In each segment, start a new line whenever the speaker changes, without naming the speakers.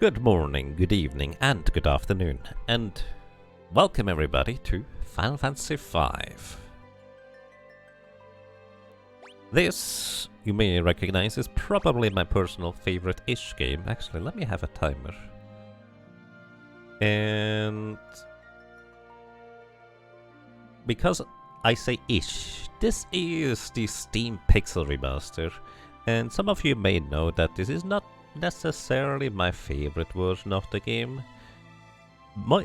Good morning, good evening, and good afternoon, and welcome everybody to Final Fantasy V. This, you may recognize, is probably my personal favorite-ish game. Actually, let me have a timer. And because I say ish, this is the Steam Pixel Remaster, and some of you may know that this is not necessarily my favorite version of the game,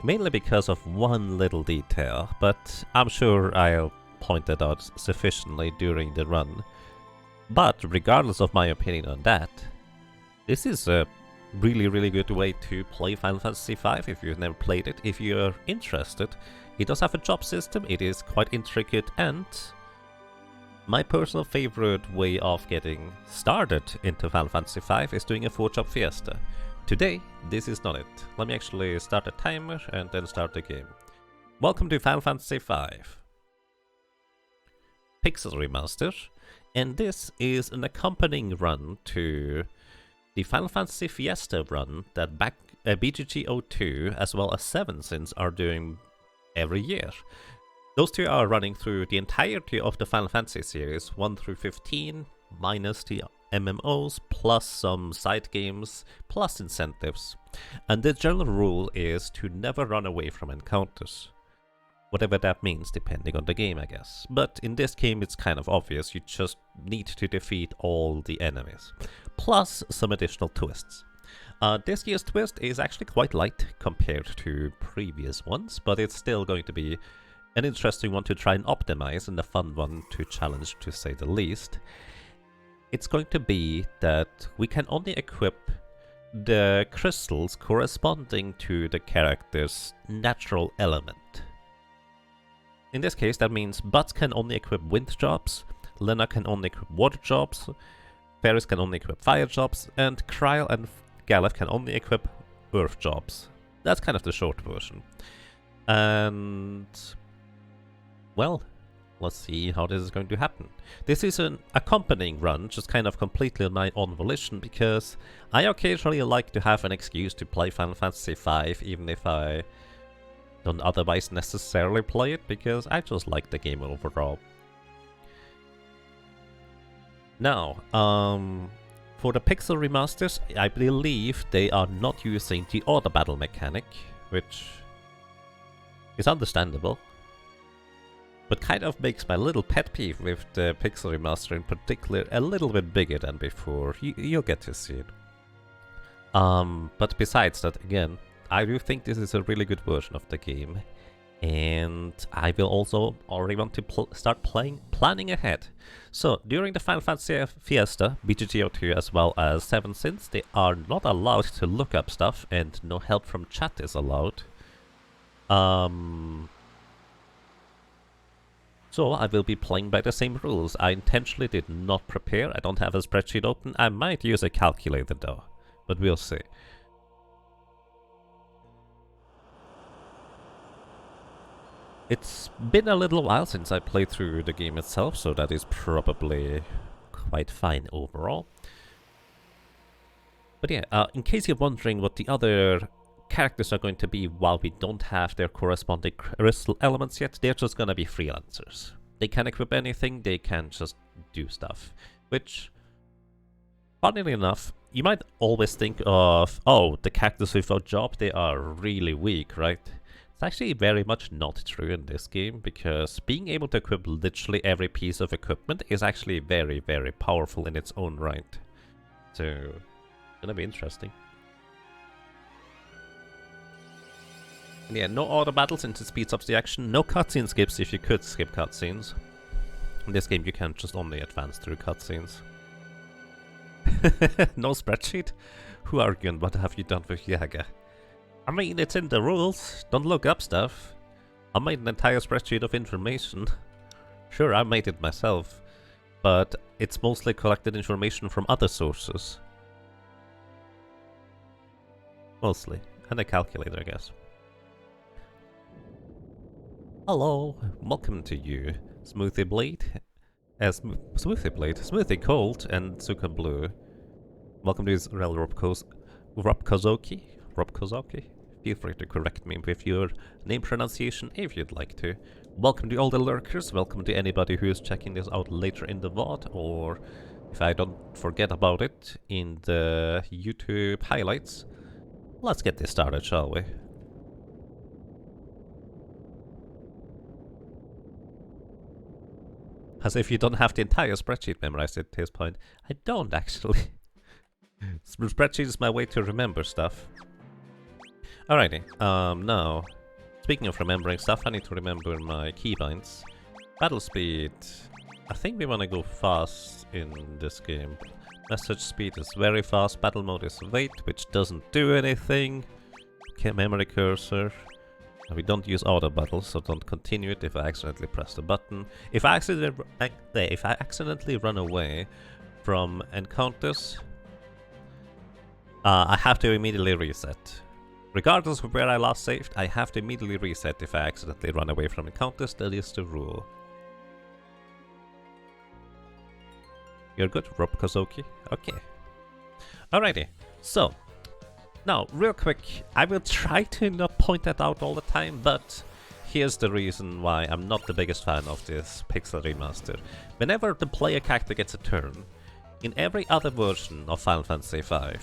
mainly because of one little detail, but I'm sure I'll point it out sufficiently during the run. But regardless of my opinion on that, this is a really good way to play Final Fantasy V if you've never played it. If you're interested, it does have a job system, it is quite intricate, and my personal favorite way of getting started into Final Fantasy V is doing a 4-job Fiesta. Today, this is not it. Let me actually start a timer and then start the game. Welcome to Final Fantasy V Pixel Remaster, and this is an accompanying run to the Final Fantasy Fiesta run that BGG02 as well as 7 Sins are doing every year. Those two are running through the entirety of the Final Fantasy series, 1 through 15, minus the MMOs, plus some side games, plus incentives. And the general rule is to never run away from encounters. Whatever that means, depending on the game, I guess. But in this game, it's kind of obvious, you just need to defeat all the enemies. Plus some additional twists. This year's twist is actually quite light compared to previous ones, but it's still going to be an interesting one to try and optimize and a fun one to challenge, to say the least. It's going to be that we can only equip the crystals corresponding to the character's natural element. In this case, that means Butz can only equip wind jobs, Lenna can only equip water jobs, Faris can only equip fire jobs, and Krile and Galuf can only equip earth jobs. That's kind of the short version. And well, let's see how this is going to happen. This is an accompanying run, just kind of completely on my own volition, because I occasionally like to have an excuse to play Final Fantasy V, even if I don't otherwise necessarily play it, because I just like the game overall. Now, for the Pixel Remasters, I believe they are not using the auto battle mechanic, which is understandable, but kind of makes my little pet peeve with the Pixel Remaster in particular a little bit bigger than before. You'll get to see it. But besides that, again, I do think this is a really good version of the game, and I will also already want to start planning ahead. So, during the Final Fantasy Fiesta, BGG02 as well as 7 Sins, they are not allowed to look up stuff, and no help from chat is allowed. So I will be playing by the same rules. I intentionally did not prepare, I don't have a spreadsheet open. I might use a calculator though, but we'll see. It's been a little while since I played through the game itself, so that is probably quite fine overall. But yeah, in case you're wondering what the other characters are going to be while we don't have their corresponding crystal elements yet, they're just gonna be freelancers. They can equip anything, they can just do stuff. Which, funnily enough, you might always think of, oh, the characters without job, they are really weak, right? It's actually very much not true in this game, because being able to equip literally every piece of equipment is actually very powerful in its own right. So, it's gonna be interesting. And yeah, no auto battles since it speeds up the action, no cutscene skips if you could skip cutscenes. In this game you can just only advance through cutscenes. No spreadsheet? Who arguing what have you done with Yaga? I mean, it's in the rules, don't look up stuff. I made an entire spreadsheet of information. Sure, I made it myself, but it's mostly collected information from other sources. Mostly, and a calculator I guess. Hello, welcome to you, Smoothie Blade, Smoothie Cold, and Zuka Blue. Welcome to this Railroad Coast Rob Kozoki. Rob Kozoki. Feel free to correct me with your name pronunciation if you'd like to. Welcome to all the lurkers, welcome to anybody who is checking this out later in the VOD, or if I don't forget about it, in the YouTube highlights. Let's get this started, shall we? As if you don't have the entire spreadsheet memorized at this point. I don't, actually. Spreadsheet is my way to remember stuff. Alrighty, now, speaking of remembering stuff, I need to remember my keybinds. Battle speed. I think we want to go fast in this game. Message speed is very fast, battle mode is wait, which doesn't do anything. Okay, memory cursor. We don't use auto battle, so don't continue it if I accidentally press the button. If I accidentally run away from encounters, I have to immediately reset. Regardless of where I last saved, I have to immediately reset if I accidentally run away from encounters. That is the rule. You're good, Rob Kozoki? Okay. Alrighty, so, now, real quick, I will try to not point that out all the time, but here's the reason why I'm not the biggest fan of this Pixel Remaster. Whenever the player character gets a turn, in every other version of Final Fantasy V,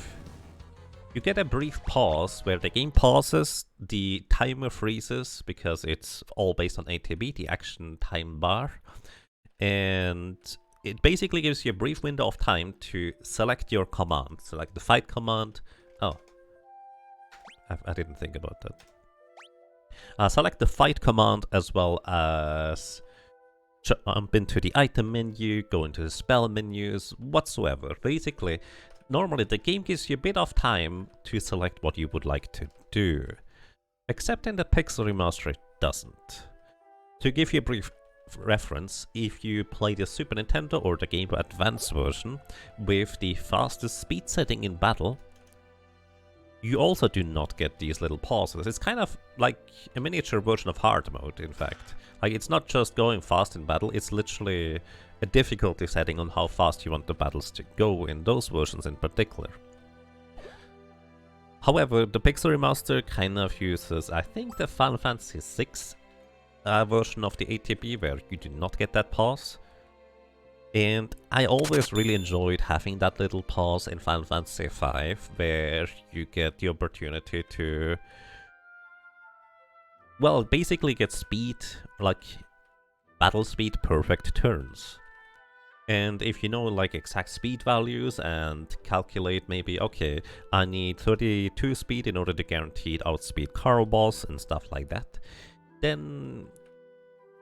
you get a brief pause where the game pauses, the timer freezes, because it's all based on ATB, the action time bar, and it basically gives you a brief window of time to select your command. Select the fight command. Oh, I didn't think about that. Select the fight command as well as jump into the item menu, go into the spell menus, whatsoever. Basically, normally the game gives you a bit of time to select what you would like to do. Except in the Pixel Remaster it doesn't. To give you a brief reference, if you play the Super Nintendo or the Game Boy Advance version with the fastest speed setting in battle, you also do not get these little pauses. It's kind of like a miniature version of hard mode, in fact. Like, it's not just going fast in battle, it's literally a difficulty setting on how fast you want the battles to go in those versions in particular. However, the Pixel Remaster kind of uses, I think, the Final Fantasy VI version of the ATB where you do not get that pause. And I always really enjoyed having that little pause in Final Fantasy V where you get the opportunity to, well, basically get speed, like battle speed perfect turns. And if you know like exact speed values and calculate maybe, okay, I need 32 speed in order to guarantee outspeed Carl boss and stuff like that, then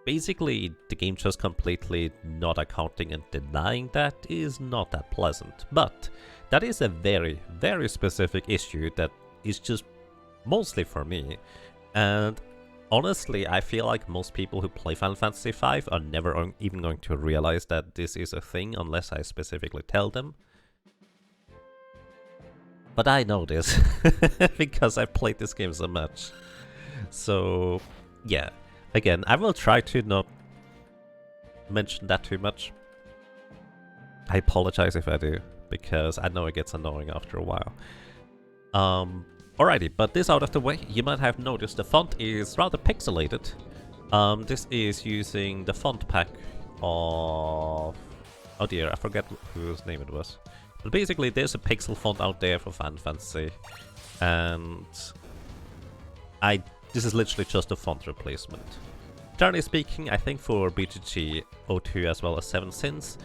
basically the game just completely not accounting and denying that is not that pleasant. But that is a very, very specific issue that is just mostly for me. And honestly, I feel like most people who play Final Fantasy V are never even going to realize that this is a thing unless I specifically tell them. But I know this because I've played this game so much. So, yeah. Again, I will try to not mention that too much. I apologize if I do, because I know it gets annoying after a while. Alrighty, but this out of the way, you might have noticed the font is rather pixelated. This is using the font pack of... oh dear, I forget whose name it was. But basically, there's a pixel font out there for Final Fantasy, and this is literally just a font replacement. Generally speaking, I think for BGG 02 as well as 7 Sins,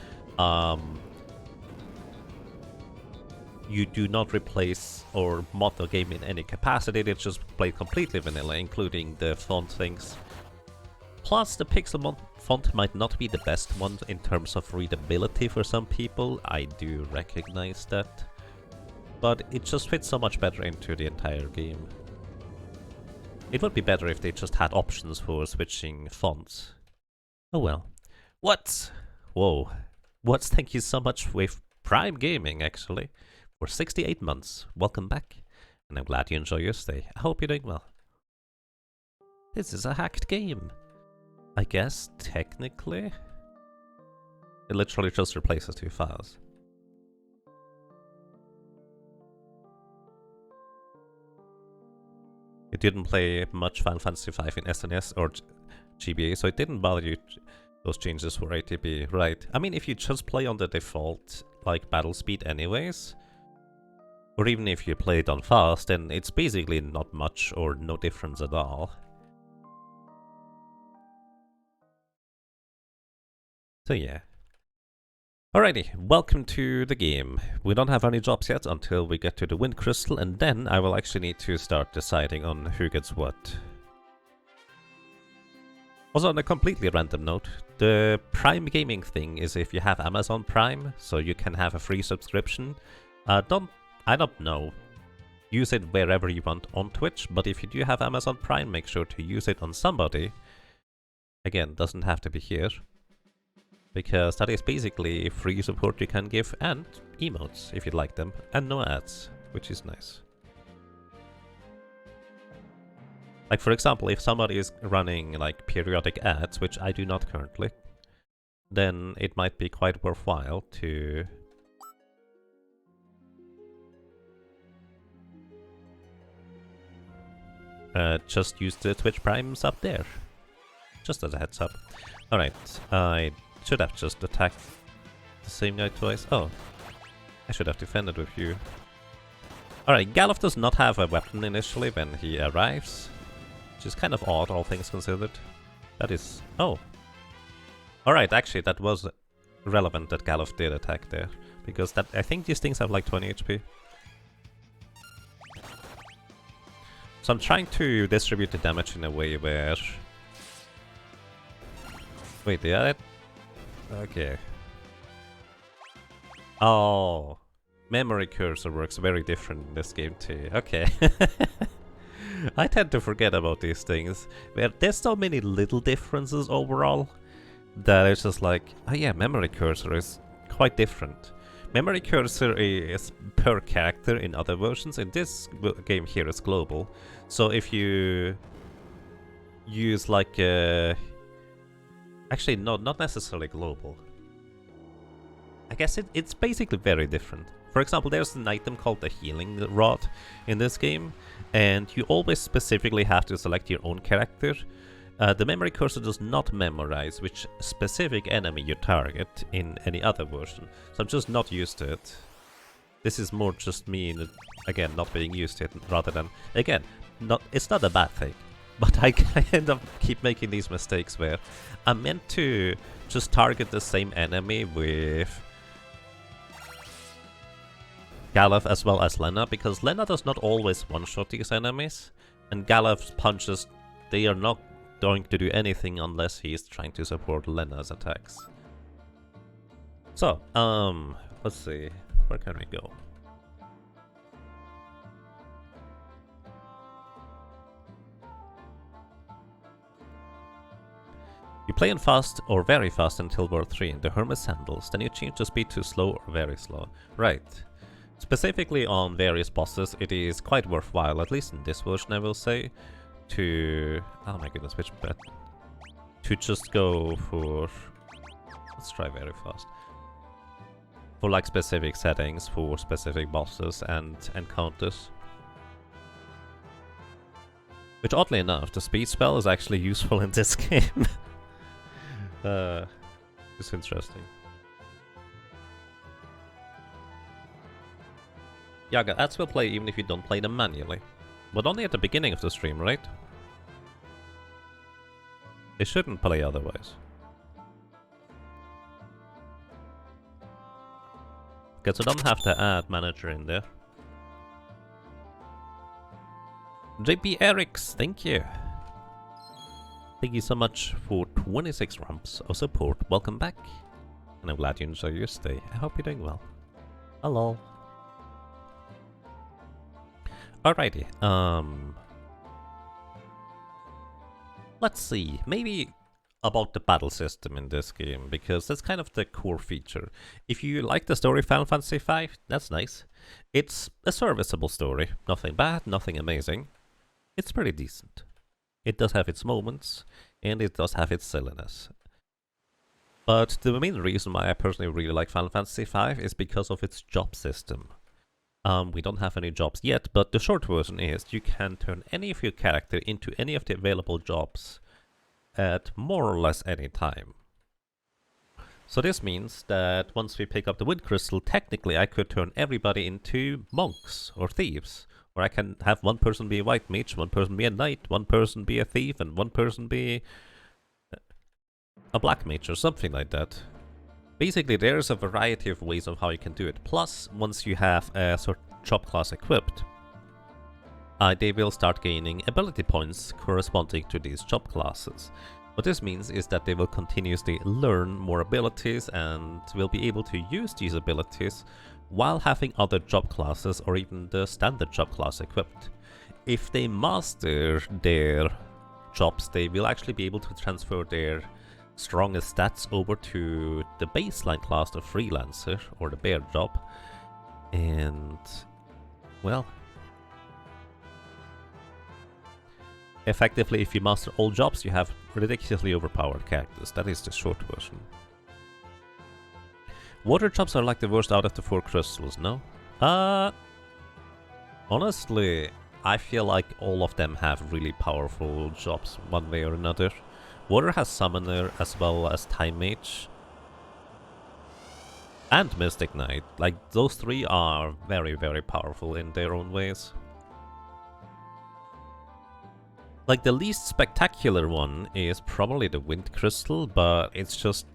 you do not replace or mod the game in any capacity, it's just played completely vanilla, including the font things. Plus, the pixel font might not be the best one in terms of readability for some people, I do recognize that. But it just fits so much better into the entire game. It would be better if they just had options for switching fonts. Oh well. What? Whoa. What? Thank you so much with Prime Gaming, actually, for 68 months. Welcome back, and I'm glad you enjoy your stay. I hope you're doing well. This is a hacked game. I guess, technically. It literally just replaces 2 files. You didn't play much Final Fantasy V in SNS or GBA, so it didn't bother you those changes for ATB, right? I mean, if you just play on the default, like, battle speed anyways, or even if you play it on fast, then it's basically not much or no difference at all. So yeah. Alrighty, welcome to the game. We don't have any jobs yet until we get to the Wind Crystal, and then I will actually need to start deciding on who gets what. Also, on a completely random note, the Prime Gaming thing is if you have Amazon Prime, so you can have a free subscription. I don't know, use it wherever you want on Twitch, but if you do have Amazon Prime, make sure to use it on somebody. Again, doesn't have to be here, because that is basically free support you can give, and emotes if you'd like them, and no ads, which is nice. Like, for example, if somebody is running, like, periodic ads, which I do not currently, then it might be quite worthwhile to just use the Twitch Prime sub there. Just as a heads up. Alright, I should have just attacked the same guy twice. Oh, I should have defended with you. Alright, Galuf does not have a weapon initially when he arrives, which is kind of odd, all things considered. That is... oh. Alright, actually, that was relevant that Galuf did attack there, because that I think these things have like 20 HP. So I'm trying to distribute the damage in a way where... wait, they are it? Okay. Oh. Memory cursor works very different in this game too. Okay. I tend to forget about these things. There's so many little differences overall that it's just like, oh yeah, memory cursor is quite different. Memory cursor is per character in other versions. In this game here it's global. So if you use like a... actually, no, not necessarily global. I guess it's basically very different. For example, there's an item called the Healing Rod in this game, and you always specifically have to select your own character. The memory cursor does not memorize which specific enemy you target in any other version, so I'm just not used to it. This is more just me, again, not being used to it, rather than, again, it's not a bad thing. But I kind of keep making these mistakes where I'm meant to just target the same enemy with Galuf as well as Lenna, because Lenna does not always one-shot these enemies, and Galuf's punches, they are not going to do anything unless he's trying to support Lenna's attacks. So, let's see, where can we go? You play in fast or very fast until World 3 in the Hermes Sandals, then you change the speed to slow or very slow. Right. Specifically on various bosses, it is quite worthwhile, at least in this version I will say, to... oh my goodness, which bet? To just go for... let's try very fast. For like specific settings, for specific bosses and encounters. Which oddly enough, the speed spell is actually useful in this game. It's interesting. Yeah, ads will play even if you don't play them manually. But only at the beginning of the stream, right? They shouldn't play otherwise. Okay, so don't have to add manager in there. JP Erics, thank you. Thank you so much for 26 ramps of support. Welcome back. And I'm glad you enjoy your stay. I hope you're doing well. Hello. Alrighty, let's see, maybe about the battle system in this game, because that's kind of the core feature. If you like the story of Final Fantasy V, that's nice. It's a serviceable story, nothing bad, nothing amazing. It's pretty decent. It does have its moments, and it does have its silliness. But the main reason why I personally really like Final Fantasy V is because of its job system. We don't have any jobs yet, but the short version is you can turn any of your character into any of the available jobs at more or less any time. So this means that once we pick up the wind crystal, technically I could turn everybody into monks or thieves. Or I can have one person be a white mage, one person be a knight, one person be a thief, and one person be a black mage or something like that. Basically, there's a variety of ways of how you can do it. Plus, once you have a sort of job class equipped, they will start gaining ability points corresponding to these job classes. What this means is that they will continuously learn more abilities and will be able to use these abilities while having other job classes or even the standard job class equipped. If they master their jobs, they will actually be able to transfer their strongest stats over to the baseline class, the freelancer or the bear job. And well, effectively, if you master all jobs, you have ridiculously overpowered characters. That is the short version. Water jobs are like the worst out of the 4 crystals, no? Honestly, I feel like all of them have really powerful jobs one way or another. Water has Summoner as well as Time Mage. And Mystic Knight. Like, those 3 are very, very powerful in their own ways. Like, the least spectacular one is probably the Wind Crystal, but it's just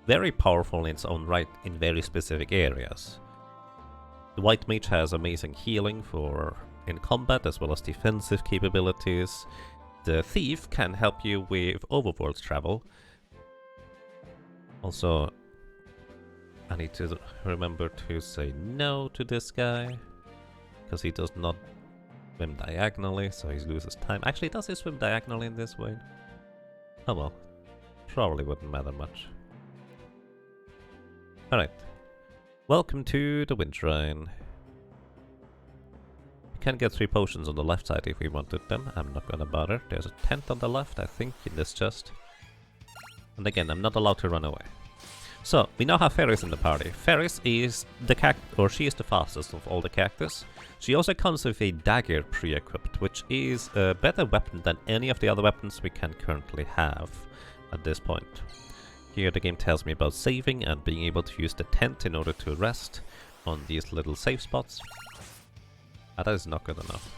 very powerful in its own right in very specific areas. The White Mage has amazing healing for in combat as well as defensive capabilities. The Thief can help you with overworld travel. Also, I need to remember to say no to this guy, because he does not swim diagonally, so he loses time. Actually, does he swim diagonally in this way? Oh well, probably wouldn't matter much. Alright, welcome to the Wind Shrine. We can get 3 potions on the left side if we wanted them. I'm not gonna bother. There's a tent on the left, I think, in this chest. And again, I'm not allowed to run away. So, we now have Faris in the party. Faris is the she is the fastest of all the characters. She also comes with a dagger pre-equipped, which is a better weapon than any of the other weapons we can currently have at this point. Here the game tells me about saving and being able to use the tent in order to rest on these little safe spots. That is not good enough.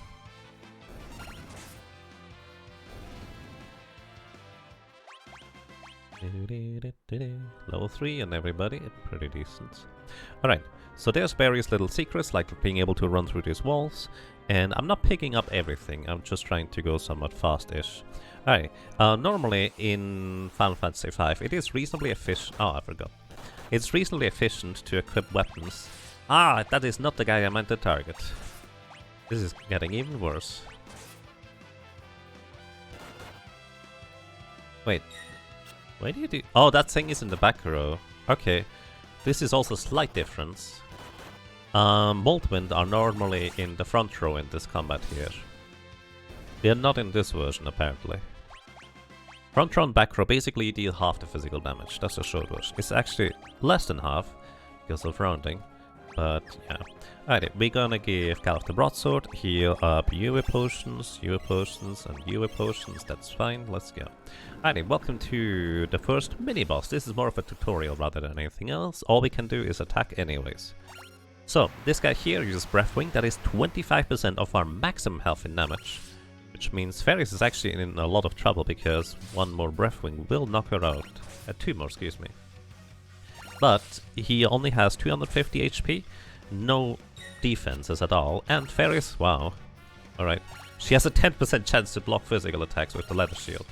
Level 3 and everybody, pretty decent. Alright, so there's various little secrets like being able to run through these walls, and I'm not picking up everything, I'm just trying to go somewhat fast-ish. Alright, normally in Final Fantasy V it is reasonably efficient. Oh, I forgot. It's reasonably efficient to equip weapons. Ah, that is not the guy I meant to target. This is getting even worse. Wait. Why do you do... Oh, that thing is in the back row. Okay. This is also a slight difference. Butz Wind are normally in the front row in this combat here. They are not in this version, apparently. Front row and back row basically you deal half the physical damage. That's a short version. It's actually less than half, because of rounding. But, yeah. Alright, we're gonna give Galuf the broadsword, heal up UV potions, and UV potions, that's fine, let's go. Alright, welcome to the first mini-boss. This is more of a tutorial rather than anything else. All we can do is attack anyways. So, this guy here uses Breath Wing, that is 25% of our maximum health in damage. Which means Faris is actually in a lot of trouble because one more Breath Wing will knock her out. 2 more, excuse me. But he only has 250 HP, no defenses at all, and Faris, wow. Alright, she has a 10% chance to block physical attacks with the leather shield.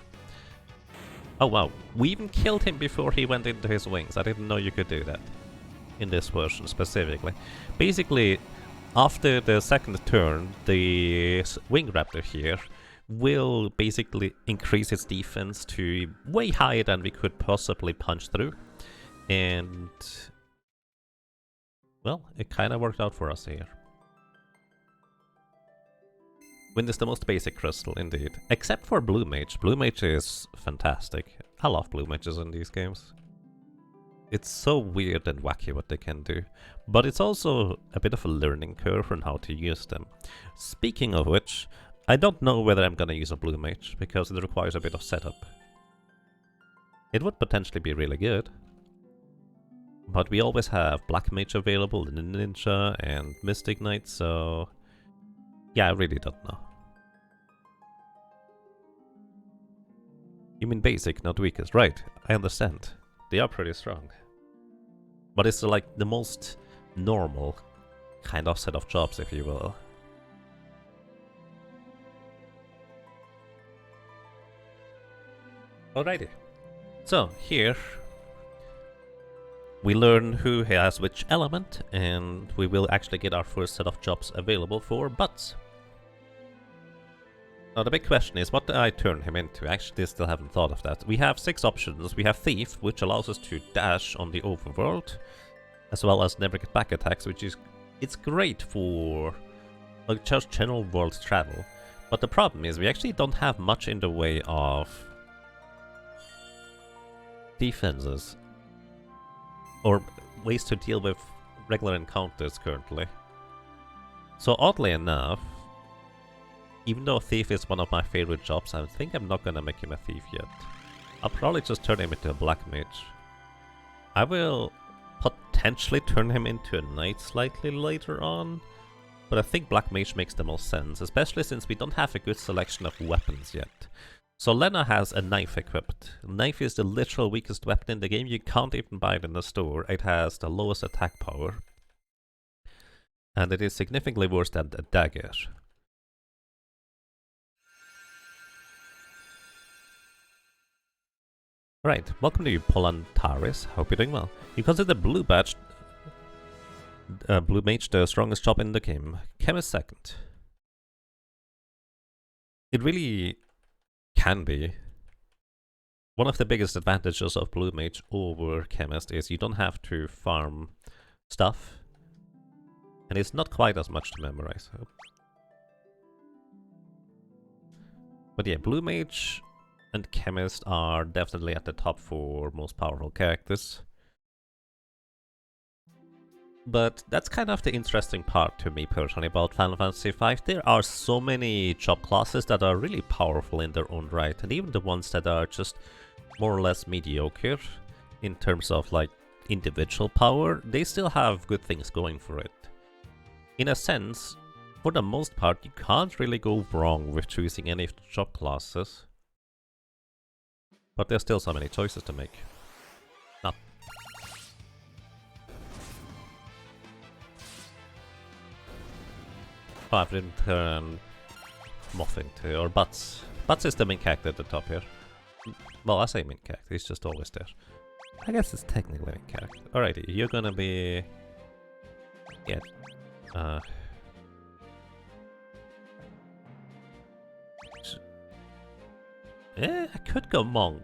Oh wow, we even killed him before he went into his wings. I didn't know you could do that. In this version specifically. Basically, after the second turn, the Wing Raptor here will basically increase its defense to way higher than we could possibly punch through. And... well, it kinda worked out for us here. Wind is the most basic crystal, indeed. Except for Blue Mage. Blue Mage is fantastic. I love Blue Mages in these games. It's so weird and wacky what they can do. But it's also a bit of a learning curve on how to use them. Speaking of which, I don't know whether I'm gonna use a blue mage, because it requires a bit of setup. It would potentially be really good. But we always have black mage available, the ninja and mystic knight, so... yeah, I really don't know. You mean basic, not weakest. Right, I understand. They are pretty strong. But it's like the most normal kind of set of jobs, if you will. Alrighty. So, here we learn who has which element, and we will actually get our first set of jobs available for Butz. Now the big question is, what do I turn him into? Actually, still haven't thought of that. We have 6 options. We have Thief, which allows us to dash on the overworld, as well as never get back attacks, which is... it's great for like just general world travel. But the problem is, we actually don't have much in the way of defenses or ways to deal with regular encounters currently. So oddly enough, even though Thief is one of my favorite jobs, I think I'm not gonna make him a Thief yet. I'll probably just turn him into a Black Mage. I will potentially turn him into a Knight slightly later on, but I think Black Mage makes the most sense, especially since we don't have a good selection of weapons yet. So Lenna has a knife equipped. Knife is the literal weakest weapon in the game. You can't even buy it in the store. It has the lowest attack power. And it is significantly worse than a dagger. Right, welcome to you, Polantaris. Hope you're doing well. You consider Blue Mage the strongest job in the game. Chemist second. It really can be. One of the biggest advantages of Blue Mage over Chemist is you don't have to farm stuff. And it's not quite as much to memorize. But yeah, Blue Mage and Chemist are definitely at the top for most powerful characters. But that's kind of the interesting part to me personally about Final Fantasy V. There are so many job classes that are really powerful in their own right, and even the ones that are just more or less mediocre in terms of like individual power, they still have good things going for it. In a sense, for the most part, you can't really go wrong with choosing any of the job classes. But there's still so many choices to make. Not. Oh, I didn't turn Moth into, or Butz. Butz is the main character at the top here. Well, I say main character, he's just always there. I guess it's technically main character. Alrighty, you're gonna be... yeah. I could go Monk.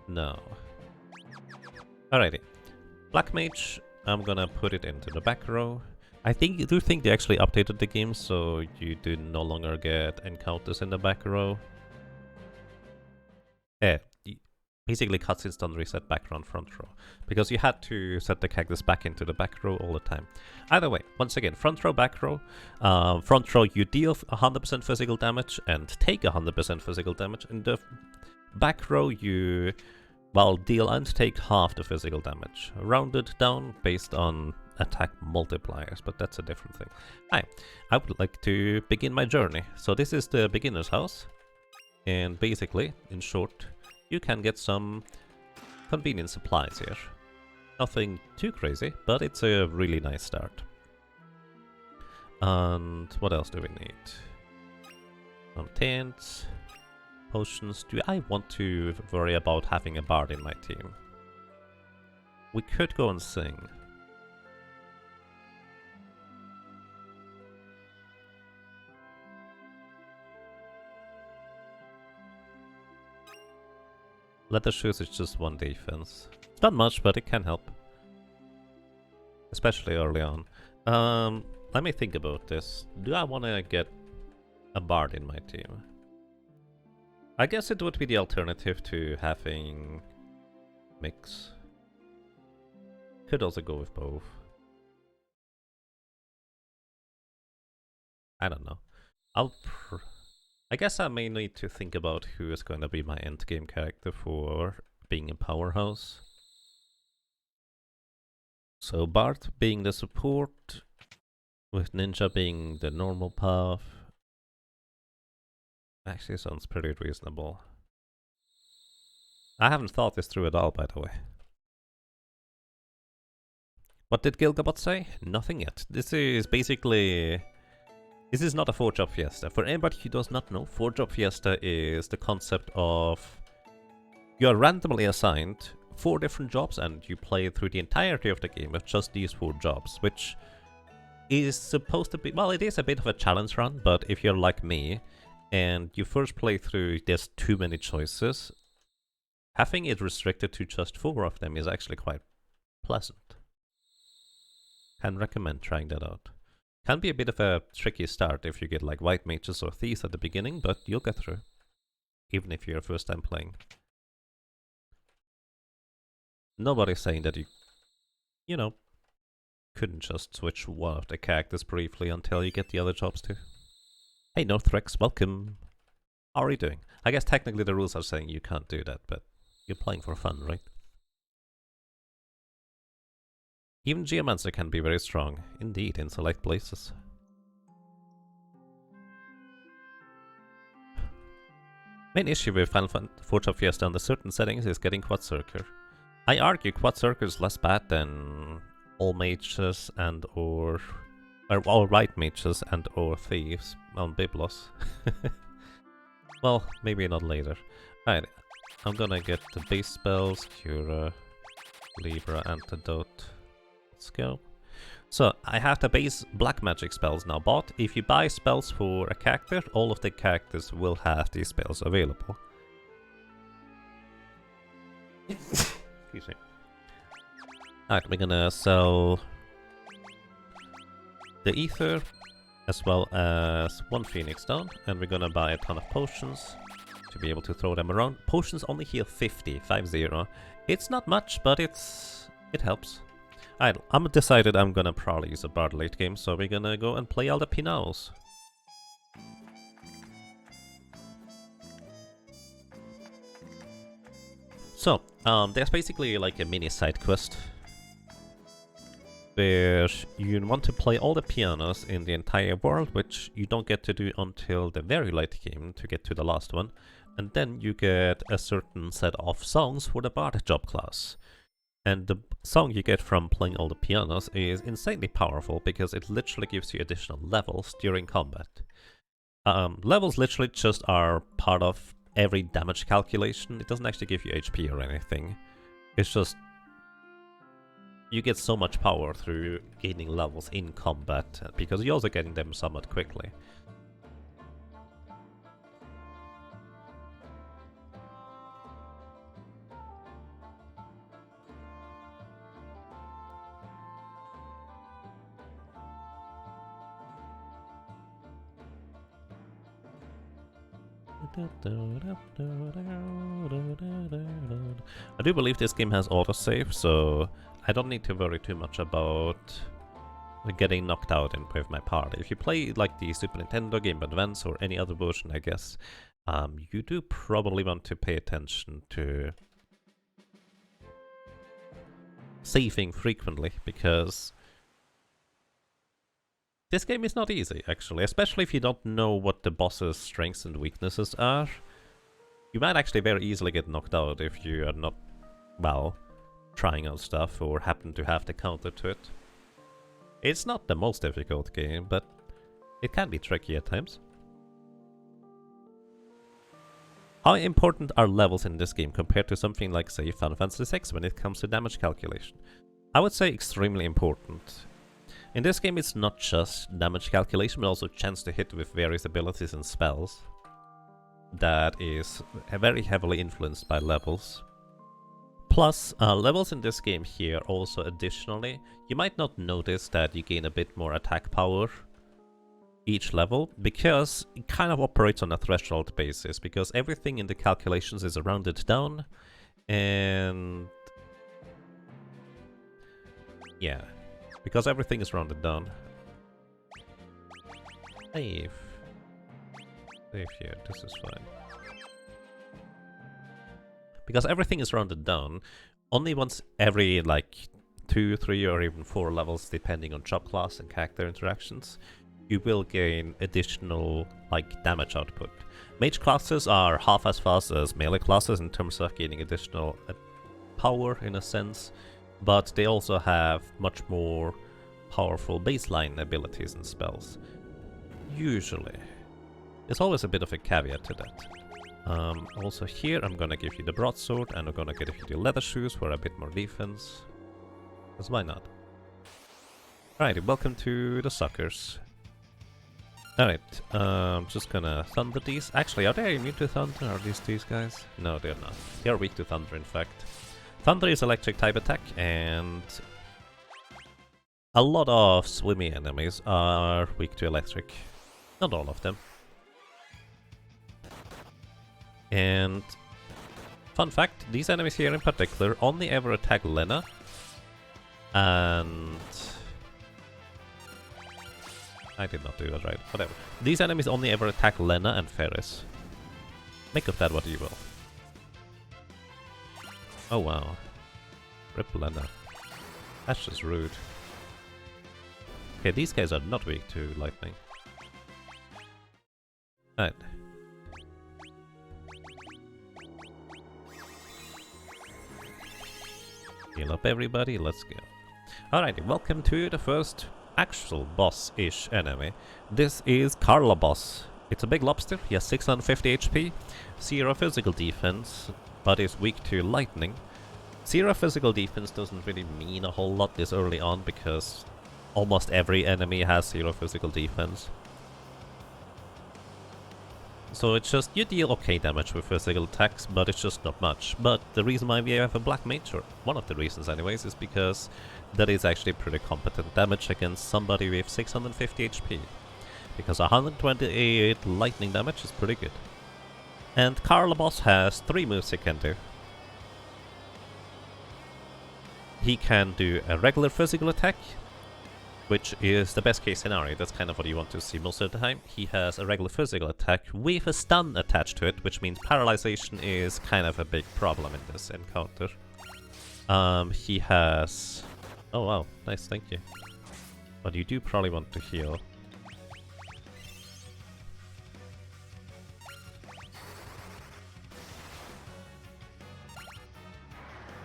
No. Alrighty. Black Mage, I'm gonna put it into the back row. I do think they actually updated the game, so you do no longer get encounters in the back row. Basically cutscenes don't reset background front row, because you had to set the characters back into the back row all the time. Either way, once again, front row, back row. Front row you deal 100% physical damage and take 100% physical damage. In the back row you, well, deal and take half the physical damage. Rounded down based on attack multipliers, but that's a different thing. Hi, I would like to begin my journey. So this is the beginner's house, and basically, in short, you can get some convenient supplies here. Nothing too crazy, but it's a really nice start. And what else do we need? Some tents, potions. Do I want to worry about having a bard in my team? We could go and sing. Leather shoes is just 1 defense. It's not much, but it can help. Especially early on. Let me think about this. Do I want to get a bard in my team? I guess it would be the alternative to having Mix. Could also go with both. I don't know. I guess I may need to think about who is going to be my endgame character for being a powerhouse. So Bart being the support, with Ninja being the normal path. Actually sounds pretty reasonable. I haven't thought this through at all, by the way. What did Gilgabot say? Nothing yet. This is basically... This is not a 4-job Fiesta. For anybody who does not know, 4-job Fiesta is the concept of... You are randomly assigned 4 different jobs and you play through the entirety of the game with just these 4 jobs, which is supposed to be... Well, it is a bit of a challenge run, but if you're like me and you first play through there's too many choices, having it restricted to just 4 of them is actually quite pleasant. Can recommend trying that out. Can be a bit of a tricky start if you get like white mages or thieves at the beginning, but you'll get through. Even if you're first time playing. Nobody's saying that you know, couldn't just switch one of the characters briefly until you get the other jobs too. Hey Northrex, welcome. How are you doing? I guess technically the rules are saying you can't do that, but you're playing for fun, right? Even Geomancer can be very strong, indeed, in select places. Main issue with Final Fantasy 4 Fiesta under certain settings is getting Quad Circuit. I argue Quad Circuit is less bad than all mages and or all white mages and or thieves on Biblos. Well, maybe not later. Right, I'm gonna get the base spells, Cura, Libra, Antidote. Let's go. So, I have the base black magic spells now bought. If you buy spells for a character, all of the characters will have these spells available. Excuse me. Alright, we're gonna sell the Ether, as well as 1 Phoenix down, and we're gonna buy a ton of potions to be able to throw them around. Potions only heal 50. It's not much, but it helps. Alright, I'm decided I'm gonna probably use a Bard late game, so we're gonna go and play all the Pinals. So, there's basically like a mini side quest where you want to play all the pianos in the entire world, which you don't get to do until the very late game to get to the last one, and then you get a certain set of songs for the Bard job class. And the song you get from playing all the pianos is insanely powerful because it literally gives you additional levels during combat. Levels literally just are part of every damage calculation. It doesn't actually give you HP or anything. It's just you get so much power through gaining levels in combat because you're also getting them somewhat quickly. I do believe this game has autosave, so I don't need to worry too much about getting knocked out with my party. If you play like the Super Nintendo Game Advance or any other version, I guess, you do probably want to pay attention to saving frequently, because this game is not easy, actually, especially if you don't know what the boss's strengths and weaknesses are. You might actually very easily get knocked out if you are not, well, trying out stuff or happen to have the counter to it. It's not the most difficult game, but it can be tricky at times. How important are levels in this game compared to something like, say, Final Fantasy VI when it comes to damage calculation? I would say extremely important. In this game, it's not just damage calculation, but also chance to hit with various abilities and spells. That is very heavily influenced by levels. Plus, levels in this game here also additionally, you might not notice that you gain a bit more attack power each level, because it kind of operates on a threshold basis, because everything in the calculations is rounded down, and Yeah, because everything is rounded down. Save. Save here, this is fine. Because everything is rounded down, only once every like 2, 3 or even 4 levels, depending on job class and character interactions, you will gain additional like damage output. Mage classes are half as fast as melee classes in terms of gaining additional power in a sense, but they also have much more powerful baseline abilities and spells. Usually. There's always a bit of a caveat to that. Also here I'm gonna give you the broadsword and I'm gonna give you the leather shoes for a bit more defense. Because why not? Alrighty, welcome to the suckers. Alright, just gonna thunder these. Actually, are they immune to thunder? Are these guys? No, they're not. They're weak to thunder, in fact. Thunder is electric type attack, and a lot of swimmy enemies are weak to electric. Not all of them. And fun fact, these enemies here in particular only ever attack Lenna. And I did not do that right, whatever. These enemies only ever attack Lenna and Faris. Make of that what you will. Oh wow. Rip Lenna. That's just rude. Okay, these guys are not weak to lightning. Alright. Heal up everybody, let's go. Alrighty, welcome to the first actual boss-ish enemy. This is Krile boss. It's a big lobster, he has 650 HP, 0 physical defense, but is weak to lightning. 0 physical defense doesn't really mean a whole lot this early on because almost every enemy has 0 physical defense. So it's just, you deal okay damage with physical attacks, but it's just not much. But the reason why we have a black mage, or one of the reasons anyways, is because that is actually pretty competent damage against somebody with 650 HP. Because 128 lightning damage is pretty good. And Krile boss has 3 moves he can do. He can do a regular physical attack, which is the best case scenario. That's kind of what you want to see most of the time. He has a regular physical attack with a stun attached to it, which means paralyzation is kind of a big problem in this encounter. He has... Oh wow, nice, thank you. But you do probably want to heal.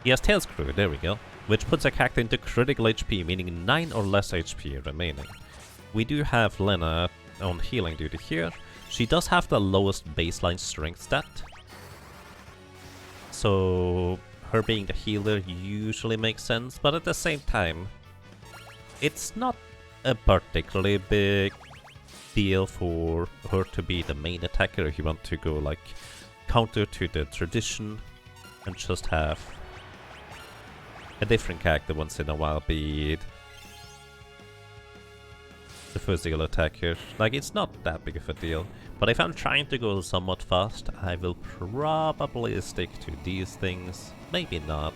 He has Tail Screw, there we go. Which puts a character into critical HP, meaning 9 or less HP remaining. We do have Lenna on healing duty here. She does have the lowest baseline strength stat. So her being the healer usually makes sense, but at the same time, it's not a particularly big deal for her to be the main attacker if you want to go like counter to the tradition and just have a different character once in a while be the physical attacker. Like, it's not that big of a deal. But if I'm trying to go somewhat fast, I will probably stick to these things. Maybe not.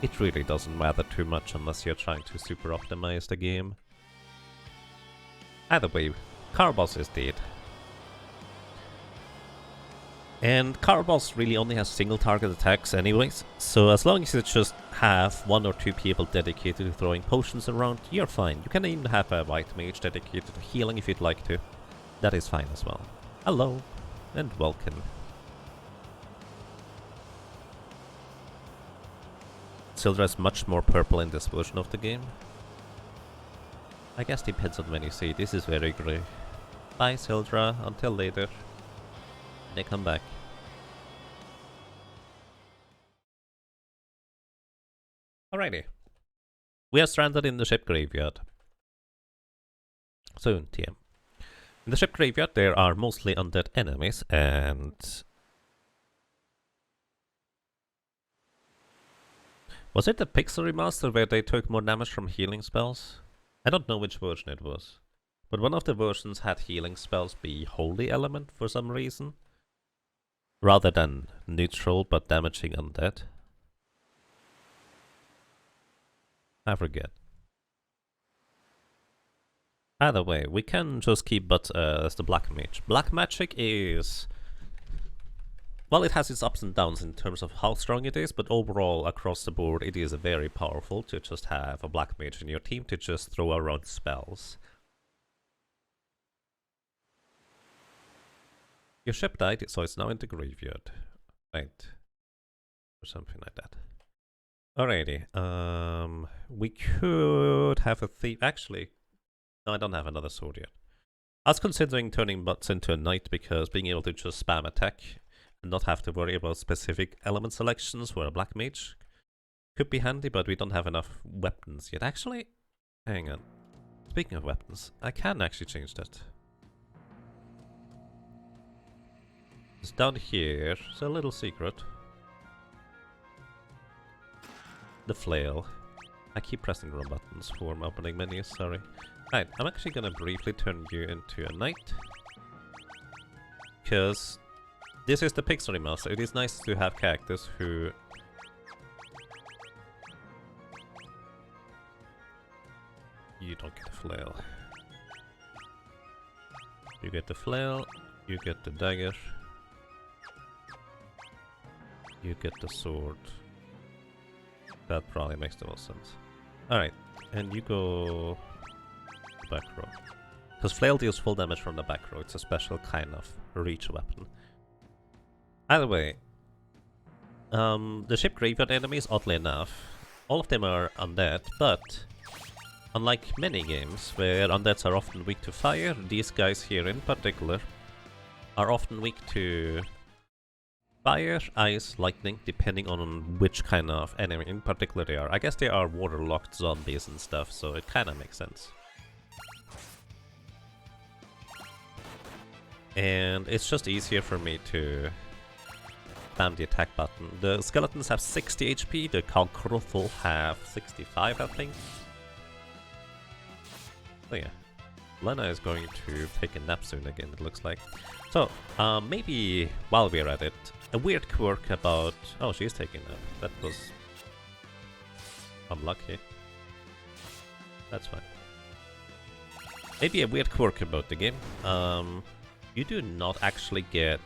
It really doesn't matter too much unless you're trying to super optimize the game. Either way, Krile boss is dead. And Krile boss really only has single target attacks anyways, so as long as you just have 1 or 2 people dedicated to throwing potions around, you're fine. You can even have a white mage dedicated to healing if you'd like to. That is fine as well. Hello, and welcome. Sildra is much more purple in this version of the game. I guess depends on when you see. This is very grey. Bye Sildra, until later. They come back. Alrighty. We are stranded in the ship graveyard. Soon, TM. In the ship graveyard there are mostly undead enemies and... Was it the Pixel remaster where they took more damage from healing spells? I don't know which version it was. But one of the versions had healing spells be holy element for some reason. Rather than neutral but damaging undead. I forget. Either way, we can just keep Butz as the black mage. Black magic is... well, it has its ups and downs in terms of how strong it is, but overall, across the board, it is very powerful to just have a black mage in your team to just throw around spells. Your ship died, so it's now in the graveyard. Right. Or something like that. Alrighty, we could have a thief. Actually, no, I don't have another sword yet. I was considering turning Butz into a knight because being able to just spam attack and not have to worry about specific element selections for a black mage could be handy, but we don't have enough weapons yet. Actually, hang on. Speaking of weapons, I can actually change that. It's down here. It's a little secret. The flail. I keep pressing the wrong buttons for my opening menus, sorry. Right, I'm actually gonna briefly turn you into a knight. Because this is the Pixel Remaster. It is nice to have characters who... you don't get the flail. You get the flail, you get the dagger. You get the sword. That probably makes the most sense. Alright, and you go back row. Because flail deals full damage from the back row. It's a special kind of reach weapon. Either way, the ship graveyard enemies, oddly enough, all of them are undead, but unlike many games where undeads are often weak to fire, these guys here in particular are often weak to fire, ice, lightning, depending on which kind of enemy in particular they are. I guess they are waterlogged zombies and stuff, so it kinda makes sense. And it's just easier for me to spam the attack button. The skeletons have 60 HP, the Kalkrufel have 65, I think. So yeah, Lenna is going to take a nap soon again, it looks like. So, maybe while we're at it, a weird quirk about... oh, she's taking a nap. That was unlucky. That's fine. Maybe a weird quirk about the game. You do not actually get...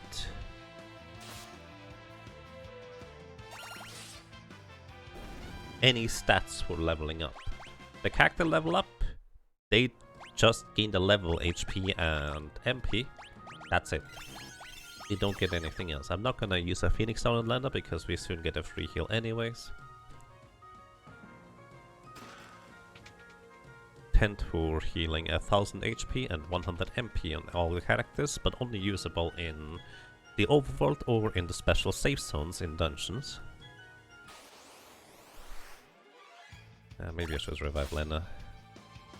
any stats for leveling up. The character level up, they just gain the level HP and MP. That's it. You don't get anything else. I'm not gonna use a Phoenix Stone on Lenna because we soon get a free heal anyways. 10 for healing 1000 HP and 100 MP on all the characters, but only usable in the overworld or in the special safe zones in dungeons. Maybe I should revive Lenna.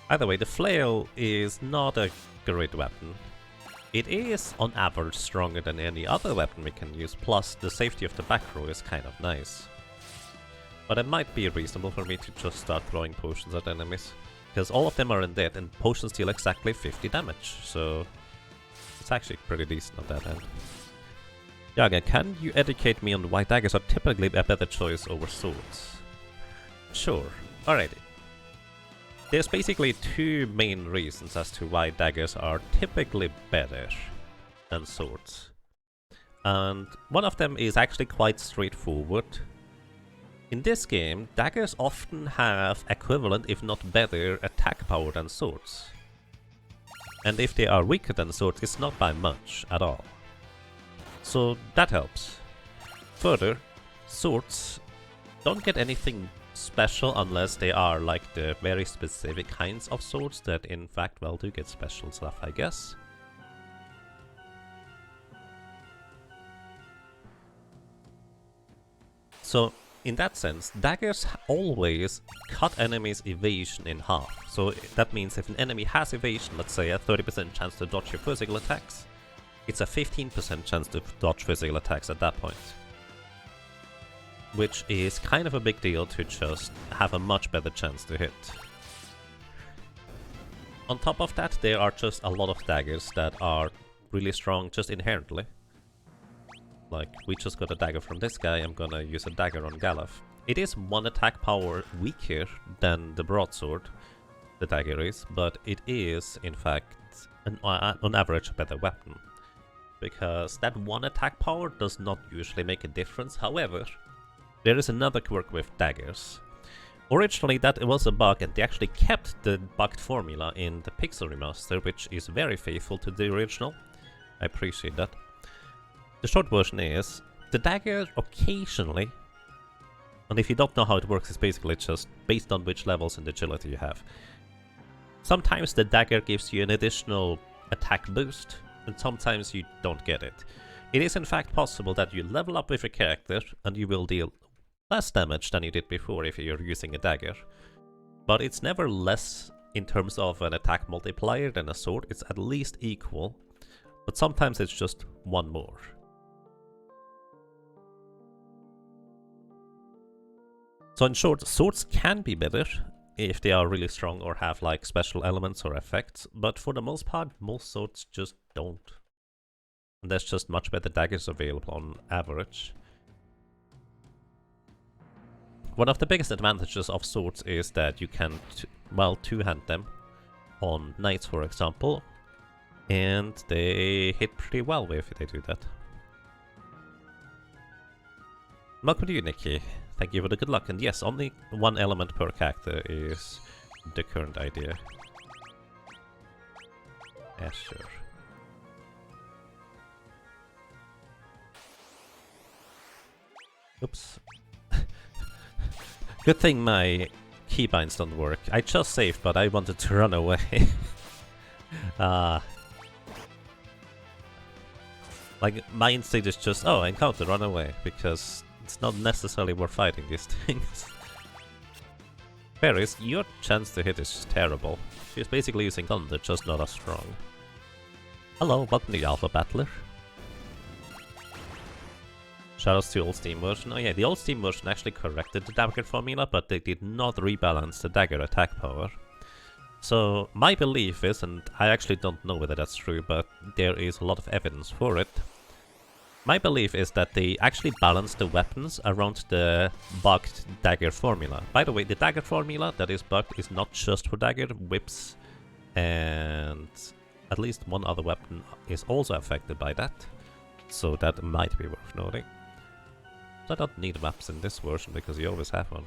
Either way, the flail is not a great weapon. It is, on average, stronger than any other weapon we can use, plus the safety of the back row is kind of nice. But it might be reasonable for me to just start throwing potions at enemies, because all of them are undead and potions deal exactly 50 damage, so it's actually pretty decent on that end. Yaga, can you educate me on why daggers are typically a better choice over swords? Sure, alrighty. There's basically two main reasons as to why daggers are typically better than swords. And one of them is actually quite straightforward. In this game, daggers often have equivalent, if not better, attack power than swords. And if they are weaker than swords, it's not by much at all. So that helps. Further, swords don't get anything special unless they are like the very specific kinds of swords that in fact, well, do get special stuff, I guess. So in that sense, daggers always cut enemies' evasion in half. So that means if an enemy has evasion, let's say a 30% chance to dodge your physical attacks, it's a 15% chance to dodge physical attacks at that point. Which is kind of a big deal to just have a much better chance to hit. On top of that, there are just a lot of daggers that are really strong just inherently. Like, we just got a dagger from this guy, I'm gonna use a dagger on Galuf. It is one attack power weaker than the broadsword, the dagger is, but it is, in fact, on average a better weapon. Because that one attack power does not usually make a difference. However, there is another quirk with daggers. Originally that was a bug, and they actually kept the bugged formula in the Pixel Remaster, which is very faithful to the original. I appreciate that. The short version is, the dagger occasionally, and if you don't know how it works, it's basically just based on which levels and agility you have. Sometimes the dagger gives you an additional attack boost, and sometimes you don't get it. It is in fact possible that you level up with a character and you will deal less damage than you did before if you're using a dagger. But it's never less in terms of an attack multiplier than a sword, it's at least equal. But sometimes it's just one more. So in short, swords can be better if they are really strong or have like special elements or effects, but for the most part, most swords just don't. And there's just much better daggers available on average. One of the biggest advantages of swords is that you can, well, two-hand them on knights, for example, and they hit pretty well if they do that. Welcome to you, Nikki. Thank you for the good luck. And yes, only one element per character is the current idea. Yeah, sure. Oops. Good thing my keybinds don't work. I just saved, but I wanted to run away. Like, my instinct is just, oh, encounter, run away, because it's not necessarily worth fighting these things. Faris, your chance to hit is terrible. She's basically using thunder, just not as strong. Hello, welcome to the Alpha Battler. Shoutouts to old Steam version. Oh yeah, the old Steam version actually corrected the dagger formula, but they did not rebalance the dagger attack power. So my belief is, and I actually don't know whether that's true, but there is a lot of evidence for it. My belief is that they actually balanced the weapons around the bugged dagger formula. By the way, the dagger formula that is bugged is not just for dagger, whips, and at least one other weapon is also affected by that. So that might be worth noting. I don't need maps in this version because you always have one.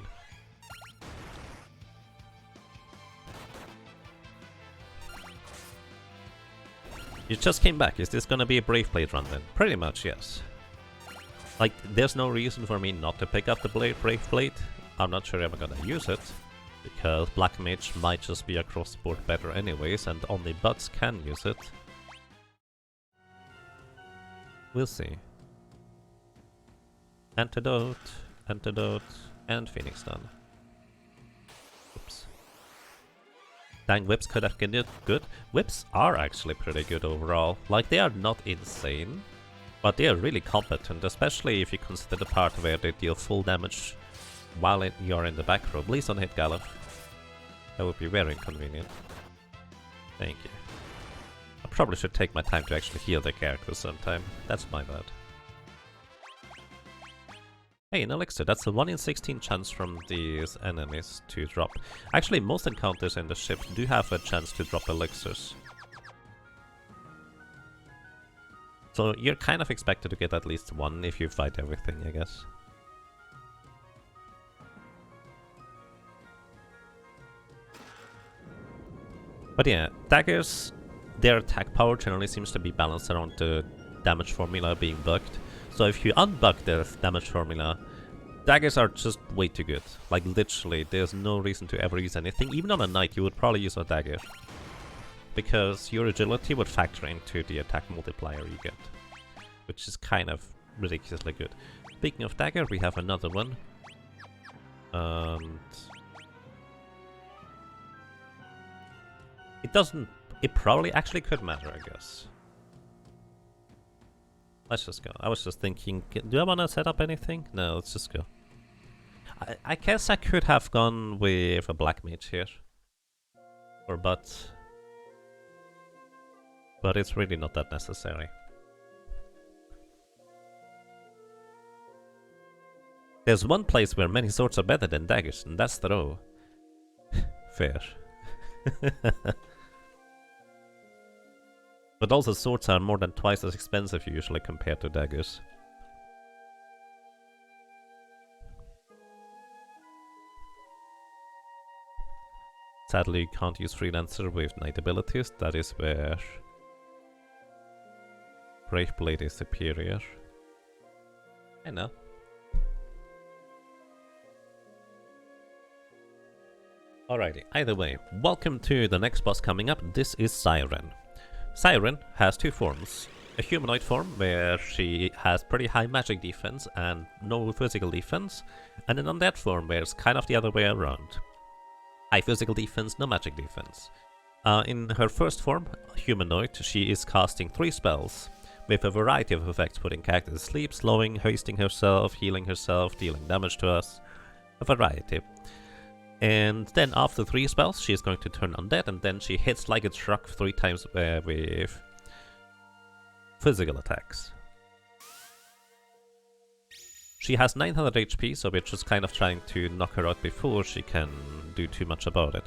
You just came back. Is this gonna be a Brave Blade run then? Pretty much, yes. Like, there's no reason for me not to pick up the Brave Blade. I'm not sure I'm gonna use it, because Black Mage might just be across the board better anyways, and only Butz can use it. We'll see. Antidote, Antidote, and Phoenix done. Oops. Dang, whips could have been good. Whips are actually pretty good overall. Like, they are not insane, but they are really competent, especially if you consider the part where they deal full damage while you're in the back row. Please don't hit Galuf. That would be very inconvenient. Thank you. I probably should take my time to actually heal the characters sometime. That's my bad. Hey, an elixir. That's a 1 in 16 chance from these enemies to drop. Actually, most encounters in the ship do have a chance to drop elixirs. So you're kind of expected to get at least one if you fight everything, I guess. But yeah, daggers, their attack power generally seems to be balanced around the damage formula being bugged. So if you unbug their damage formula, daggers are just way too good. Like, literally, there's no reason to ever use anything. Even on a knight, you would probably use a dagger, because your agility would factor into the attack multiplier you get, which is kind of ridiculously good. Speaking of dagger, we have another one. And it probably actually could matter, I guess. Let's just go. I was just thinking, do I want to set up anything? No, let's just go. I guess I could have gone with a Black Mage here. Or Butz. But it's really not that necessary. There's one place where many swords are better than daggers, and that's throw. Fair. But also swords are more than twice as expensive usually compared to daggers. Sadly, you can't use Freelancer with night abilities. That is where Brave Blade is superior. I know. Alrighty, either way, welcome to the next boss coming up. This is Siren. Siren has two forms. A humanoid form, where she has pretty high magic defense and no physical defense, and an undead form, where it's kind of the other way around. High physical defense, no magic defense. In her first form, humanoid, she is casting 3 spells, with a variety of effects, putting characters to sleep, slowing, hasting herself, healing herself, dealing damage to us. A variety. And then after 3 spells, she is going to turn undead, and then she hits like a truck 3 times with physical attacks. She has 900 HP, so we're just kind of trying to knock her out before she can do too much about it.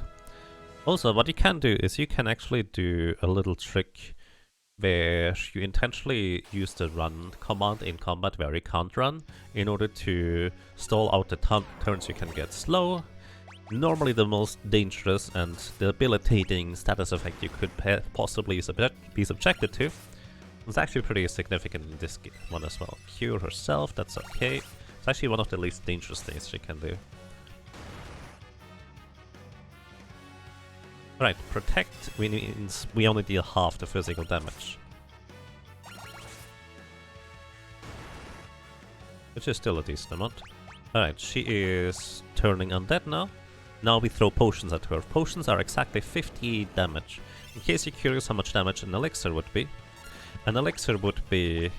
Also, what you can do is you can actually do a little trick where you intentionally use the run command in combat where you can't run, in order to stall out the turns you can get slow. Normally the most dangerous and debilitating status effect you could possibly be subjected to. It's actually pretty significant in this one as well. Cure herself, that's okay. It's actually one of the least dangerous things she can do. Right, protect means we only deal half the physical damage. Which is still a decent amount. Alright, she is turning undead now. Now we throw potions at her. Potions are exactly 50 damage. In case you're curious how much damage an elixir would be. An elixir would be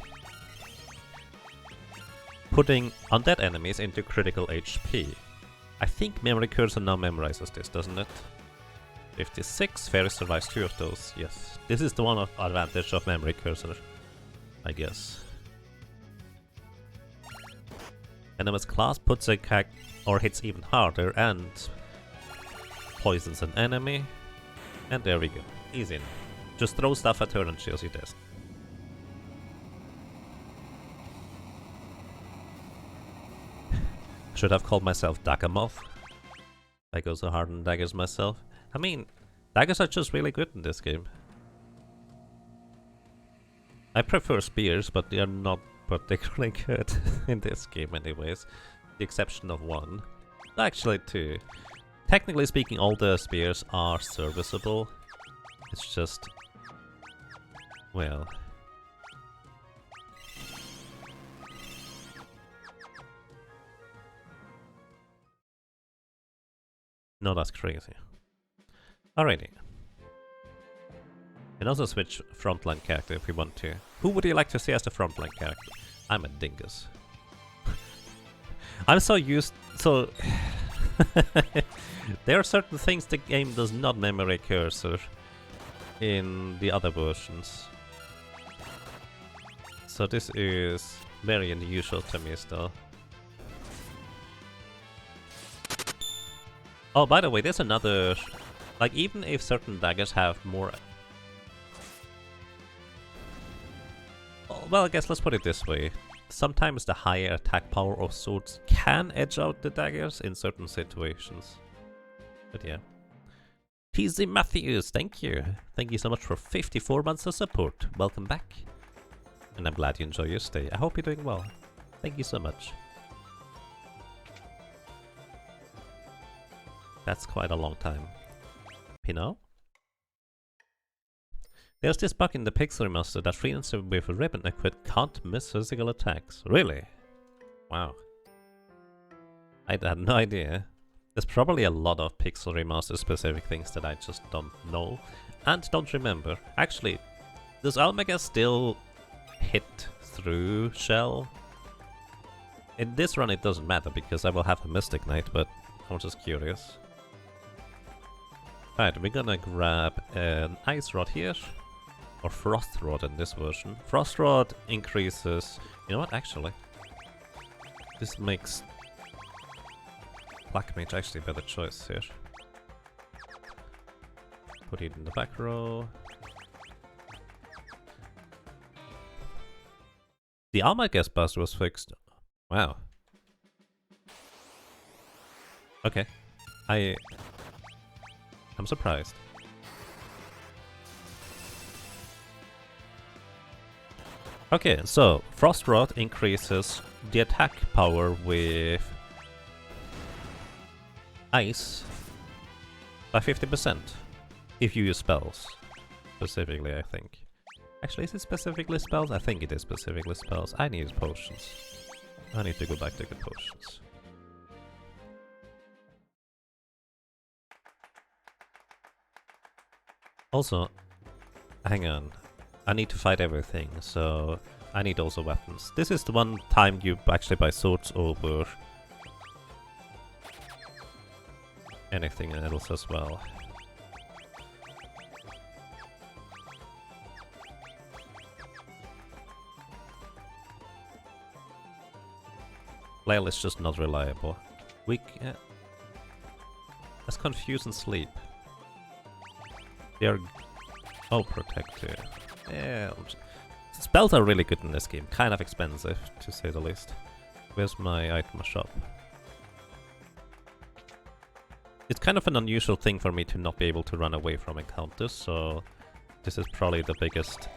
putting undead enemies into critical HP. I think Memory Cursor now memorizes this, doesn't it? 56, Faris survives 2 of those, yes. This is the one advantage of Memory Cursor, I guess. Enemy's class puts a or hits even harder and poisons an enemy. And there we go, easy enough. Just throw stuff at her and she'll see this. Should have called myself Dagamoth. I go so hard on daggers myself. I mean, daggers are just really good in this game. I prefer spears, but they are not particularly good in this game anyways. The exception of one. Actually 2. Technically speaking, all the spears are serviceable. It's just... well... no, that's crazy. Alrighty. We can also switch frontline character if we want to. Who would you like to see as the frontline character? I'm a dingus. I'm so used... so... there are certain things the game does not memory cursor in the other versions. So this is very unusual to me still. Oh, by the way, there's another... like, even if certain daggers have more... well, I guess let's put it this way. Sometimes the higher attack power of swords can edge out the daggers in certain situations. But yeah. TZ Matthews, thank you. Thank you so much for 54 months of support. Welcome back. And I'm glad you enjoy your stay. I hope you're doing well. Thank you so much. That's quite a long time. Pino? There's this bug in the Pixel Remaster that freelancer with a ribbon equipped can't miss physical attacks. Really? Wow. I had no idea. There's probably a lot of Pixel Remaster specific things that I just don't know and don't remember. Actually, does Almega still hit through Shell? In this run it doesn't matter because I will have a Mystic Knight, but I'm just curious. Alright, we're gonna grab an Ice Rod here. Or Frost Rod in this version. Frost Rod increases... you know what, actually? This makes Black Mage actually a better choice here. Put it in the back row. The armor gas bust was fixed. Wow. Okay. I'm surprised. Okay, so Frost Rod increases the attack power with ice by 50% if you use spells. Specifically, I think. Actually, is it specifically spells? I think it is specifically spells. I need potions. I need to go back to get potions. Also, hang on. I need to fight everything, so I need also weapons. This is the one time you actually buy swords over anything else as well. Flail is just not reliable. Let's confuse and sleep. They are... Oh, protector. Yeah, spells are really good in this game. Kind of expensive, to say the least. Where's my item shop? It's kind of an unusual thing for me to not be able to run away from encounters, so this is probably the biggest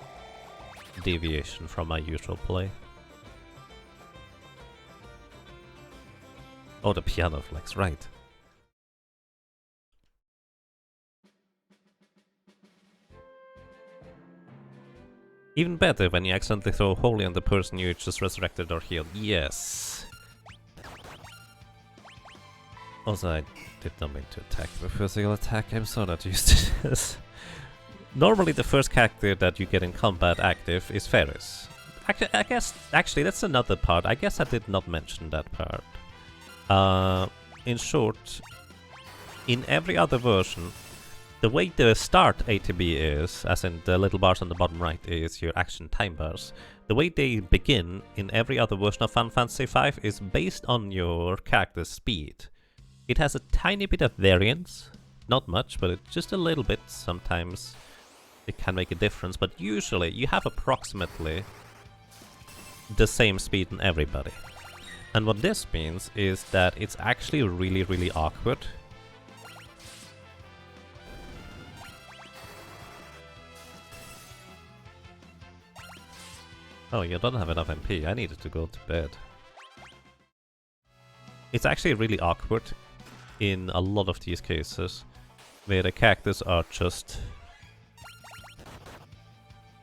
deviation from my usual play. Oh, the piano flex, right. Even better when you accidentally throw holy on the person you just resurrected or healed. Yes! Also, I did not mean to attack with physical attack. I'm so not used to this. Normally the first character that you get in combat active is Faris. Actually, that's another part. I guess I did not mention that part. In short, in every other version, the way the start ATB is, as in the little bars on the bottom right is your action time bars, the way they begin in every other version of Final Fantasy V is based on your character's speed. It has a tiny bit of variance, not much, but just a little bit. Sometimes it can make a difference, but usually you have approximately the same speed in everybody. And what this means is that it's actually really, really awkward. Oh, you don't have enough MP. I needed to go to bed. It's actually really awkward in a lot of these cases where the characters are just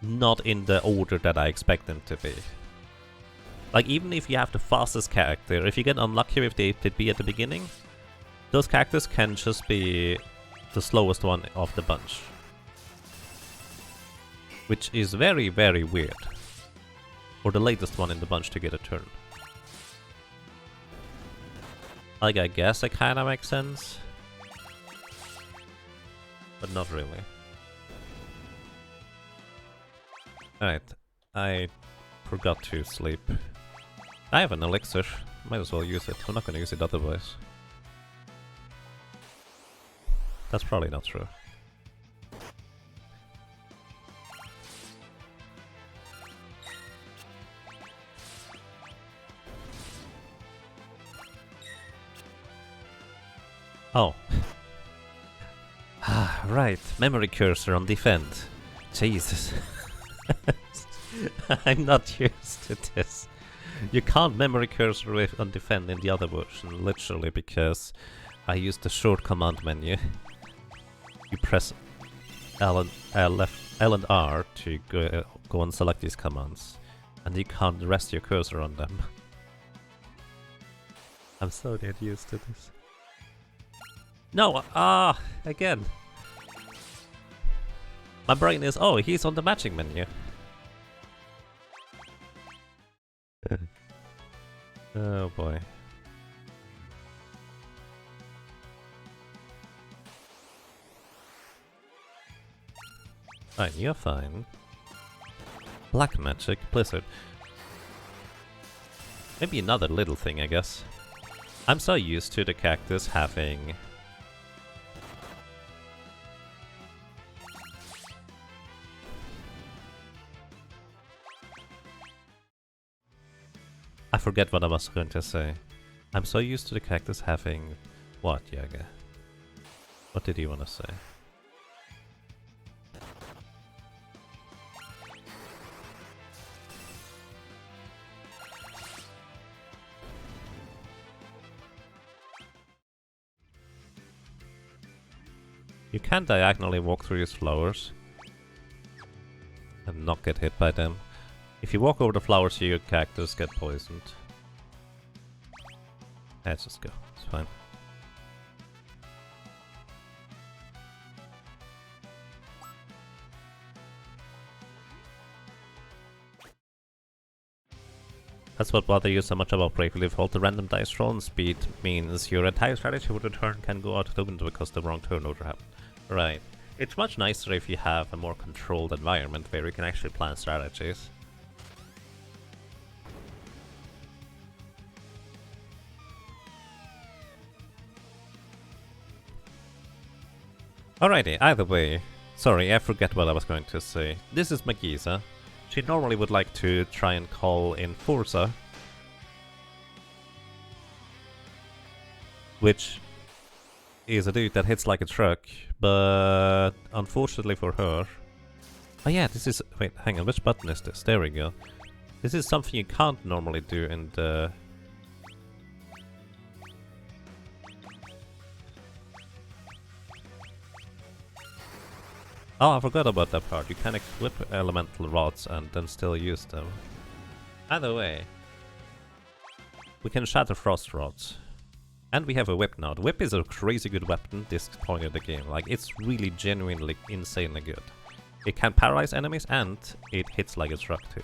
not in the order that I expect them to be. Like, even if you have the fastest character, if you get unlucky with the ATB at the beginning, those characters can just be the slowest one of the bunch. Which is very, very weird. Or the latest one in the bunch to get a turn. Like, I guess it kinda makes sense. But not really. Alright, I forgot to sleep. I have an elixir, might as well use it. I'm not gonna use it otherwise. That's probably not true. Oh. Ah, right. Memory cursor on defend. Jesus. I'm not used to this. You can't memory cursor with on defend in the other version, literally, because I used the short command menu. You press L and R to go and select these commands, and you can't rest your cursor on them. I'm so not used to this. No, again. My brain is, oh, he's on the matching menu. Oh boy. Fine, you're fine. Black magic, blizzard. Maybe another little thing, I guess. I'm so used to the cactus having... I forget what I was going to say. I'm so used to the cactus having... What, Yaga? What did you want to say? You can diagonally walk through these flowers and not get hit by them. If you walk over the flowers, your cactus get poisoned. Let's just go, it's fine. That's what bothers you so much about Bravely Default. The random dice roll and speed means your entire strategy for the turn can go out the window because the wrong turn order happened. Right. It's much nicer if you have a more controlled environment where you can actually plan strategies. Alrighty, either way. Sorry, I forget what I was going to say. This is Magiza. She normally would like to try and call in Forza, which is a dude that hits like a truck, but unfortunately for her... Oh yeah, this is... Wait, hang on, which button is this? There we go. This is something you can't normally do in the... Oh, I forgot about that part. You can equip elemental rods and then still use them. Either way, we can shatter frost rods. And we have a whip now. The whip is a crazy good weapon this point of the game. Like, it's really genuinely insanely good. It can paralyze enemies and it hits like a truck too.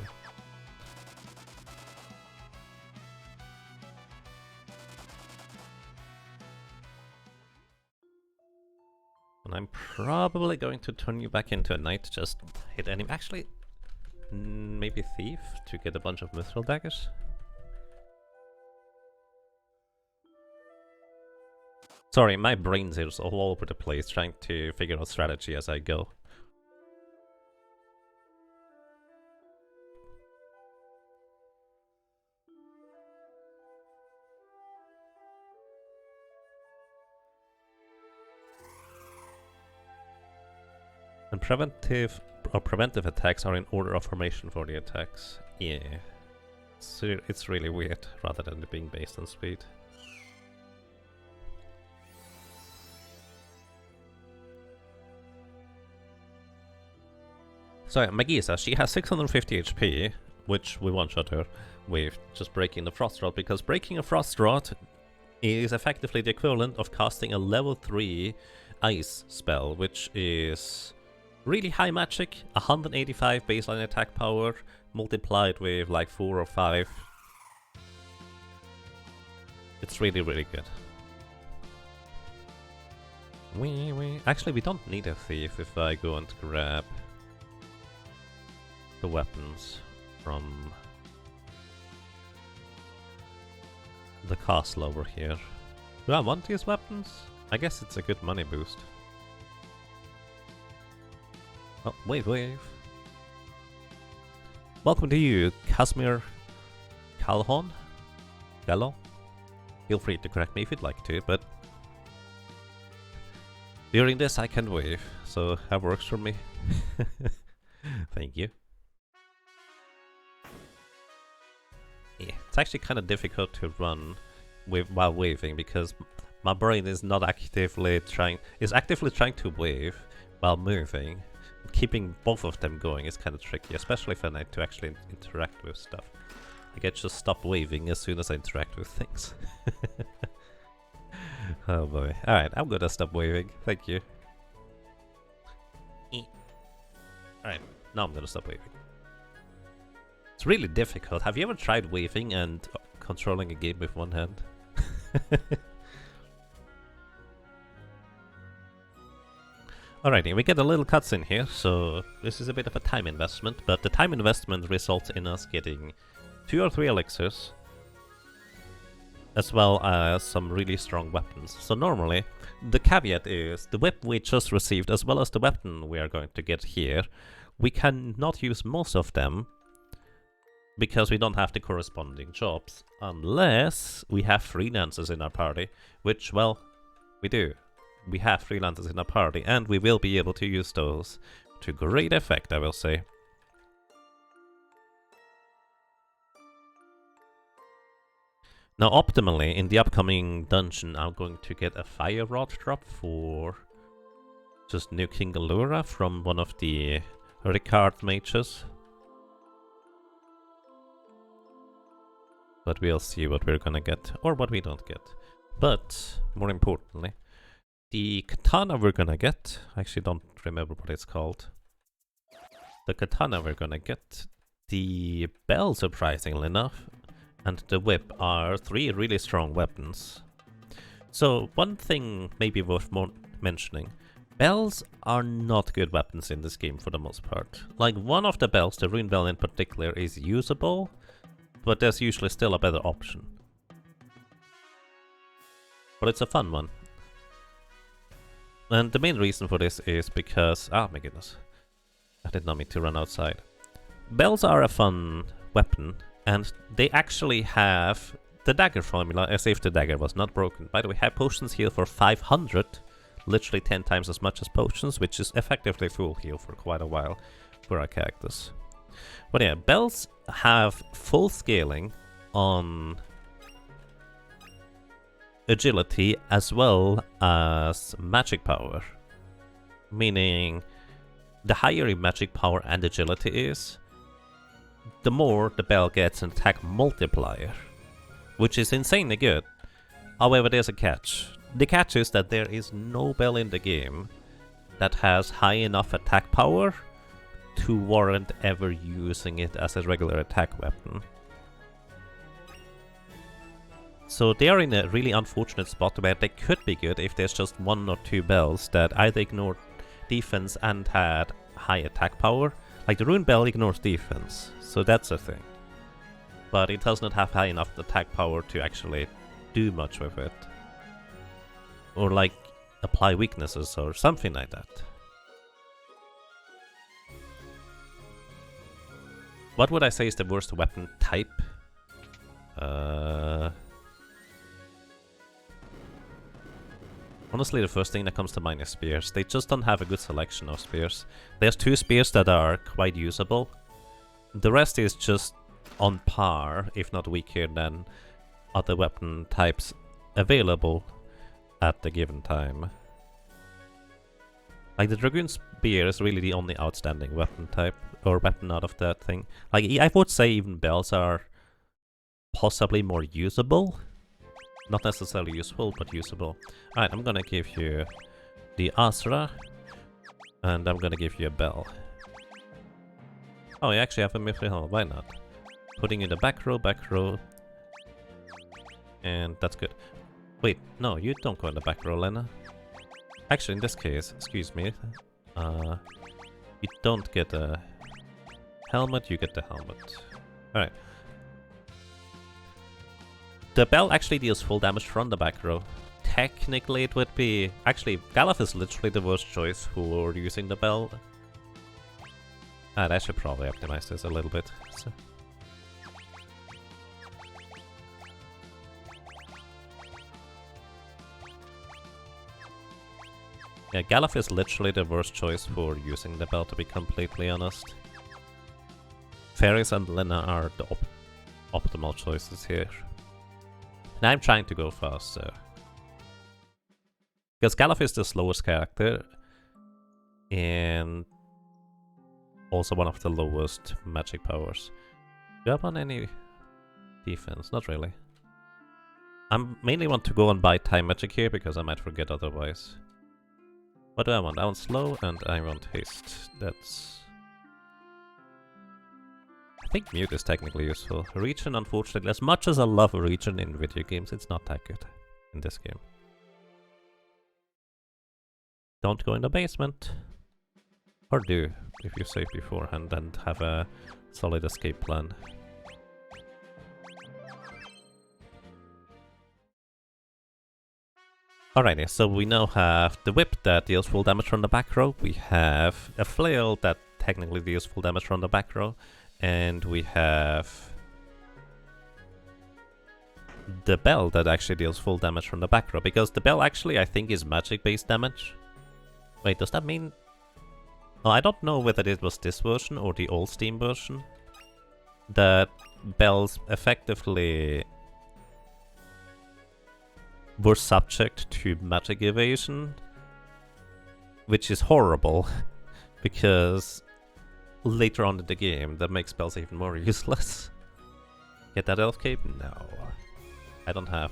And I'm probably going to turn you back into a knight, just hit enemy. Actually, maybe thief to get a bunch of mithril daggers. Sorry, my brain's is all over the place trying to figure out strategy as I go. And preventive attacks are in order of formation for the attacks. Yeah. So it's really weird, rather than it being based on speed. So Magiza, she has 650 HP, which we one-shot her with just breaking the Frost Rod, because breaking a Frost Rod is effectively the equivalent of casting a level 3 ice spell, which is really high magic, 185 baseline attack power, multiplied with like 4 or 5. It's really, really good. Actually, we don't need a thief if I go and grab the weapons from the castle over here. Do I want these weapons? I guess it's a good money boost. Oh, wave. Welcome to you, Casimir Calhoun? Gallo? Feel free to correct me if you'd like to, but during this I can wave, so that works for me. Thank you. Yeah, it's actually kind of difficult to run while waving because my brain is not actively trying to wave while moving. Keeping both of them going is kind of tricky, especially if I need to actually interact with stuff. I get just stop waving as soon as I interact with things. Oh boy. Alright, I'm gonna stop waving. Thank you. Alright, now I'm gonna stop waving. It's really difficult. Have you ever tried waving and controlling a game with one hand? Alrighty, we get a little cutscene here, so this is a bit of a time investment, but the time investment results in us getting 2 or 3 elixirs. as well as some really strong weapons. So normally, the caveat is the whip we just received as well as the weapon we are going to get here, we cannot use most of them because we don't have the corresponding jobs, unless we have freelancers in our party, which, well, we do. We have freelancers in our party, and we will be able to use those to great effect, I will say. Now, optimally, in the upcoming dungeon, I'm going to get a fire rod drop for just nuking Galura from one of the Ricard mages. But we'll see what we're gonna get, or what we don't get. But, more importantly, the katana we're gonna get, I actually don't remember what it's called. The katana we're gonna get, the bell, surprisingly enough, and the whip are 3 really strong weapons. So, one thing maybe worth mentioning. Bells are not good weapons in this game for the most part. Like, one of the bells, the rune bell in particular, is usable, but there's usually still a better option. But it's a fun one. And the main reason for this is because... ah, my goodness. I did not mean to run outside. Bells are a fun weapon, and they actually have the dagger formula, as if the dagger was not broken. By the way, have potions heal for 500, literally 10 times as much as potions, which is effectively full heal for quite a while for our characters. But yeah, bells have full scaling on agility as well as magic power. Meaning, the higher your magic power and agility is, the more the bell gets an attack multiplier, which is insanely good. However, there's a catch. The catch is that there is no bell in the game that has high enough attack power to warrant ever using it as a regular attack weapon. So they are in a really unfortunate spot where they could be good if there's just 1 or 2 bells that either ignored defense and had high attack power. Like the rune bell ignores defense, so that's a thing. But it does not have high enough attack power to actually do much with it. Or like apply weaknesses or something like that. What would I say is the worst weapon type? Honestly, the first thing that comes to mind is spears. They just don't have a good selection of spears. There's 2 spears that are quite usable. The rest is just on par, if not weaker, than other weapon types available at the given time. Like the Dragoon Spear is really the only outstanding weapon type, or weapon out of that thing. Like, I would say even bells are possibly more usable. Not necessarily useful, but usable. Alright, I'm gonna give you the Asra, and I'm gonna give you a bell. Oh, you actually have a Mithril helmet, why not? Putting in the back row, and that's good. Wait, no, you don't go in the back row, Lenna. Actually, in this case, excuse me, you don't get a helmet, you get the helmet. Alright. The bell actually deals full damage from the back row. Technically it would be... actually, Galuf is literally the worst choice for using the bell. And I should probably optimize this a little bit. So. Yeah, Galuf is literally the worst choice for using the bell, to be completely honest. Faris and Lenna are the optimal choices here. And I'm trying to go fast, so... because Galuf is the slowest character, and also one of the lowest magic powers. Do I want any defense? Not really. I mainly want to go and buy time magic here, because I might forget otherwise. What do I want? I want slow, and I want haste. That's... I think mute is technically useful. Regen, unfortunately, as much as I love regen in video games, it's not that good in this game. Don't go in the basement. Or do, if you're safe beforehand and have a solid escape plan. Alrighty, so we now have the whip that deals full damage from the back row, we have a flail that technically deals full damage from the back row, and we have the bell that actually deals full damage from the back row, because the bell actually I think is magic based damage. Wait, does that mean... Oh, I don't know whether it was this version or the old Steam version that bells effectively were subject to magic evasion, which is horrible because later on in the game that makes spells even more useless. Get that elf cape? No. I don't have...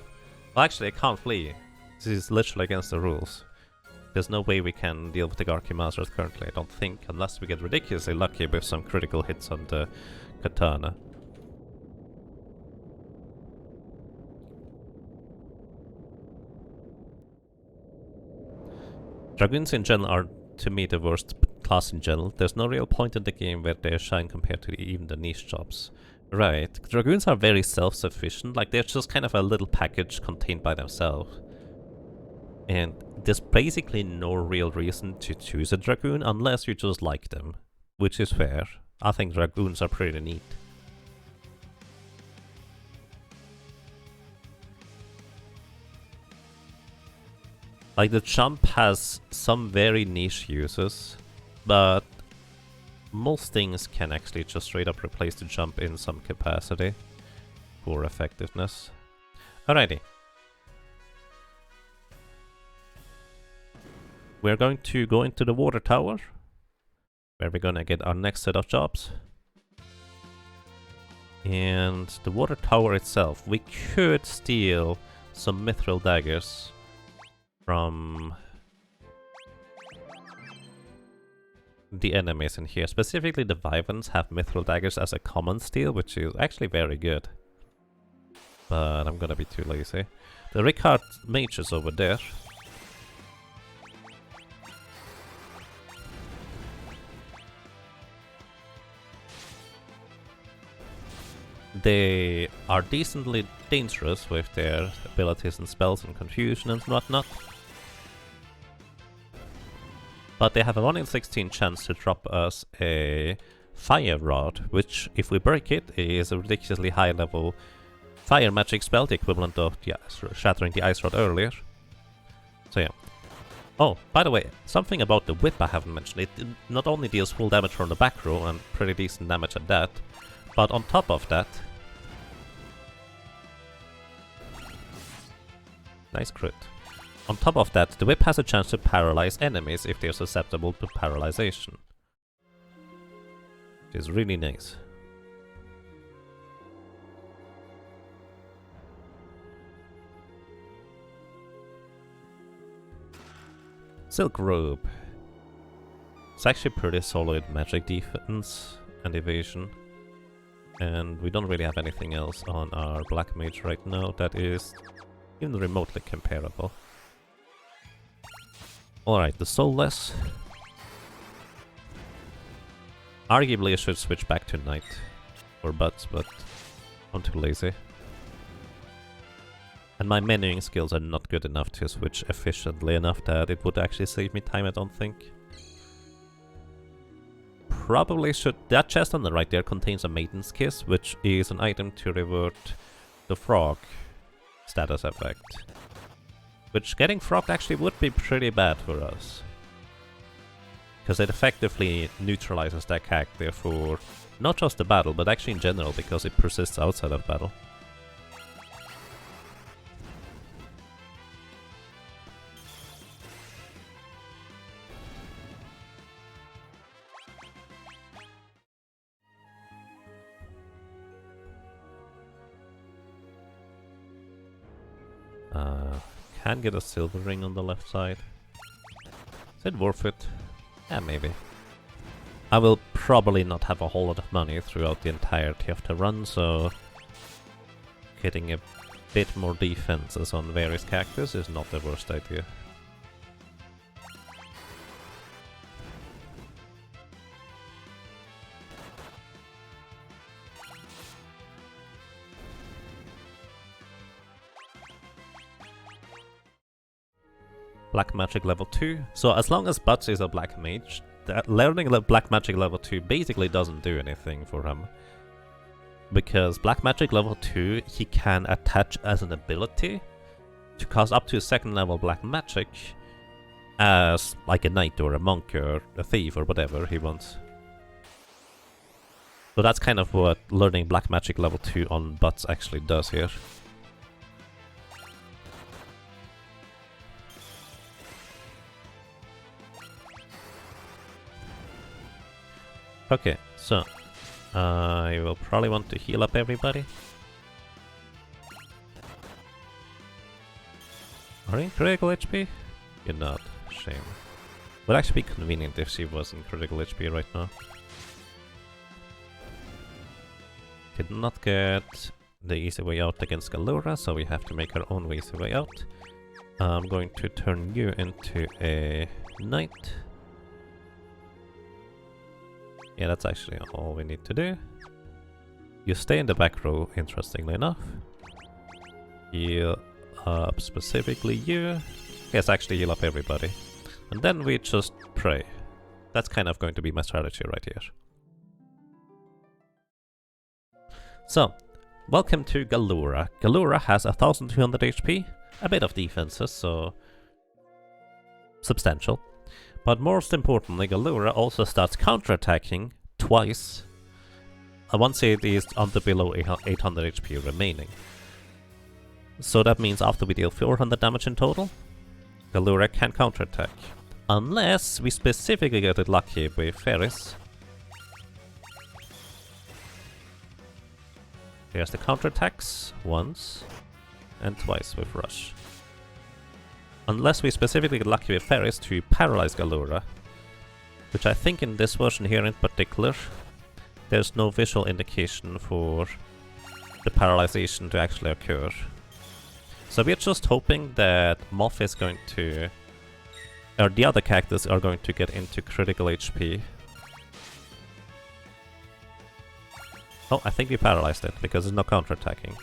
Well, actually I can't flee. This is literally against the rules. There's no way we can deal with the Garki Masters currently, I don't think, unless we get ridiculously lucky with some critical hits on the katana. Dragoons in general are, to me, the worst class in general. There's no real point in the game where they shine compared to even the niche jobs. Right, Dragoons are very self-sufficient, like they're just kind of a little package contained by themselves. And there's basically no real reason to choose a Dragoon unless you just like them, which is fair. I think Dragoons are pretty neat. Like, the jump has some very niche uses, but most things can actually just straight up replace the jump in some capacity for effectiveness. Alrighty. We're going to go into the water tower, where we're gonna get our next set of jobs. And the water tower itself, we could steal some mithril daggers from the enemies in here. Specifically the Wyverns have mithril daggers as a common steal, which is actually very good. But I'm gonna be too lazy. The Ricard mage is over there. They are decently dangerous with their abilities and spells and confusion and whatnot. But they have a 1 in 16 chance to drop us a fire rod, which, if we break it, is a ridiculously high level fire magic spell, the equivalent of shattering the ice rod earlier. So yeah. Oh, by the way, something about the whip I haven't mentioned. It not only deals full damage from the back row, and pretty decent damage at that, but on top of that... Nice crit. On top of that, the whip has a chance to paralyze enemies if they're susceptible to paralyzation. Which is really nice. Silk Robe. It's actually pretty solid magic defense and evasion. And we don't really have anything else on our Black Mage right now that is even remotely comparable. Alright, the Soulless. Arguably I should switch back to Knight or Butz, but I'm too lazy. And my menuing skills are not good enough to switch efficiently enough that it would actually save me time, I don't think. Probably should... That chest on the right there contains a Maiden's Kiss, which is an item to revert the frog status effect. Which getting frogged actually would be pretty bad for us. Because it effectively neutralizes that character for not just the battle, but actually in general, because it persists outside of battle. Can get a silver ring on the left side. Is it worth it? Yeah, maybe. I will probably not have a whole lot of money throughout the entirety of the run, so getting a bit more defenses on various characters is not the worst idea. Black Magic level 2. So as long as Butz is a Black Mage, learning Black Magic level 2 basically doesn't do anything for him. Because Black Magic level 2, he can attach as an ability to cast up to a 2nd level Black Magic as like a knight or a monk or a thief or whatever he wants. So that's kind of what learning Black Magic level 2 on Butz actually does here. Okay, so I will probably want to heal up everybody. Are you in critical HP? You're not. Shame. Would actually be convenient if she was in critical HP right now. Did not get the easy way out against Galura, so we have to make our own easy way out. I'm going to turn you into a knight. Yeah, that's actually all we need to do. You stay in the back row, interestingly enough. Heal up specifically you. Yes, actually heal up everybody. And then we just pray. That's kind of going to be my strategy right here. So, welcome to Galura. Galura has 1200 HP, a bit of defenses, so substantial. But most importantly, Galura also starts counterattacking twice, once it is under below 800 HP remaining. So that means after we deal 400 damage in total, Galura can counterattack. Unless we specifically get it lucky with Faris. Here's the counterattacks, once and twice with Rush. Unless we specifically get lucky with Faris to paralyze Galura, which I think in this version here in particular, there's no visual indication for the paralyzation to actually occur. So we're just hoping that Moth is going to, or the other characters are going to get into critical HP. Oh, I think we paralyzed it, because there's no counterattacking.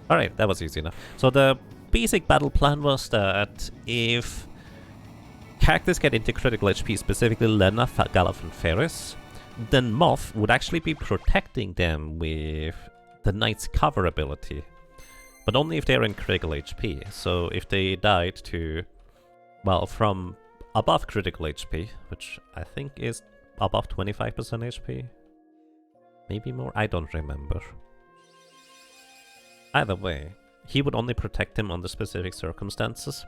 Alright, that was easy enough. So the basic battle plan was that if characters get into critical HP, specifically Lenna, Galuf and Faris, then Moth would actually be protecting them with the Knight's cover ability. But only if they're in critical HP. So if they died to, well, from above critical HP, which I think is above 25% HP, maybe more, I don't remember. Either way, he would only protect him under specific circumstances.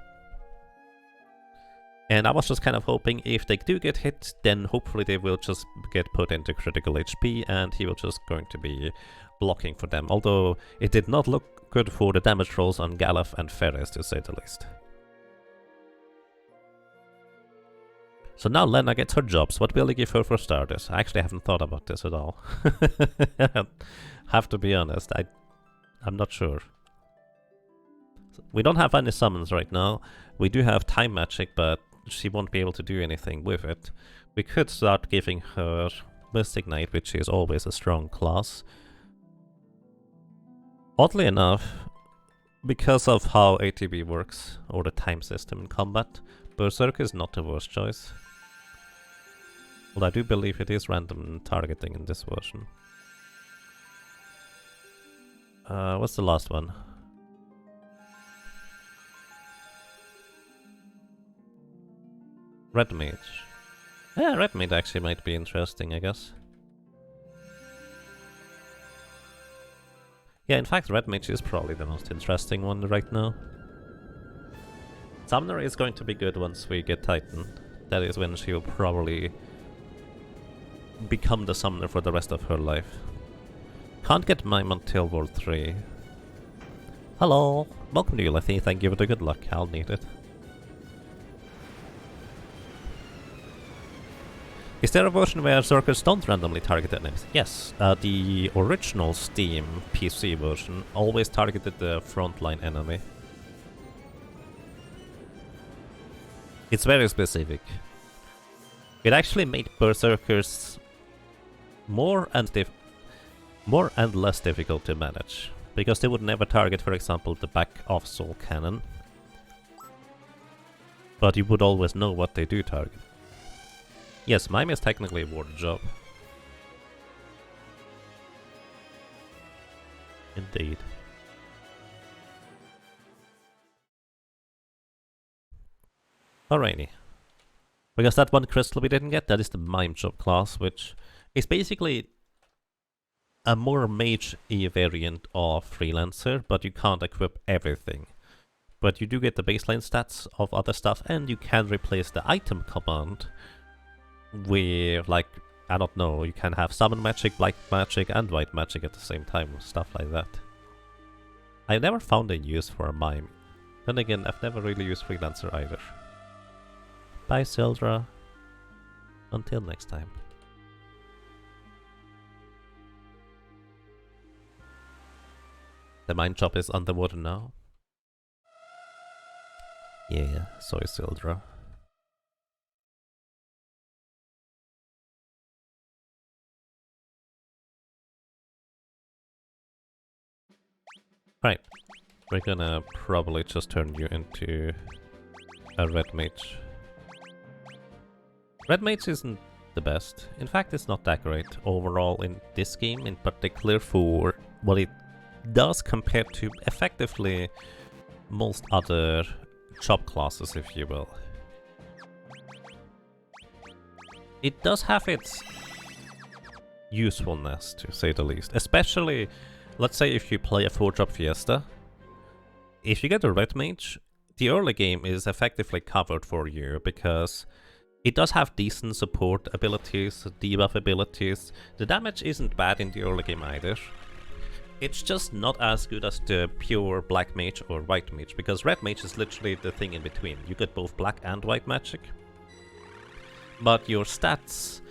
And I was just kind of hoping if they do get hit, then hopefully they will just get put into critical HP and he will just going to be blocking for them. Although it did not look good for the damage rolls on Galuf and Faris, to say the least. So now Lenna gets her jobs. What will they give her for starters? I actually haven't thought about this at all. Have to be honest, I'm not sure. We don't have any summons right now. We do have time magic, but she won't be able to do anything with it. We could start giving her Mystic Knight, which is always a strong class. Oddly enough, because of how ATB works, or the time system in combat, Berserk is not the worst choice. Well, I do believe it is random targeting in this version. What's the last one? Red Mage. Yeah, Red Mage actually might be interesting, I guess. Yeah, in fact, Red Mage is probably the most interesting one right now. Summoner is going to be good once we get Titan. That is when she will probably become the summoner for the rest of her life. Can't get Mime until World 3. Hello! Welcome to you, Letty. Thank you for the good luck. I'll need it. Is there a version where Berserkers don't randomly target enemies? Yes. The original Steam PC version always targeted the frontline enemy. It's very specific. It actually made Berserkers more and more and less difficult to manage, because they would never target, for example, the back of Soul Cannon. But you would always know what they do target. Yes, Mime is technically a water job. Indeed. Alrighty. Because that one crystal we didn't get, that is the Mime job class, which is basically a more mage-y variant of Freelancer, but you can't equip everything. But you do get the baseline stats of other stuff, and you can replace the item command with, like, I don't know, you can have summon magic, black magic, and white magic at the same time, stuff like that. I never found a use for a Mime. Then again, I've never really used Freelancer either. Bye, Sildra. Until next time. The mine shop is underwater now. Yeah, so is Sildra. Right, we're gonna probably just turn you into a red mage. Red mage isn't the best. In fact, it's not that great overall in this game, in particular for what it does compared to effectively most other job classes, if you will. It does have its usefulness, to say the least. Especially, let's say if you play a 4-job Fiesta. If you get a red mage, the early game is effectively covered for you, because it does have decent support abilities, debuff abilities. The damage isn't bad in the early game either. It's just not as good as the pure black mage or white mage, because red mage is literally the thing in between. You get both black and white magic. But your stats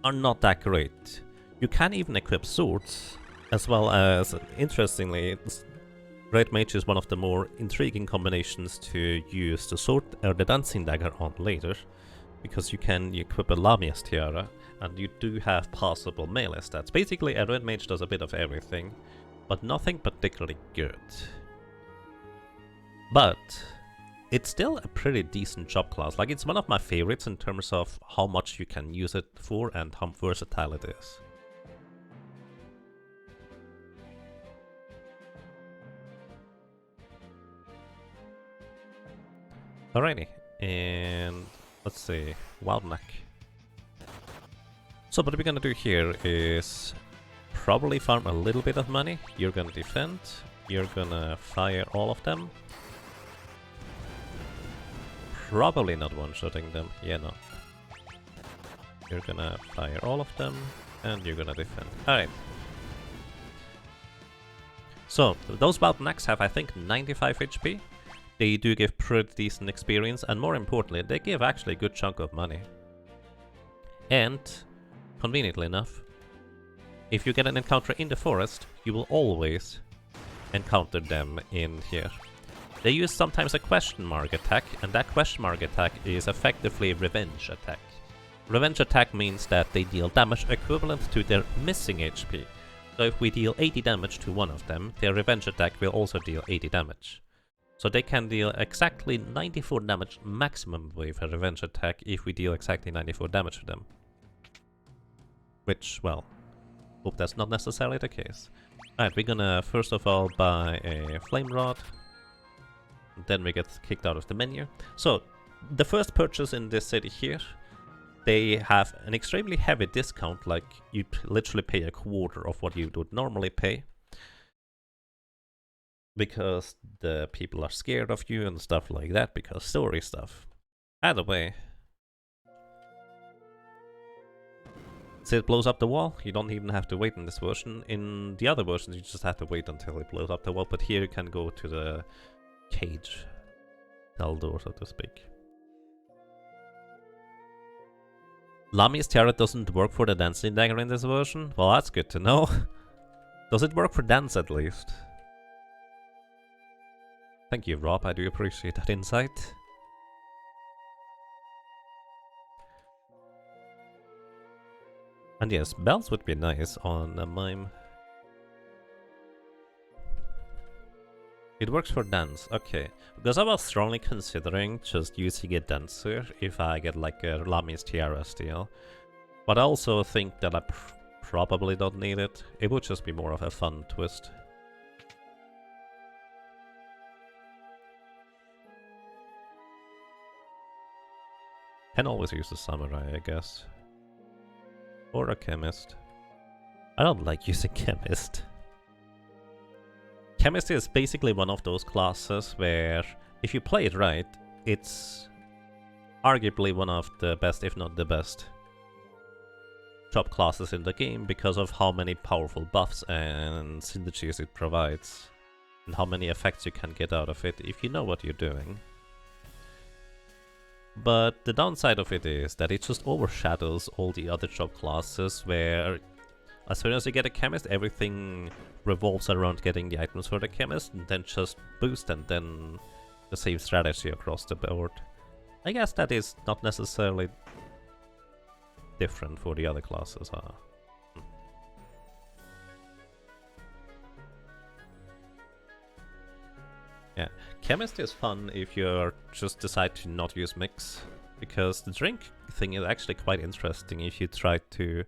are not that great. You can even equip swords, as well as, interestingly, red mage is one of the more intriguing combinations to use the sword or the dancing dagger on later, because you can equip a Lamia's tiara, and you do have possible melee stats. Basically, a red mage does a bit of everything, but nothing particularly good. But it's still a pretty decent job class. Like, it's one of my favorites in terms of how much you can use it for and how versatile it is. Alrighty, and let's see, Wild Neck. So what we're gonna do here is probably farm a little bit of money. You're gonna defend, you're gonna fire all of them. Probably not one-shotting them, yeah, no. You're gonna fire all of them, and you're gonna defend. Alright. So, those Wild Necks have, I think, 95 HP. They do give pretty decent experience, and more importantly, they give actually a good chunk of money. And, conveniently enough, if you get an encounter in the forest, you will always encounter them in here. They use sometimes a question mark attack, and that question mark attack is effectively revenge attack. Revenge attack means that they deal damage equivalent to their missing HP. So if we deal 80 damage to one of them, their revenge attack will also deal 80 damage. So they can deal exactly 94 damage maximum with a revenge attack if we deal exactly 94 damage to them. Which, well, hope that's not necessarily the case. Alright, we're gonna first of all buy a flame rod. Then we get kicked out of the menu. So, the first purchase in this city here, they have an extremely heavy discount, like you literally pay a quarter of what you would normally pay. Because the people are scared of you and stuff like that, because story stuff. Either way. So it blows up the wall, you don't even have to wait in this version. In the other versions you just have to wait until it blows up the wall, but here you can go to the cage. Cell door, so to speak. Lamia's tiara doesn't work for the dancing dagger in this version? Well, that's good to know. Does it work for dance at least? Thank you, Rob, I do appreciate that insight. And yes, bells would be nice on a mime. It works for dance, okay. Because I was strongly considering just using a dancer if I get like a Lami's Tiara steal. But I also think that I probably don't need it. It would just be more of a fun twist. Can always use a samurai, I guess. Or a chemist. I don't like using chemist. Chemist is basically one of those classes where, if you play it right, it's arguably one of the best, if not the best, top classes in the game because of how many powerful buffs and synergies it provides, and how many effects you can get out of it if you know what you're doing. But the downside of it is that it just overshadows all the other job classes where as soon as you get a chemist, everything revolves around getting the items for the chemist and then just boost and then the same strategy across the board. I guess that is not necessarily different for the other classes, huh? Yeah, chemist is fun if you just decide to not use mix, because the drink thing is actually quite interesting if you try to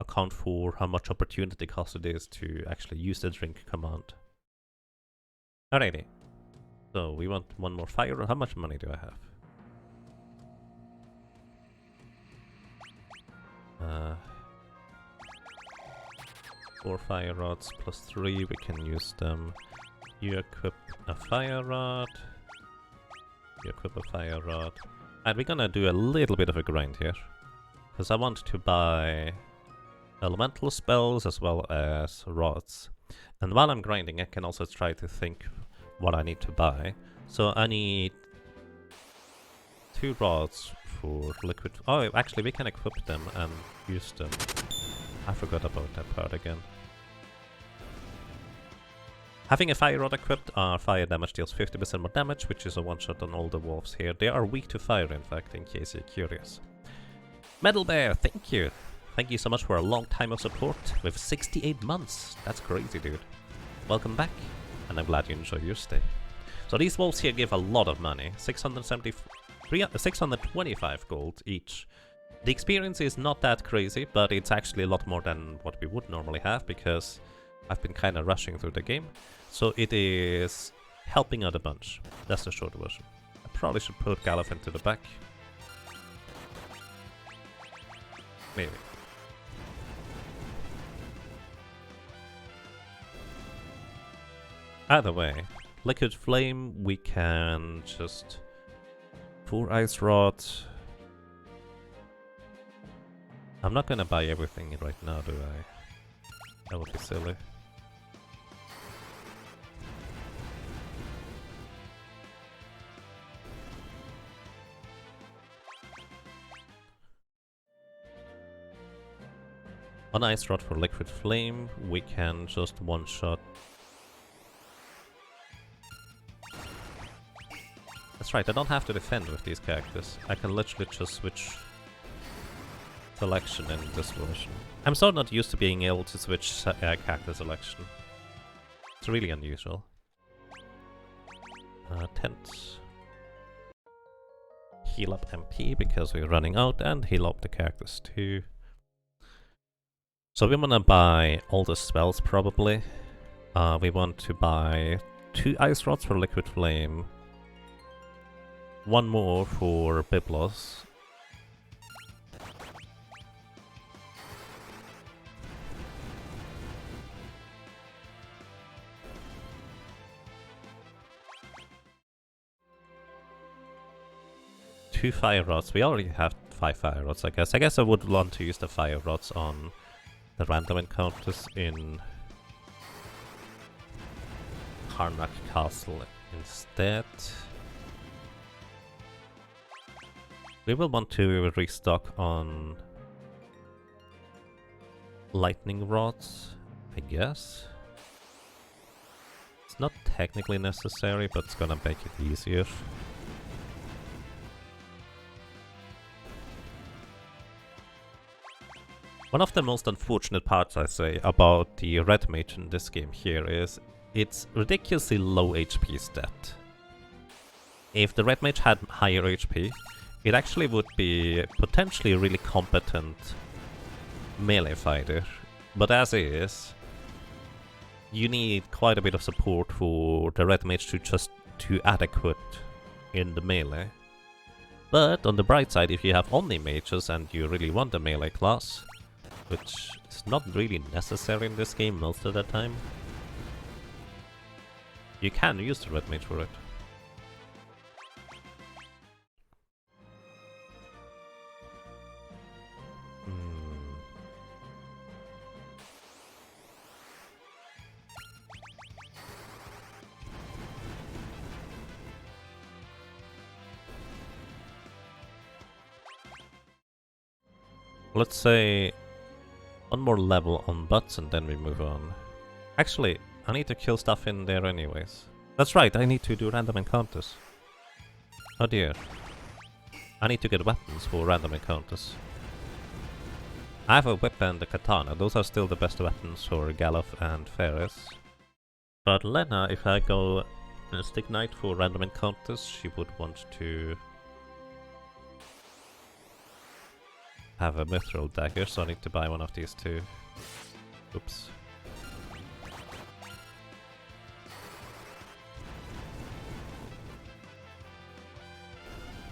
account for how much opportunity cost it is to actually use the drink command. Alrighty, so we want one more fire. How much money do I have? 4 fire rods plus 3, we can use them. You equip a fire rod. You equip a fire rod. And we're gonna do a little bit of a grind here, because I want to buy elemental spells as well as rods. And while I'm grinding, I can also try to think what I need to buy. So I need 2 rods for liquid. Oh, actually, we can equip them and use them. I forgot about that part again. Having a fire rod equipped, our fire damage deals 50% more damage, which is a one-shot on all the wolves here. They are weak to fire, in fact, in case you're curious. Metal Bear, thank you! Thank you so much for a long time of support, with 68 months. That's crazy, dude. Welcome back, and I'm glad you enjoy your stay. So these wolves here give a lot of money, 625 gold each. The experience is not that crazy, but it's actually a lot more than what we would normally have, because I've been kind of rushing through the game. So it is helping out a bunch. That's the short version. I probably should put Galuf into the back. Maybe. Either way, Liquid Flame, we can just 4 Ice Rods. I'm not gonna buy everything right now, do I? That would be silly. One Ice Rod for Liquid Flame, we can just one-shot. That's right, I don't have to defend with these characters. I can literally just switch selection in this version. I'm so not used to being able to switch character selection. It's really unusual. Tent. Heal up MP because we're running out, and heal up the characters too. So we want to buy all the spells probably. We want to buy 2 Ice Rods for Liquid Flame. 1 more for Biblos. Two fire rods. We already have 5 fire rods, I guess. I guess I would want to use the fire rods on the random encounters in Karnak Castle instead. We will want to restock on lightning rods, I guess. It's not technically necessary, but it's gonna make it easier. One of the most unfortunate parts, I say, about the red mage in this game here is it's ridiculously low HP stat. If the red mage had higher HP, it actually would be potentially a really competent melee fighter. But as is, you need quite a bit of support for the red mage to adequate in the melee. But on the bright side, if you have only mages and you really want a melee class, which is not really necessary in this game most of the time, you can use the red mage for it. Let's say one more level on Butz and then we move on. Actually, I need to kill stuff in there anyways. That's right, I need to do random encounters. Oh dear. I need to get weapons for random encounters. I have a whip and a katana, those are still the best weapons for Galuf and Faris. But Lenna, if I go Stick Knight for random encounters, she would want to have a mithril dagger, so I need to buy one of these two. Oops.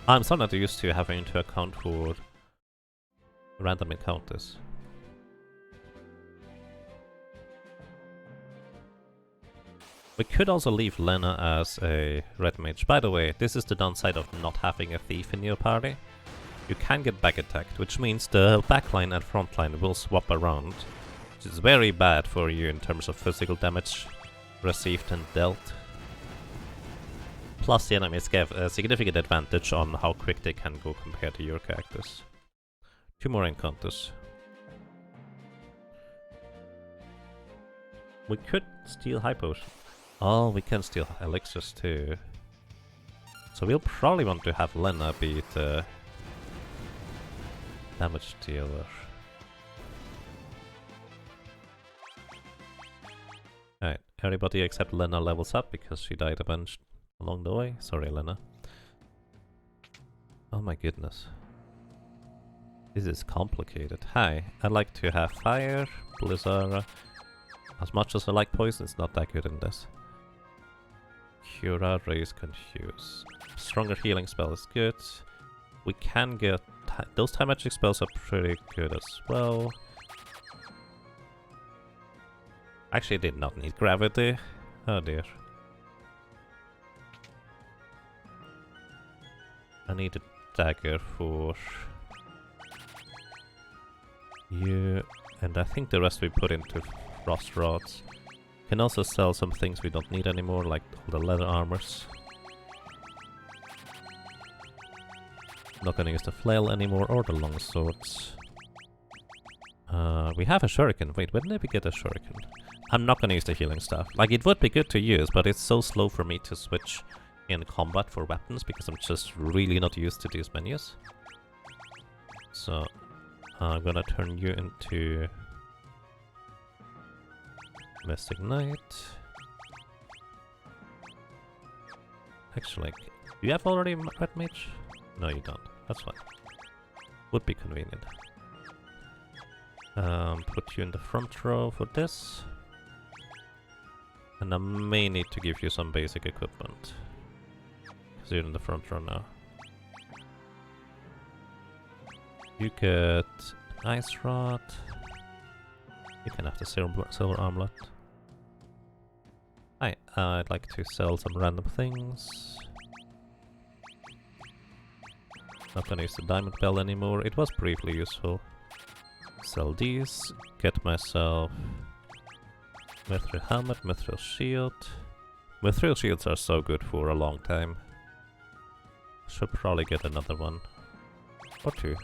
I'm so not used to having to account for random encounters. We could also leave Lenna as a red mage. By the way, this is the downside of not having a thief in your party. You can get back attacked, which means the backline and frontline will swap around, which is very bad for you in terms of physical damage received and dealt. Plus the enemies give a significant advantage on how quick they can go compared to your characters. 2 more encounters. We could steal high potion. Oh, we can steal elixirs too. So we'll probably want to have Lenna be the damage dealer. Alright, everybody except Lenna levels up because she died a bunch along the way. Sorry, Lenna. Oh my goodness. This is complicated. Hi, I like to have fire, blizzard. As much as I like poison, it's not that good in this. Cura, raise, confuse. Stronger healing spell is good. We can get... those time magic spells are pretty good as well. Actually, did not need gravity. Oh dear. I need a dagger for you, and I think the rest we put into frost rods. Can also sell some things we don't need anymore, like all the leather armors. Not gonna use the flail anymore or the long swords. We have a shuriken. Wait, when did we get a shuriken? I'm not gonna use the healing staff. Like, it would be good to use, but it's so slow for me to switch in combat for weapons because I'm just really not used to these menus. So I'm gonna turn you into Mystic Knight. Actually, do you have already Red Mage? No, you don't. That's fine. Would be convenient. Put you in the front row for this. And I may need to give you some basic equipment. Because you're in the front row now. You get Ice Rod. You can have the silver armlet. Hi, I'd like to sell some random things. Not gonna use the diamond bell anymore. It was briefly useful. Sell these. Get myself mithril helmet, mithril shield. Mithril shields are so good for a long time. Should probably get another one. Or two.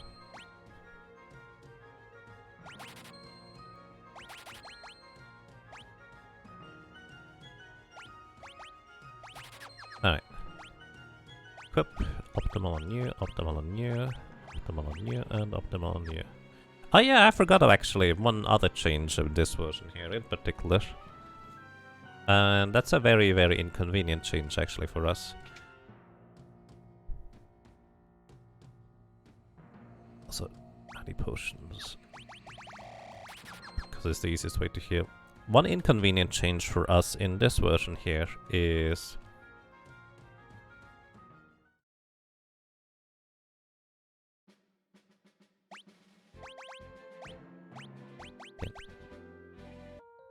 Alright. Equip. Optimal on new, optimal on new, optimal on new, and optimal on new. Oh yeah, I forgot of actually one other change of this version here in particular. And that's a very, very inconvenient change actually for us. Also, any potions. Because it's the easiest way to heal. One inconvenient change for us in this version here is...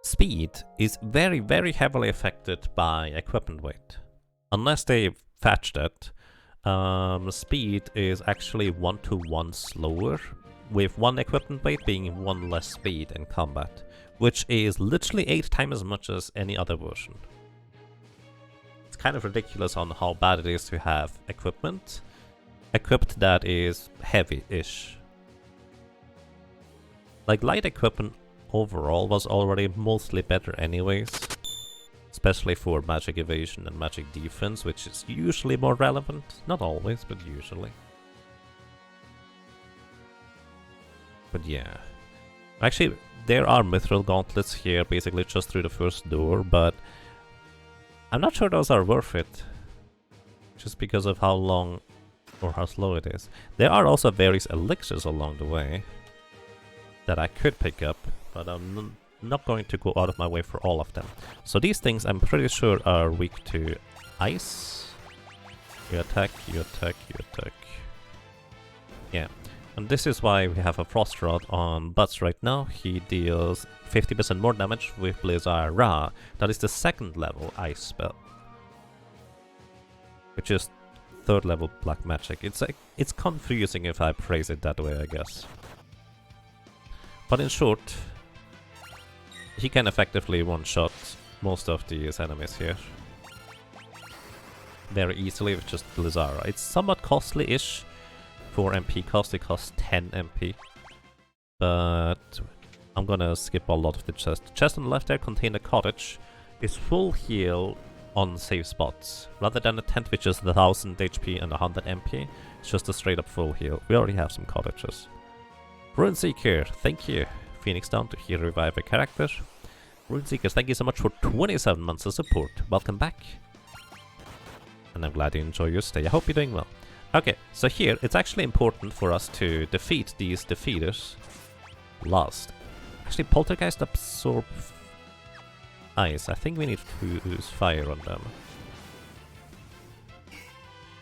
Speed is very, very heavily affected by equipment weight. Unless they patched it, speed is actually 1-to-1 slower, with one equipment weight being 1 less speed in combat, which is literally 8 times as much as any other version. It's kind of ridiculous on how bad it is to have equipment equipped that is heavy-ish. Like, light equipment overall was already mostly better anyways, especially for magic evasion and magic defense, which is usually more relevant. Not always, but usually. But yeah. Actually, there are mithril gauntlets here, basically just through the first door, but I'm not sure those are worth it, just because of how long or how slow it is. There are also various elixirs along the way that I could pick up, but I'm not going to go out of my way for all of them. So these things I'm pretty sure are weak to ice. You attack, you attack, you attack. Yeah. And this is why we have a Frost Rod on Butz right now. He deals 50% more damage with Blizzard Ra. That is the 2nd level ice spell, which is 3rd level black magic. It's confusing if I phrase it that way, I guess. But in short, he can effectively one-shot most of these enemies here very easily with just Blizzard. It's somewhat costly-ish for MP cost. It costs 10 MP. But I'm gonna skip a lot of the chest. The chest on the left there contains a cottage. It's full heal on safe spots. Rather than a tent which is 1000 HP and 100 MP, it's just a straight up full heal. We already have some cottages. Runeseeker, thank you. Phoenix down to heal revive a character. Runeseekers, thank you so much for 27 months of support. Welcome back. And I'm glad you enjoy your stay. I hope you're doing well. Okay, so here it's actually important for us to defeat these defeaters last. Actually, Poltergeist absorb ice. I think we need to use fire on them.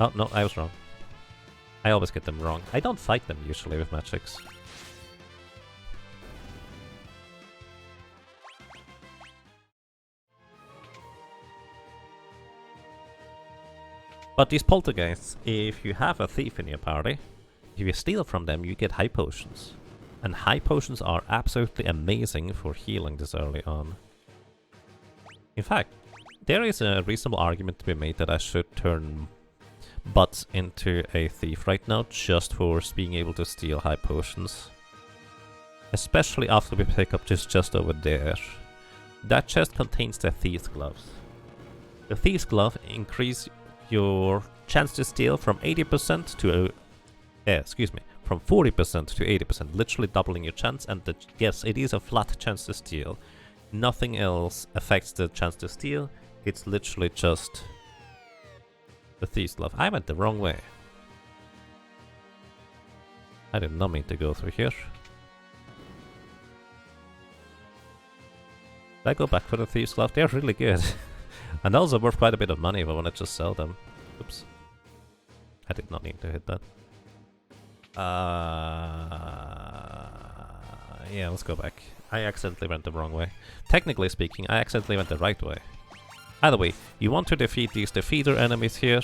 Oh, no, I was wrong. I always get them wrong. I don't fight them usually with magics. But these poltergeists, if you have a thief in your party, if you steal from them, you get high potions. And high potions are absolutely amazing for healing this early on. In fact, there is a reasonable argument to be made that I should turn Butz into a thief right now, just for being able to steal high potions. Especially after we pick up this chest over there. That chest contains the Thief's Gloves. The Thief's Glove increase your chance to steal from 80% to from 40% to 80%, literally doubling your chance. And yes, it is a flat chance to steal. Nothing else affects the chance to steal. It's literally just the Thief's Glove. I went the wrong way. I did not mean to go through here. Did I go back for the Thief's Glove? They're really good. And also worth quite a bit of money if I want to just sell them. Oops. I did not need to hit that. Yeah, let's go back. I accidentally went the wrong way. Technically speaking, I accidentally went the right way. Either way, you want to defeat these defeater enemies here.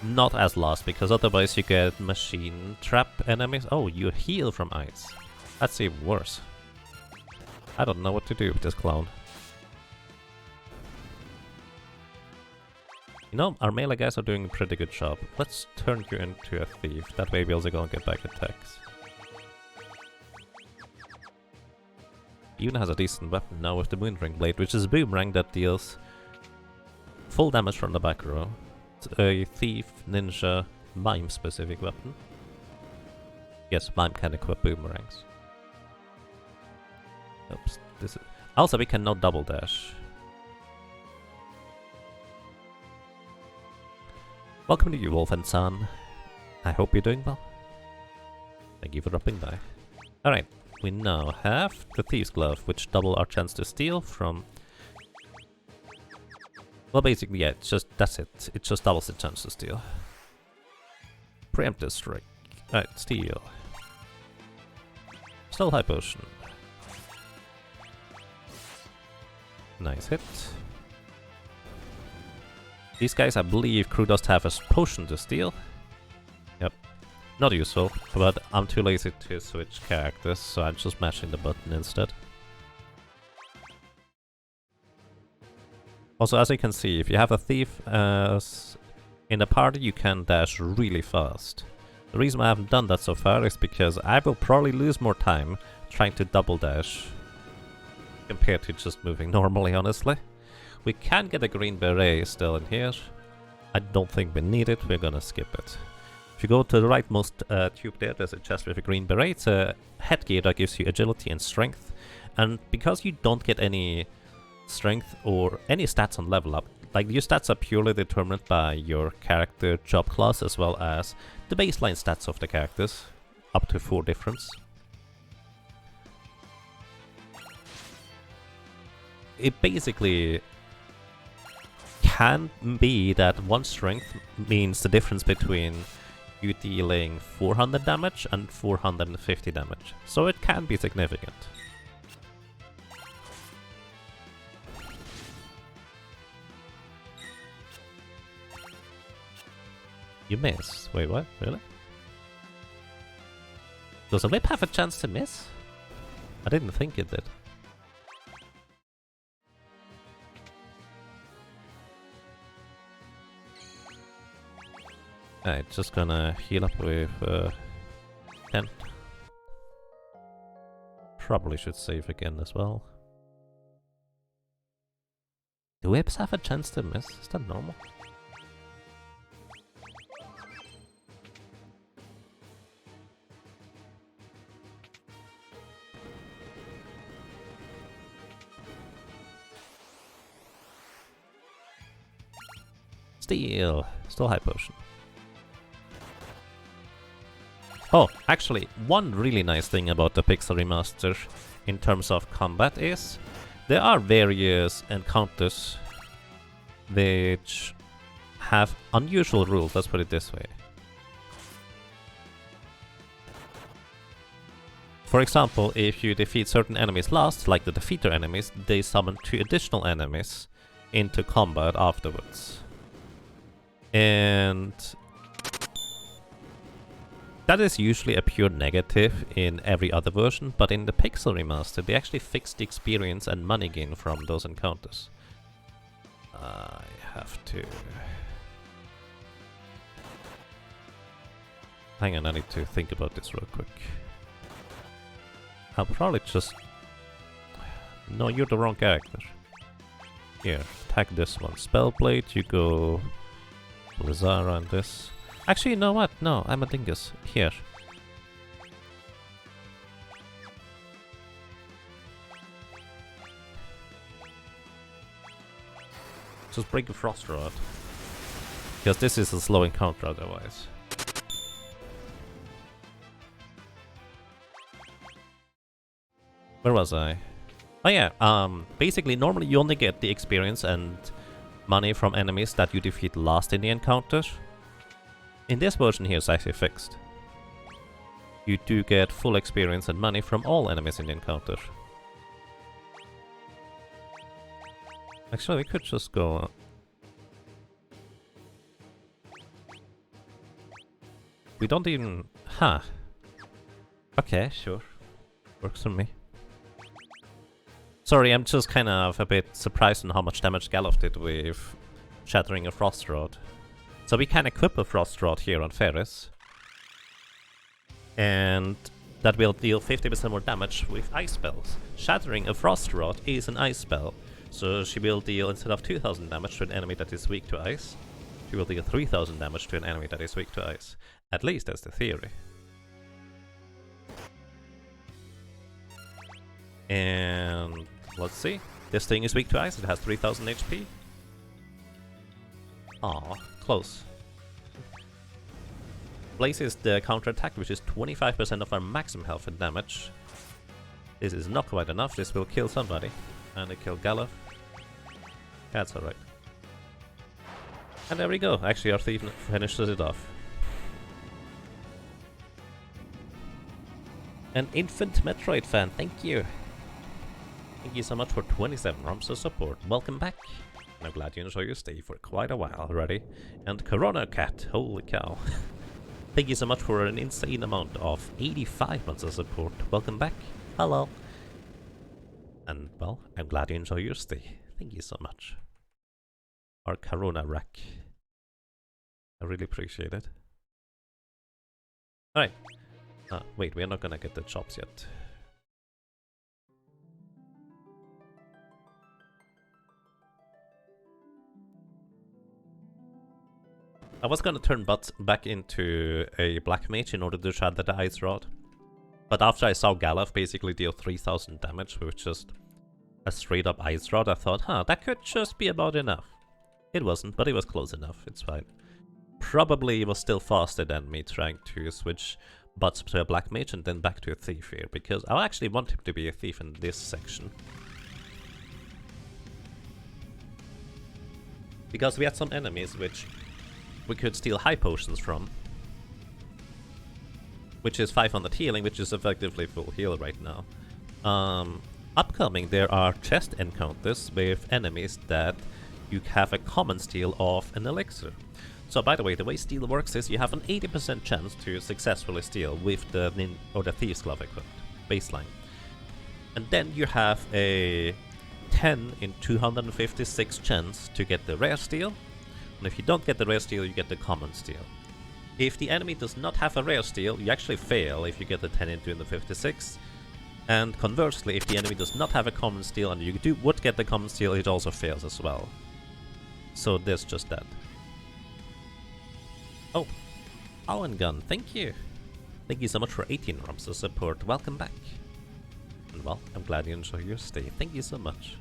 Not as last, because otherwise you get machine trap enemies. Oh, you heal from ice. That's even worse. I don't know what to do with this clown. You know, our melee guys are doing a pretty good job. Let's turn you into a thief. That way we also gonna get back attacks. Even has a decent weapon now with the Moonring Blade, which is a boomerang that deals full damage from the back row. It's a thief, ninja, mime specific weapon. Yes, mime can equip boomerangs. Oops. This is... Also, we can now double dash. Welcome to you, Wolf and Son. I hope you're doing well. Thank you for dropping by. Alright, we now have the Thieves' Glove, which double our chance to steal from... Well, basically, yeah, it's just, that's it. It just doubles the chance to steal. Preemptive Strike. Alright, steal. Still High Potion. Nice hit. These guys, I believe, crew does have a potion to steal. Yep. Not useful, but I'm too lazy to switch characters, so I'm just mashing the button instead. Also, as you can see, if you have a thief in the party, you can dash really fast. The reason why I haven't done that so far is because I will probably lose more time trying to double dash compared to just moving normally, honestly. We can get a green beret still in here. I don't think we need it, we're gonna skip it. If you go to the rightmost tube there, there's a chest with a green beret. It's a headgear that gives you agility and strength. And because you don't get any strength or any stats on level up, like your stats are purely determined by your character job class as well as the baseline stats of the characters, up to 4 difference. It basically can be that 1 strength means the difference between you dealing 400 damage and 450 damage, so it can be significant. You miss. Wait, what? Really? Does a whip have a chance to miss? I didn't think it did. Alright, just gonna heal up with 10. Probably should save again as well. Do whips have a chance to miss? Is that normal? Still High Potion. Oh, actually, one really nice thing about the Pixel Remaster in terms of combat is there are various encounters which have unusual rules, let's put it this way. For example, if you defeat certain enemies last, like the defeater enemies, they summon 2 additional enemies into combat afterwards. And that is usually a pure negative in every other version, but in the Pixel Remaster they actually fixed the experience and money gain from those encounters. I have to... Hang on, I need to think about this real quick. I'll probably just... No, you're the wrong character. Here, attack this one. Spellblade, you go... Lazara and this. Actually, you know what? No, I'm a dingus. Here. Just break a Frost Rod. Because this is a slow encounter otherwise. Where was I? Oh yeah, basically normally you only get the experience and money from enemies that you defeat last in the encounter. In this version here, it's actually fixed. You do get full experience and money from all enemies in the encounter. Actually, we could just go... We don't even... Huh. Okay, sure. Works for me. Sorry, I'm just kind of a bit surprised on how much damage Galuf did with shattering a Frost Rod. So we can equip a Frost Rod here on Faris. And that will deal 50% more damage with ice spells. Shattering a Frost Rod is an ice spell. So she will deal, instead of 2000 damage to an enemy that is weak to ice, she will deal 3000 damage to an enemy that is weak to ice. At least that's the theory. And let's see. This thing is weak to ice. It has 3000 HP. Aw, close. Blaze is the counterattack, which is 25% of our maximum health and damage. This is not quite enough. This will kill somebody. And it killed Galuf. That's alright. And there we go. Actually, our thief finishes it off. An Infant Metroid fan, thank you. Thank you so much for 27 ROMs of support. Welcome back. And I'm glad you enjoy your stay for quite a while already. And Corona Cat, holy cow. Thank you so much for an insane amount of 85 months of support. Welcome back. Hello. And well, I'm glad you enjoy your stay. Thank you so much. Our Corona Rack. I really appreciate it. Alright. Wait, we're not gonna get the chops yet. I was gonna turn Butz back into a black mage in order to shatter the ice rod. But after I saw Galuf basically deal 3000 damage with just a straight up ice rod, I thought, that could just be about enough. It wasn't, but it was close enough, it's fine. Probably it was still faster than me trying to switch Butz to a black mage and then back to a thief here, because I actually want him to be a thief in this section. Because we had some enemies which we could steal high potions from, which is 500 healing, which is effectively full heal right now. Upcoming, there are chest encounters with enemies that you have a common steal of an elixir. So by the way, the way steal works is you have an 80% chance to successfully steal with the Thief's Glove equipped, baseline. And then you have a 10 in 256 chance to get the rare steal. And if you don't get the rare steal, you get the common steal. If the enemy does not have a rare steal, you actually fail if you get the 10 in 256. And conversely, if the enemy does not have a common steal and you would get the common steal, it also fails as well. So there's just that. Oh, Owen Gun, thank you. Thank you so much for 18 ROMs of support. Welcome back. And well, I'm glad you enjoy your stay. Thank you so much.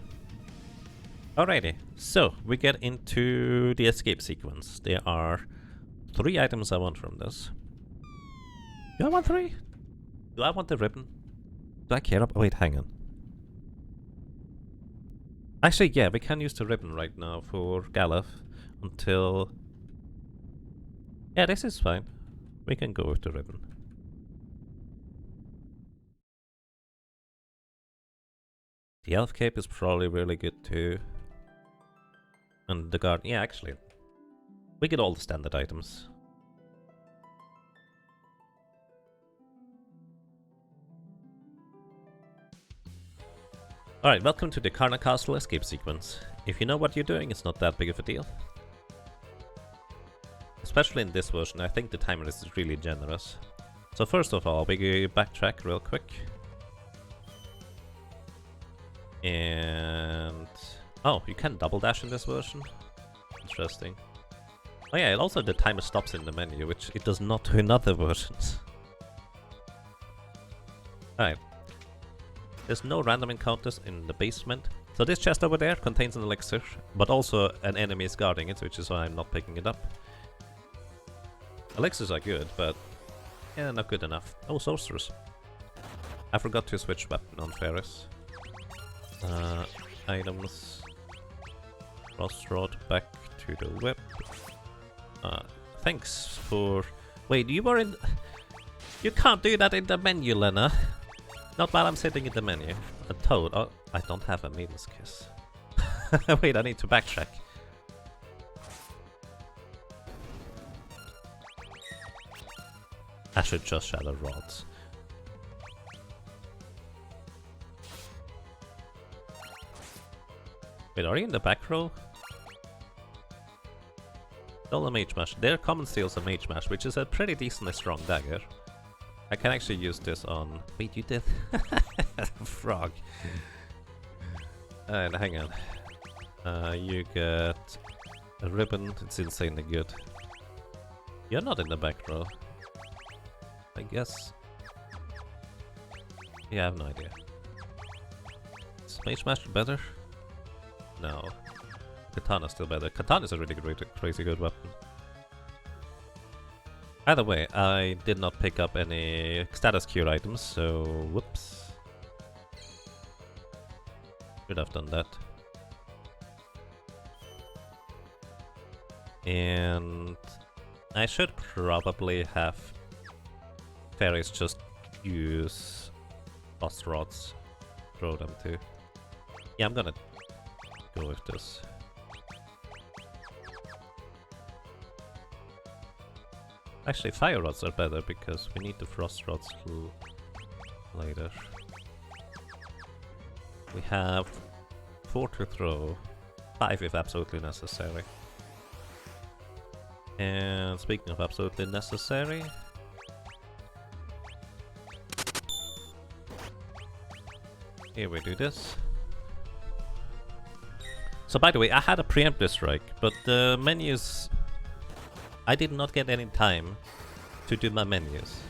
Alrighty, so we get into the escape sequence. There are 3 items I want from this. Do I want 3? Do I want the ribbon? Do I care about— wait, hang on. Actually, yeah, we can use the ribbon right now for Galuf until— yeah, this is fine. We can go with the ribbon. The elf cape is probably really good too. And the guard— yeah, actually. We get all the standard items. Alright, welcome to the Karna Castle escape sequence. If you know what you're doing, it's not that big of a deal. Especially in this version, I think the timer is really generous. So first of all, we backtrack real quick. And— oh, you can double dash in this version? Interesting. Oh yeah, and also the timer stops in the menu, which it does not do in other versions. Alright. There's no random encounters in the basement. So this chest over there contains an elixir, but also an enemy is guarding it, which is why I'm not picking it up. Elixirs are good, but yeah, not good enough. Oh, sorcerers. I forgot to switch weapon on Faris. Items. Crossrod back to the whip. Thanks for— wait, you were in— you can't do that in the menu, Lenna. Not while I'm sitting in the menu. A toad. Oh, I don't have a Maiden's Kiss. Wait, I need to backtrack. I should just shadow rods. Wait, are you in the back row? Still a Mage Mash. Their common steals a Mage Mash, which is a pretty decently strong dagger. I can actually use this on— wait, you did? Frog. Alright, hang on. You get a ribbon. It's insanely good. You're not in the back row, I guess. Yeah, I have no idea. Mage Master better? No. Katana's still better. Katana is a really good, crazy good weapon. Either way, I did not pick up any status cure items, so whoops. Should have done that. And I should probably have Faris just use Boss Rods. Throw them too. Yeah, I'm gonna go with this. Actually, Fire Rods are better because we need the Frost Rods later. We have 4 to throw, 5 if absolutely necessary. And speaking of absolutely necessary, here we do this. So by the way, I had a preemptive strike, but the menus... I did not get any time to do my menus.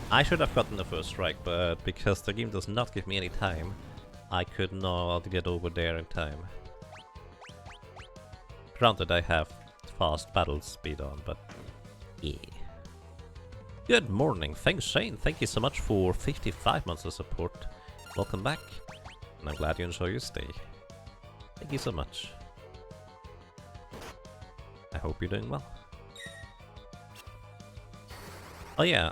I should have gotten the first strike, but because the game does not give me any time, I could not get over there in time. Granted, I have fast battle speed on, but yeah. Good morning, thanks Shane, thank you so much for 55 months of support. Welcome back, and I'm glad you enjoy your stay. Thank you so much. I hope you're doing well. Oh yeah,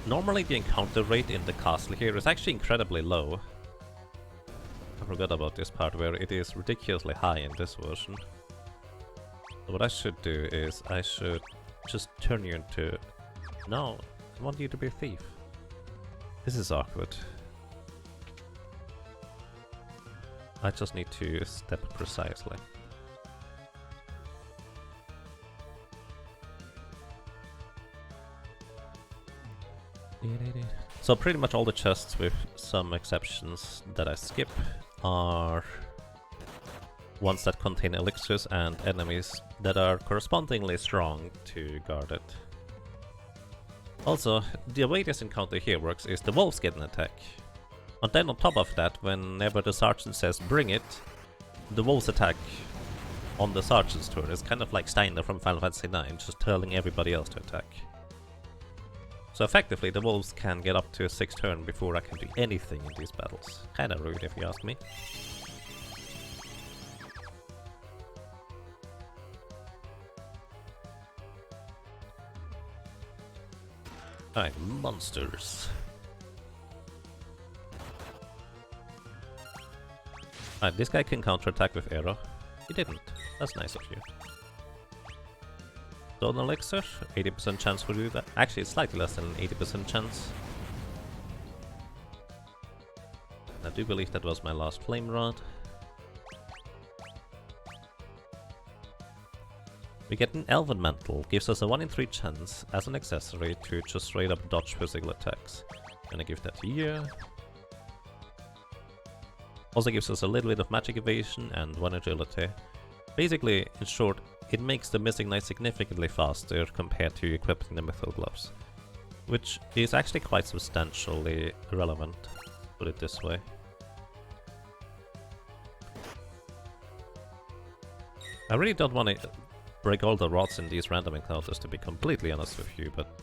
normally the encounter rate in the castle here is actually incredibly low. I forgot about this part where it is ridiculously high in this version. So what I should do is I should just turn you into... No, I want you to be a thief. This is awkward. I just need to step precisely. So pretty much all the chests, with some exceptions that I skip, are ones that contain elixirs and enemies that are correspondingly strong to guard it. Also, the way this encounter here works is the wolves get an attack. And then on top of that, whenever the sergeant says bring it, the wolves attack on the sergeant's turn. It's kind of like Steiner from Final Fantasy IX, just telling everybody else to attack. So effectively, the wolves can get up to a 6th turn before I can do anything in these battles. Kinda rude if you ask me. Alright, monsters. Alright, this guy can counterattack with arrow. He didn't. That's nice of you. Stone elixir, 80% chance for you that. Actually, it's slightly less than an 80% chance. I do believe that was my last flame rod. We get an Elven Mantle, gives us a 1 in 3 chance as an accessory to just straight up dodge physical attacks. Gonna give that to you. Also gives us a little bit of magic evasion and 1 agility. Basically, in short, it makes the Missing Knight significantly faster compared to equipping the Mythical Gloves, which is actually quite substantially relevant, put it this way. I really don't want to break all the rods in these random encounters, to be completely honest with you, but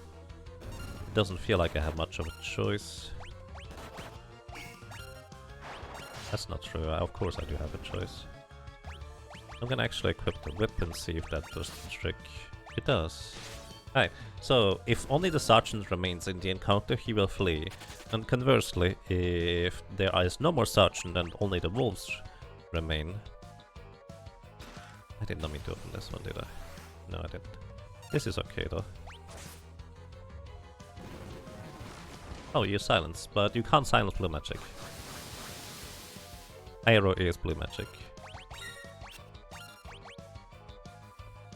it doesn't feel like I have much of a choice. That's not true, of course I do have a choice. I'm gonna actually equip the whip and see if that does the trick. It does. Alright, so if only the sergeant remains in the encounter, he will flee. And conversely, if there is no more sergeant and only the wolves remain... I did not mean to open this one, did I? No, I didn't. This is okay though. Oh, you silence, but you can't silence blue magic. Arrow is blue magic.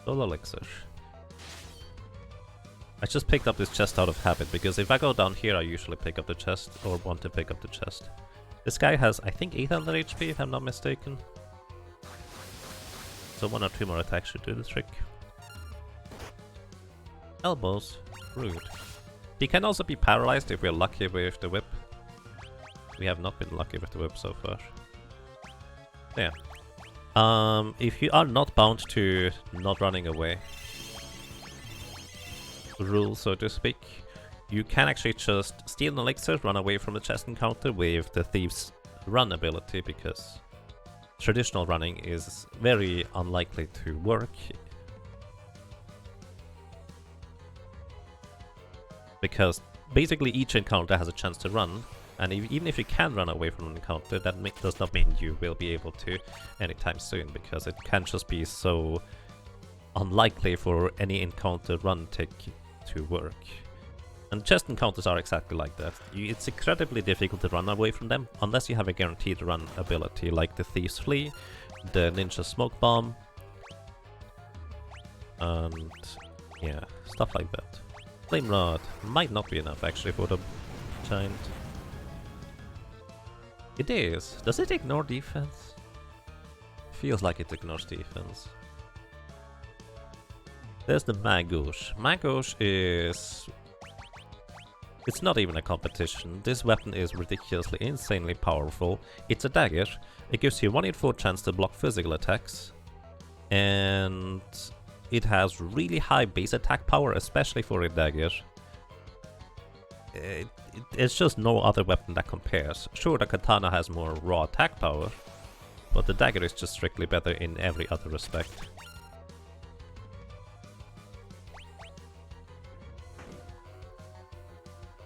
Soul elixir. I just picked up this chest out of habit, because if I go down here I usually pick up the chest, or want to pick up the chest. This guy has, I think, 800 HP if I'm not mistaken. So 1 or 2 more attacks should do the trick. Elbows. Rude. He can also be paralyzed if we're lucky with the whip. We have not been lucky with the whip so far. Yeah. If you are not bound to not running away rule, so to speak, you can actually just steal an elixir, run away from the chest encounter with the Thief's run ability, because traditional running is very unlikely to work. Because basically each encounter has a chance to run, and even if you can run away from an encounter, that does not mean you will be able to anytime soon, because it can just be so unlikely for any encounter run tick to work. And chest encounters are exactly like that. It's incredibly difficult to run away from them, unless you have a guaranteed run ability, like the Thief's Flee, the Ninja Smoke Bomb, and yeah, stuff like that. Flame Rod might not be enough actually for the giant. It is. Does it ignore defense? Feels like it ignores defense. There's the Magouche. Magouche is... It's not even a competition. This weapon is ridiculously, insanely powerful. It's a dagger. It gives you 1 in 4 chance to block physical attacks. And it has really high base attack power, especially for a dagger. It's just no other weapon that compares. Sure, the katana has more raw attack power, but the dagger is just strictly better in every other respect.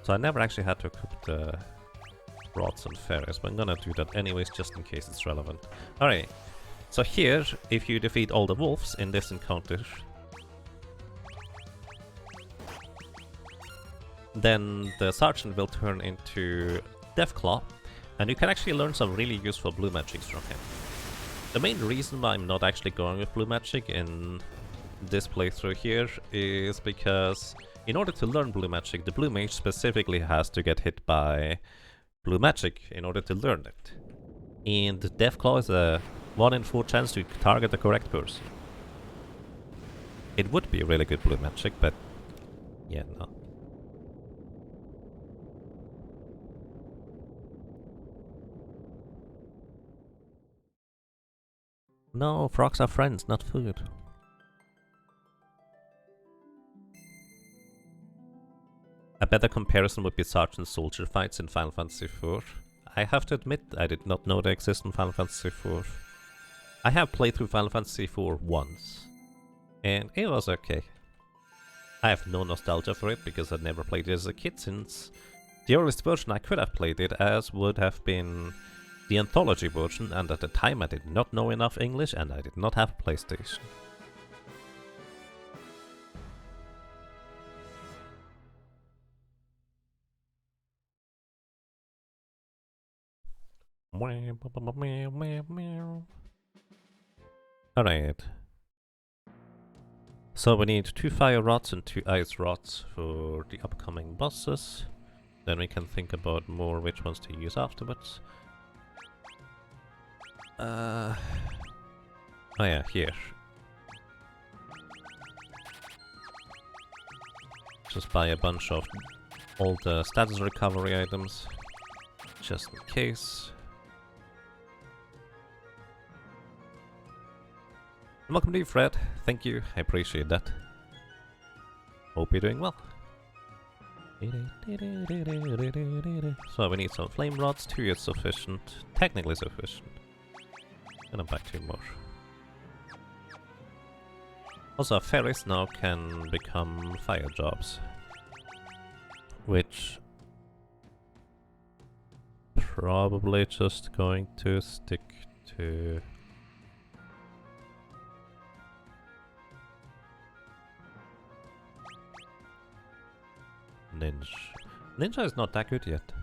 So I never actually had to equip the rods on Faris, but I'm gonna do that anyways just in case it's relevant. Alright, so here, if you defeat all the wolves in this encounter, then the sergeant will turn into Deathclaw, and you can actually learn some really useful blue magics from him. The main reason why I'm not actually going with blue magic in this playthrough here is because in order to learn blue magic, the blue mage specifically has to get hit by blue magic in order to learn it. And Deathclaw is a 1 in 4 chance to target the correct person. It would be really good blue magic, but yeah, no. No, frogs are friends, not food. A better comparison would be Sergeant-Soldier fights in Final Fantasy IV. I have to admit, I did not know they exist in Final Fantasy IV. I have played through Final Fantasy IV once, and it was okay. I have no nostalgia for it because I never played it as a kid, since the earliest version I could have played it as would have been the anthology version, and at the time I did not know enough English and I did not have a PlayStation. Alright. So we need 2 fire rods and 2 ice rods for the upcoming bosses. Then we can think about more which ones to use afterwards. Oh yeah, here. Just buy a bunch of all the status recovery items, just in case. Welcome to you, Fred. Thank you, I appreciate that. Hope you're doing well. So we need some flame rods, 2 is sufficient, technically sufficient. And I'm back to more. Also, Faris now can become fire jobs, which probably just going to stick to Ninja. Ninja is not that good yet.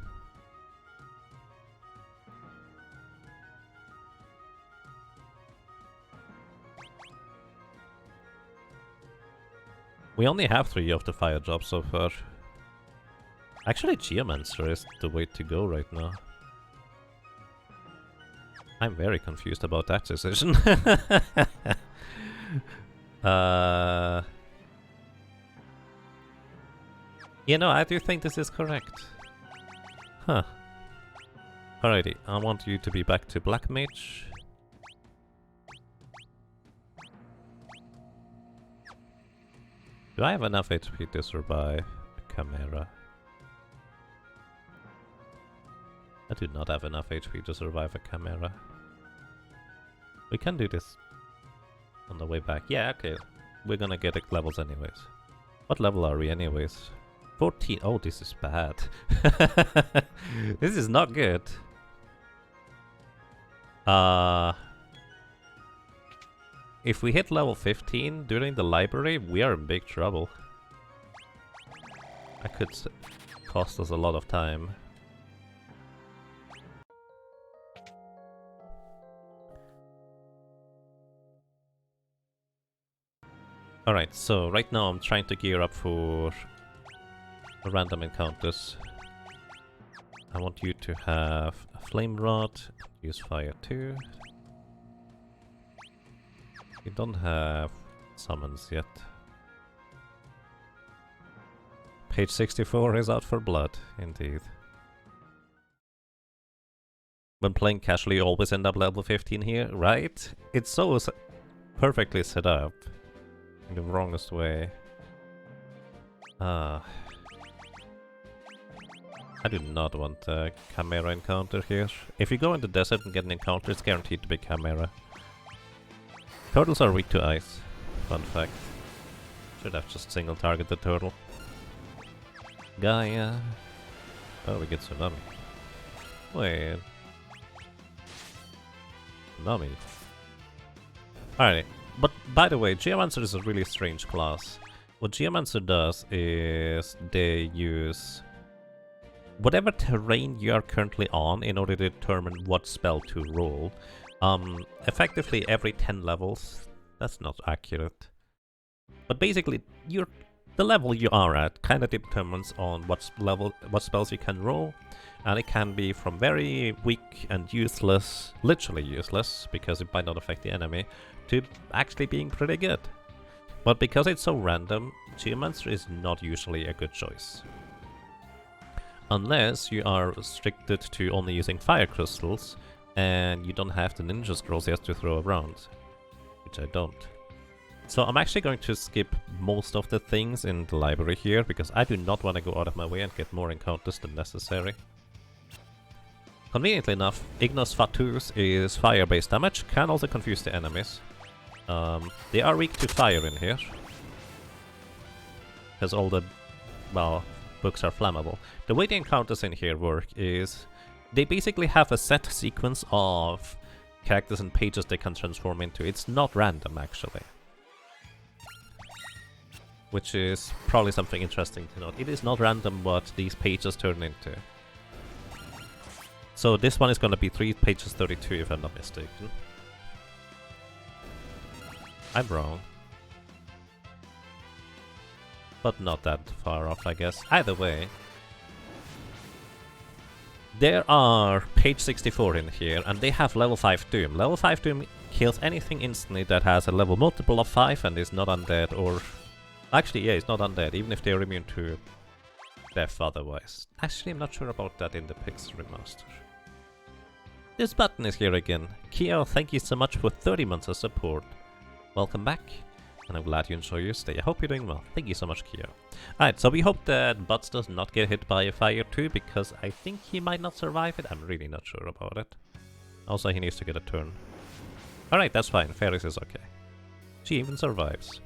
We only have 3 of the fire jobs so far. Actually, Geomancer is the way to go right now. I'm very confused about that decision. You know, I do think this is correct. Huh. Alrighty, I want you to be back to Black Mage. Do I have enough HP to survive a Chimera? I do not have enough HP to survive a Chimera. We can do this on the way back. Yeah, okay. We're gonna get levels anyways. What level are we anyways? 14. Oh, this is bad. This is not good. If we hit level 15 during the library, we are in big trouble. That could cost us a lot of time. Alright, so right now I'm trying to gear up for random encounters. I want you to have a flame rod, use fire too. You don't have summons yet. Page 64 is out for blood, indeed. When playing casually, you always end up level 15 here, right? It's so perfectly set up. In the wrongest way. I do not want a Chimera encounter here. If you go in the desert and get an encounter, it's guaranteed to be Chimera. Turtles are weak to ice. Fun fact. Should have just single target the turtle. Gaia. Oh, we get Tsunami. Wait. Tsunami. Alright. But, by the way, Geomancer is a really strange class. What Geomancer does is they use whatever terrain you are currently on in order to determine what spell to roll. Effectively every 10 levels. That's not accurate. But basically, the level you are at kind of determines on what spells you can roll. And it can be from very weak and useless, literally useless, because it might not affect the enemy, to actually being pretty good. But because it's so random, Geomancer is not usually a good choice. Unless you are restricted to only using fire crystals, and you don't have the ninja scrolls yet to throw around. Which I don't. So I'm actually going to skip most of the things in the library here, because I do not want to go out of my way and get more encounters than necessary. Conveniently enough, Ignis Fatuus is fire-based damage, can also confuse the enemies. They are weak to fire in here. Because all the, well, books are flammable. The way the encounters in here work is they basically have a set sequence of characters and pages they can transform into. It's not random, actually. Which is probably something interesting to note. It is not random what these pages turn into. So this one is going to be 3 pages 32 if I'm not mistaken. I'm wrong. But not that far off, I guess. Either way. There are page 64 in here, and they have level 5 Doom. Level 5 Doom kills anything instantly that has a level multiple of 5 and is not undead, or... Actually, yeah, it's not undead, even if they're immune to death otherwise. Actually, I'm not sure about that in the Pix remaster. This button is here again. Kio, thank you so much for 30 months of support. Welcome back, and I'm glad you enjoy your stay. I hope you're doing well. Thank you so much, Kio. Alright, so we hope that Butz does not get hit by a fire too, because I think he might not survive it. I'm really not sure about it. Also, he needs to get a turn. Alright, that's fine. Faris is okay. She even survives.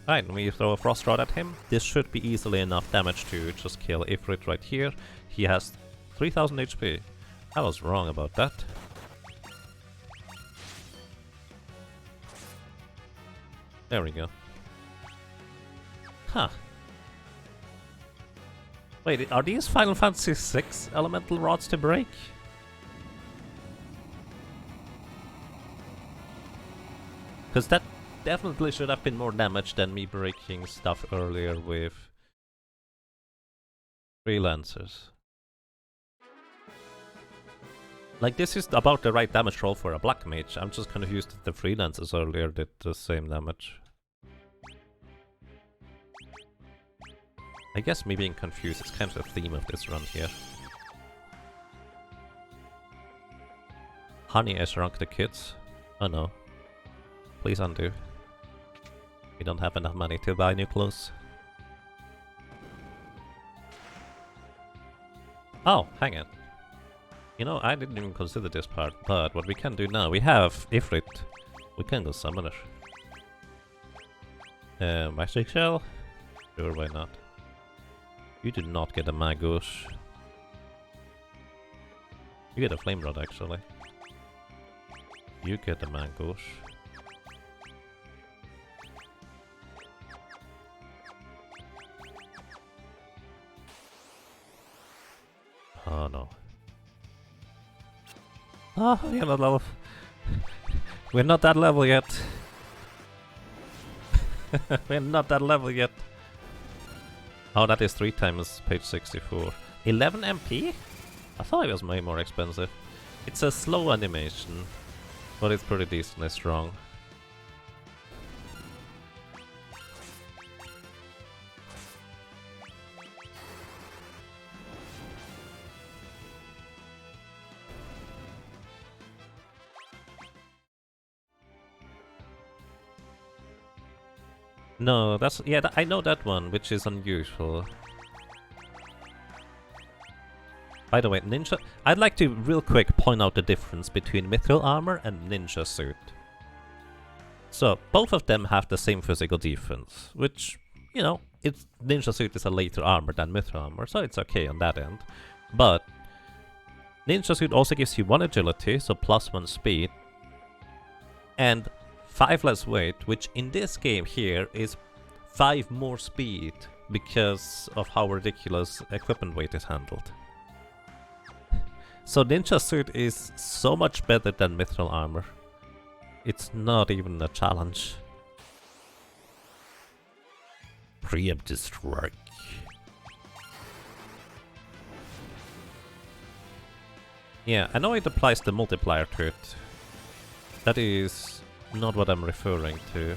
Alright, we throw a Frost Rod at him. This should be easily enough damage to just kill Ifrit right here. He has 3000 HP. I was wrong about that. There we go. Huh. Wait, are these Final Fantasy VI elemental rods to break? Because that definitely should have been more damage than me breaking stuff earlier with freelancers. Like, this is about the right damage roll for a black mage. I'm just confused that the freelancers earlier did the same damage. I guess me being confused is kind of the theme of this run here. Honey, I shrunk the kids. Oh no. Please undo. We don't have enough money to buy new clothes. Oh, hang on. You know, I didn't even consider this part, but what we can do now, we have Ifrit. We can go summon her. Magic Shell? Sure, why not? You do not get a Magus. You get a Flame Rod, actually. You get a Magus. Oh no. Oh, we're not level. We're not that level yet. We're not that level yet. Oh, that is 3 times page 64. 11 MP? I thought it was way more expensive. It's a slow animation, but it's pretty decently strong. No, that's... yeah, I know that one, which is unusual. By the way, ninja... I'd like to real quick point out the difference between mithril armor and ninja suit. So, both of them have the same physical defense, which, you know, ninja suit is a later armor than mithril armor, so it's okay on that end. But ninja suit also gives you 1 agility, so +1 speed, and 5 less weight, which in this game here is 5 more speed because of how ridiculous equipment weight is handled. So ninja suit is so much better than mithril armor. It's not even a challenge. Preemptive strike. Yeah, I know it applies the multiplier to it. That is not what I'm referring to.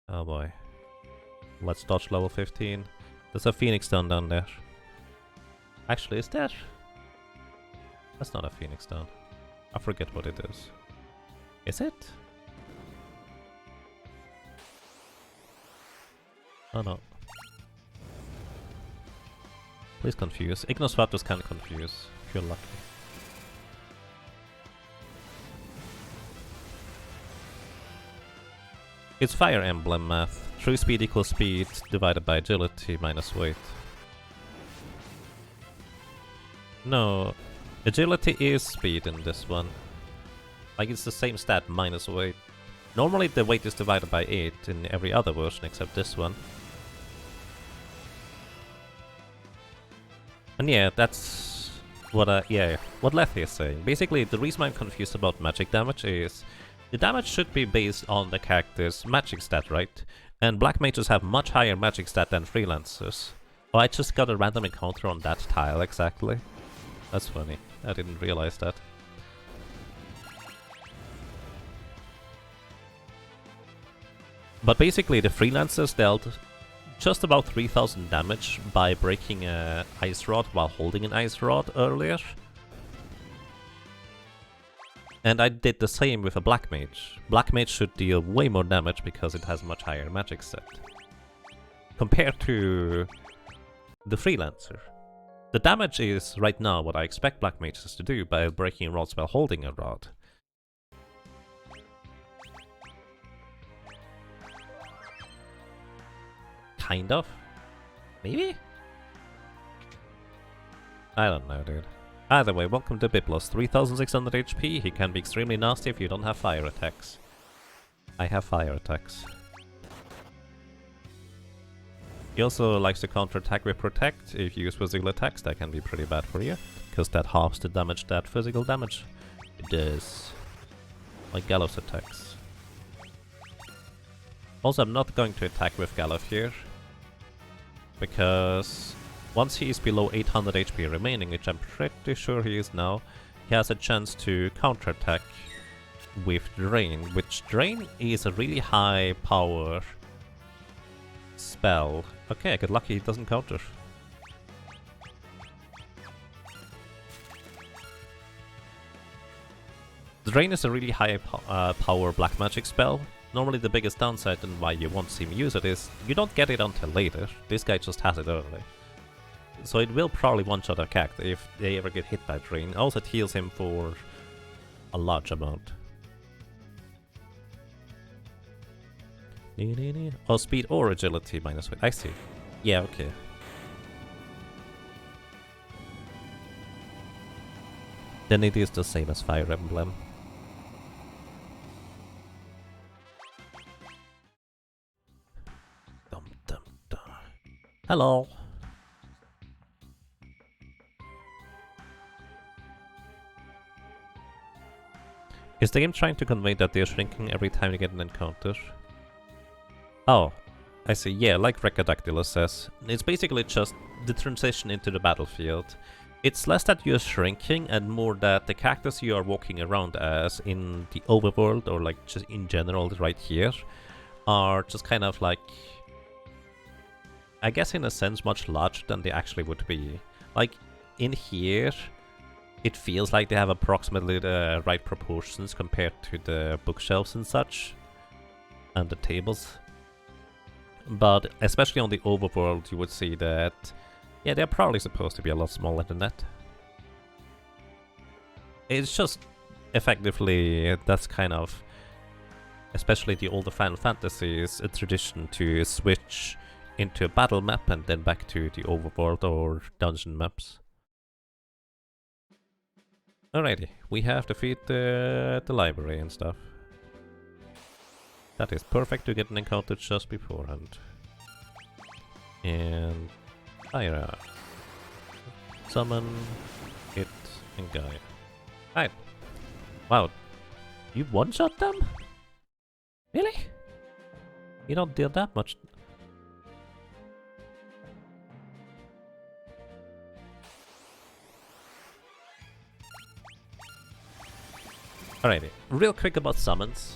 Oh boy. Let's dodge level 15. There's a Phoenix Stone down there. Actually, is there? That's not a Phoenix Stone. I forget what it is. Is it? Oh no. Please confuse. Ignosvatus can confuse, if you're lucky. It's Fire Emblem math. True speed equals speed divided by agility minus weight. No, agility is speed in this one. Like, it's the same stat minus weight. Normally the weight is divided by 8 in every other version except this one. And yeah, that's what what Lethe is saying. Basically, the reason I'm confused about magic damage is the damage should be based on the character's magic stat, right? And black mages have much higher magic stat than freelancers. Oh, I just got a random encounter on that tile, exactly. That's funny. I didn't realize that. But basically, the freelancers dealt just about 3000 damage by breaking an ice rod while holding an ice rod earlier. And I did the same with a black mage. Black mage should deal way more damage because it has much higher magic set compared to the freelancer. The damage is right now what I expect black mages to do by breaking rods while holding a rod. Kind of? Maybe? I don't know, dude. Either way, welcome to Biplos. 3600 HP, he can be extremely nasty if you don't have fire attacks. I have fire attacks. He also likes to counterattack with Protect. If you use physical attacks, that can be pretty bad for you, because that halves the damage that physical damage it does. Like Galuf's attacks. Also, I'm not going to attack with Galuf here, because once he is below 800 HP remaining, which I'm pretty sure he is now, he has a chance to counterattack with Drain, which Drain is a really high power spell. Okay, I get lucky, it doesn't counter. Drain is a really high power black magic spell. Normally the biggest downside and why you won't see me use it is you don't get it until later. This guy just has it early. So it will probably one-shot a character if they ever get hit by Drain. Also it heals him for a large amount. Oh, speed or agility minus weight. I see. Yeah, okay. Then it is the same as Fire Emblem. Dum dum dum. Hello. Is the game trying to convey that they're shrinking every time you get an encounter? Oh, I see. Yeah, like Recadactylus says. It's basically just the transition into the battlefield. It's less that you're shrinking and more that the characters you are walking around as in the overworld or like just in general right here are just kind of like, I guess in a sense much larger than they actually would be. Like in here, it feels like they have approximately the right proportions compared to the bookshelves and such, and the tables. But especially on the overworld, you would see that, yeah, they're probably supposed to be a lot smaller than that. It's just, effectively, that's kind of, especially the older Final Fantasies, a tradition to switch into a battle map and then back to the overworld or dungeon maps. Alrighty, we have to feed the library and stuff. That is perfect to get an encounter just beforehand. And fire. Summon, hit, and guide. Right. Wow. You one-shot them? Really? You don't deal that much. Alrighty, real quick about summons.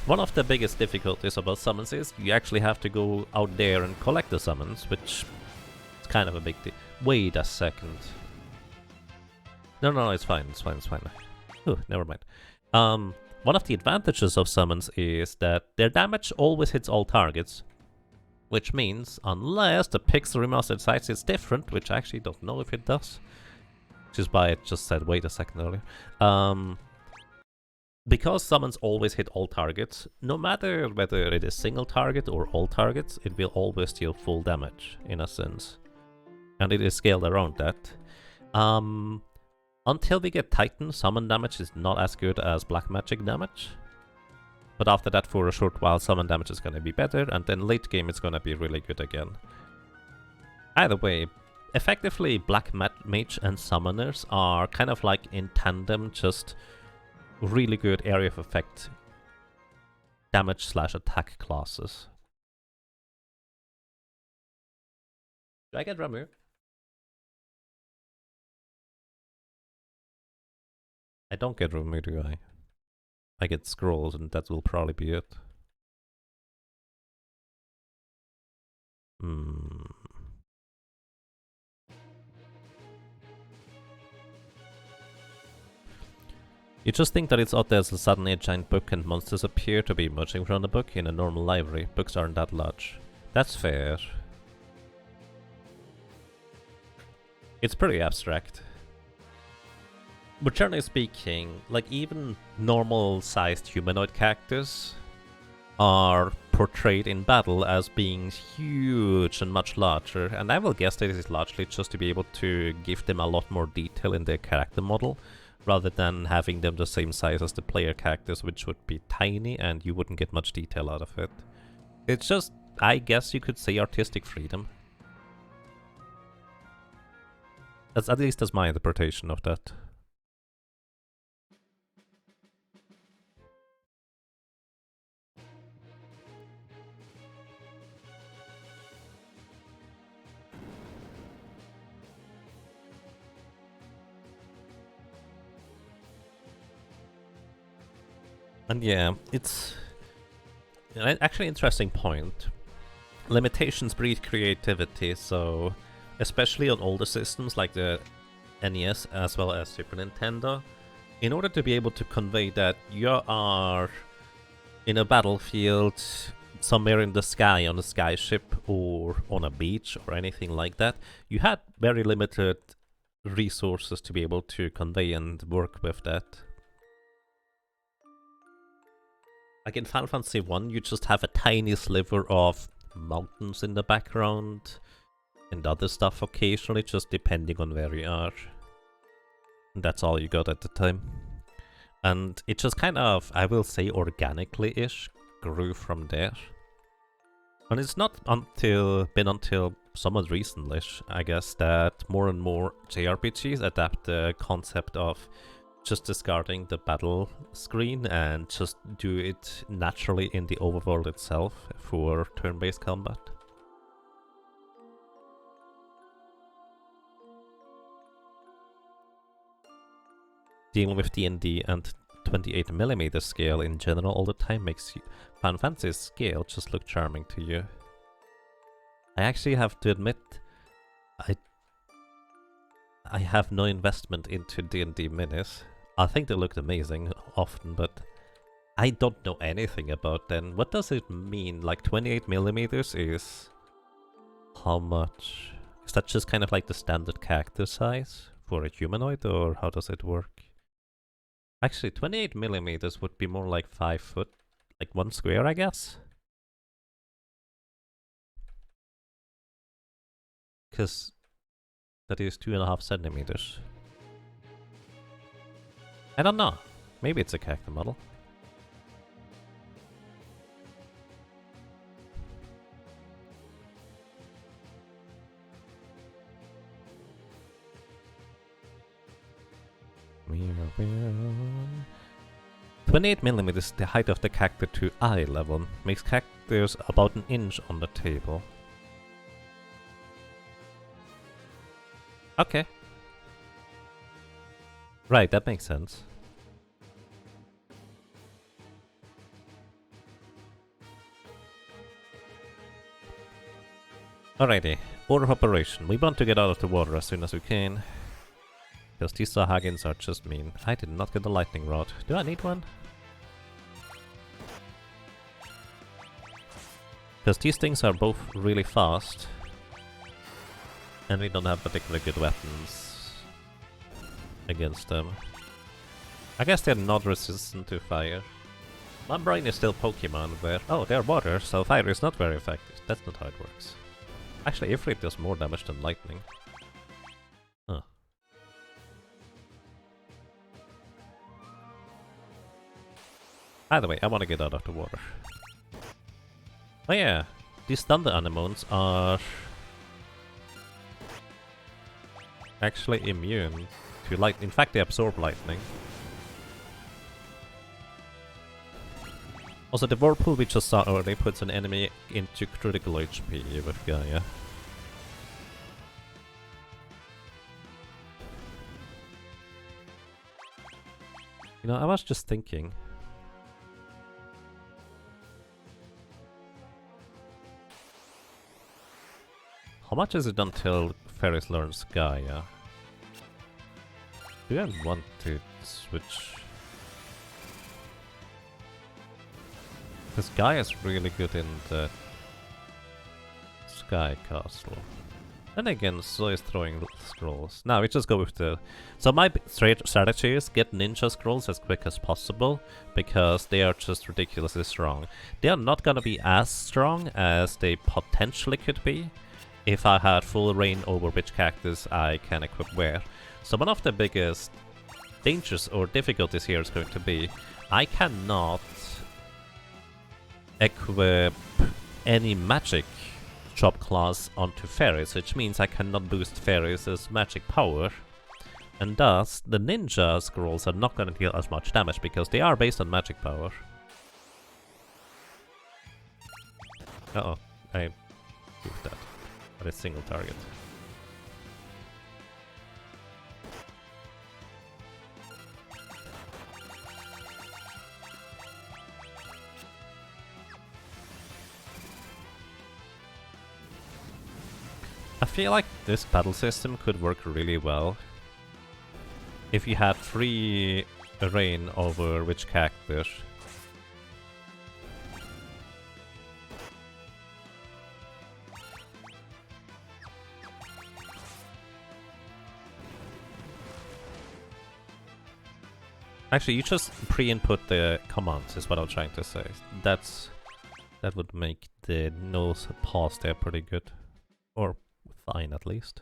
One of the biggest difficulties about summons is you actually have to go out there and collect the summons, which is kind of a big deal. Wait a second. No, it's fine, it's fine. Oh, never mind. One of the advantages of summons is that their damage always hits all targets, which means, unless the pixel remastered size is different, which I actually don't know if it does, which is why I just said wait a second earlier. Because summons always hit all targets, no matter whether it is single target or all targets, it will always deal full damage, in a sense. And it is scaled around that. Until we get Titan, summon damage is not as good as black magic damage. But after that, for a short while, summon damage is gonna be better, and then late game it's gonna be really good again. Either way, effectively black mage and summoners are kind of like in tandem, just really good area of effect damage / attack classes. Do I get Ramu? I don't get Ramu, do I? I get scrolls and that will probably be it. You just think that it's odd there's suddenly a giant book and monsters appear to be emerging from the book. In a normal library, books aren't that large. That's fair. It's pretty abstract. But generally speaking, like even normal-sized humanoid characters are portrayed in battle as being huge and much larger, and I will guess that this is largely just to be able to give them a lot more detail in their character model, rather than having them the same size as the player characters, which would be tiny and you wouldn't get much detail out of it. It's just, I guess you could say, artistic freedom. At least that's my interpretation of that. And yeah, it's actually an interesting point. limitations breed creativity, so especially on older systems like the NES as well as Super Nintendo, in order to be able to convey that you are in a battlefield somewhere in the sky, on a skyship or on a beach or anything like that, you had very limited resources to be able to convey and work with that. Like in Final Fantasy 1, you just have a tiny sliver of mountains in the background and other stuff occasionally, just depending on where you are. And that's all you got at the time. And it just kind of, I will say organically-ish, grew from there. And it's not been until somewhat recently, I guess, that more and more JRPGs adapt the concept of just discarding the battle screen and just do it naturally in the overworld itself for turn-based combat. Dealing with D&D and 28mm scale in general all the time makes Final Fantasy's scale just look charming to you. I actually have to admit, I have no investment into D&D minis. I think they looked amazing often, but I don't know anything about them. What does it mean? Like 28mm is how much? Is that just kind of like the standard character size for a humanoid, or how does it work? Actually, 28mm would be more like 5 foot, like 1 square, I guess. Because that is 2.5 centimeters. I don't know. Maybe it's a character model. Meow, meow. 28mm is the height of the character to eye level. Makes characters about an inch on the table. Okay. Right, that makes sense. Alrighty, order of operation. We want to get out of the water as soon as we can. Because these Sahagins are just mean. I did not get a lightning rod. Do I need one? Because these things are both really fast. And we don't have particularly good weapons against them. I guess they're not resistant to fire. My brain is still Pokemon where... Oh, they're water, so fire is not very effective. That's not how it works. Actually, Ifrit does more damage than lightning. Huh. Either way, I want to get out of the water. Oh yeah, these thunder anemones are actually immune to light. In fact, they absorb lightning. Also, the whirlpool we just saw earlier puts an enemy into critical HP with Gaia. You know, I was just thinking. How much is it until Faris learns Gaia? Do I want to switch? Because Gaia's really good in the Sky Castle. And again, so is throwing scrolls. Now we just go with the... So my strategy is get ninja scrolls as quick as possible, because they are just ridiculously strong. They are not gonna be as strong as they potentially could be if I had full reign over which characters I can equip where. So one of the biggest dangers or difficulties here is going to be I cannot equip any magic drop class onto Faris, which means I cannot boost Faris' magic power, and thus the ninja scrolls are not going to deal as much damage because they are based on magic power. Uh-oh, I goofed that. But it's single target. I feel like this battle system could work really well if you had free reign over which character. Actually, you just pre-input the commands, is what I'm trying to say. That would make the nose pass there pretty good. Or fine, at least.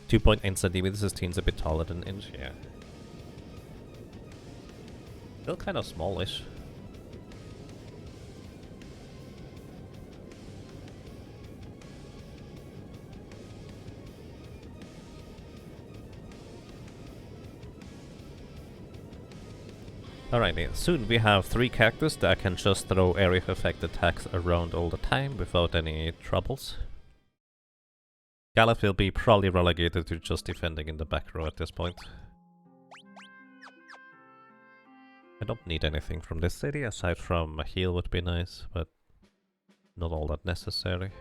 .8 centimeters seems a bit taller than an inch, yeah. Still kind of smallish. Alrighty, soon we have 3 characters that can just throw area effect attacks around all the time without any troubles. Galuf will be probably relegated to just defending in the back row at this point. I don't need anything from this city, aside from a heal would be nice, but not all that necessary.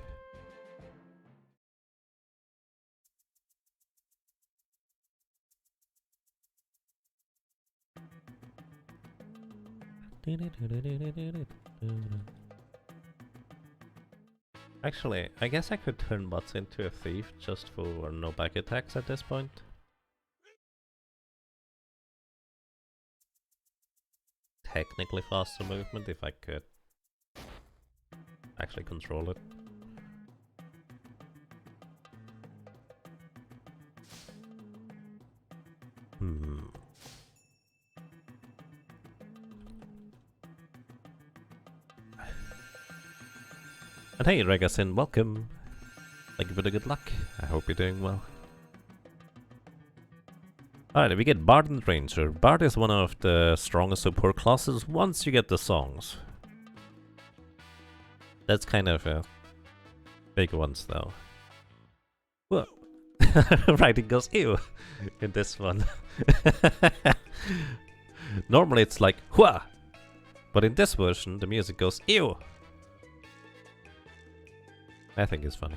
Actually, I guess I could turn Butz into a thief just for no back attacks at this point. Technically faster movement if I could actually control it. And hey Regasin, welcome! Thank you for the good luck. I hope you're doing well. Alright, we get Bard and Ranger. Bard is one of the strongest support classes once you get the songs. That's kind of big ones though. Whoa! Right, it goes ew in this one. Normally it's like hua! But in this version the music goes ew! I think it's funny.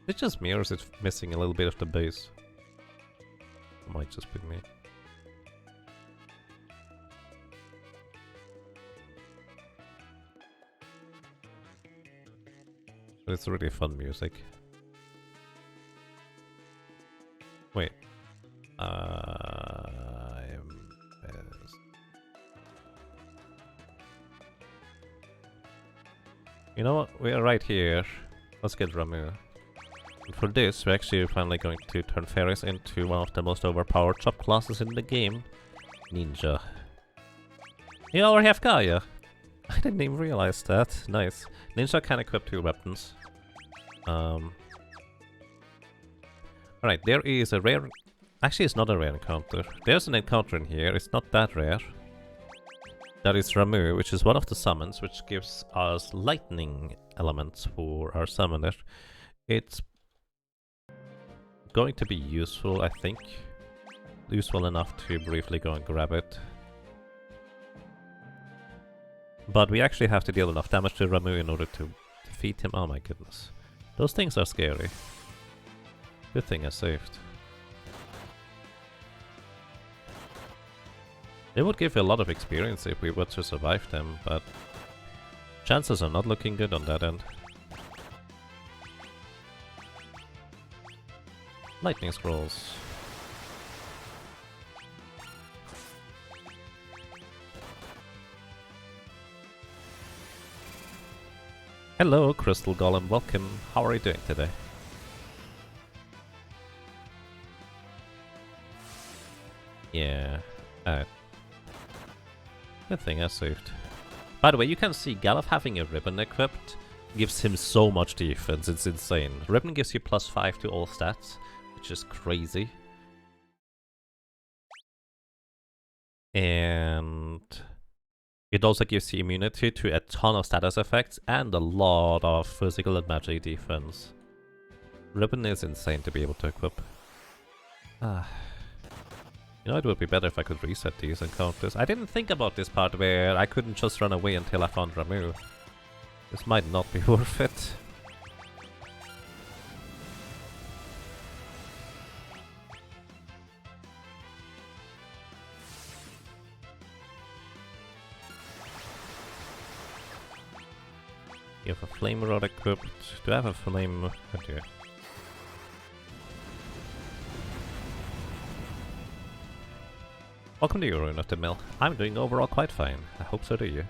It just me, or is it missing a little bit of the bass? It might just be me. But it's really fun music. Wait. You know what? We are right here. Let's get Ramu. And for this, we're actually finally going to turn Faris into one of the most overpowered chop classes in the game. Ninja. You already have Gaia. I didn't even realize that. Nice. Ninja can equip 2 weapons. Alright, there is a rare... Actually, it's not a rare encounter. There's an encounter in here. It's not that rare. That is Ramu, which is one of the summons, which gives us lightning elements for our summoner. It's going to be useful, I think. Useful enough to briefly go and grab it. But we actually have to deal enough damage to Ramu in order to defeat him. Oh my goodness. Those things are scary. Good thing I saved. It would give you a lot of experience if we were to survive them, but chances are not looking good on that end. Lightning scrolls. Hello, Crystal Golem, welcome. How are you doing today? Yeah, good thing I saved. By the way, you can see Galuf having a ribbon equipped gives him so much defense, it's insane. Ribbon gives you +5 to all stats, which is crazy. And it also gives you immunity to a ton of status effects and a lot of physical and magic defense. Ribbon is insane to be able to equip. You know, it would be better if I could reset these encounters. I didn't think about this part where I couldn't just run away until I found Ramu. This might not be worth it. You have a flame rod equipped. Do I have a flame? Oh dear. Welcome to your Ruin of the Mill. I'm doing overall quite fine. I hope so do you.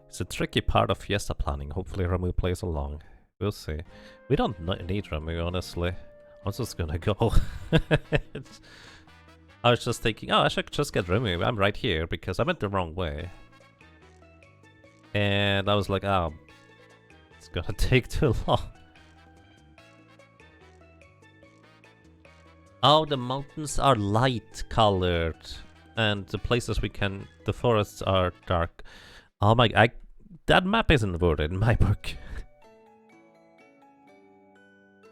It's a tricky part of Fiesta planning. Hopefully Ramu plays along. We'll see. We don't need Ramu, honestly. I'm just gonna go. I was just thinking, oh, I should just get Ramu. I'm right here because I went the wrong way. And I was like, oh, it's gonna take too long. Oh, the mountains are light colored. And the places the forests are dark. Oh my, that map isn't worded in my book.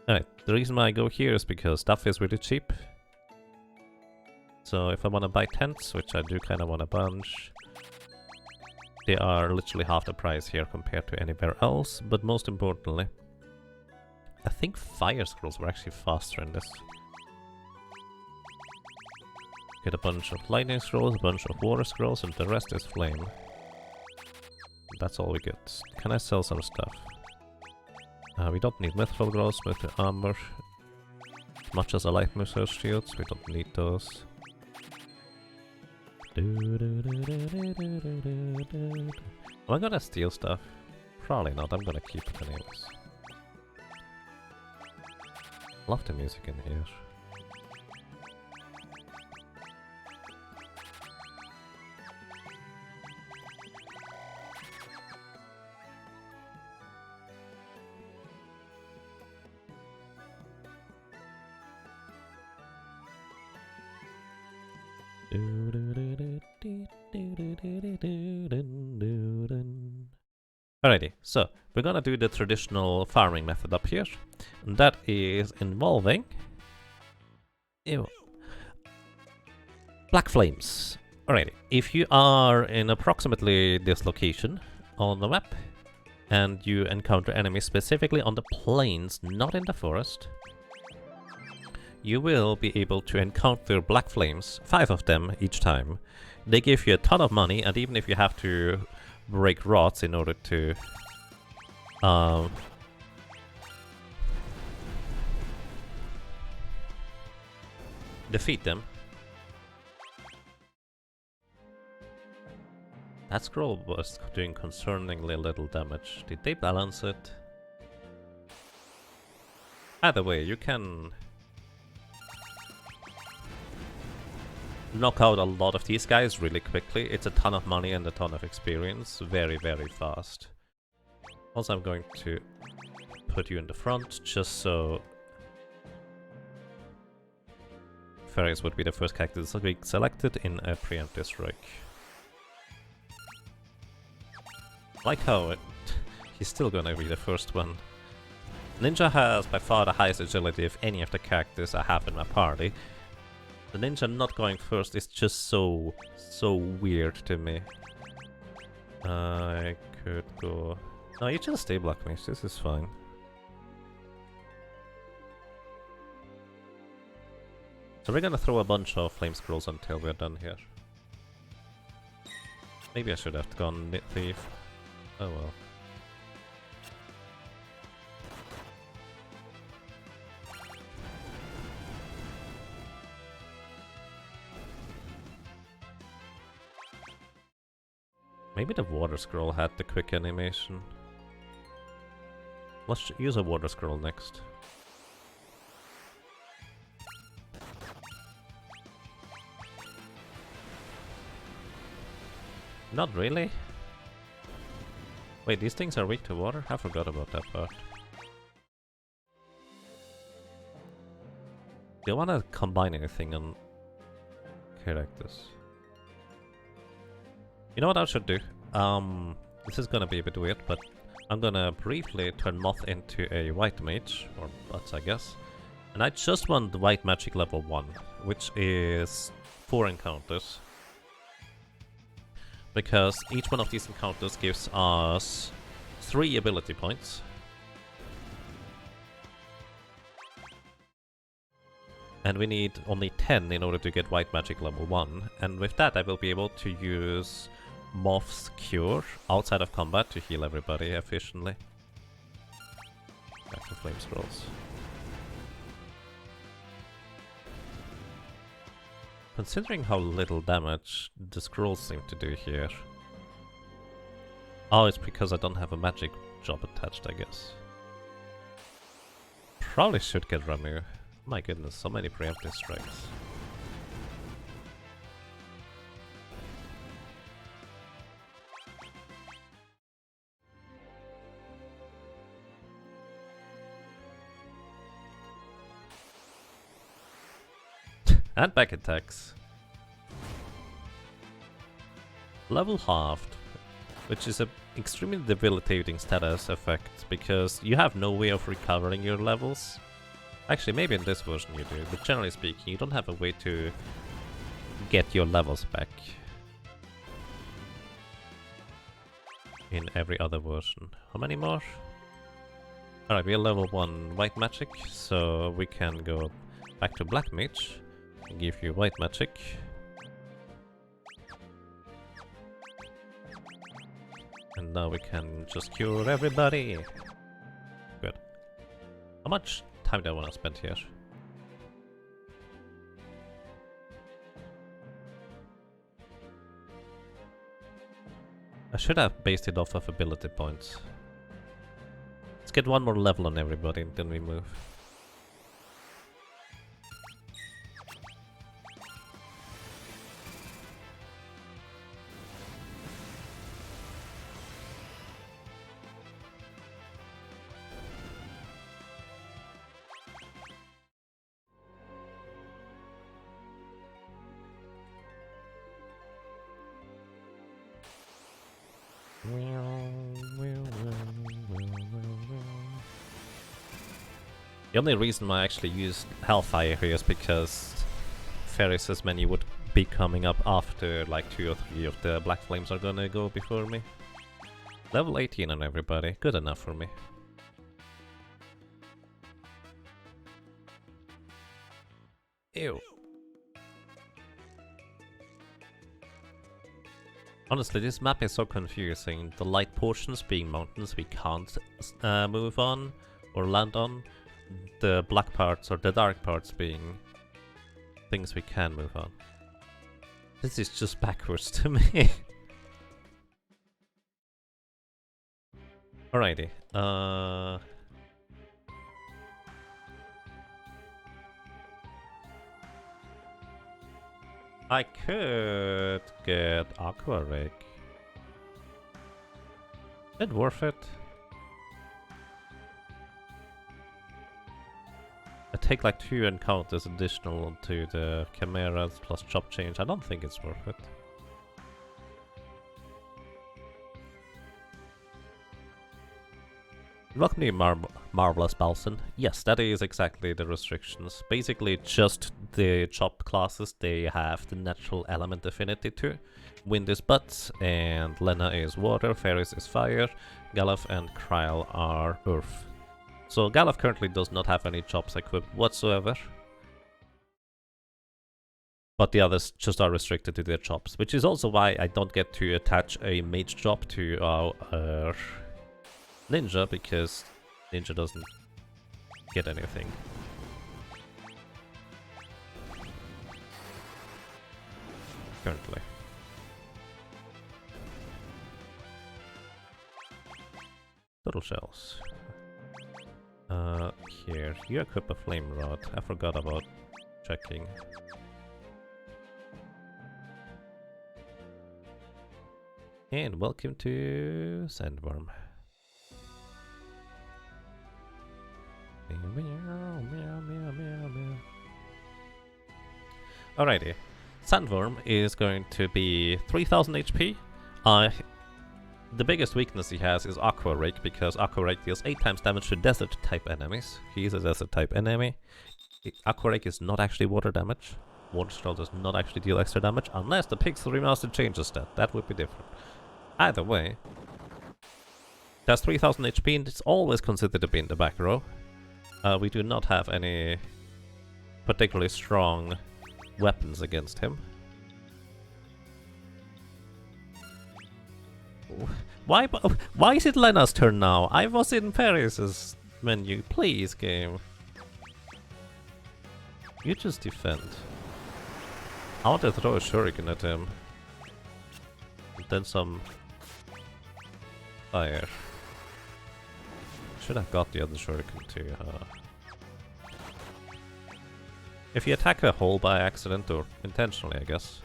Alright, the reason why I go here is because stuff is really cheap. So if I want to buy tents, which I do kind of want a bunch, they are literally half the price here compared to anywhere else. But most importantly, I think fire scrolls were actually faster in this. Get a bunch of lightning scrolls, a bunch of water scrolls, and the rest is flame. That's all we get. Can I sell some stuff? We don't need mithril growth, mithril armor. As much as I like mithril shields, we don't need those. Am I gonna steal stuff? Probably not, I'm gonna keep it anyways. Love the music in here. Alrighty, so we're gonna do the traditional farming method up here, and that is involving black flames. Alrighty, if you are in approximately this location on the map, and you encounter enemies specifically on the plains, not in the forest, you will be able to encounter black flames, 5 of them each time. They give you a ton of money, and even if you have to break rods in order to defeat them. That scroll was doing concerningly little damage. Did they balance it? Either way, you can knock out a lot of these guys really quickly. It's a ton of money and a ton of experience. Very, very fast. Also, I'm going to put you in the front, just so Faris would be the first character to be selected in a preemptive strike. Like how he's still gonna be the first one. Ninja has by far the highest agility of any of the characters I have in my party. The ninja not going first is just so weird to me. I could go... No, you just stay Black Mage, this is fine. So we're gonna throw a bunch of flame scrolls until we're done here. Maybe I should have gone Thief. Oh well. Maybe the water scroll had the quick animation. Let's use a water scroll next. Not really. Wait, these things are weak to water? I forgot about that part. Do you want to combine anything on characters? You know what I should do? This is gonna be a bit weird, but I'm gonna briefly turn Moth into a white mage, or Butz, I guess. And I just want the white magic level 1, which is 4 encounters. Because each one of these encounters gives us 3 ability points. And we need only 10 in order to get white magic level 1. And with that I will be able to use Moth's Cure outside of combat to heal everybody efficiently. Back to Flame Scrolls. Considering how little damage the scrolls seem to do here. Oh, it's because I don't have a magic job attached, I guess. Probably should get Ramu. My goodness, so many preemptive strikes. And back attacks. Level halved, which is an extremely debilitating status effect because you have no way of recovering your levels. Actually, maybe in this version you do, but generally speaking, you don't have a way to get your levels back in every other version. How many more? Alright, we are level 1 white magic, so we can go back to black mage. Give you white magic. And now we can just cure everybody. Good. How much time do I want to spend here? I should have based it off of ability points. Let's get one more level on everybody and then we move. The only reason I actually used Hellfire here is because Faris's menu would be coming up after like 2 or 3 of the Black Flames are gonna go before me. Level 18 on everybody, good enough for me. Ew. Honestly, this map is so confusing. The light portions being mountains we can't move on or land on. The black parts or the dark parts being things we can move on. This is just backwards to me. Alrighty. I could get Aqua Rig. Is it worth it? I take like 2 encounters additional to the Chimeras plus chop change. I don't think it's worth it. Welcome to Marvelous Balson. Yes, that is exactly the restrictions. Basically, just the chop classes they have the natural element affinity to. Wind is Butz, and Lenna is Water, Faris is Fire, Galuf and Krile are Earth. So Galuf currently does not have any chops equipped whatsoever. But the others just are restricted to their chops, which is also why I don't get to attach a mage chop to our Ninja, because Ninja doesn't get anything. Currently. Total shells. Here, you equip a flame rod. I forgot about checking. And welcome to Sandworm. Alrighty, Sandworm is going to be 3000 HP. The biggest weakness he has is Aqua Rake, because Aqua Rake deals 8 times damage to desert type enemies. He is a desert type enemy. Aqua Rake is not actually water damage. Water Straw does not actually deal extra damage, unless the Pixel Remaster changes that. That would be different. Either way, that's 3000 HP, and it's always considered to be in the back row. We do not have any particularly strong weapons against him. Why is it Lenna's turn now? I was in Faris's menu. Please, game. You just defend. I want to throw a shuriken at him. And then some fire. Should have got the other shuriken too, huh? If you attack a hole by accident, or intentionally, I guess,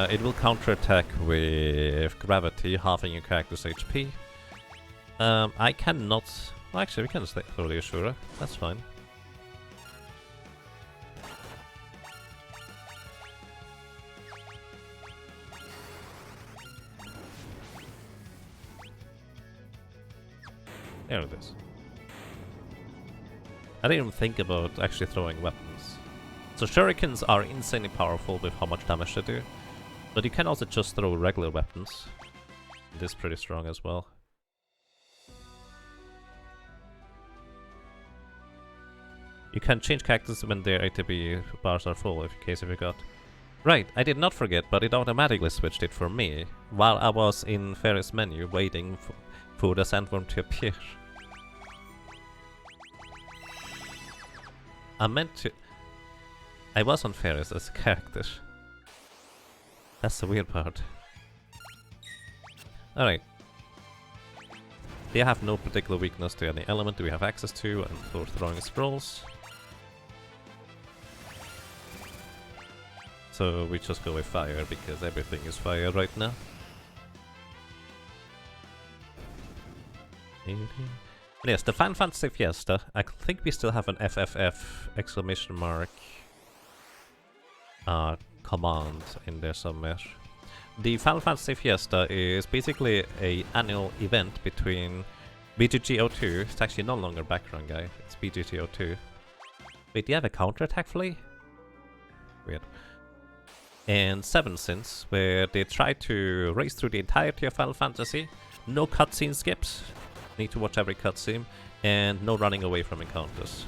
it will counterattack with gravity, halving your character's HP. I cannot... Well, actually, we can throw the Ashura. That's fine. There it is. I didn't even think about actually throwing weapons. So shurikens are insanely powerful with how much damage they do. But you can also just throw regular weapons. It is pretty strong as well. You can change characters when their ATB bars are full, in case you forgot. Right, I did not forget, but it automatically switched it for me while I was in Faris menu waiting for the sandworm to appear. I meant to... I was on Faris as a character. That's the weird part. Alright. They have no particular weakness to any element we have access to, and for throwing scrolls. So we just go with fire, because everything is fire right now. Yes, the Final Fantasy Fiesta. I think we still have an FFF exclamation mark command in there somewhere. The Final Fantasy Fiesta is basically a annual event between BGG02. It's actually no longer background guy. It's BGG02. Wait, do you have a counterattack flea? Weird. And 7 Sins, where they try to race through the entirety of Final Fantasy. No cutscene skips. Need to watch every cutscene, and no running away from encounters.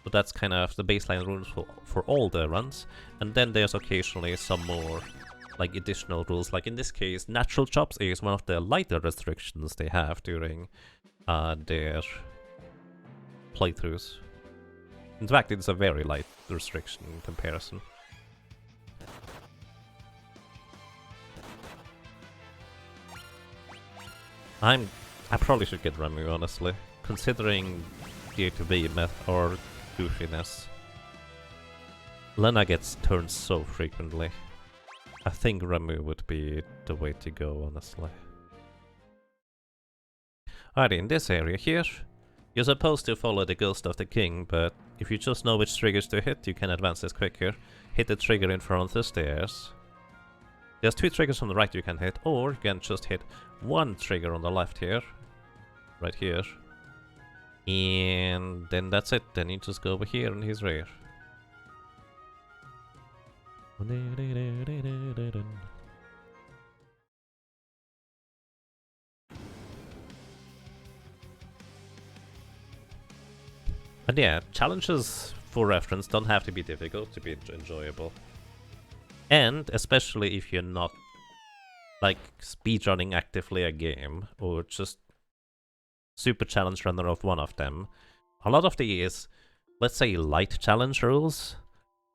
So that's kind of the baseline rules for all the runs, and then there's occasionally some more like additional rules. Like in this case, natural chops is one of the lighter restrictions they have during their playthroughs. In fact, it's a very light restriction in comparison. I probably should get Ramu, honestly, considering the A to B meth or goofiness. Lenna gets turned so frequently. I think Ramu would be the way to go, honestly. Alrighty, in this area here, you're supposed to follow the ghost of the king, but if you just know which triggers to hit, you can advance this quicker. Hit the trigger in front of the stairs. There's 2 triggers on the right you can hit, or you can just hit 1 trigger on the left here. Right here. And then that's it. Then you just go over here in his rear. And yeah, challenges for reference don't have to be difficult to be enjoyable. And especially if you're not like speedrunning actively a game, or just super challenge runner of one of them, a lot of these, let's say, light challenge rules,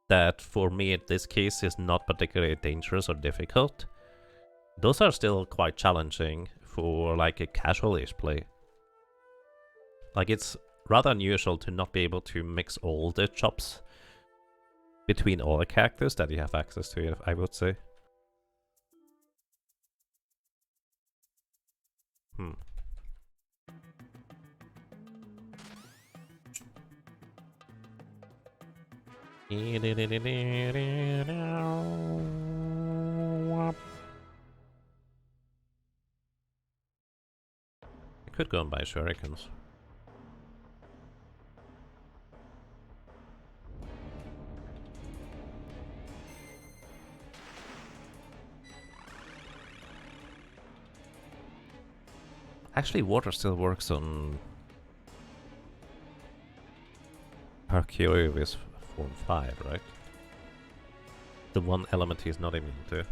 that for me in this case is not particularly dangerous or difficult, those are still quite challenging for like a casual-ish play. Like, it's rather unusual to not be able to mix all the chops between all the characters that you have access to, I would say. Could go and buy shurikens. Actually, water still works on Hercules Form 5, right? The one element he's not immune to.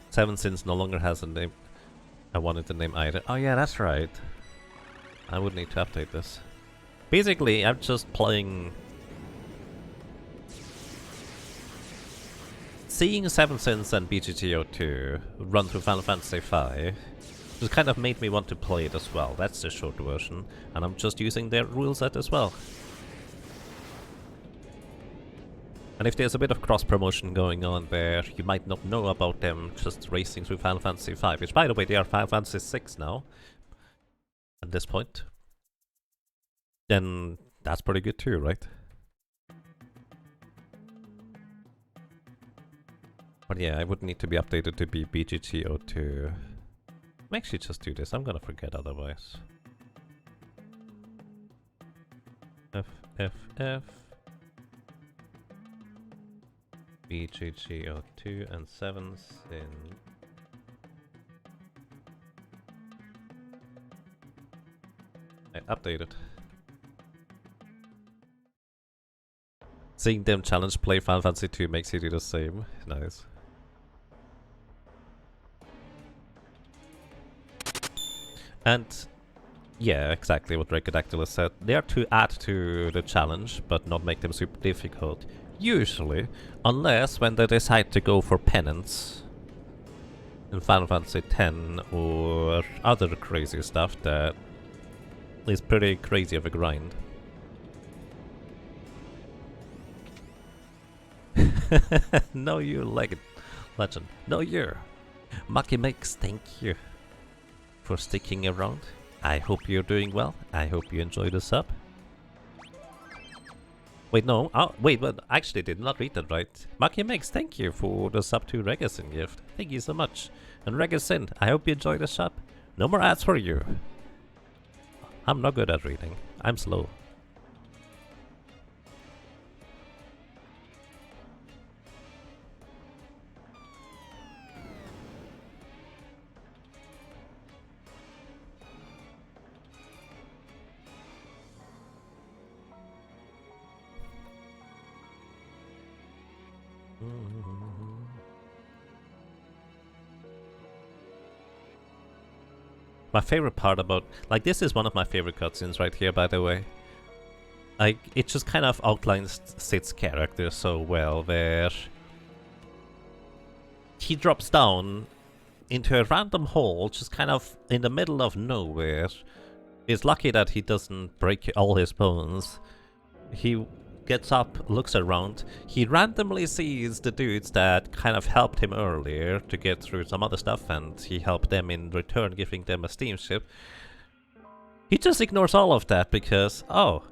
Seven Sins no longer has a name. I wanted the name either. Oh yeah, that's right. I would need to update this. Basically, I'm just playing... Seeing Seven Sins and BGTO2 run through Final Fantasy V just kind of made me want to play it as well. That's the short version. And I'm just using their rule set as well. And if there's a bit of cross-promotion going on there, you might not know about them just racing through Final Fantasy V, which, by the way, they are Final Fantasy VI now, at this point. Then that's pretty good too, right? But yeah, I would need to be updated to be BGTO2. I'm actually just do this, I'm gonna forget otherwise. F. BGGO2 and 7 Sin. I updated. Seeing them challenge play Final Fantasy 2 makes you do the same. Nice. And yeah, exactly what Recodactylus said. They are to add to the challenge, but not make them super difficult. Usually, unless when they decide to go for penance in Final Fantasy X or other crazy stuff that is pretty crazy of a grind. No, you legend. No, you. Maki Makes, thank you for sticking around. I hope you're doing well. I hope you enjoy the sub. Wait, no. Oh, wait, but I actually did not read that right. Maki Makes, thank you for the sub to Regasin gift. Thank you so much. And Regasin, I hope you enjoy the sub. No more ads for you. I'm not good at reading. I'm slow. My favorite part about... Like, this is one of my favorite cutscenes right here, by the way. Like, it just kind of outlines Sid's character so well, where... he drops down into a random hole, just kind of in the middle of nowhere. He's lucky that he doesn't break all his bones. He gets up, looks around. He randomly sees the dudes that kind of helped him earlier to get through some other stuff, and he helped them in return, giving them a steamship. He just ignores all of that because, oh,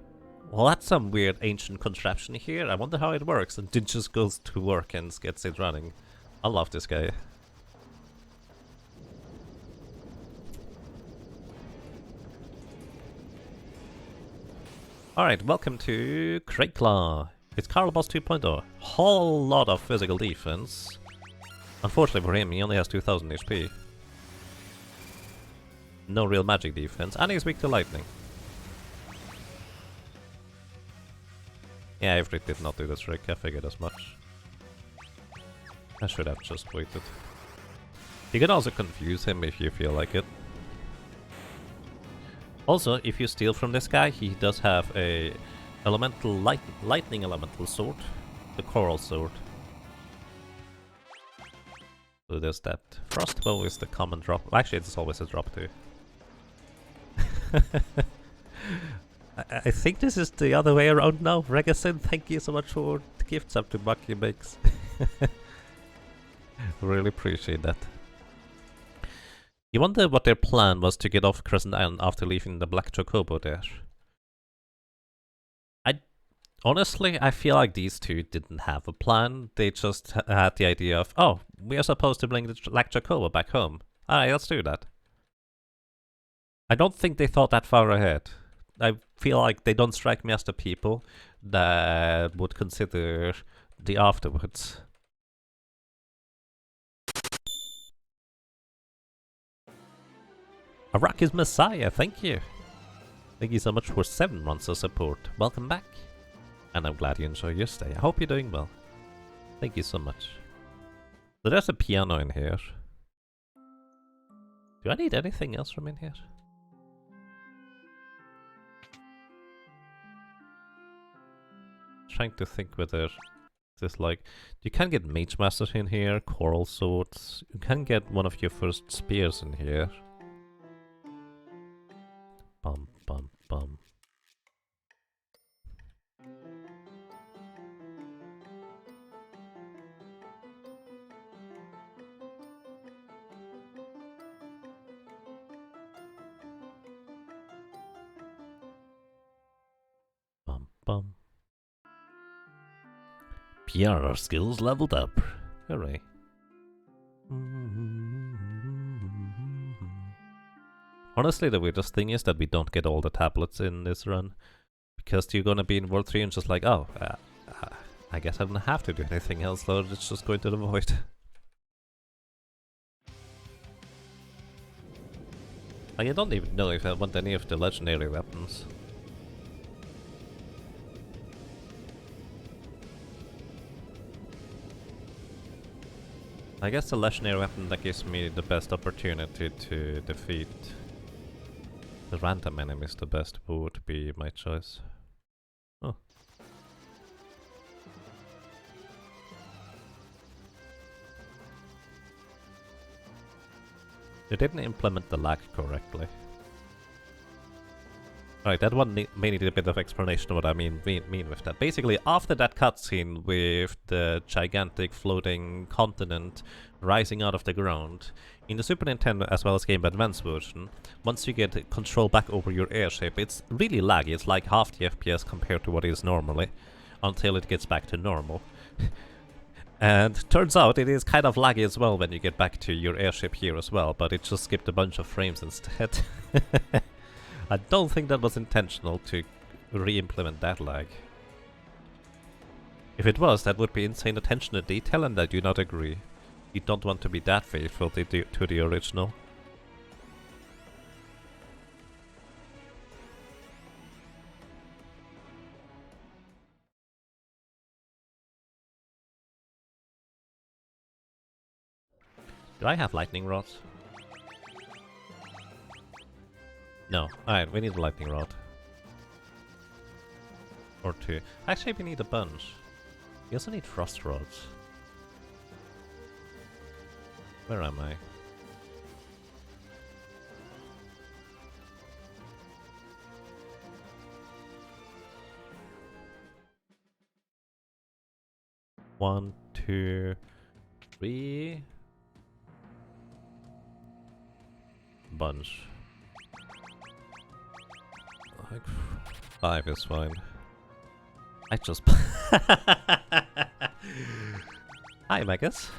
well, that's some weird ancient contraption here. I wonder how it works, and then just goes to work and gets it running. I love this guy. Alright, welcome to Krile. It's Carl Boss 2.0. Whole lot of physical defense. Unfortunately for him, he only has 2000 HP. No real magic defense, and he's weak to lightning. Yeah, Ifrit did not do the trick, I figured as much. I should have just waited. You can also confuse him if you feel like it. Also, if you steal from this guy, he does have a elemental lightning elemental sword, the coral sword. So there's that. Frostbow is the common drop. Actually, it's always a drop too. I think this is the other way around now. Regasin, thank you so much for the gifts up to Maki Makes. Really appreciate that. You wonder what their plan was to get off Crescent Island after leaving the Black Chocobo there. Honestly, I feel like these two didn't have a plan. They just had the idea of, oh, we are supposed to bring the Jacoba back home. Alright, let's do that. I don't think they thought that far ahead. I feel like they don't strike me as the people that would consider the afterwards. Araki's Messiah, thank you. Thank you so much for 7 months of support. Welcome back. And I'm glad you enjoy your stay. I hope you're doing well. Thank you so much. So there's a piano in here. Do I need anything else from in here? Trying to think whether this like... You can get Mage Master in here, Coral Swords. You can get one of your first spears in here. Bum bum bum. Bum bum. PR skills leveled up. Hooray. Honestly, the weirdest thing is that we don't get all the tablets in this run. Because you're gonna be in World 3 and just like, oh, I guess I don't have to do anything else, though. It's just going to the void. I don't even know if I want any of the legendary weapons. I guess the legendary weapon that gives me the best opportunity to defeat the random enemies the best would be my choice. Oh. They didn't implement the lag correctly. Right, that one may need a bit of explanation of what I mean with that. Basically, after that cutscene with the gigantic floating continent rising out of the ground, in the Super Nintendo as well as Game Boy Advance version, once you get control back over your airship, it's really laggy. It's like half the FPS compared to what it is normally, until it gets back to normal. And turns out it is kind of laggy as well when you get back to your airship here as well, but it just skipped a bunch of frames instead. I don't think that was intentional to re-implement that lag. If it was, that would be insane attention to detail, and I do not agree. You don't want to be that faithful to the original. Do I have lightning rods? No. Alright, we need a lightning rod. Or 2. Actually, we need a bunch. We also need frost rods. Where am I? One, 2, 3. Bunch. Like 5 is fine. I just... Hi, Megas.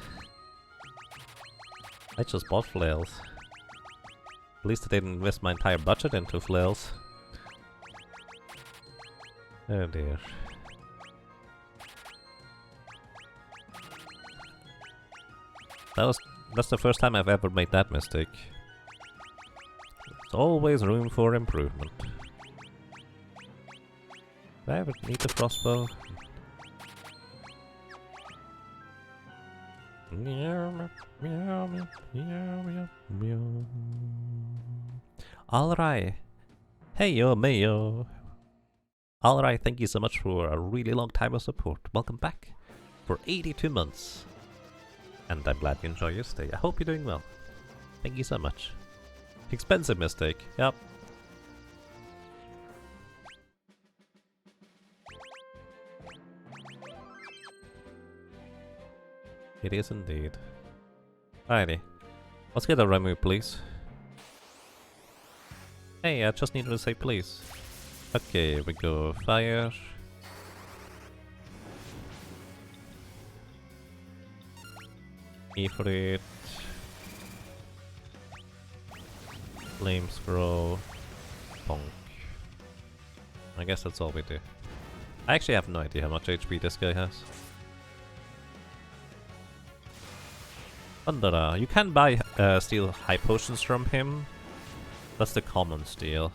I just bought flails. At least I didn't invest my entire budget into flails. Oh dear. That's the first time I've ever made that mistake. There's always room for improvement. Do I ever need the crossbow? Alright. Hey yo, Mayo. Alright, thank you so much for a really long time of support. Welcome back for 82 months. And I'm glad you enjoy your stay. I hope you're doing well. Thank you so much. Expensive mistake. Yep. It is indeed. Alrighty. Let's get a Remu, please. Hey, I just needed to say please. Okay, we go fire. Ifrit. Flame Scroll. Bonk. I guess that's all we do. I actually have no idea how much HP this guy has. Thundera. You can buy steal high potions from him. That's the common steal.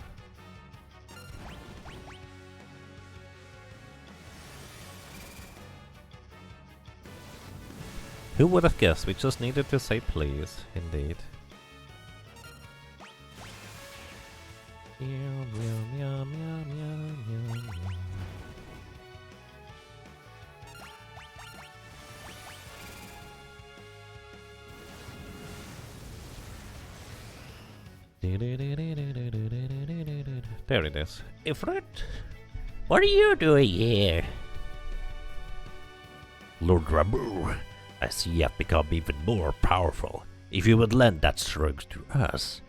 Who would have guessed? We just needed to say please, indeed. Meow, meow, meow, meow, meow, meow, meow. There it is. Ifrit? What are you doing here?
Lord Ramu, I see you have become even more powerful. If you would lend that strength to us.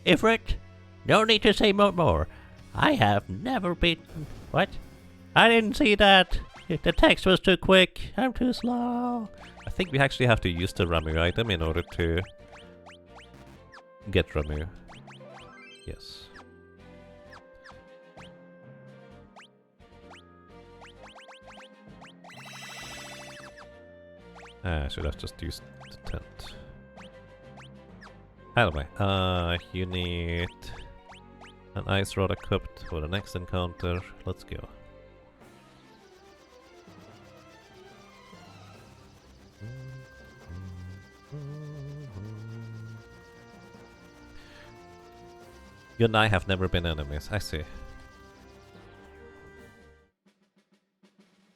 Ifrit, no need to say more. I have never been... What? I didn't see that. The text was too quick. I'm too slow.
I think we actually have to use the Ramu item in order to get Ramu. Yes. I should have just used the tent. Anyway, you need an ice rod equipped for the next encounter. Let's go. You and I have never been enemies, I see.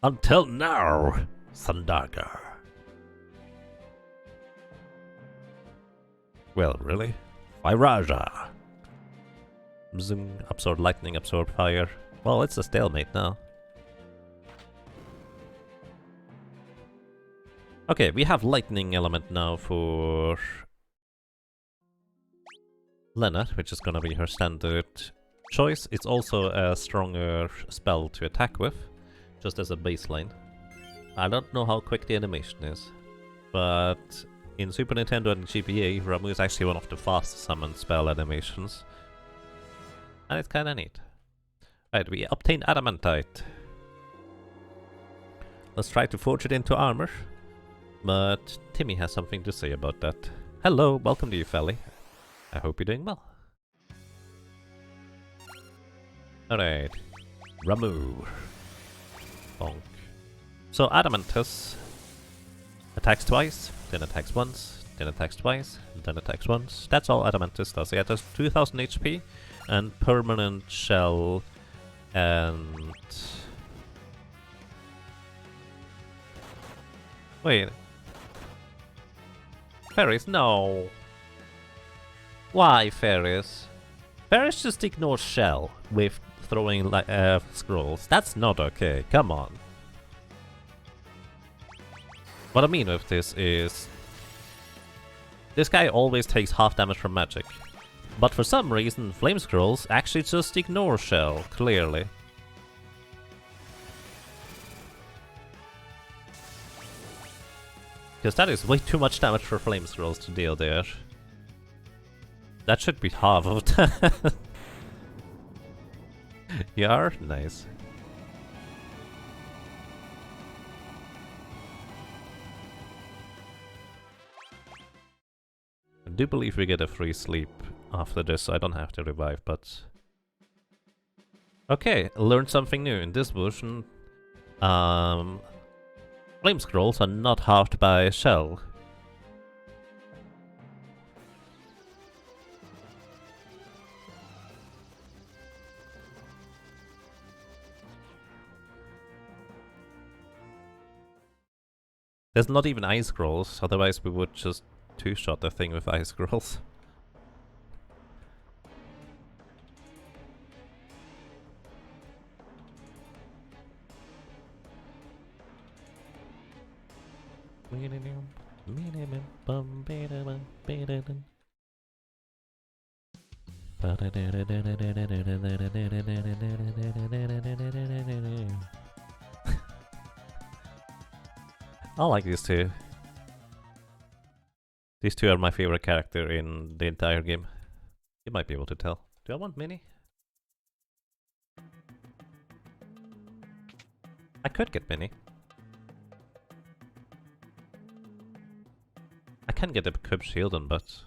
Until now, Sandaga.
Well, really?
Firaja.
Zoom, absorb lightning, absorb fire. Well, it's a stalemate now. Okay, we have lightning element now for Lenna, which is gonna be her standard choice. It's also a stronger spell to attack with, just as a baseline. I don't know how quick the animation is, but in Super Nintendo and GBA, Ramu is actually one of the fastest summon spell animations. And it's kinda neat. Right, we obtained Adamantite. Let's try to forge it into armor. But Timmy has something to say about that. Hello, welcome to you, Felly. I hope you're doing well. Alright. Ramu. Bonk. So Adamantus attacks twice, then attacks once, then attacks twice, then attacks once. That's all Adamantus does. It has 2000 HP and permanent shell and... Wait. Faris, no. Why, Faris? Faris just ignores shell with throwing scrolls. That's not okay, come on. What I mean with this is... This guy always takes half damage from magic. But for some reason, flame scrolls actually just ignore shell, clearly. Because that is way too much damage for flame scrolls to deal there. That should be half of that. You are? Nice. I do believe we get a free sleep after this, so I don't have to revive, but... Okay, learned something new. In this version, flame scrolls are not halved by shell. There's not even ice scrolls, otherwise we would just two-shot the thing with ice scrolls. I like these two. These two are my favorite character in the entire game. You might be able to tell. Do I want Mini? I could get Mini. I can get a Cub Shield on Butz.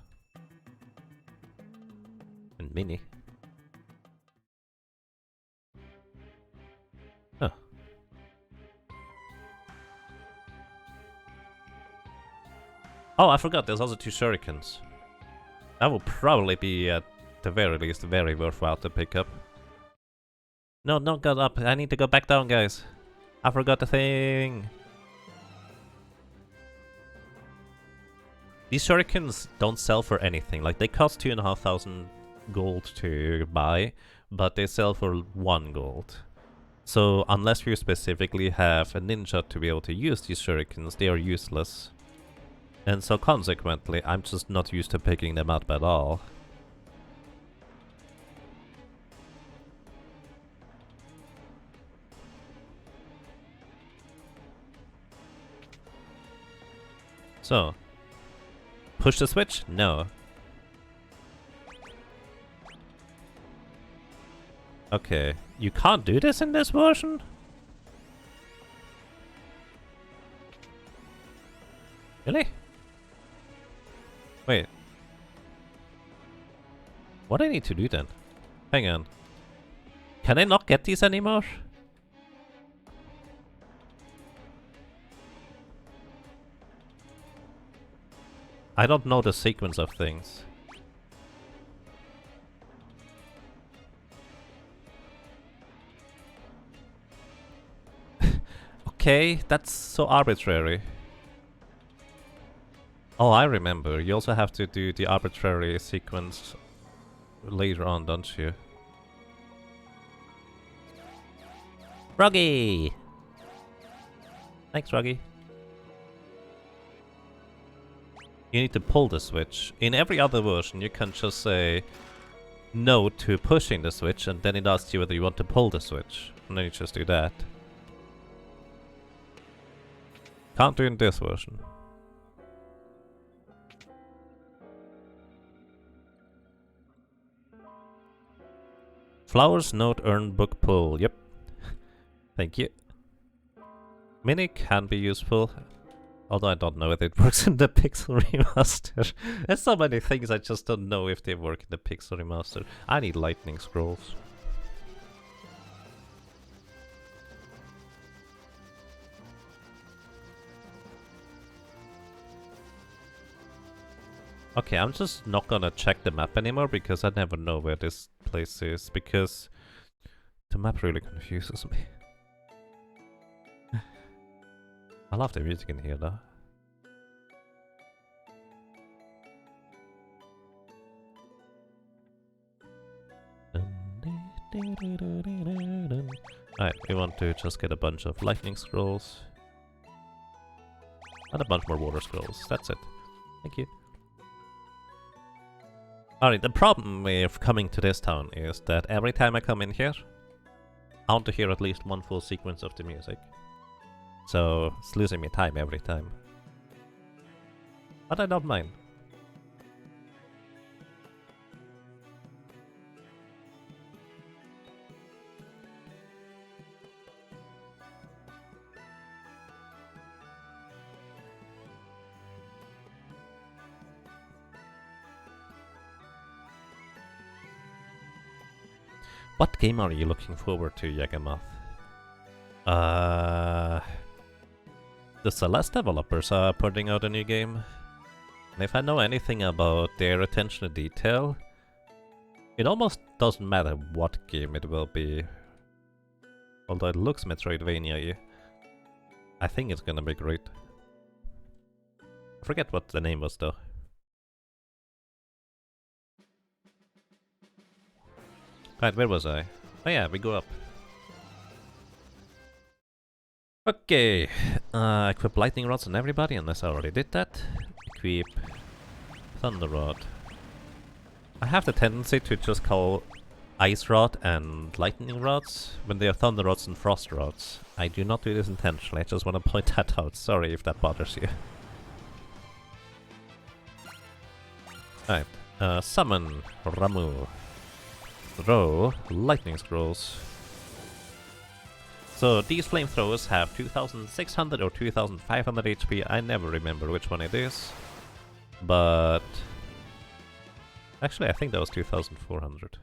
And Mini. Huh. Oh, I forgot, there's also 2 shurikens. That will probably be, at the very least, very worthwhile to pick up. No, don't go up. I need to go back down, guys. I forgot the thing. These shurikens don't sell for anything. Like, they cost 2,500 gold to buy, but they sell for 1 gold. So, unless you specifically have a ninja to be able to use these shurikens, they are useless. And so consequently, I'm just not used to picking them up at all. So, push the switch? No. Okay, you can't do this in this version? Really? Wait. What do I need to do then? Hang on. Can I not get these anymore? I don't know the sequence of things. Okay, that's so arbitrary. Oh, I remember. You also have to do the arbitrary sequence later on, don't you? Froggy! Thanks, Froggy. You need to pull the switch. In every other version, you can just say no to pushing the switch, and then it asks you whether you want to pull the switch. And then you just do that. Can't do in this version. Flowers, note, earn, book, pull. Yep. Thank you. Mini can be useful. Although I don't know if it works in the Pixel Remaster. There's so many things I just don't know if they work in the Pixel Remaster. I need lightning scrolls. Okay, I'm just not gonna check the map anymore because I never know where this place is, because the map really confuses me. I love the music in here though. Alright, we want to just get a bunch of lightning scrolls. And a bunch more water scrolls. That's it. Thank you. Alright, the problem with coming to this town is that every time I come in here, I want to hear at least one full sequence of the music. So, it's losing me time every time. But I don't mind. What game are you looking forward to, Yagamoth? The Celeste developers are putting out a new game. And if I know anything about their attention to detail, it almost doesn't matter what game it will be. Although it looks Metroidvania-y. I think it's gonna be great. I forget what the name was though. Right, where was I? Oh yeah, we go up. Okay, equip lightning rods on everybody, unless I already did that. Equip thunder rod. I have the tendency to just call ice rod and lightning rods when they are thunder rods and frost rods. I do not do this intentionally, I just want to point that out. Sorry if that bothers you. Alright, summon Ramu. Throw lightning scrolls. So these flamethrowers have 2600 or 2500 HP, I never remember which one it is. But... actually I think that was 2400.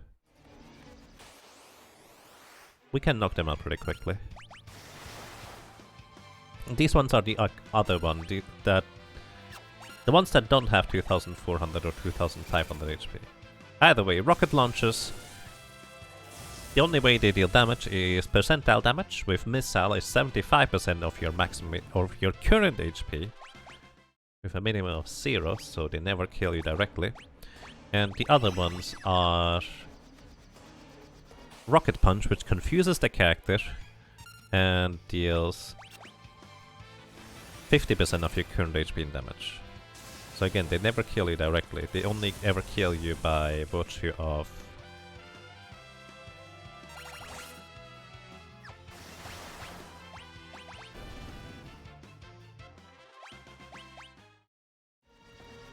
We can knock them out pretty quickly. These ones are the other one, the ones that don't have 2400 or 2500 HP. Either way, rocket launchers, the only way they deal damage is percentile damage, with missile is 75% of your maximum of your current HP, with a minimum of 0, so they never kill you directly. And the other ones are rocket punch, which confuses the character and deals 50% of your current HP in damage. So again, they never kill you directly, they only ever kill you by virtue of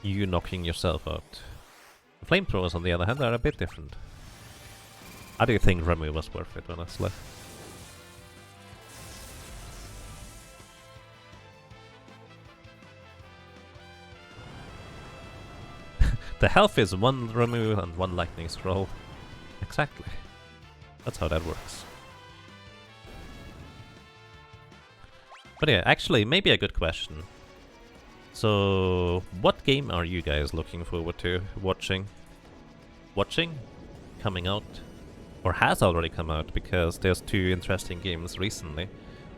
you knocking yourself out. Flamethrowers, on the other hand, are a bit different. I do think Ramu was worth it, honestly. The health is 1 Ramu and 1 lightning scroll. Exactly. That's how that works. But yeah, actually, maybe a good question. So, what game are you guys looking forward to watching? Coming out? Or has already come out, because there's 2 interesting games recently.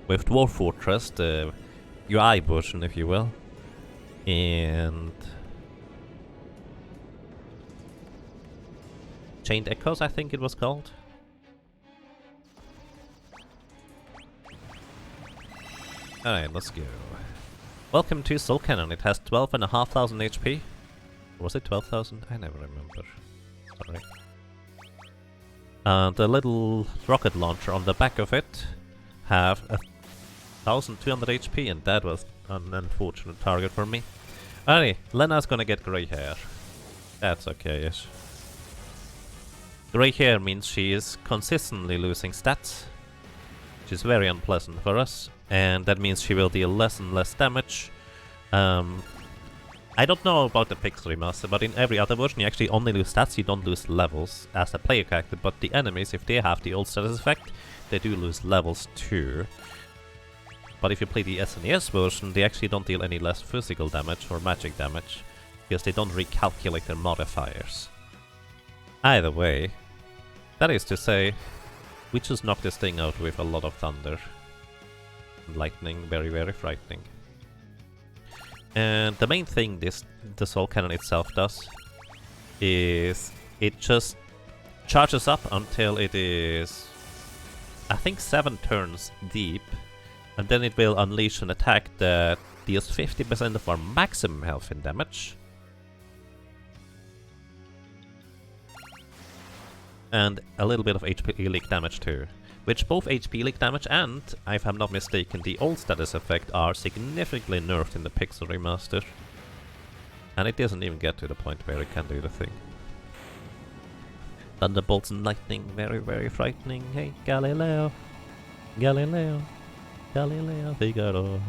With Dwarf Fortress, the UI version, if you will. And... Chained Echoes, I think it was called. Alright, let's go. Welcome to Soul Cannon. It has 12,500 HP. Or was it 12,000? I never remember. Sorry. The little rocket launcher on the back of it have 1,200 HP, and that was an unfortunate target for me. Alright, Lenna's gonna get grey hair. That's okay-ish. Grey hair means she is consistently losing stats, which is very unpleasant for us, and that means she will deal less and less damage. I don't know about the Pix remaster, but in every other version you actually only lose stats, you don't lose levels as a player character, but the enemies, if they have the old status effect, they do lose levels too. But if you play the SNES version, they actually don't deal any less physical damage or magic damage, because they don't recalculate their modifiers. Either way, that is to say, we just knocked this thing out with a lot of thunder. And lightning, very, very frightening. And the main thing the Soul Cannon itself does is it just charges up until it is, I think, 7 turns deep, and then it will unleash an attack that deals 50% of our maximum health in damage. And a little bit of HP leak damage too. Which both HP leak damage and, if I'm not mistaken, the old status effect are significantly nerfed in the Pixel remaster. And it doesn't even get to the point where it can do the thing. Thunderbolts and lightning, very, very frightening. Hey, Galileo. Galileo. Galileo Figaro.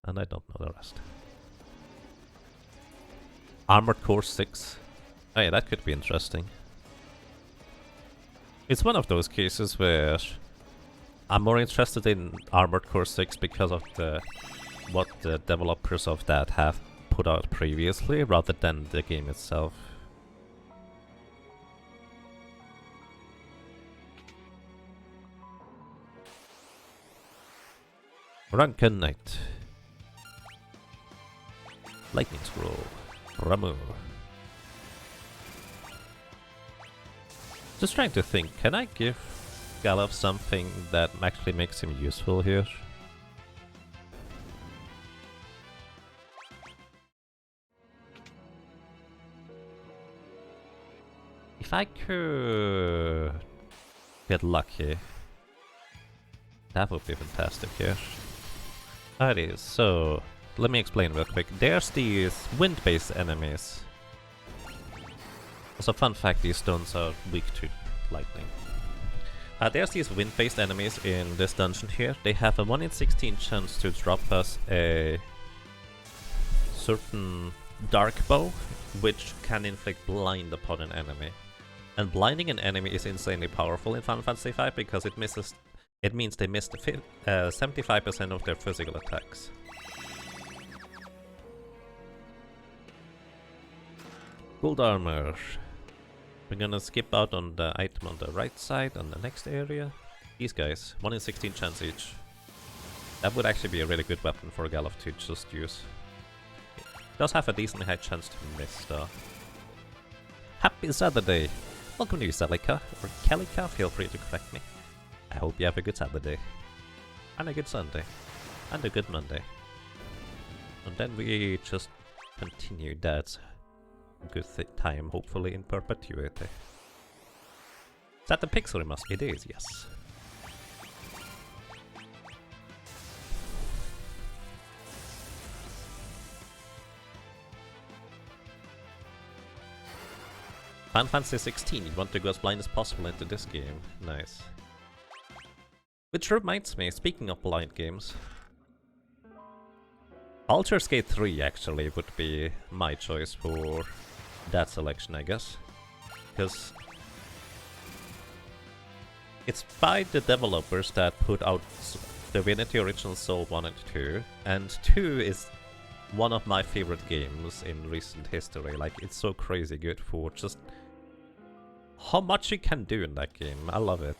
And I don't know the rest. Armored Core 6. Oh yeah, that could be interesting. It's one of those cases where I'm more interested in Armored Core 6 because of what the developers of that have put out previously, rather than the game itself. Drunken Knight. Lightning Scroll. Ramu. Just trying to think, can I give Galuf something that actually makes him useful here? If I could get lucky, that would be fantastic here. Alrighty, so let me explain real quick. There's these wind-based enemies. Also, fun fact, these stones are weak to lightning. There's these wind-based enemies in this dungeon here. They have a 1 in 16 chance to drop us a certain dark bow, which can inflict blind upon an enemy. And blinding an enemy is insanely powerful in Final Fantasy V because it means they miss 75% of their physical attacks. Gold armor. We're gonna skip out on the item on the right side on the next area. These guys, 1 in 16 chance each. That would actually be a really good weapon for Galuf to just use. It does have a decent high chance to miss though. Happy Saturday! Welcome to you, Celica, or Kelika, feel free to correct me. I hope you have a good Saturday. And a good Sunday. And a good Monday. And then we just continue that good time, hopefully in perpetuity. Is that the pixel remaster? It is, yes. Final Fantasy 16, you want to go as blind as possible into this game. Nice. Which reminds me, speaking of blind games, Baldur's Gate 3 actually would be my choice for that selection, I guess. Because it's by the developers that put out Divinity Original Soul 1 and 2, and 2 is one of my favorite games in recent history. Like, it's so crazy good for just how much you can do in that game. I love it.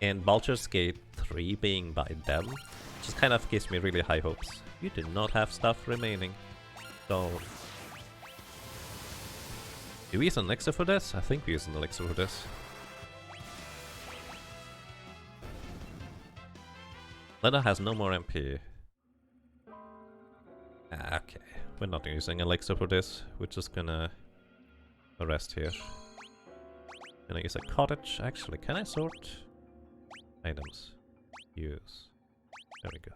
And Baldur's Gate 3 being by them just kind of gives me really high hopes. You do not have stuff remaining. So... do we use an elixir for this? I think we use an elixir for this. Lenna has no more MP. Okay, we're not using elixir for this. We're just gonna rest here. Gonna use a cottage. Actually, can I sort items? Use. There we go.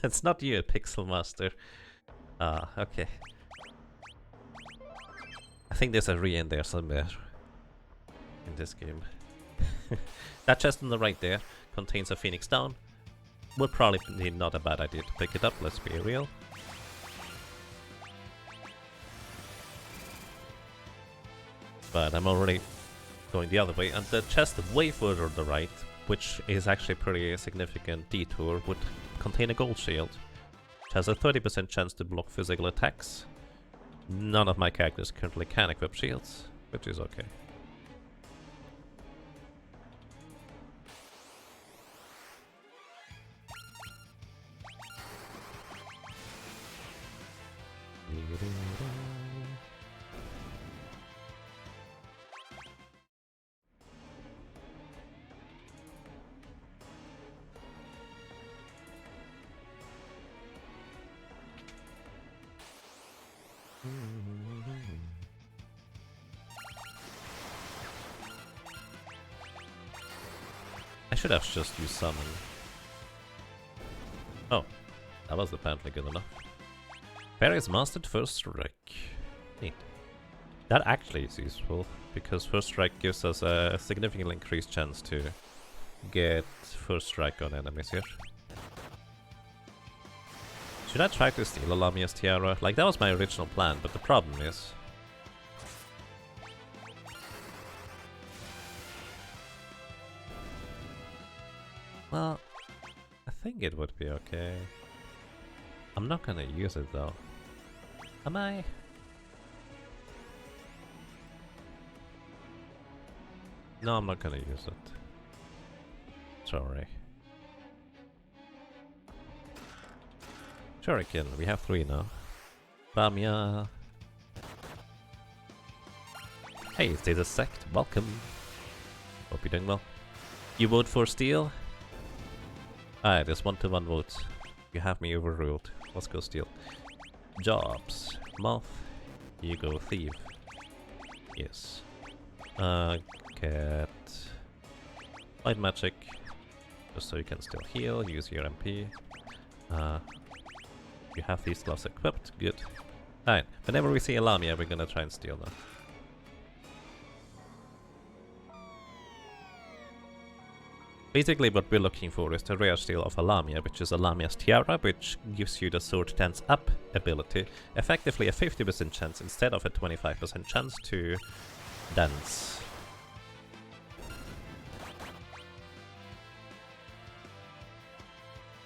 That's not you, Pixel Master. Ah, okay. I think there's a re in there somewhere. In this game. That chest on the right there contains a Phoenix Down. Would probably be not a bad idea to pick it up, let's be real. But I'm already going the other way, and the chest way further on the right, which is actually a pretty significant detour, would contain a gold shield, which has a 30% chance to block physical attacks. None of my characters currently can equip shields, which is okay. I should have just used summon. Oh, that was apparently good enough. Faris mastered first strike. Neat. That actually is useful, because first strike gives us a significantly increased chance to get first strike on enemies here. Should I try to steal a Lamia's tiara? Like, that was my original plan, but the problem is... well, I think it would be okay. I'm not gonna use it though. Am I? No, I'm not gonna use it. Sorry. Shuriken, we have 3 now. Bamia. Hey, it's a sect. Welcome. Hope you're doing well. You vote for Steel? Alright, there's 1-to-1 votes. You have me overruled. Let's go Steel. Jobs. Moth. You go Thief. Yes. Cat. Light Magic. Just so you can still heal, use your MP. You have these gloves equipped, good. Alright, whenever we see a Lamia, we're gonna try and steal them. Basically what we're looking for is the rare steal of a Lamia, which is a Lamia's Tiara, which gives you the Sword Dance Up ability. Effectively a 50% chance instead of a 25% chance to dance.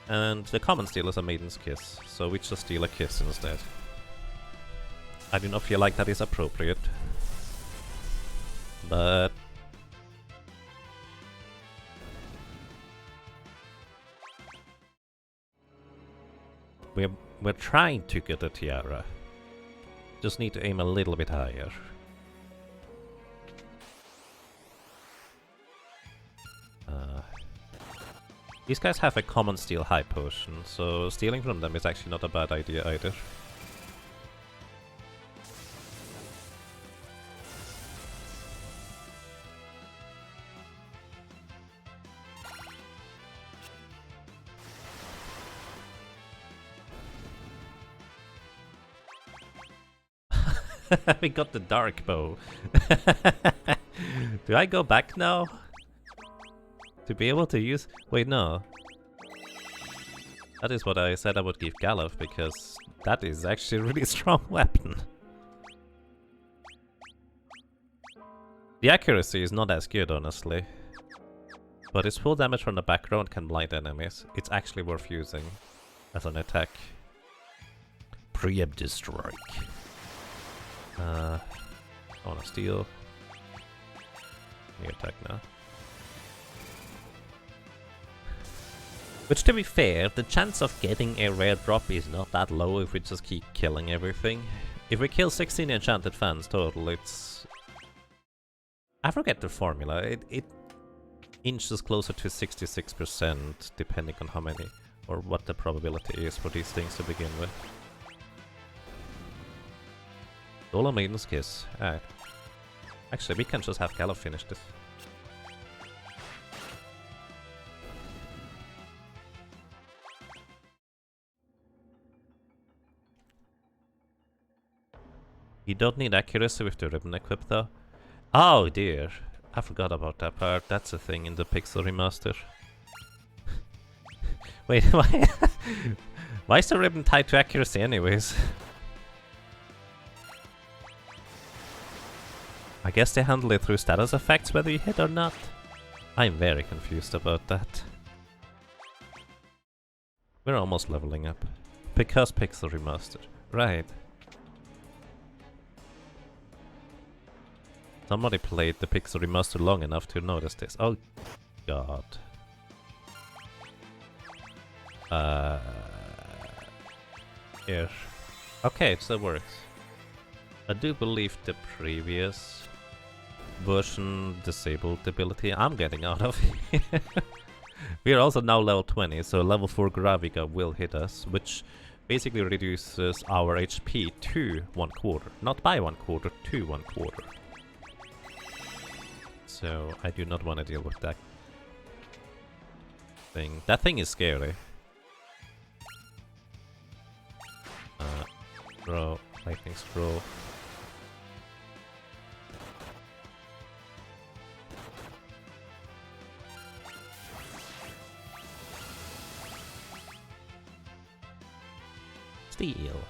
And the common steal is a Maiden's Kiss, so we just steal a kiss instead. I do not feel like that is appropriate, but we're trying to get a Tiara. Just need to aim a little bit higher. These guys have a common steal high potion, so stealing from them is actually not a bad idea either. We got the dark bow. Do I go back now? To be able to use... Wait, no. That is what I said I would give Galuf, because that is actually a really strong weapon. The accuracy is not as good, honestly. But its full damage from the background can blind enemies. It's actually worth using as an attack.
Preemptive strike.
I wanna steal. New attack now. Which, to be fair, the chance of getting a rare drop is not that low if we just keep killing everything. If we kill 16 enchanted fans total, it's... I forget the formula. It inches closer to 66%, depending on how many, or what the probability is for these things to begin with. Solar Maiden's Kiss. Alright. Actually, we can just have Galuf finish this. You don't need accuracy with the ribbon equipped though. Oh dear. I forgot about that part. That's a thing in the Pixel Remaster. Wait, why? Why is the ribbon tied to accuracy anyways? I guess they handle it through status effects whether you hit or not. I'm very confused about that. We're almost leveling up. Because Pixel Remaster. Right. Somebody played the Pixel Remaster long enough to notice this. Oh god. Here. Okay, it still works. I do believe the previous version disabled the ability I'm getting out of here. We are also now level 20, so level 4 Graviga will hit us, which basically reduces our HP to 1/4. Not by 1/4, to 1/4. So I do not want to deal with that thing. That thing is scary. Throw, lightning scroll. Steal.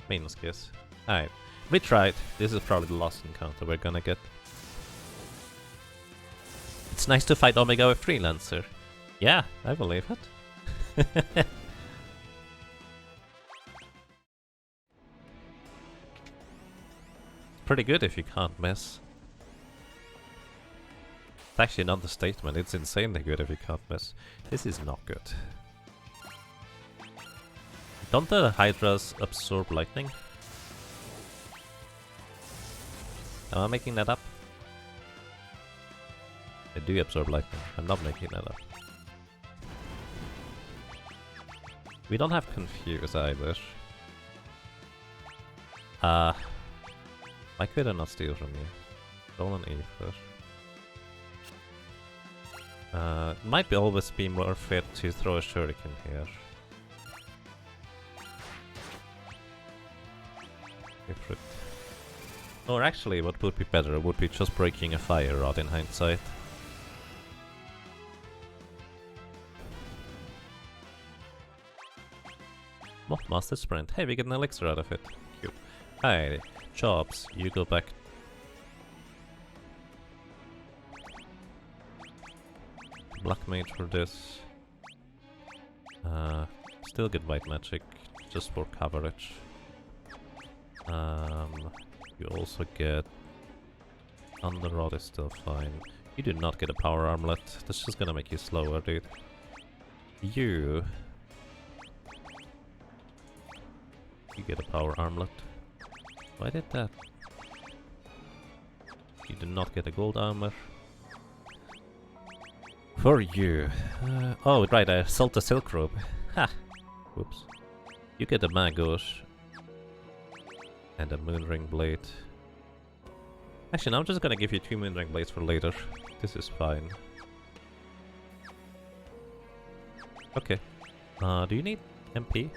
Maiden's Kiss. Alright. We tried. This is probably the last encounter we're gonna get. It's nice to fight Omega with Freelancer. Yeah, I believe it. Pretty good if you can't miss. It's actually not the statement, it's insanely good if you can't miss. This is not good. Don't the Hydras absorb lightning? Am I making that up? They do absorb lightning. I'm not making that up. We don't have Confuse either. Why could I not steal from you? Stolen Ether. Might be always be more fit to throw a shuriken here. Different. Or actually, what would be better would be just breaking a fire rod in hindsight. Master Sprint. Hey, we get an elixir out of it. Cute. Hey, Jobs, you go back. Black Mage for this. Still get White Magic, just for coverage. You also get... Thunder Rod is still fine. You do not get a Power Armlet. That's just gonna make you slower, dude. You get a Power Armlet. Why did that? You do not get a Gold Armor. For you... oh, right, I sold the Silk Robe. Ha! Whoops. You get a Magos. And a Moonring Blade. Actually, no, I'm just gonna give you 2 Moonring Blades for later. This is fine. Okay. Do you need MP?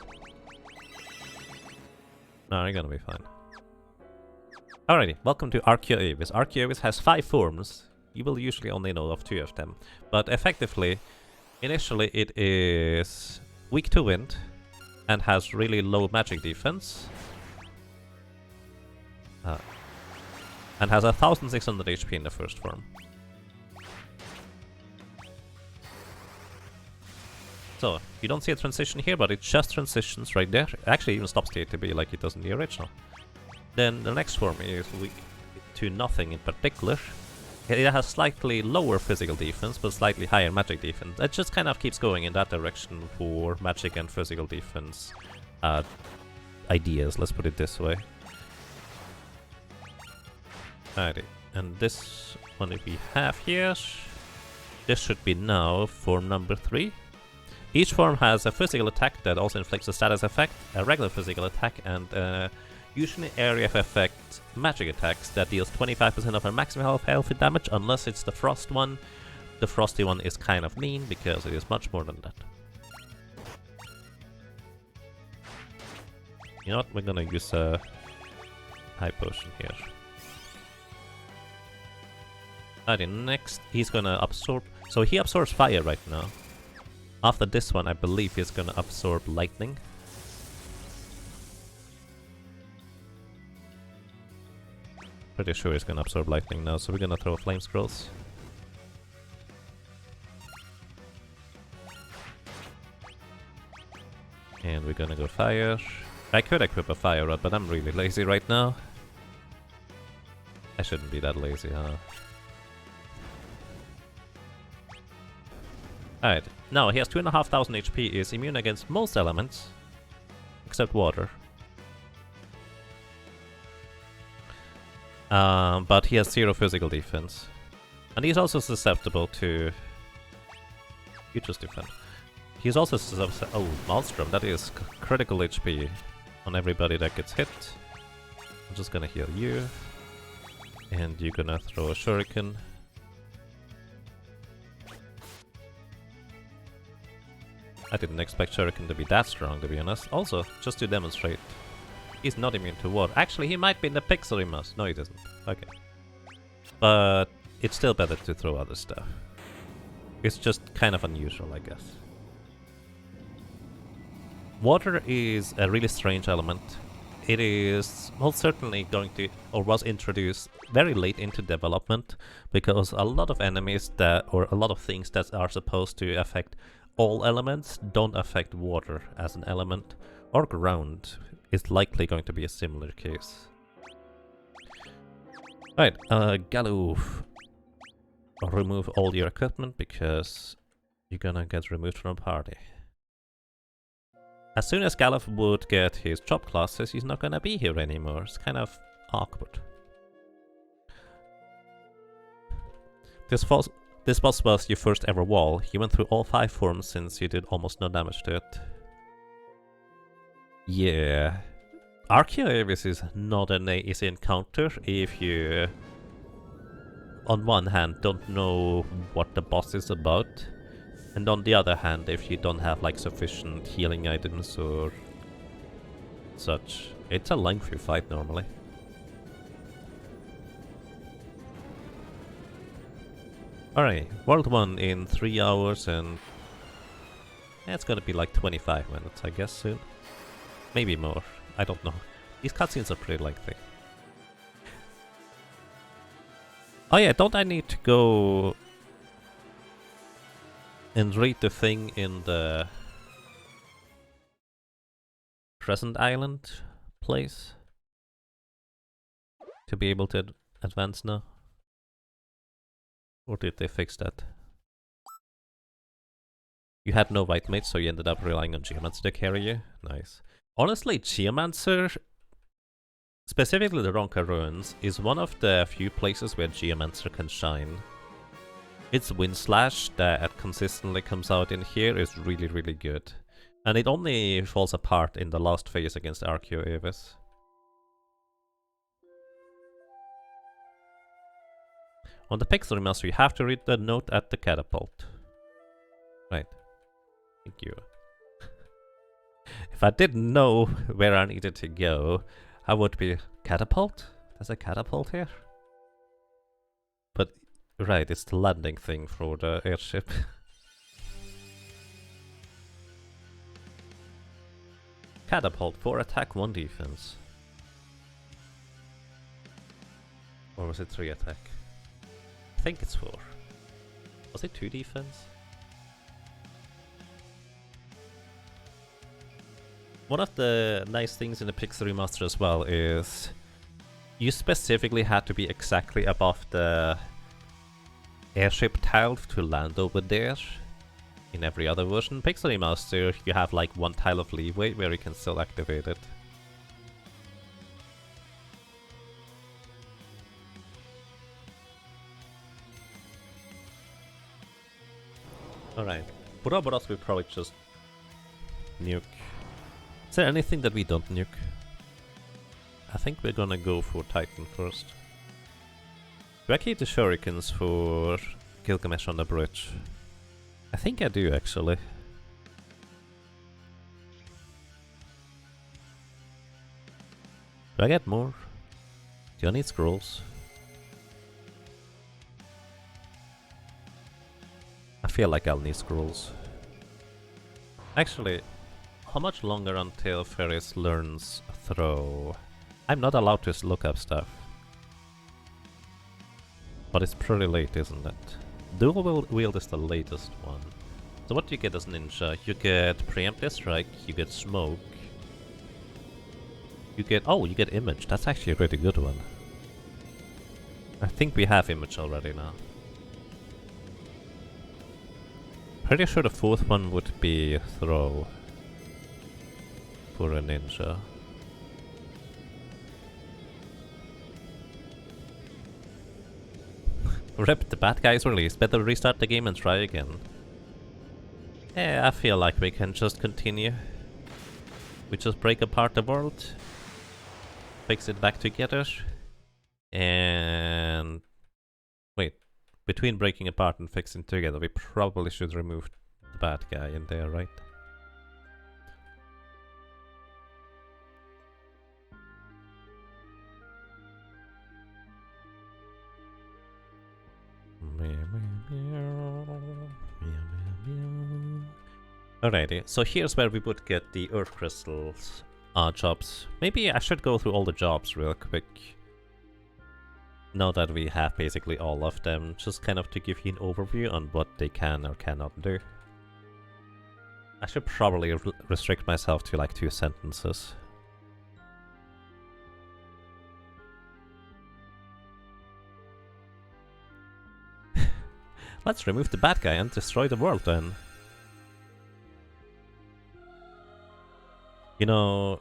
No, you're gonna be fine. Alrighty, welcome to Archaeovis. Archaeovis has 5 forms. You will usually only know of 2 of them. But effectively, initially it is weak to wind and has really low magic defense. And has 1600 HP in the first form. So, you don't see a transition here, but it just transitions right there. It actually even stops the ATB like it does in the original. Then the next form is weak to nothing in particular. It has slightly lower physical defense, but slightly higher magic defense. It just kind of keeps going in that direction for magic and physical defense ideas, let's put it this way. Alrighty, and this one we have here, this should be now form number 3. Each form has a physical attack that also inflicts a status effect, a regular physical attack, and usually area of effect magic attacks that deals 25% of our maximum health damage, unless it's the frost one. The frosty one is kind of mean because it is much more than that. You know what, we're gonna use a high potion here. Alright, next he's gonna absorb, so he absorbs fire right now. After this one I believe he's gonna absorb lightning. Pretty sure he's gonna absorb lightning now, so we're gonna throw flame scrolls. And we're gonna go fire. I could equip a fire rod, but I'm really lazy right now. I shouldn't be that lazy, huh? Alright, now he has 2500 HP, is immune against most elements, except water. But he has 0 physical defense. And he's also susceptible to... You just defend. He's also susceptible... Oh, Maelstrom, that is critical HP on everybody that gets hit. I'm just gonna heal you. And you're gonna throw a shuriken. I didn't expect Shuriken to be that strong, to be honest. Also, just to demonstrate, he's not immune to water. Actually, he might be in the pixel he must. No, he doesn't. Okay. But it's still better to throw other stuff. It's just kind of unusual, I guess. Water is a really strange element. It is most certainly going to, or was introduced very late into development, because a lot of enemies that, or a lot of things that are supposed to affect all elements don't affect water as an element, or ground is likely going to be a similar case. Right, Galuf. Remove all your equipment because you're gonna get removed from a party. As soon as Galuf would get his job classes, he's not gonna be here anymore. It's kind of awkward. This boss was your first ever wall. You went through all 5 forms since you did almost no damage to it. Yeah. Archaeovis is not an easy encounter if you on one hand, don't know what the boss is about, and on the other hand, if you don't have like sufficient healing items or such, it's a lengthy fight normally. Alright, World 1 in 3 hours and... yeah, it's gonna be like 25 minutes, I guess, soon. Maybe more, I don't know. These cutscenes are pretty lengthy. Oh yeah, don't I need to go and read the thing in the Crescent Island place to be able to advance now? Or did they fix that? You had no white mage, so you ended up relying on Geomancer to carry you? Nice. Honestly, Geomancer, specifically the Ronka Ruins, is one of the few places where Geomancer can shine. Its Wind Slash that consistently comes out in here is really, really good. And it only falls apart in the last phase against Archeo Avis. On the Pixel Remaster, you have to read the note at the catapult. Right. Thank you. If I didn't know where I needed to go, I would be... catapult? There's a catapult here? But, right, it's the landing thing for the airship. Catapult, 4 attack, 1 defense. Or was it 3 attack? I think it's 4. Was it 2 defense? One of the nice things in the Pixel Remaster as well is you specifically had to be exactly above the airship tile to land over there. In every other version, Pixel Remaster, you have like 1 tile of leeway where you can still activate it. Alright, Boros we probably just nuke. Is there anything that we don't nuke? I think we're gonna go for Titan first. Do I keep the shurikens for Gilgamesh on the bridge? I think I do, actually. Do I get more? Do I need scrolls? I feel like I'll need scrolls. Actually, how much longer until Faris learns throw? I'm not allowed to look up stuff. But it's pretty late, isn't it? Dual wield is the latest one. So what do you get as ninja? You get preemptive strike, you get smoke. You get... oh, you get image. That's actually a really good one. I think we have image already now. Pretty sure the 4th one would be throw. For a ninja. Rip, the bad guy is released. Better restart the game and try again. Yeah, I feel like we can just continue. We just break apart the world. Fix it back together. And... wait. Between breaking apart and fixing together, we probably should remove the bad guy in there, right? Alrighty, so here's where we would get the Earth Crystals jobs. Maybe I should go through all the jobs real quick. Now that we have basically all of them, just kind of to give you an overview on what they can or cannot do. I should probably restrict myself to like 2 sentences. Let's remove the bad guy and destroy the world then. You know,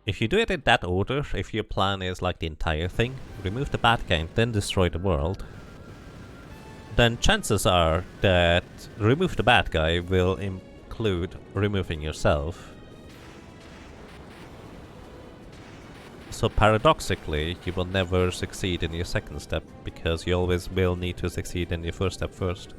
if you do it in that order, if your plan is like the entire thing, remove the bad guy and then destroy the world, then chances are that remove the bad guy will include removing yourself. So paradoxically, you will never succeed in your second step, because you always will need to succeed in your first step first.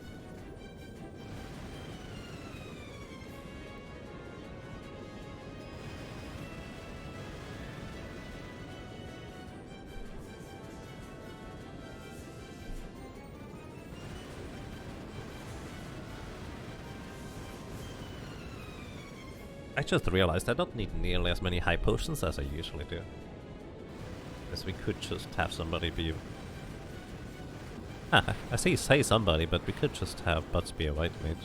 I just realized I don't need nearly as many high potions as I usually do. Because we could just have somebody be... I say somebody, but we could just have Butz be a white mage.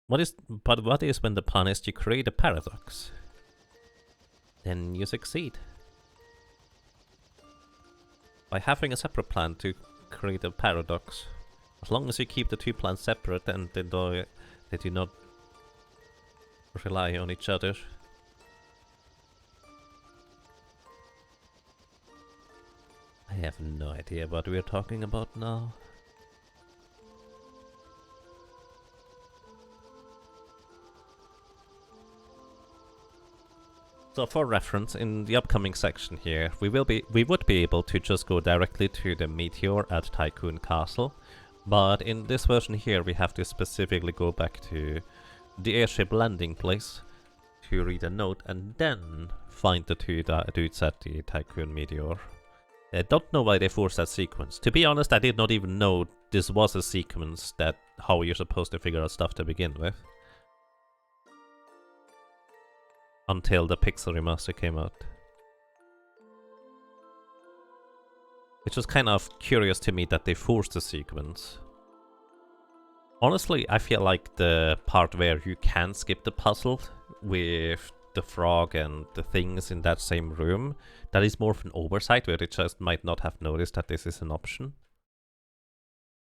But what is when the pun is you create a paradox? Then you succeed. By having a separate plan to create a paradox. As long as you keep the two plans separate and they do not rely on each other. I have no idea what we're talking about now. So for reference, in the upcoming section here, we would be able to just go directly to the meteor at Tycoon Castle. But in this version here, we have to specifically go back to the airship landing place to read a note and then find the two dudes at the Tycoon Meteor. I don't know why they forced that sequence. To be honest, I did not even know this was a sequence that how you're supposed to figure out stuff to begin with. Until the Pixel remaster came out. Which was kind of curious to me that they forced the sequence. Honestly, I feel like the part where you can skip the puzzle with the frog and the things in that same room, that is more of an oversight where they just might not have noticed that this is an option.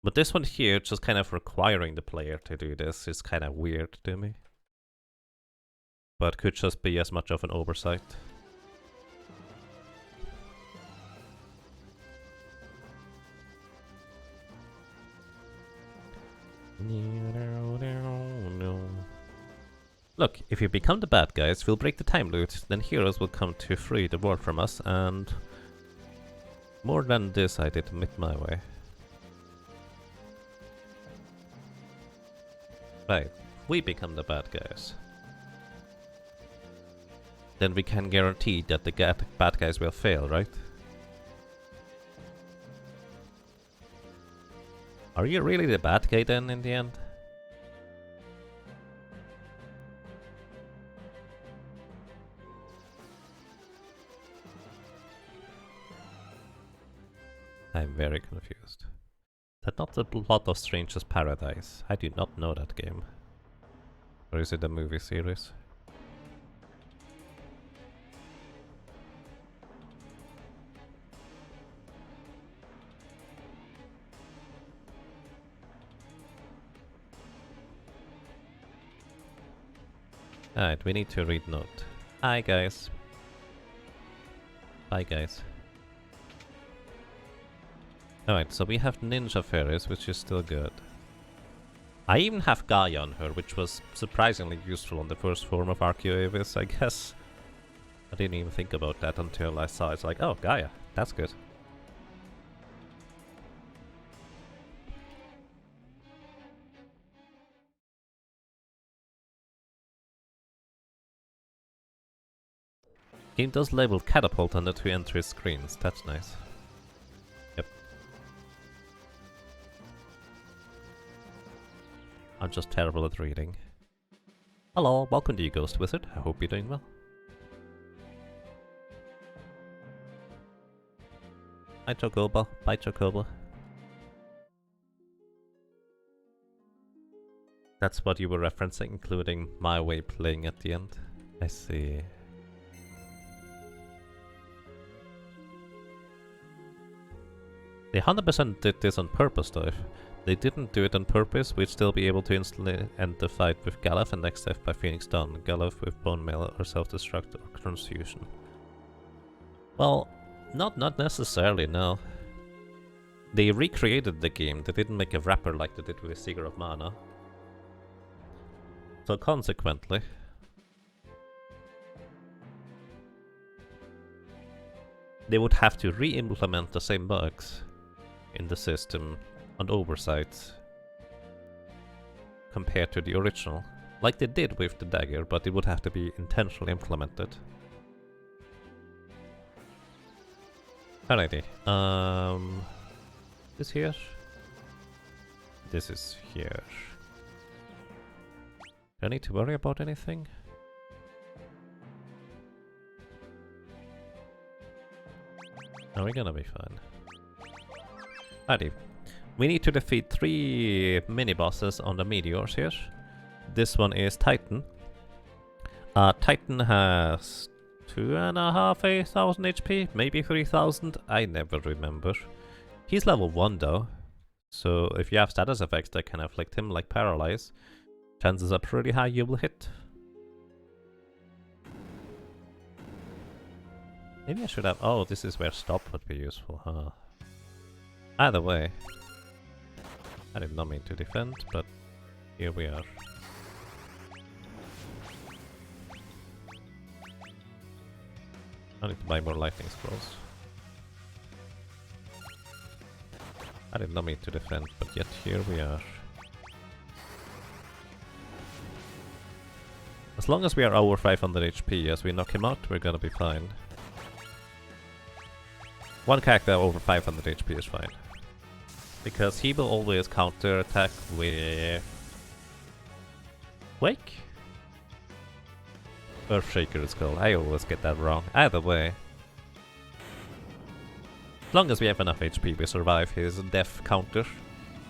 But this one here, just kind of requiring the player to do this, is kind of weird to me. But could just be as much of an oversight. Look, if you become the bad guys, we'll break the time loop, then heroes will come to free the world from us, and more than this I did it my way. Right, we become the bad guys. Then we can guarantee that the bad guys will fail, right? Are you really the bad guy then in the end? I'm very confused. Is that not the Plot of Stranger's Paradise? I do not know that game. Or is it a movie series? Alright, we need to read note. Hi guys. Bye guys. Alright, so we have Ninja Faris, which is still good. I even have Gaia on her, which was surprisingly useful on the first form of Archaeoavis, I guess. I didn't even think about that until I saw it. It's like, oh, Gaia, that's good. Game does label catapult on the two entry screens, that's nice. Yep. I'm just terrible at reading. Hello, welcome to you, Ghost Wizard. I hope you're doing well. Hi, Chocobo. Bye, Chocobo. That's what you were referencing, including my way playing at the end. I see. They 100% did this on purpose though. If they didn't do it on purpose, we'd still be able to instantly end the fight with Galuf and next F by Phoenix Dawn, Galuf with Bone Mail or Self-Destruct or Transfusion. Well, not necessarily, no. They recreated the game, they didn't make a wrapper like they did with Seeker of Mana. So consequently, they would have to re-implement the same bugs in the system and oversights compared to the original, like they did with the dagger, but it would have to be intentionally implemented. Alrighty, this here? This is here. Do I need to worry about anything? No, we're gonna be fine. Alrighty. We need to defeat 3 mini-bosses on the meteors here. This one is Titan. Titan has 2,500 HP, maybe 3,000, I never remember. He's level 1 though, so if you have status effects that can afflict him, like Paralyze, chances are pretty high you will hit. Maybe I should have... Oh, this is where stop would be useful, huh? Either way. I did not mean to defend, but here we are. I need to buy more lightning scrolls. I did not mean to defend, but yet here we are. As long as we are over 500 HP, as we knock him out, we're gonna be fine. One character over 500 HP is fine. Because he will always counter attack with... Wake? Earthshaker is called. I always get that wrong. Either way. As long as we have enough HP, we survive his death counter.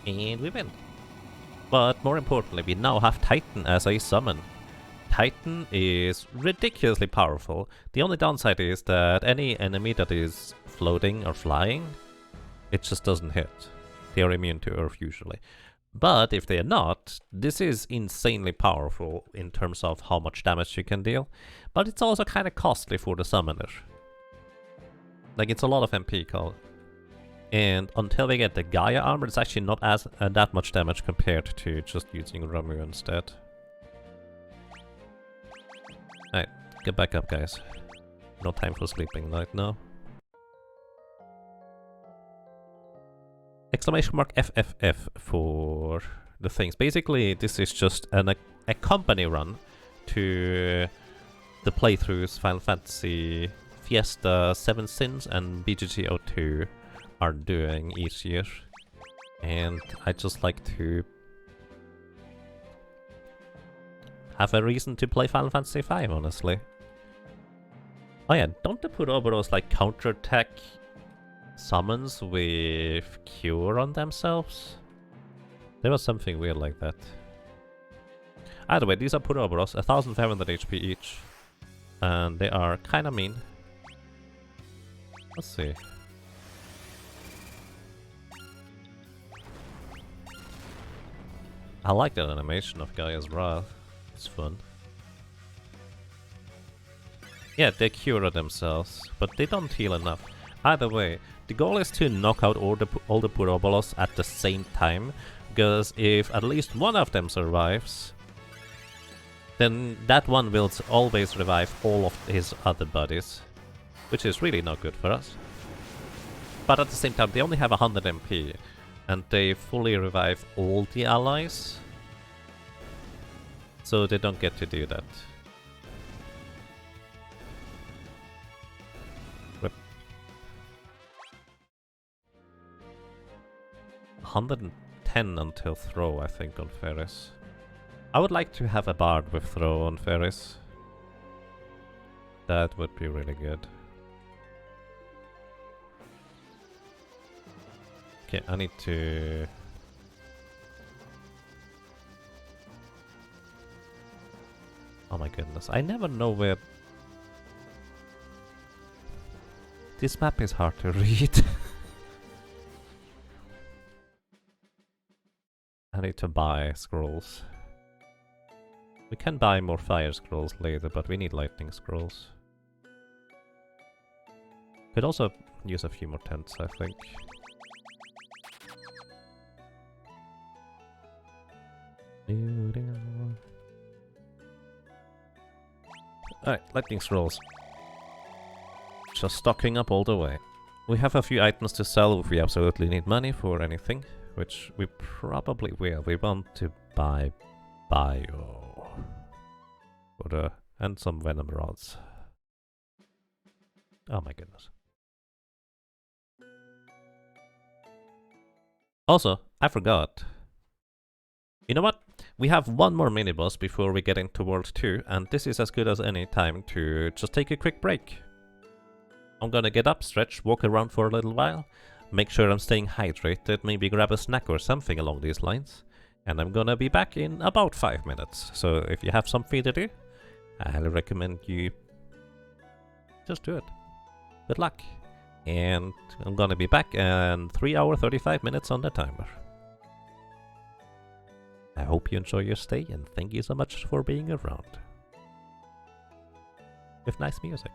And we win. But more importantly, we now have Titan as a summon. Titan is ridiculously powerful. The only downside is that any enemy that is floating or flying, it just doesn't hit. They are immune to Earth usually. But if they are not, this is insanely powerful in terms of how much damage you can deal. But it's also kind of costly for the summoner. Like, it's a lot of MP call. And until we get the Gaia armor, it's actually not as that much damage compared to just using Ramu instead. Alright, get back up, guys. No time for sleeping right now. Exclamation mark FFF for the things. Basically, this is just an accompanying run to the playthroughs Final Fantasy Fiesta 7 Sins and BGG02 are doing each year. And I just like to have a reason to play Final Fantasy 5, honestly. Oh yeah, don't the Puroboros like counterattack summons with cure on themselves? There was something weird like that. Either way, these are Puroboros, 1,500 HP each. And they are kinda mean. Let's see. I like that animation of Gaia's Wrath. It's fun. Yeah, they cure themselves, but they don't heal enough. Either way, the goal is to knock out all the Puroboros at the same time, because if at least one of them survives, then that one will always revive all of his other buddies, which is really not good for us. But at the same time, they only have 100 MP, and they fully revive all the allies, so they don't get to do that. Rip. 110 until throw, I think, on Faris. I would like to have a bard with throw on Faris. That would be really good. Okay, I need to... Oh my goodness, I never know where... This map is hard to read. I need to buy scrolls. We can buy more fire scrolls later, but we need lightning scrolls. Could also use a few more tents, I think. Alright, lightning scrolls. just stocking up all the way. We have a few items to sell if we absolutely need money for anything, which we probably will. We want to buy bio and some venom rods. Oh my goodness. Also, I forgot. You know what? We have one more mini-boss before we get into World 2, and this is as good as any time to just take a quick break. I'm gonna get up, stretch, walk around for a little while, make sure I'm staying hydrated, maybe grab a snack or something along these lines, and I'm gonna be back in about 5 minutes. So if you have something to do, I highly recommend you just do it. Good luck. And I'm gonna be back in 3 hours 35 minutes on the timer. I hope you enjoy your stay, and thank you so much for being around. With nice music.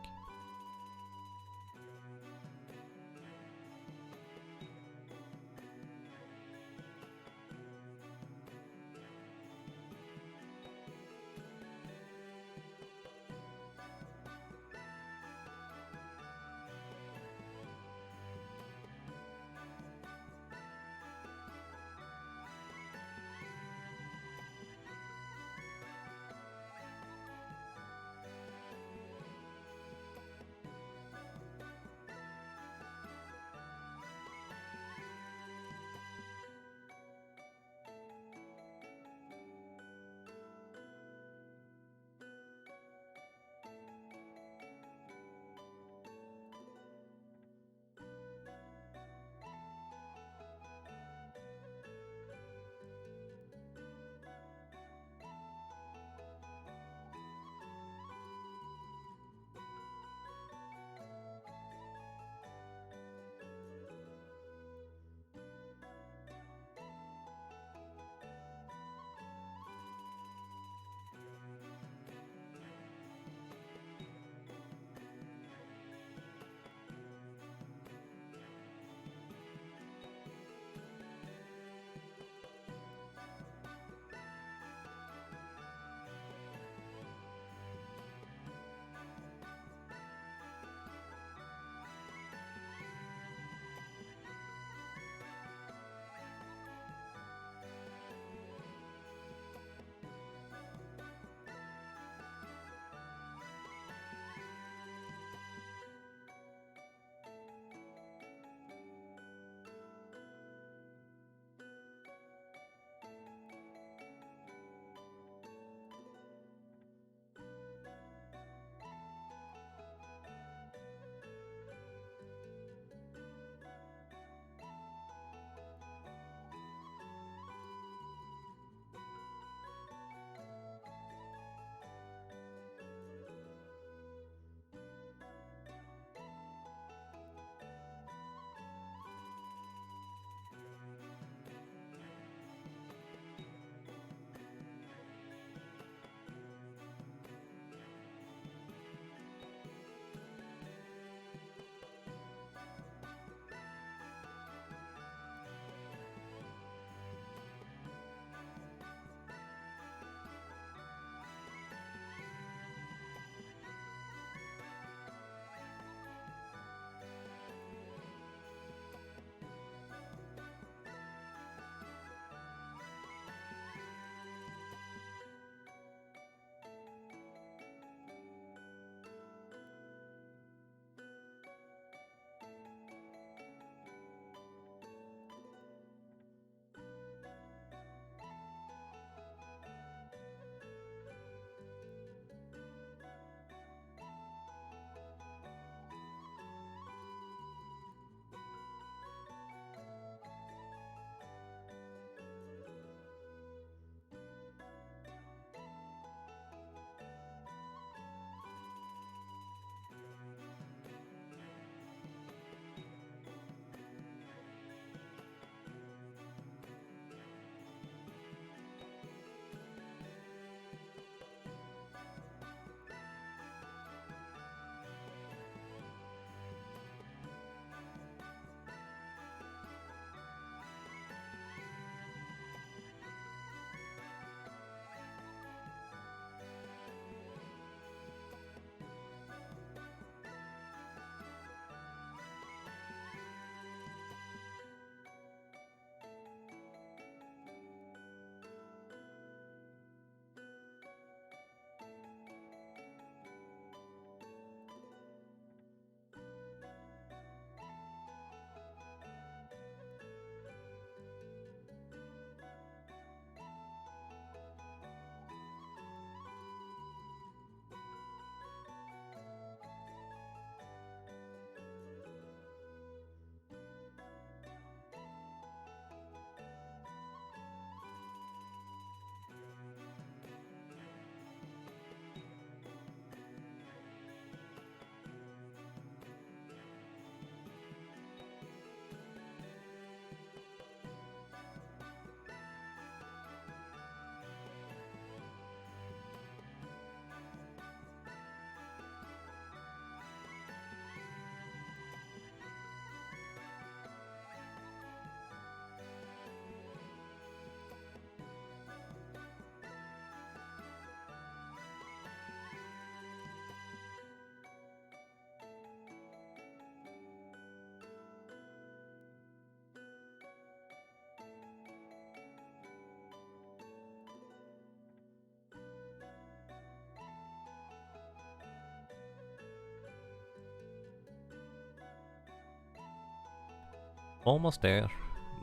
Almost there.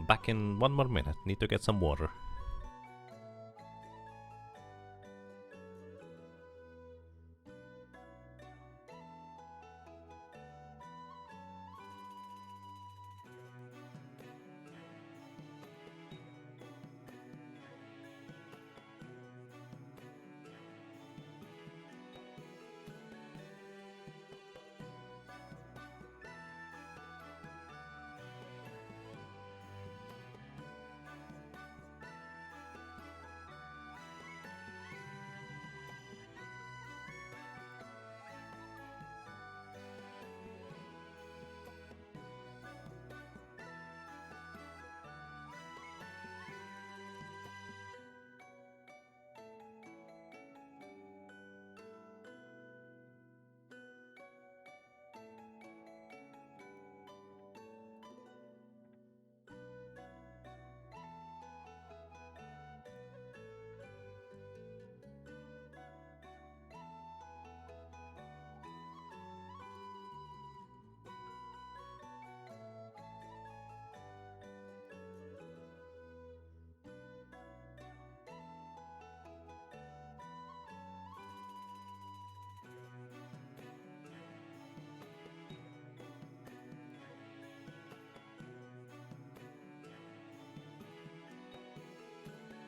Back in 1 more minute. Need to get some water.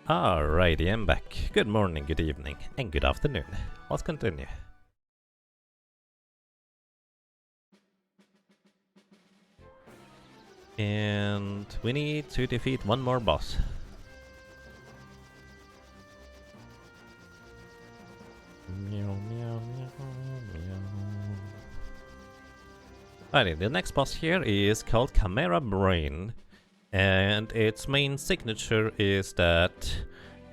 Alrighty, I'm back. Good morning, good evening, and good afternoon. Let's continue. And we need to defeat one more boss. Meow, meow, meow, meow. Alrighty, the next boss here is called Chimera Brain. And its main signature is that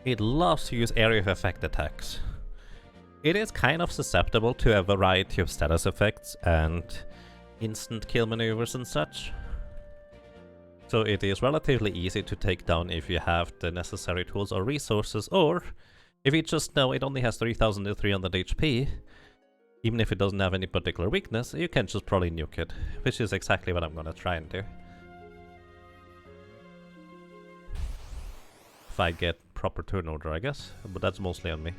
it loves to use area of effect attacks. It is kind of susceptible to a variety of status effects and instant kill maneuvers and such. So it is relatively easy to take down if you have the necessary tools or resources, or if you just know it only has 3300 HP, even if it doesn't have any particular weakness, you can just probably nuke it, which is exactly what I'm gonna try and do. If I get proper turn order, I guess, but that's mostly on me.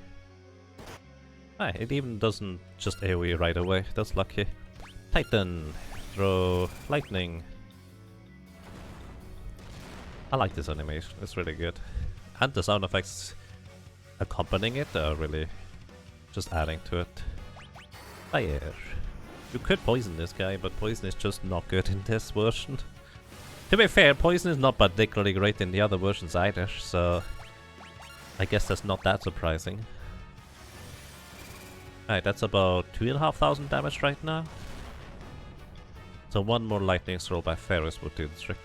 Ah, it even doesn't just AoE right away, that's lucky. Titan, throw lightning. I like this animation, it's really good. And the sound effects accompanying it are really just adding to it. Fire. You could poison this guy, but poison is just not good in this version. To be fair, poison is not particularly great in the other versions either, so I guess that's not that surprising. Alright, that's about 2500 damage right now. So one more lightning throw by Faris would do the trick.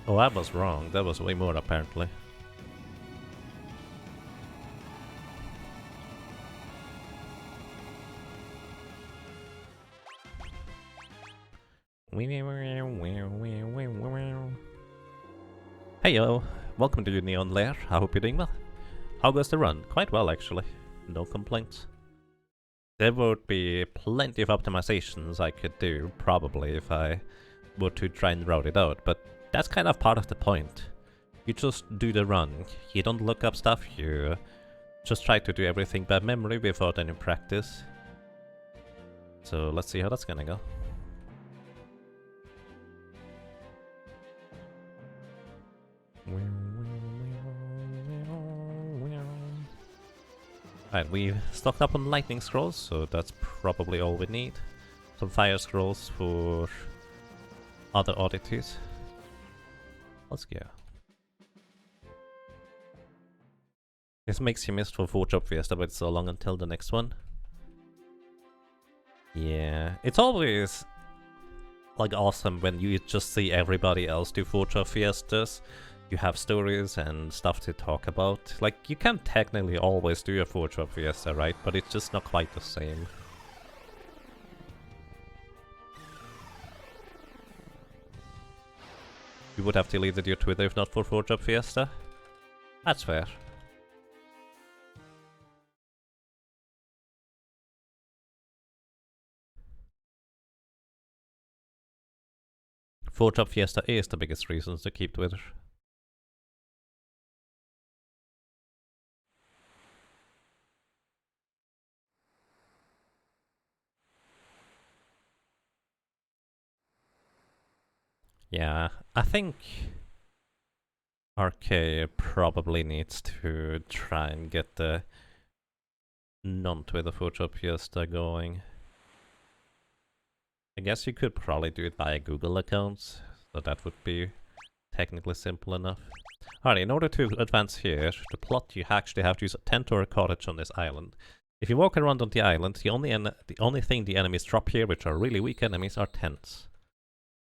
Oh, I was wrong. That was way more apparently. Heyo, welcome to your Neon Lair. I hope you're doing well. How goes the run? Quite well actually. No complaints. There would be plenty of optimizations I could do, probably, if I were to try and route it out, but that's kind of part of the point. You just do the run. You don't look up stuff, you just try to do everything by memory without any practice. So let's see how that's gonna go. Alright, we've stocked up on lightning scrolls, so that's probably all we need. Some fire scrolls for other oddities. Let's go. This makes you miss for Forge Up Fiesta, but it's so long until the next one. Yeah, it's always like awesome when you just see everybody else do Forge Up Fiestas. You have stories and stuff to talk about. Like, you can technically always do a Forge Up Fiesta, right? But it's just not quite the same. You would have deleted your Twitter if not for Forge Up Fiesta? That's fair. 4-top Fiesta is the biggest reason to keep with her. Yeah, I think RK probably needs to try and get the Nont with the 4-top Fiesta going. I guess you could probably do it via Google accounts, so that would be technically simple enough. Alright, in order to advance here, the plot you actually have to use a tent or a cottage on this island. If you walk around on the island, the only thing the enemies drop here, which are really weak enemies, are tents.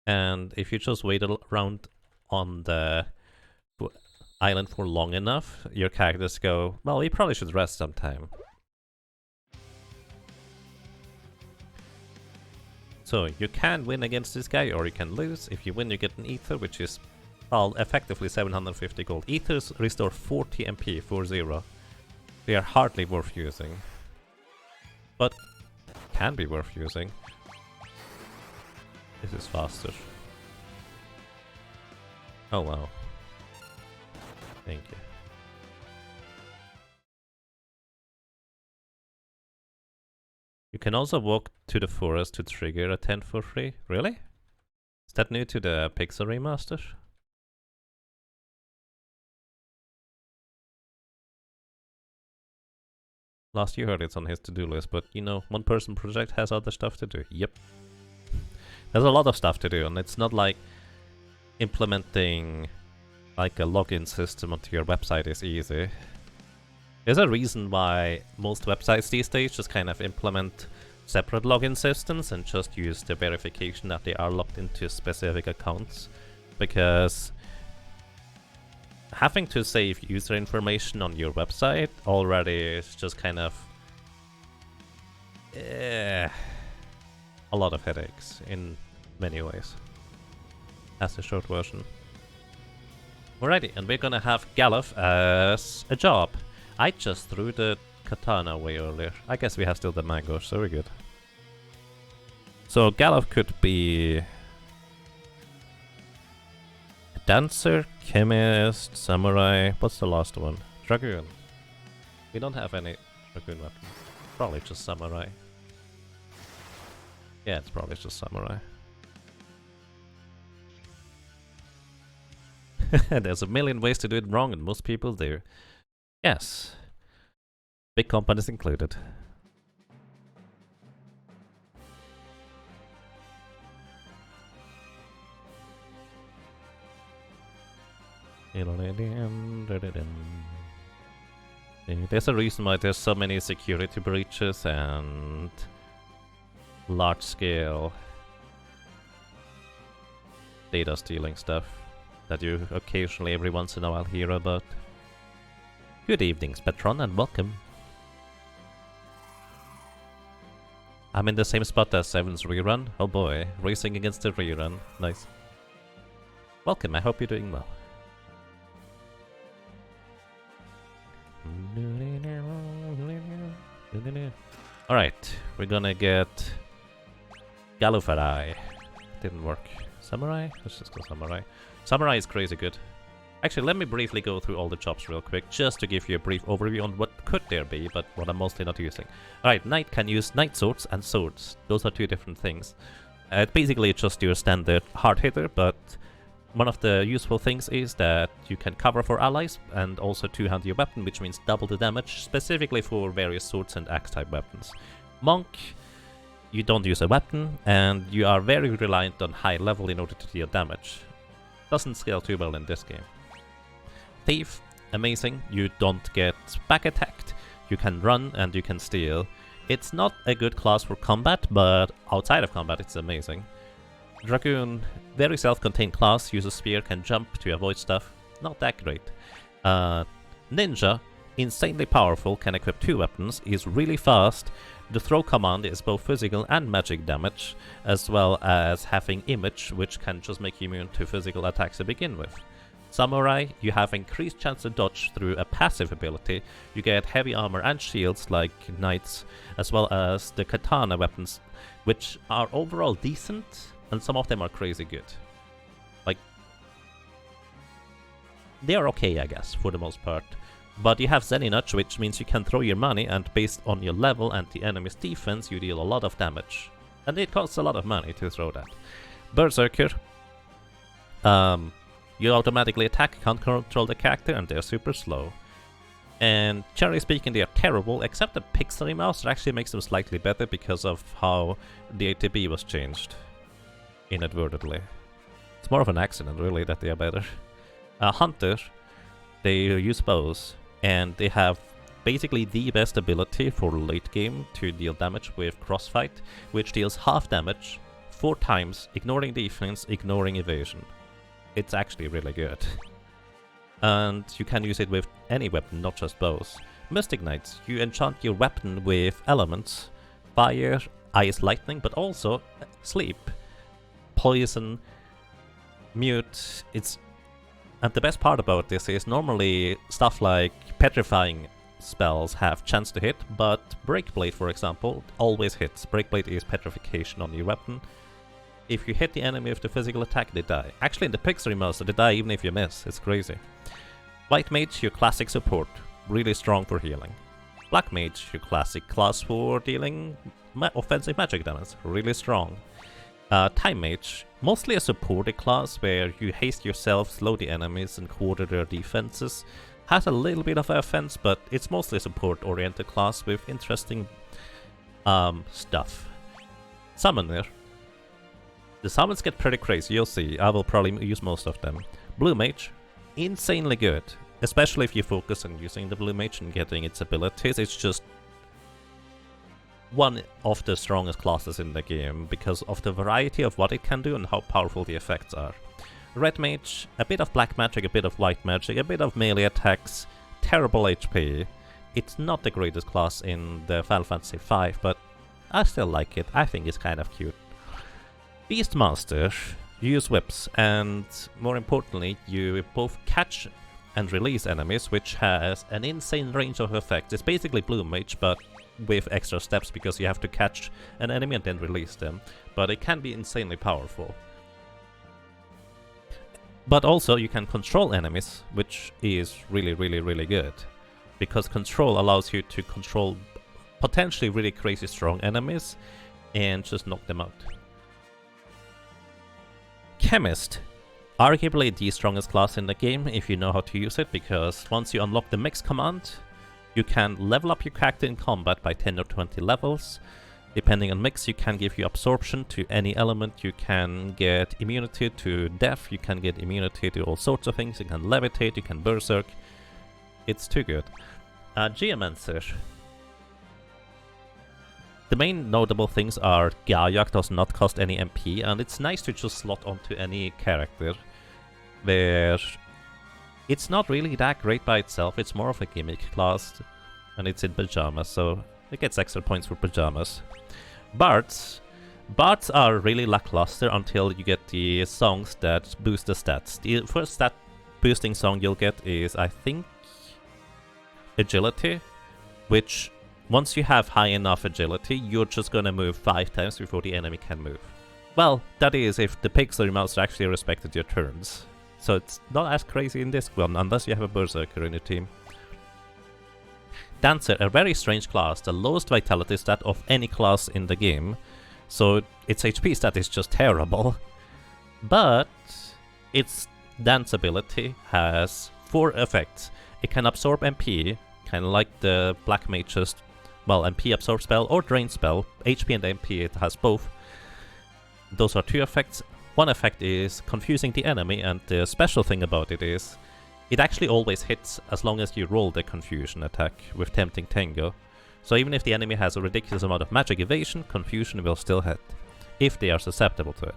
And if you just wait around on the island for long enough, your characters go, well, we probably should rest sometime. So you can win against this guy, or you can lose. If you win, you get an ether, which is, well, effectively 750 gold. Ethers restore 40 MP, 4-0. They are hardly worth using, but can be worth using. This is faster. Oh wow. Thank you. You can also walk to the forest to trigger a tent for free. Really? Is that new to the Pixel remaster? Last you heard it's on his to-do list, but you know, one person project has other stuff to do. Yep. There's a lot of stuff to do, and it's not like implementing like a login system onto your website is easy. There's a reason why most websites these days just kind of implement separate login systems and just use the verification that they are logged into specific accounts. Because having to save user information on your website already is just kind of a lot of headaches in many ways. That's the short version. Alrighty, and we're gonna have Galuf as a job. I just threw the katana away earlier. I guess we have still the mango, so we're good. So Galuf could be a dancer, chemist, samurai. What's the last one? Dragoon. We don't have any dragoon weapons. Probably just samurai. Yeah, it's probably just samurai. There's a million ways to do it wrong, and most people do. Yes. Big companies included. There's a reason why there's so many security breaches and large-scale data stealing stuff that you occasionally, every once in a while, hear about. Good evening, Spectron, and welcome. I'm in the same spot as Seven's rerun. Oh boy, racing against the rerun. Nice. Welcome, I hope you're doing well. Alright, we're gonna get Galuf. Didn't work. Samurai? Let's just go Samurai. Samurai is crazy good. Actually, let me briefly go through all the jobs real quick, just to give you a brief overview on what could there be, but what I'm mostly not using. Alright, Knight can use Knight Swords and Swords. Those are two different things. Basically, it's just your standard hard hitter, but one of the useful things is that you can cover for allies and also two-hand your weapon, which means double the damage, specifically for various swords and axe-type weapons. Monk, you don't use a weapon, and you are very reliant on high level in order to deal damage. Doesn't scale too well in this game. Thief, amazing, you don't get back attacked, you can run and you can steal. It's not a good class for combat, but outside of combat it's amazing. Dragoon, very self-contained class, uses spear, can jump to avoid stuff, not that great. Ninja, insanely powerful, can equip two weapons, is really fast. The throw command is both physical and magic damage, as well as having image, which can just make you immune to physical attacks to begin with. Samurai, you have increased chance to dodge through a passive ability. You get heavy armor and shields like knights, as well as the katana weapons, which are overall decent, and some of them are crazy good. they are okay, I guess, for the most part. But you have Zeninach, which means you can throw your money, and based on your level and the enemy's defense, you deal a lot of damage. And it costs a lot of money to throw that. Berserker. You automatically attack, can't control the character, and they're super slow. And generally speaking, they are terrible, except the Pixel Master actually makes them slightly better because of how the ATB was changed. Inadvertently. It's more of an accident, really, that they are better. Hunter, they use bows, and they have basically the best ability for late game to deal damage with Crossfight, which deals half damage 4 times, ignoring defense, ignoring evasion. It's actually really good. And you can use it with any weapon, not just bows. Mystic Knights, you enchant your weapon with elements, fire, ice, lightning, but also sleep, poison, mute. And the best part about this is normally stuff like petrifying spells have chance to hit, but Breakblade, for example, always hits. Breakblade is petrification on your weapon. If you hit the enemy with the physical attack, they die. Actually, in the Pixel Remaster, they die even if you miss. It's crazy. White Mage, your classic support. Really strong for healing. Black Mage, your classic class for dealing offensive magic damage. Really strong. Time Mage, mostly a supported class where you haste yourself, slow the enemies, and quarter their defenses. Has a little bit of offense, but it's mostly a support-oriented class with interesting stuff. Summoner. The summons get pretty crazy, you'll see. I will probably use most of them. Blue Mage, insanely good. Especially if you focus on using the Blue Mage and getting its abilities. It's just one of the strongest classes in the game because of the variety of what it can do and how powerful the effects are. Red Mage, a bit of black magic, a bit of white magic, a bit of melee attacks, terrible HP. It's not the greatest class in the Final Fantasy V, but I still like it. I think it's kind of cute. Beastmaster, you use whips, and more importantly, you both catch and release enemies, which has an insane range of effects. It's basically Blue Mage, but with extra steps because you have to catch an enemy and then release them. But it can be insanely powerful. But also you can control enemies, which is really, really, really good. Because control allows you to control potentially really crazy strong enemies and just knock them out. Chemist. Arguably the strongest class in the game if you know how to use it, because once you unlock the mix command, you can level up your character in combat by 10 or 20 levels. Depending on mix, you can give you absorption to any element, you can get immunity to death, you can get immunity to all sorts of things, you can levitate, you can berserk. It's too good. Geomancer. The main notable things are Gaiak does not cost any MP, and it's nice to just slot onto any character, where it's not really that great by itself, it's more of a gimmick class, and it's in pajamas, so it gets extra points for pajamas. Bards. Bards are really lackluster until you get the songs that boost the stats. The first stat boosting song you'll get is, I think, Agility, which once you have high enough agility, you're just gonna move 5 times before the enemy can move. Well, that is if the Pixel Remaster actually respected your turns. So it's not as crazy in this one, unless you have a Berserker in your team. Dancer, a very strange class, the lowest vitality stat of any class in the game. So its HP stat is just terrible. But its dance ability has 4 effects. It can absorb MP, kind of like the Black Mage's, well, MP absorb spell or drain spell. HP and MP, it has both. Those are 2 effects. One effect is confusing the enemy, and the special thing about it is it actually always hits as long as you roll the confusion attack with Tempting Tango. So even if the enemy has a ridiculous amount of magic evasion, confusion will still hit, if they are susceptible to it.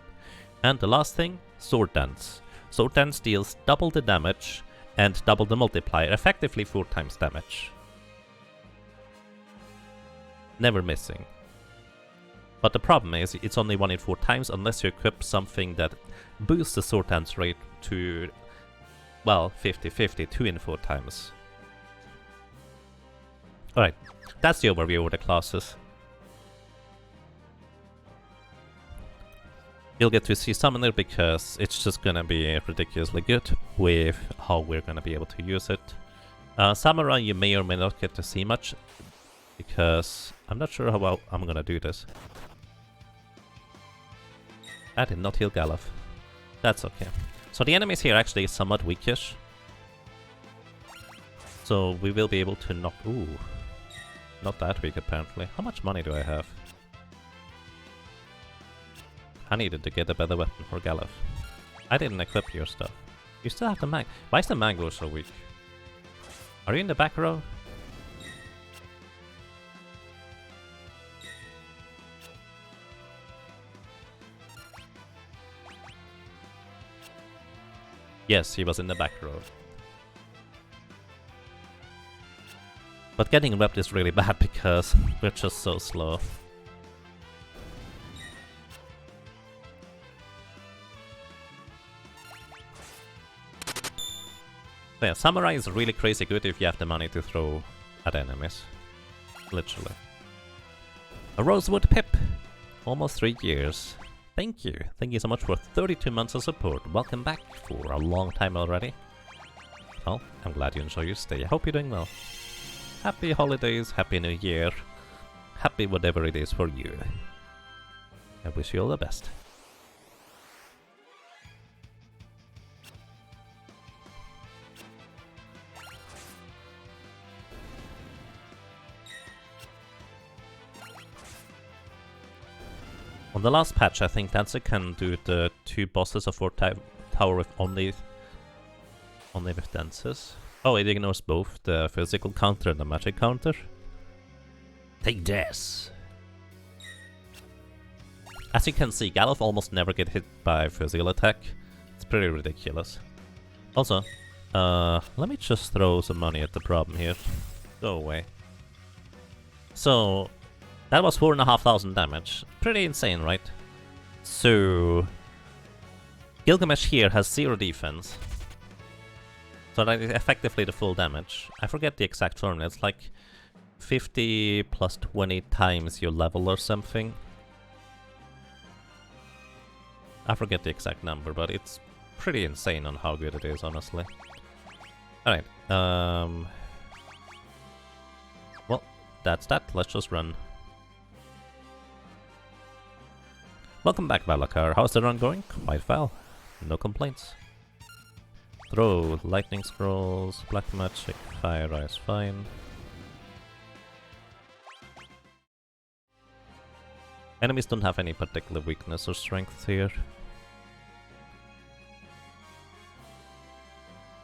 And the last thing, Sword Dance. Sword Dance deals double the damage and double the multiplier, effectively 4 times damage. Never missing. But the problem is, it's only 1 in 4 times unless you equip something that boosts the Sword Dance rate to, well, 50-50, 2 in 4 times. Alright, that's the overview of the classes. you'll get to see Summoner because it's just gonna be ridiculously good with how we're gonna be able to use it. Samurai you may or may not get to see much because I'm not sure how well I'm gonna do this. I did not heal Galuf. That's okay. So the enemies here actually is somewhat weakish. So we will be able to knock... Ooh. Not that weak apparently. How much money do I have? I needed to get a better weapon for Galuf. I didn't equip your stuff. You still have the mag... Why is the mango so weak? Are you in the back row? Yes, he was in the back row. But getting webbed is really bad because we're just so slow. So yeah, Samurai is really crazy good if you have the money to throw at enemies. Literally. A Rosewood Pip! Almost 3 years. Thank you. Thank you so much for 32 months of support. Welcome back for a long time already. Well, I'm glad you enjoy your stay. I hope you're doing well. Happy holidays, happy new year. Happy whatever it is for you. I wish you all the best. On the last patch, I think Dancer can do the 2 bosses of 4 tower with only with dances. Oh, it ignores both the physical counter and the magic counter.
Take this.
As you can see, Galuf almost never get hit by physical attack. It's pretty ridiculous. Also, let me just throw some money at the problem here. Go away. So, that was 4,500 damage. Pretty insane, right? So, Gilgamesh here has 0 defense. So that is effectively the full damage. I forget the exact formula. It's like 50 plus 20 times your level or something. I forget the exact number, but it's pretty insane on how good it is, honestly. Alright, well, that's that. Let's just run. Welcome back, Valakar. How's the run going? Quite well. No complaints. Throw, lightning scrolls, black magic, fire is fine. Enemies don't have any particular weakness or strength here.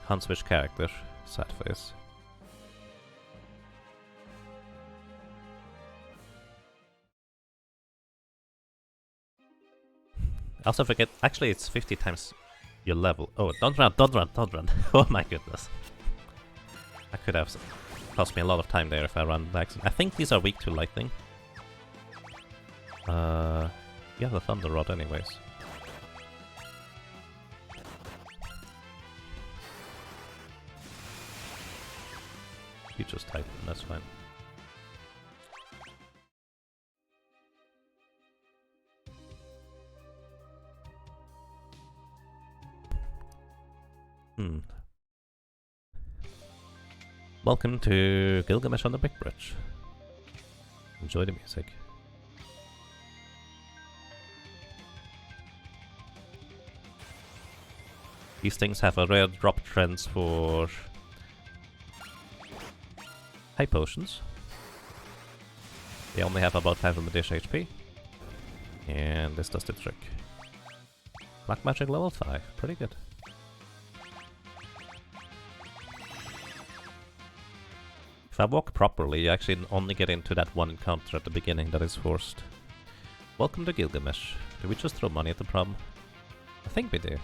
Can't switch character, sad face. I also forget, actually it's 50 times your level. Oh, don't run, don't run, don't run. Oh my goodness. I could have cost me a lot of time there if I ran back. I think these are weak to lightning. You have the Thunder Rod anyways. You just type them, that's fine. Welcome to Gilgamesh on the Big Bridge. Enjoy the music. These things have a rare drop trends for high potions. They only have about 500-ish HP. And this does the trick. Black Magic level 5, pretty good. If I walk properly, you actually only get into that one encounter at the beginning that is forced. Welcome to Gilgamesh. Do we just throw money at the problem? I think we do.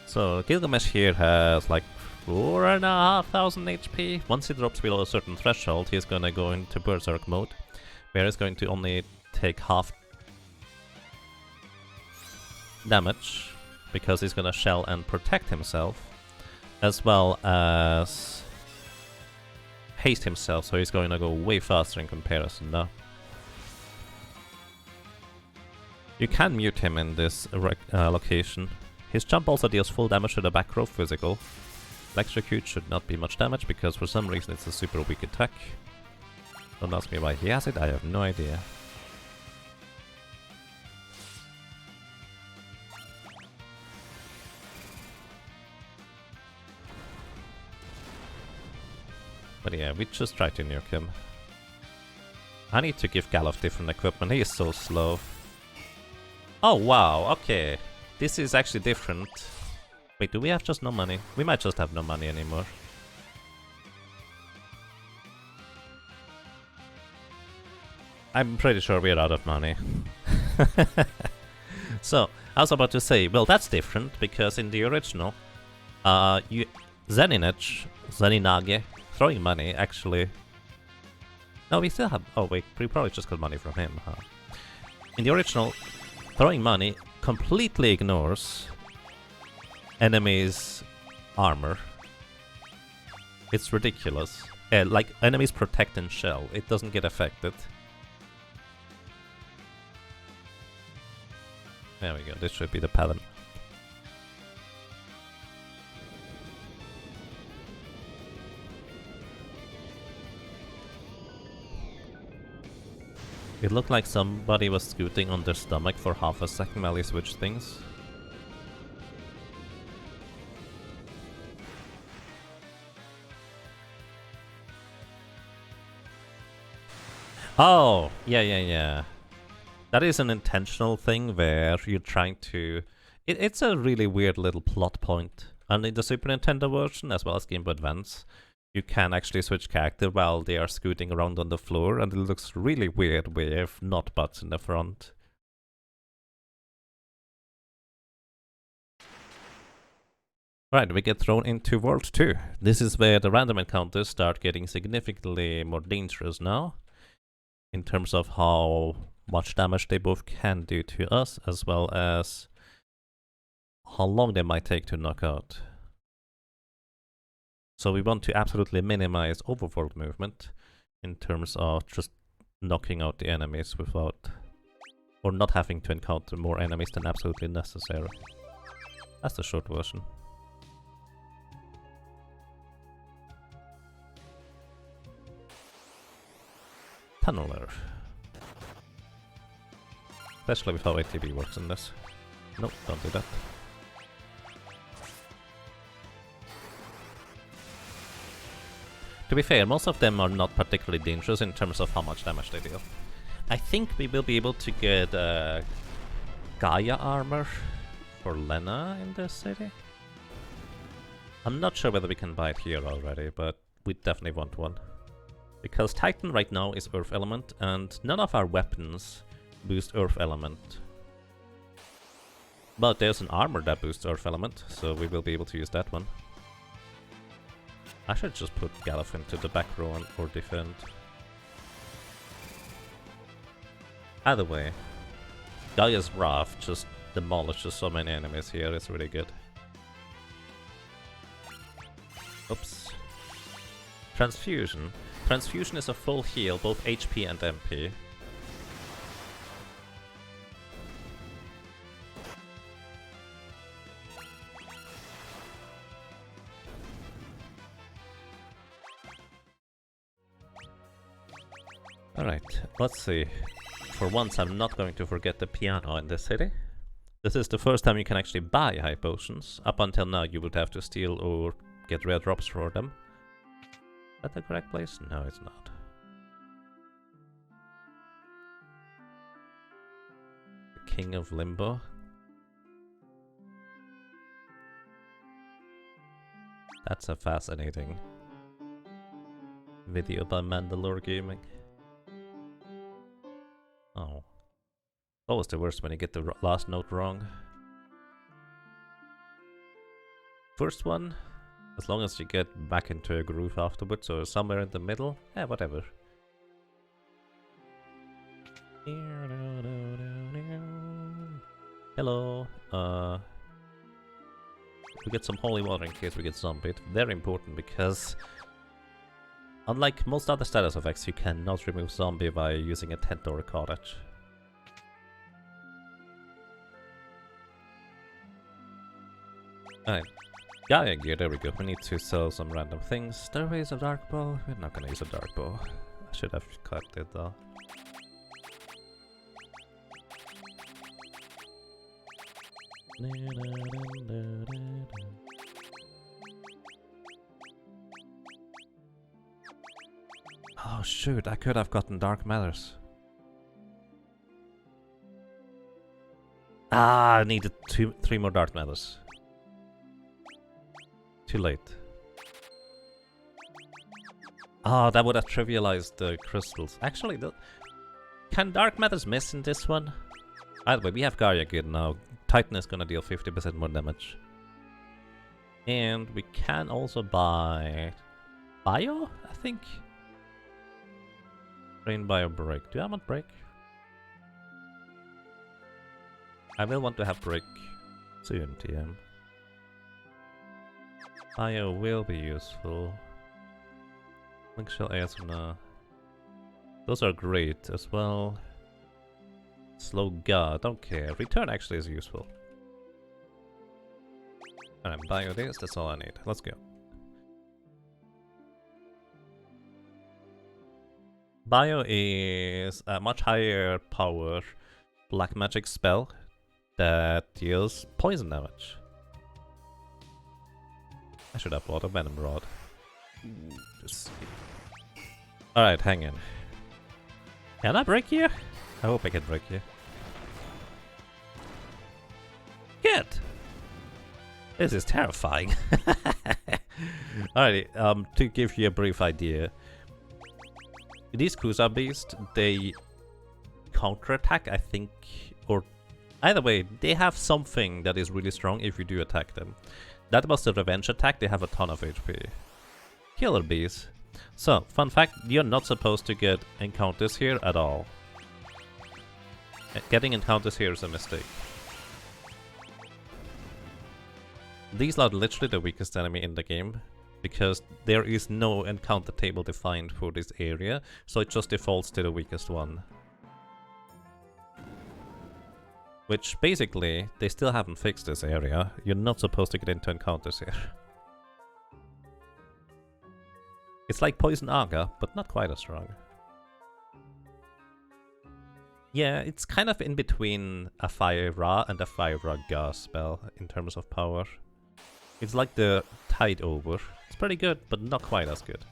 So Gilgamesh here has like 4,500 HP. Once he drops below a certain threshold, he's gonna go into Berserk mode, where he's going to only take half damage, because he's gonna shell and protect himself, as well as haste himself, so he's going to go way faster in comparison now. You can mute him in this location. His jump also deals full damage to the back row physical. Electrocute should not be much damage because for some reason it's a super weak attack. Don't ask me why he has it, I have no idea. But yeah, we just try to nuke him. I need to give Galuf different equipment, he is so slow. Oh wow, okay. This is actually different. Wait, do we have just no money? We might just have no money anymore. I'm pretty sure we're out of money. So, I was about to say, well that's different, because in the original, Zeninage, throwing money, actually... No, we still have... Oh wait, we probably just got money from him, huh? In the original, throwing money completely ignores enemies' armor. It's ridiculous. Like, enemies protect and shell, it doesn't get affected. There we go, this should be the pattern. It looked like somebody was scooting on their stomach for half a second while he switched things. Oh, yeah. That is an intentional thing where you're trying to... It's a really weird little plot point. And in the Super Nintendo version, as well as Game Boy Advance, you can actually switch character while they are scooting around on the floor, and it looks really weird with not Butz in the front. Right, we get thrown into World 2. This is where the random encounters start getting significantly more dangerous now, in terms of how much damage they both can do to us, as well as how long they might take to knock out. So we want to absolutely minimize overworld movement in terms of just knocking out the enemies without, or not having to encounter more enemies than absolutely necessary. That's the short version. Tunneler. Especially with how ATB works in this. Nope, don't do that. To be fair, most of them are not particularly dangerous in terms of how much damage they deal. I think we will be able to get Gaia armor for Lenna in this city. I'm not sure whether we can buy it here already, but we definitely want one. Because Titan right now is Earth Element, and none of our weapons boost Earth Element. But there's an armor that boosts Earth Element, so we will be able to use that one. I should just put Galuf into the back row or defend. Either way, Gaia's Wrath just demolishes so many enemies here, it's really good. Oops. Transfusion. Transfusion is a full heal, both HP and MP. Alright, let's see. For once I'm not going to forget the piano in this city. This is the first time you can actually buy high potions. Up until now you would have to steal or get rare drops for them. Is that the correct place? No, it's not. The King of Limbo. That's a fascinating video by Mandalore Gaming. Oh. Always the worst when you get the last note wrong. First one, as long as you get back into a groove afterwards, or somewhere in the middle, whatever. Hello. We get some holy water in case we get zombied. Very important because unlike most other status effects, you cannot remove zombie by using a tent or a cottage. Alright. Yeah, there we go. We need to sell some random things. There is a dark bow. We're not gonna use a dark bow. I should have kept it though. Oh shoot, I could have gotten dark matters. Ah, I needed 3 more dark matters. Too late. Ah, that would have trivialized the crystals. Actually, can dark matters miss in this one? Either way, we have Gaia good now. Titan is gonna deal 50% more damage. And we can also buy Bio, I think. Train Bio Break. Do I want Break? I will want to have Break soon, TM. Bio will be useful. Link Shell Asuna. Those are great as well. Slow guard, don't care. Return actually is useful. Alright, bio this, that's all I need. Let's go. Bio is a much higher power black magic spell that deals poison damage. I should have bought a venom rod. Alright, hang in. Can I break you? I hope I can break you. Good! This is terrifying. Alrighty, to give you a brief idea. These Kusa beasts, they counterattack, I think, or either way, they have something that is really strong if you do attack them. That was the revenge attack, they have a ton of HP. Killer bees. So, fun fact, you're not supposed to get encounters here at all. Getting encounters here is a mistake. These are literally the weakest enemy in the game, because there is no encounter table defined for this area, so it just defaults to the weakest one. Which basically, they still haven't fixed this area. You're not supposed to get into encounters here. It's like Poison Aga, but not quite as strong. Yeah, it's kind of in between a Fire Ra and a Fire Ra Ga spell in terms of power. It's like the Tide Over. It's pretty good, but not quite as good.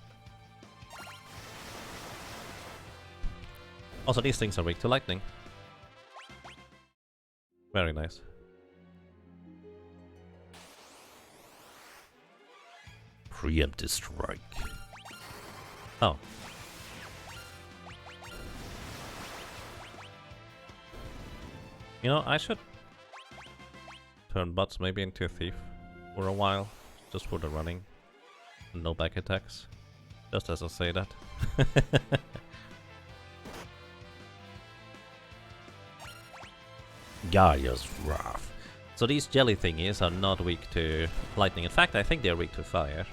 Also, these things are weak to lightning. Very nice.
Preemptive strike.
Oh. You know, I should turn Butz maybe into a thief for a while, just for the running. And no back attacks. Just as I say that.
Gaia's Wrath.
So these jelly thingies are not weak to lightning. In fact, I think they're weak to fire.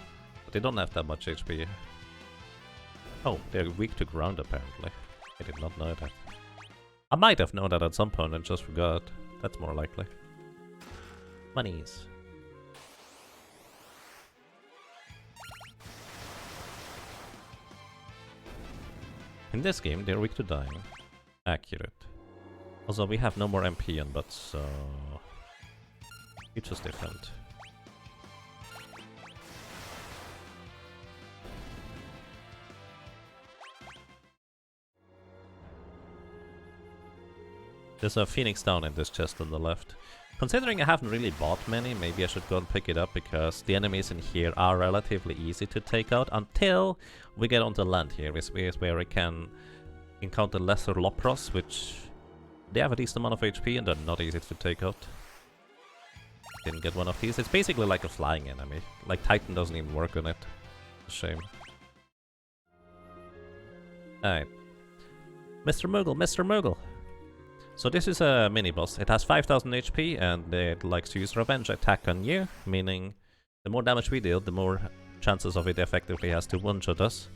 But they don't have that much HP. Oh, they're weak to ground apparently. I did not know that. I might have known that at some point and just forgot. That's more likely. Monies. In this game, they're weak to dying. Accurate. Also, we have no more MP on Butz, so it's just different. There's a Phoenix down in this chest on the left. Considering I haven't really bought many, maybe I should go and pick it up, because the enemies in here are relatively easy to take out until we get onto land here, is where I can encounter lesser Lopros, which they have a decent amount of HP and they're not easy to take out. Didn't get one of these. It's basically like a flying enemy. Like Titan doesn't even work on it. Shame. Alright. Mr. Moogle, Mr. Moogle! So this is a mini-boss. It has 5000 HP and it likes to use revenge attack on you, meaning the more damage we deal, the more chances of it effectively has to one-shot us.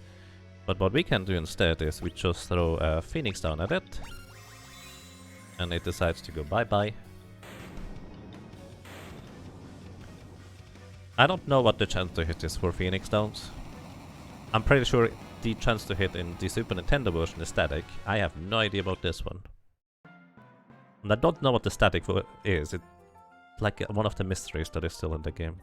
But what we can do instead is we just throw a Phoenix down at it, and it decides to go bye-bye. I don't know what the chance to hit is for Phoenix Downs. I'm pretty sure the chance to hit in the Super Nintendo version is static. I have no idea about this one. And I don't know what the static is. It's like one of the mysteries that is still in the game.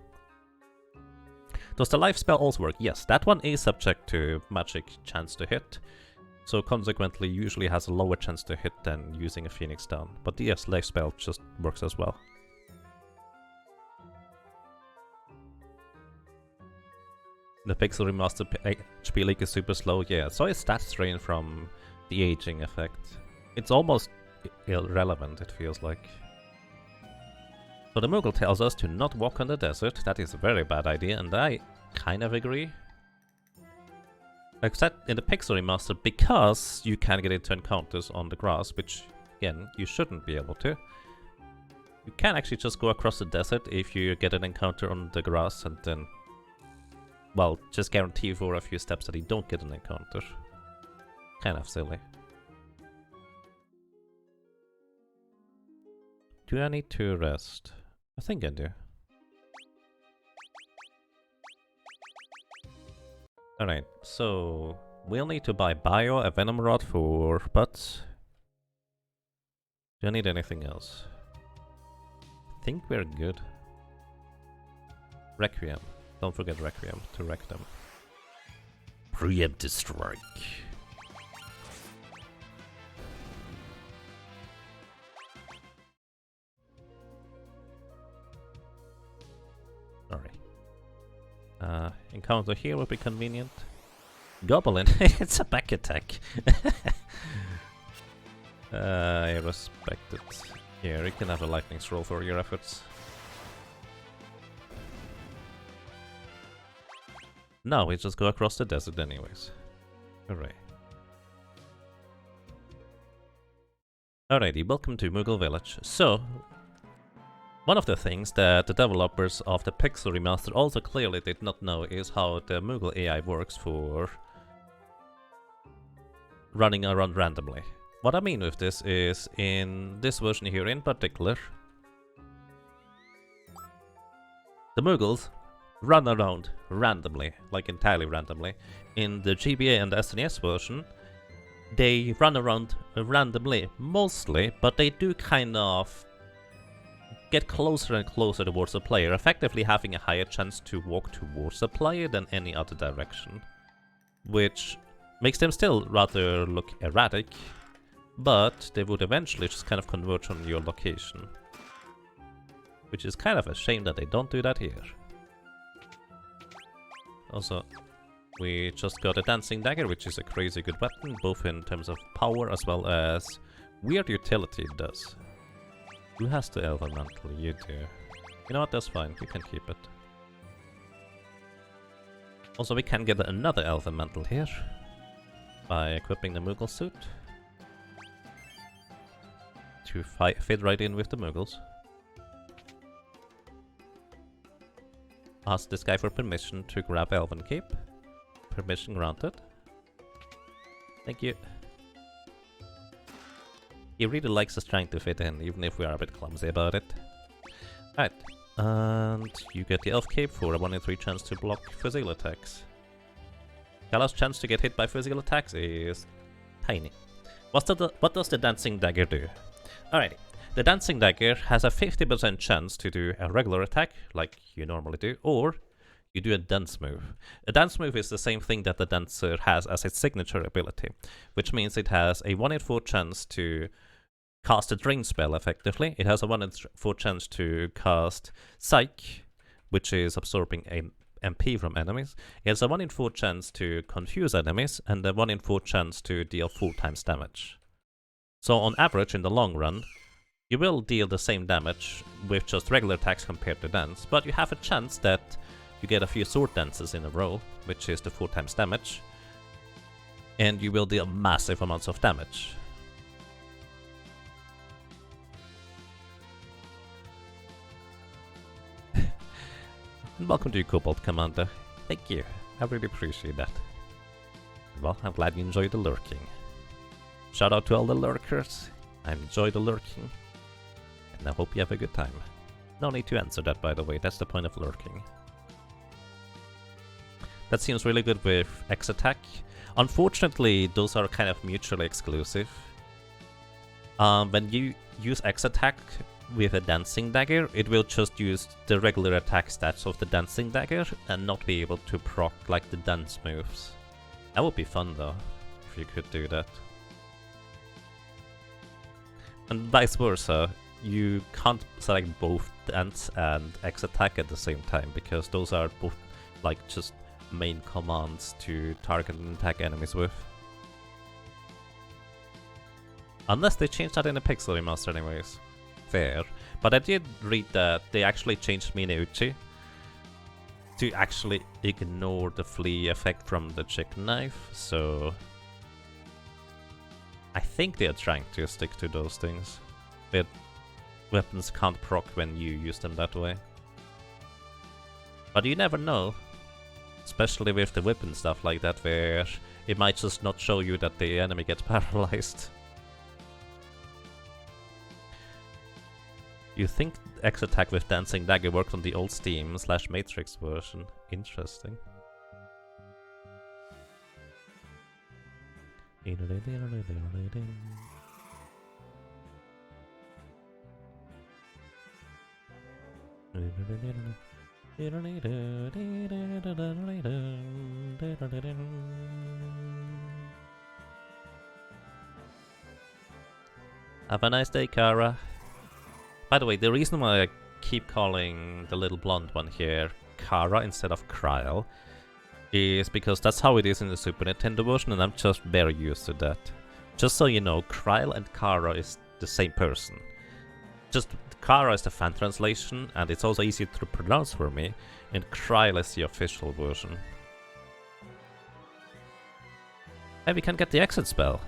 Does the life spell also work? Yes, that one is subject to magic chance to hit. So consequently usually has a lower chance to hit than using a Phoenix Down. But the life spell just works as well. The Pixel Remaster HP leak is super slow, yeah, so is stats drain from the aging effect. It's almost irrelevant, it feels like. So the Moogle tells us to not walk on the desert. That is a very bad idea, and I kind of agree. Except in the Pixel Remaster, because you can get into encounters on the grass, which, again, you shouldn't be able to. You can actually just go across the desert if you get an encounter on the grass, and then, well, just guarantee for a few steps that you don't get an encounter. Kind of silly. Do I need to rest? I think I do. Alright, so we'll need to buy Bio, a Venom Rod for Butz. Do I need anything else? I think we're good. Requiem. Don't forget Requiem to wreck them.
Preemptive strike.
Sorry. Encounter here would be convenient. Goblin, it's a back attack. I respect it. Here, you can have a lightning scroll for your efforts. No, we just go across the desert anyways. Hooray. Alrighty, welcome to Moogle Village. So, one of the things that the developers of the Pixel Remaster also clearly did not know is how the Moogle AI works for running around randomly. What I mean with this is, in this version here in particular, the Moogles run around randomly, like entirely randomly. In the GBA and the SNES version, they run around randomly, mostly, but they do kind of get closer and closer towards the player, effectively having a higher chance to walk towards the player than any other direction. Which makes them still rather look erratic, but they would eventually just kind of converge on your location. Which is kind of a shame that they don't do that here. Also, we just got a Dancing Dagger, which is a crazy good weapon, both in terms of power as well as weird utility it does. Who has the elemental? You do. You know what, that's fine, we can keep it. Also, we can get another elemental here by equipping the Moogle suit to fit right in with the Moogles. Ask this guy for permission to grab Elven Cape. Permission granted. Thank you. He really likes us trying to fit in, even if we are a bit clumsy about it. Right, and you get the Elf Cape for a 1 in 3 chance to block physical attacks. Kala's chance to get hit by physical attacks is tiny. What does the Dancing Dagger do? Alrighty. The Dancing Dagger has a 50% chance to do a regular attack, like you normally do, or you do a dance move. A dance move is the same thing that the Dancer has as its signature ability, which means it has a 1 in 4 chance to cast a drain spell effectively. It has a 1 in 4 chance to cast Psych, which is absorbing a MP from enemies. It has a 1 in 4 chance to confuse enemies, and a 1 in 4 chance to deal 4 times damage. So on average, in the long run, you will deal the same damage with just regular attacks compared to dance, but you have a chance that you get a few sword dances in a row, which is the 4 times damage, and you will deal massive amounts of damage. And welcome to you, Cobalt Commander. Thank you. I really appreciate that. Well, I'm glad you enjoyed the lurking. Shout out to all the lurkers. I enjoy the lurking. And I hope you have a good time. No need to answer that, by the way. That's the point of lurking. That seems really good with X attack. Unfortunately, those are kind of mutually exclusive. When you use X attack with a dancing dagger, it will just use the regular attack stats of the dancing dagger and not be able to proc like the dance moves. That would be fun though, if you could do that. And vice versa, you can't select both dance and X attack at the same time, because those are both like just main commands to target and attack enemies with. Unless they changed that in the Pixel Remaster anyways. Fair. But I did read that they actually changed Mineuchi to actually ignore the flee effect from the chicken knife, so I think they are trying to stick to those things. But weapons can't proc when you use them that way. But you never know. Especially with the whip and stuff like that, where it might just not show you that the enemy gets paralyzed. You think X attack with dancing dagger worked on the old Steam / Matrix version? Interesting. Have a nice day, Kara. By the way, the reason why I keep calling the little blonde one here Kara instead of Krile is because that's how it is in the Super Nintendo version, and I'm just very used to that. Just so you know, Krile and Kara is the same person. Just Kara is the fan translation, and it's also easy to pronounce for me, and Krile is the official version. Hey, we can get the exit spell.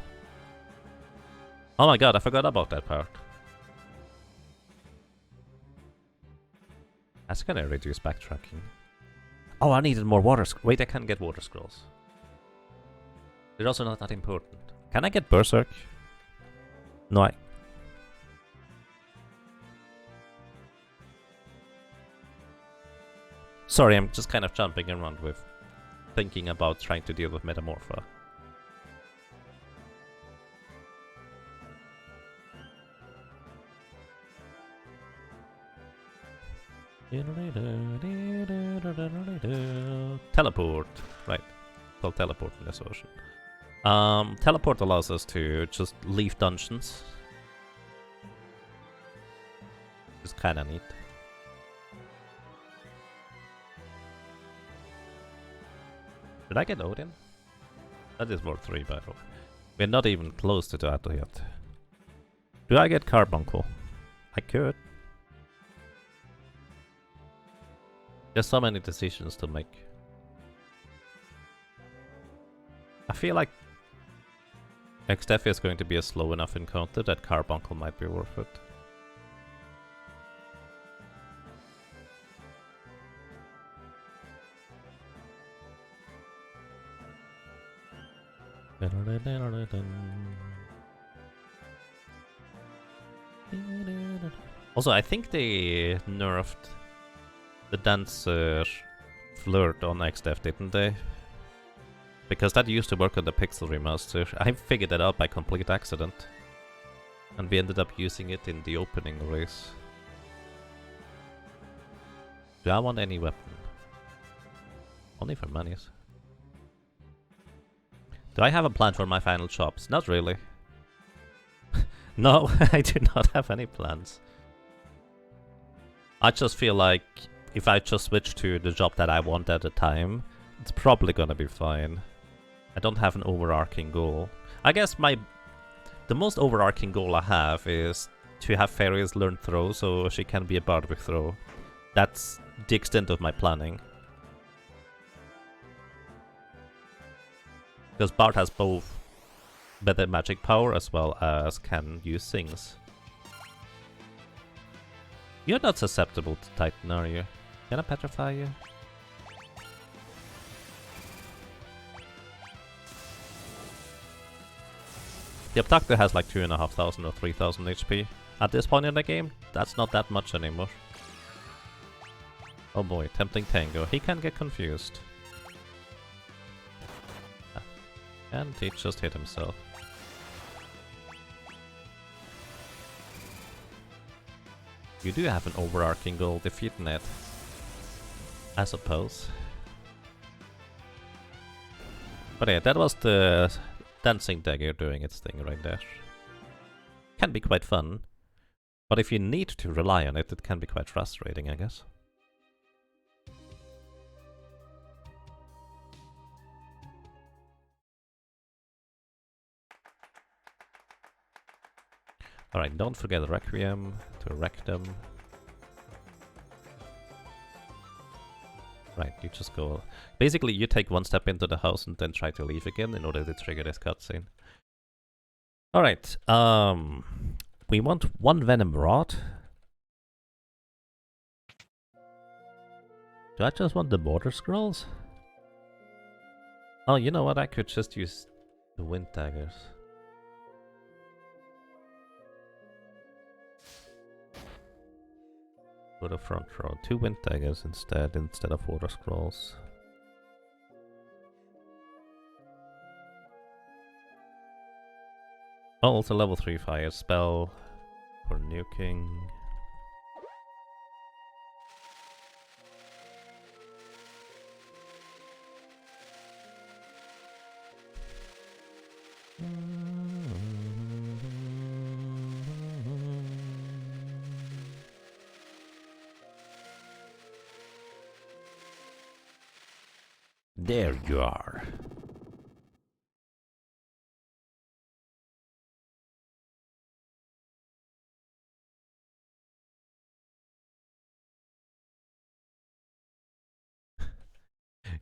Oh my god, I forgot about that part. That's gonna reduce backtracking. Oh, I needed more water scrolls. Wait, I can get water scrolls. They're also not that important. Can I get Berserk? No, I... Sorry, I'm just kind of jumping around with thinking about trying to deal with Metamorpha. Teleport. Right. Called teleport in this version. Teleport allows us to just leave dungeons. It's kinda neat. Did I get Odin? That is World 3, by the way. We're not even close to that yet. Do I get Carbuncle? I could. There's so many decisions to make. I feel like XDEF is going to be a slow enough encounter that Carbuncle might be worth it. Also, I think they nerfed the dancer flirt on XDEF, didn't they? Because that used to work on the Pixel Remaster. I figured that out by complete accident. And we ended up using it in the opening race. Do I want any weapon? Only for monies. Do I have a plan for my final chops? Not really. No, I do not have any plans. I just feel like if I just switch to the job that I want at the time, it's probably gonna be fine. I don't have an overarching goal. I guess the most overarching goal I have is to have Faris learn throw so she can be a bard with throw. That's the extent of my planning. Because bard has both better magic power as well as can use things. You're not susceptible to Titan, are you? Can I petrify you? The Abductor has like 2,500 or 3,000 HP. At this point in the game, that's not that much anymore. Oh boy, tempting Tango. He can get confused. And he just hit himself. You do have an overarching goal, defeat net. I suppose. But yeah, that was the dancing dagger doing its thing right there. Can be quite fun. But if you need to rely on it, it can be quite frustrating, I guess. Alright, don't forget the Requiem to wreck them. Right, you just go... Basically, you take one step into the house and then try to leave again in order to trigger this cutscene. Alright, we want one Venom Rod. Do I just want the Border Scrolls? Oh, you know what? I could just use the Wind Daggers. For the front row. 2 Wind Daggers instead of Water Scrolls. Oh, also level 3 fire spell for nuking.
There you are.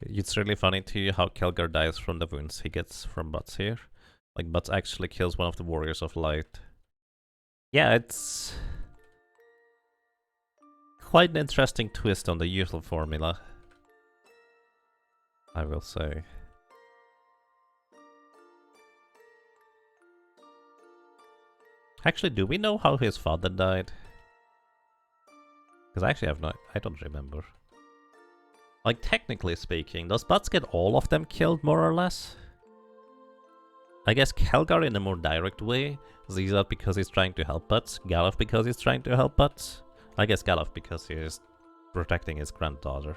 It's really funny too how Kelgar dies from the wounds he gets from Butz here. Like, Butz actually kills one of the Warriors of Light. Yeah, it's quite an interesting twist on the usual formula, I will say. Actually, do we know how his father died? Because I actually have I don't remember. Like, technically speaking, does Butz get all of them killed, more or less? I guess Kelgar in a more direct way. Zizat because he's trying to help Butz. Galuf because he's trying to help Butz. I guess Galuf because he is protecting his granddaughter.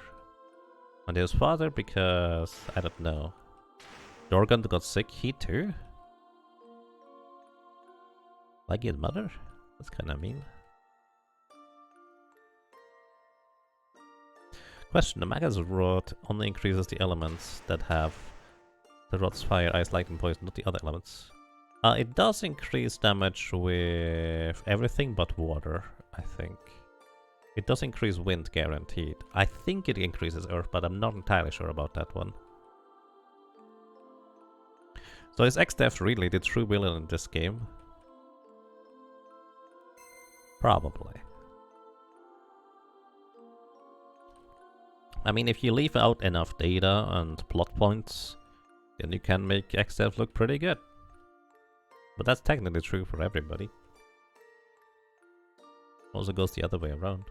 And his father because... I don't know. Dorgan got sick, he too? Like his mother? That's kinda mean. Question, the Magus Rod only increases the elements that have the rod's fire, ice, light, and poison, not the other elements. It does increase damage with everything but water, I think. It does increase wind, guaranteed. I think it increases earth, but I'm not entirely sure about that one. So is X-Death really the true villain in this game? Probably. I mean, if you leave out enough data and plot points, then you can make X-Death look pretty good. But that's technically true for everybody. Also goes the other way around.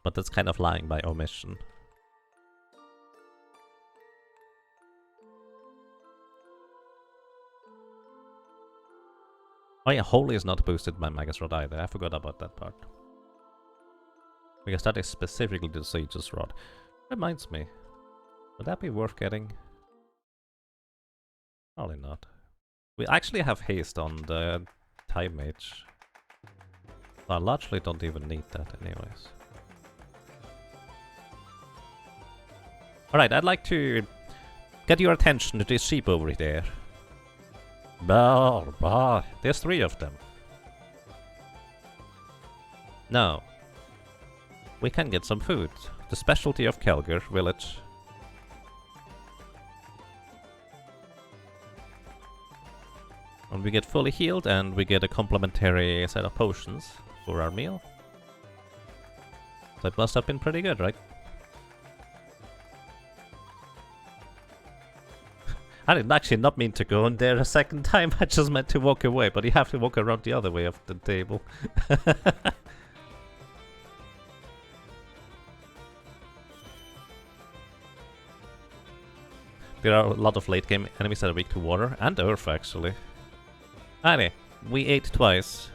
But that's kind of lying by omission. Oh yeah, Holy is not boosted by Magus Rod either. I forgot about that part. Because that is specifically the Sage's Rod. Reminds me. Would that be worth getting? Probably not. We actually have haste on the Time Mage. So I largely don't even need that anyways. Alright, I'd like to get your attention to this sheep over there. Bah, there's 3 of them. Now, we can get some food. The specialty of Kelgar village. And we get fully healed, and we get a complimentary set of potions for our meal. That must have been pretty good, right? I did actually not mean to go in there a second time, I just meant to walk away, but you have to walk around the other way of the table. There are a lot of late game enemies that are weak to water, and earth actually. Anyway, we ate twice.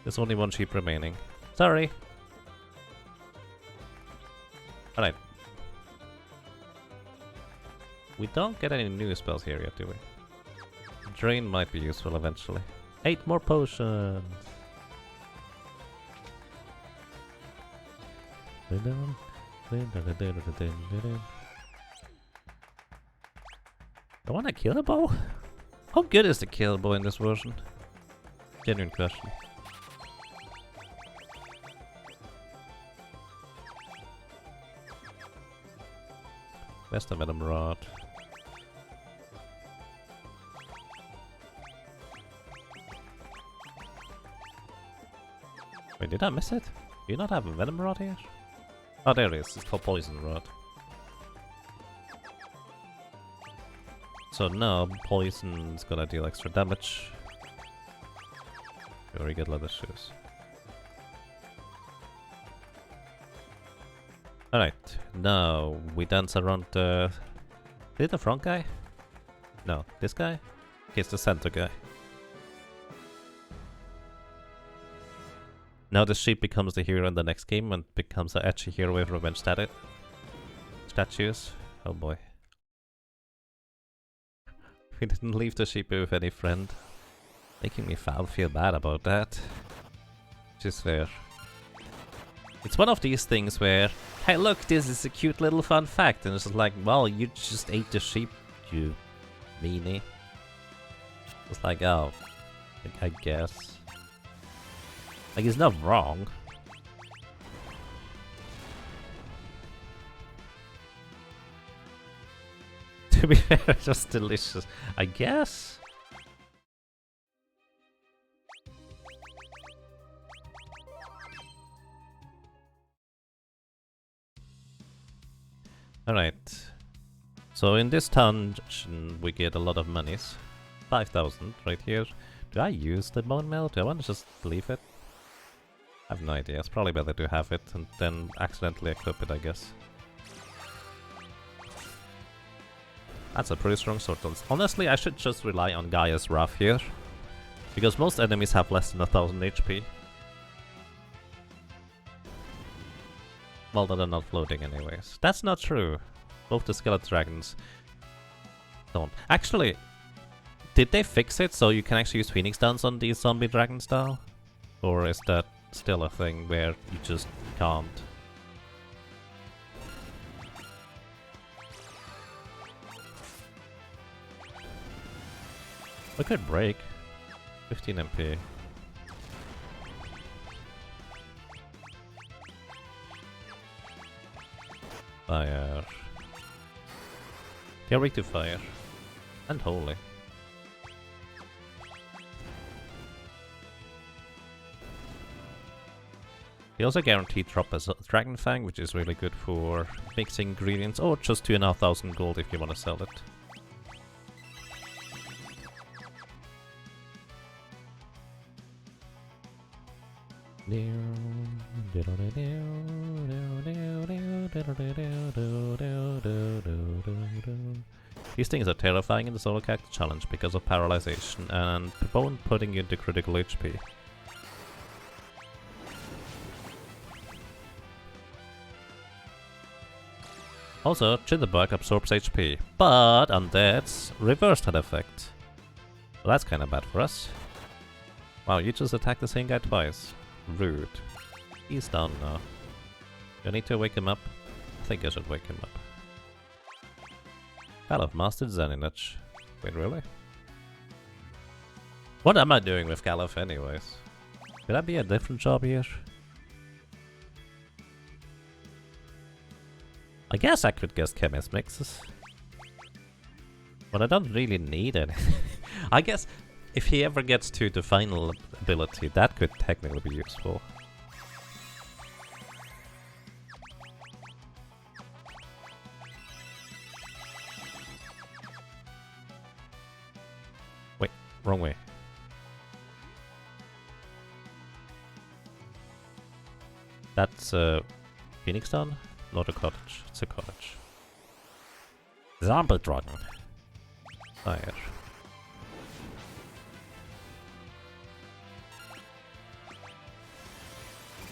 There's only one sheep remaining. Sorry. Alright. We don't get any new spells here yet, do we? Drain might be useful eventually. 8 more potions! I want a killer bow? How good is the killer bow in this version? Genuine question. Where's the venom rod? Wait, did I miss it? Do you not have a venom rod here? Oh, there it is. It's called poison rod. So now poison's gonna deal extra damage. Very good leather shoes. Alright, now we dance around the... Is it the front guy? No, this guy? He's the center guy. Now the sheep becomes the hero in the next game and becomes an edgy hero with revenge statues. Oh boy. We didn't leave the sheep with any friend. Making me feel bad about that. Which is fair. It's one of these things where, hey look, this is a cute little fun fact, and it's just like, well, you just ate the sheep, you meanie. It's like, oh, I guess. Like, it's not wrong. To be fair, it's just delicious. I guess? Alright. So in this dungeon we get a lot of monies. 5,000 right here. Do I use the bone meal? Do I want to just leave it? I have no idea. It's probably better to have it and then accidentally equip it, I guess. That's a pretty strong sword. Honestly, I should just rely on Gaia's Wrath here. Because most enemies have less than 1000 HP. Well, they're not floating anyways. That's not true. Both the skeleton dragons don't. Actually, did they fix it so you can actually use Phoenix Dance on these zombie dragons now? Or is that still a thing where you just can't? We could break. 15 MP. Fire. They're weak to fire. And holy. They also guarantee drop as a Dragon Fang, which is really good for mixing ingredients, or just 2,500 gold if you want to sell it. These things are terrifying in the solo character challenge because of paralyzation and bone putting you into critical HP. Also, Jitterbug absorbs HP, but Undead's reverse that effect. Well, that's kinda bad for us. Wow, you just attacked the same guy twice. Rude. He's down now. You need to wake him up? I think I should wake him up. Galuf mastered Xeninage. Wait, really? What am I doing with Galuf anyways? Could that be a different job here? I guess I could guess chemist mixes. But I don't really need anything. I guess if he ever gets to the final ability, that could technically be useful. Wait, wrong way. That's Phoenix Town? Not a cottage, it's a cottage.
Zombie Dragon.
Fire.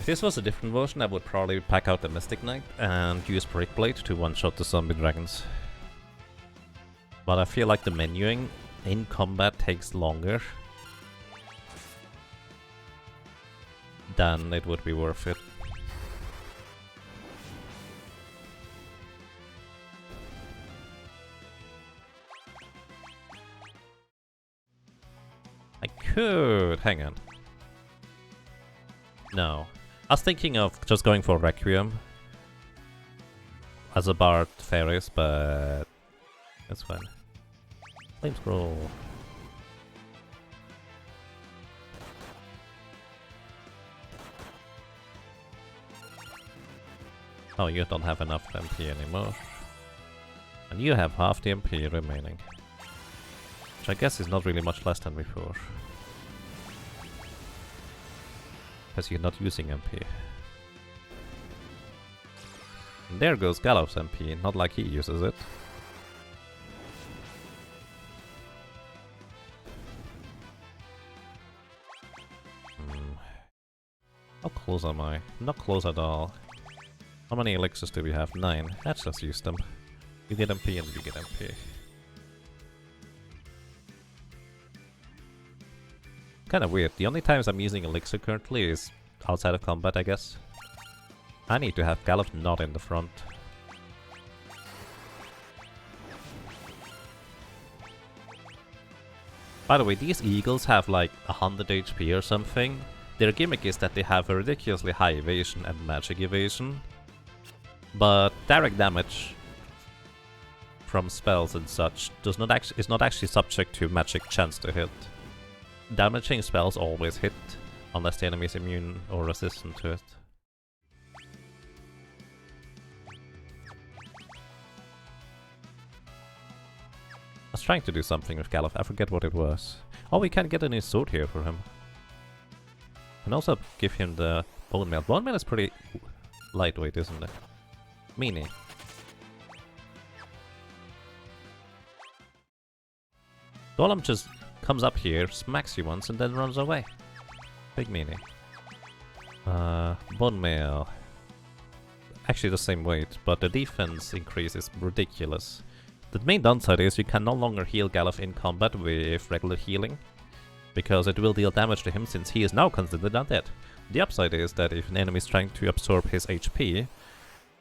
If this was a different version, I would probably pack out the Mystic Knight and use Brickblade to one-shot the zombie dragons. But I feel like the menuing in combat takes longer than it would be worth it. I could... hang on. No. I was thinking of just going for Requiem as a Bard Faris, but that's fine. Flame Scroll. Oh, you don't have enough MP anymore. And you have half the MP remaining. Which I guess is not really much less than before. Because you're not using MP. And there goes Galuf's MP, not like he uses it. How close am I? Not close at all. How many elixirs do we have? 9. Let's just use them. You get MP and you get MP. Kinda weird. The only times I'm using elixir currently is outside of combat, I guess. I need to have Galuf not in the front. By the way, these eagles have like 100 HP or something. Their gimmick is that they have a ridiculously high evasion and magic evasion. But direct damage from spells and such is not actually subject to magic chance to hit. Damaging spells always hit, unless the enemy is immune or resistant to it. I was trying to do something with Galuf, I forget what it was. Oh, we can get a new sword here for him. And also give him the bone mail. Bone mail is pretty lightweight, isn't it? Meanie. Golem just comes up here, smacks you once, and then runs away. Big meanie. Bone mail. Actually the same weight, but the defense increase is ridiculous. The main downside is you can no longer heal Galuf in combat with regular healing, because it will deal damage to him since he is now considered undead. The upside is that if an enemy is trying to absorb his HP,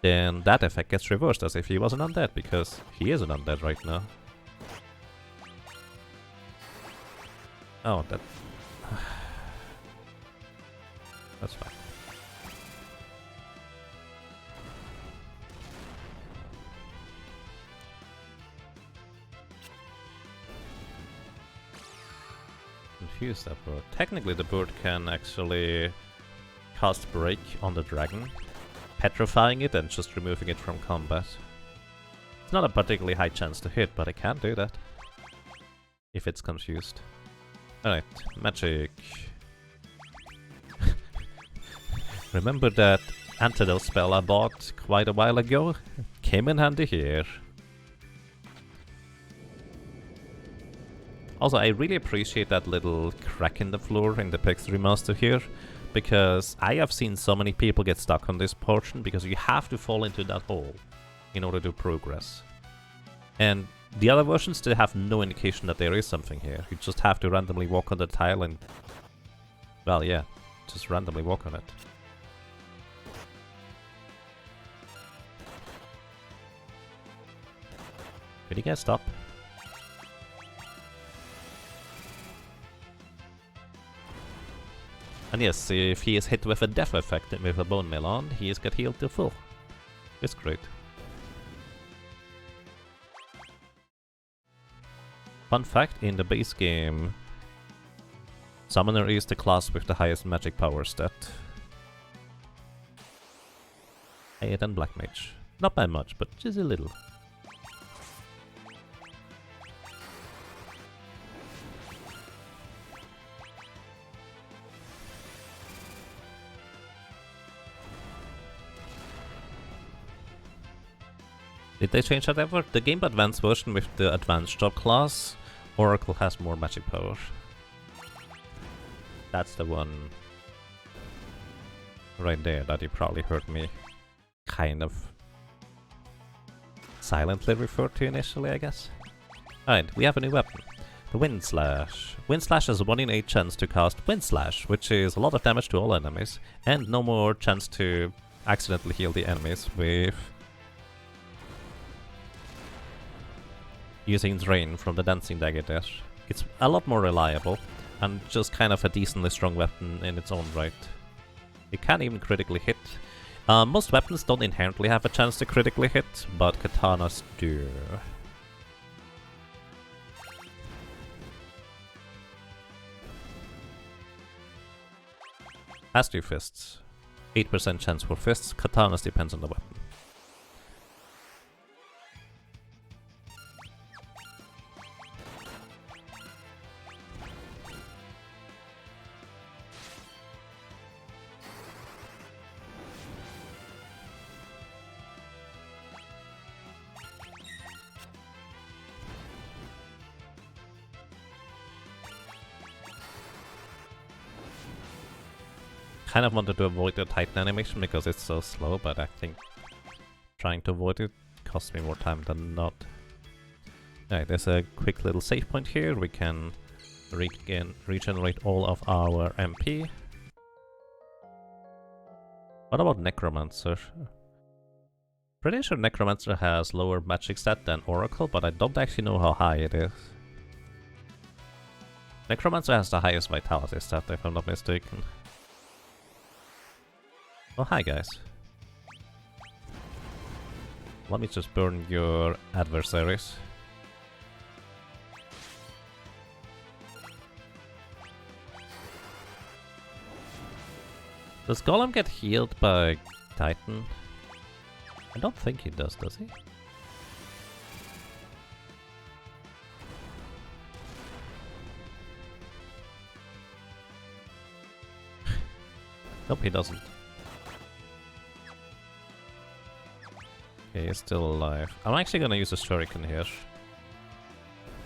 then that effect gets reversed as if he was an undead, because he is an undead right now. Oh, that... that's fine. Confuse that bird. Technically the bird can actually cast Break on the dragon, petrifying it and just removing it from combat. It's not a particularly high chance to hit, but it can do that. If it's confused. Alright, magic. Remember that antidote spell I bought quite a while ago? Came in handy here. Also, I really appreciate that little crack in the floor in the Pix remaster here, because I have seen so many people get stuck on this portion because you have to fall into that hole in order to progress. And the other versions, they have no indication that there is something here. You just have to randomly walk on the tile and... well, yeah, just randomly walk on it. Did he get stop? And yes, if he is hit with a death effect with a bone mail on, he is got healed to full. It's great. Fun fact, in the base game, Summoner is the class with the highest magic power stat. Higher than Black Mage. Not by much, but just a little. Did they change that ever? The Game Advance version with the Advanced Job class, Oracle has more magic power. That's the one right there that you probably heard me kind of silently refer to initially, I guess. Alright, we have a new weapon. The Wind Slash. Wind Slash has a 1 in 8 chance to cast Wind Slash, which is a lot of damage to all enemies, and no more chance to accidentally heal the enemies with using Drain from the Dancing Dagger there. It's a lot more reliable, and just kind of a decently strong weapon in its own right. It can even critically hit. Most weapons don't inherently have a chance to critically hit, but katanas do. As do fists. 8% chance for fists, katanas depends on the weapon. Kind of wanted to avoid the Titan animation because it's so slow, but I think trying to avoid it costs me more time than not. Alright, there's a quick little save point here. We can regenerate all of our MP. What about Necromancer? Pretty sure Necromancer has lower magic stat than Oracle, but I don't actually know how high it is. Necromancer has the highest vitality stat, if I'm not mistaken. Oh, hi guys. Let me just burn your adversaries. Does Golem get healed by Titan? I don't think he does he? Nope, he doesn't. Okay, he's still alive. I'm actually gonna use a shuriken here.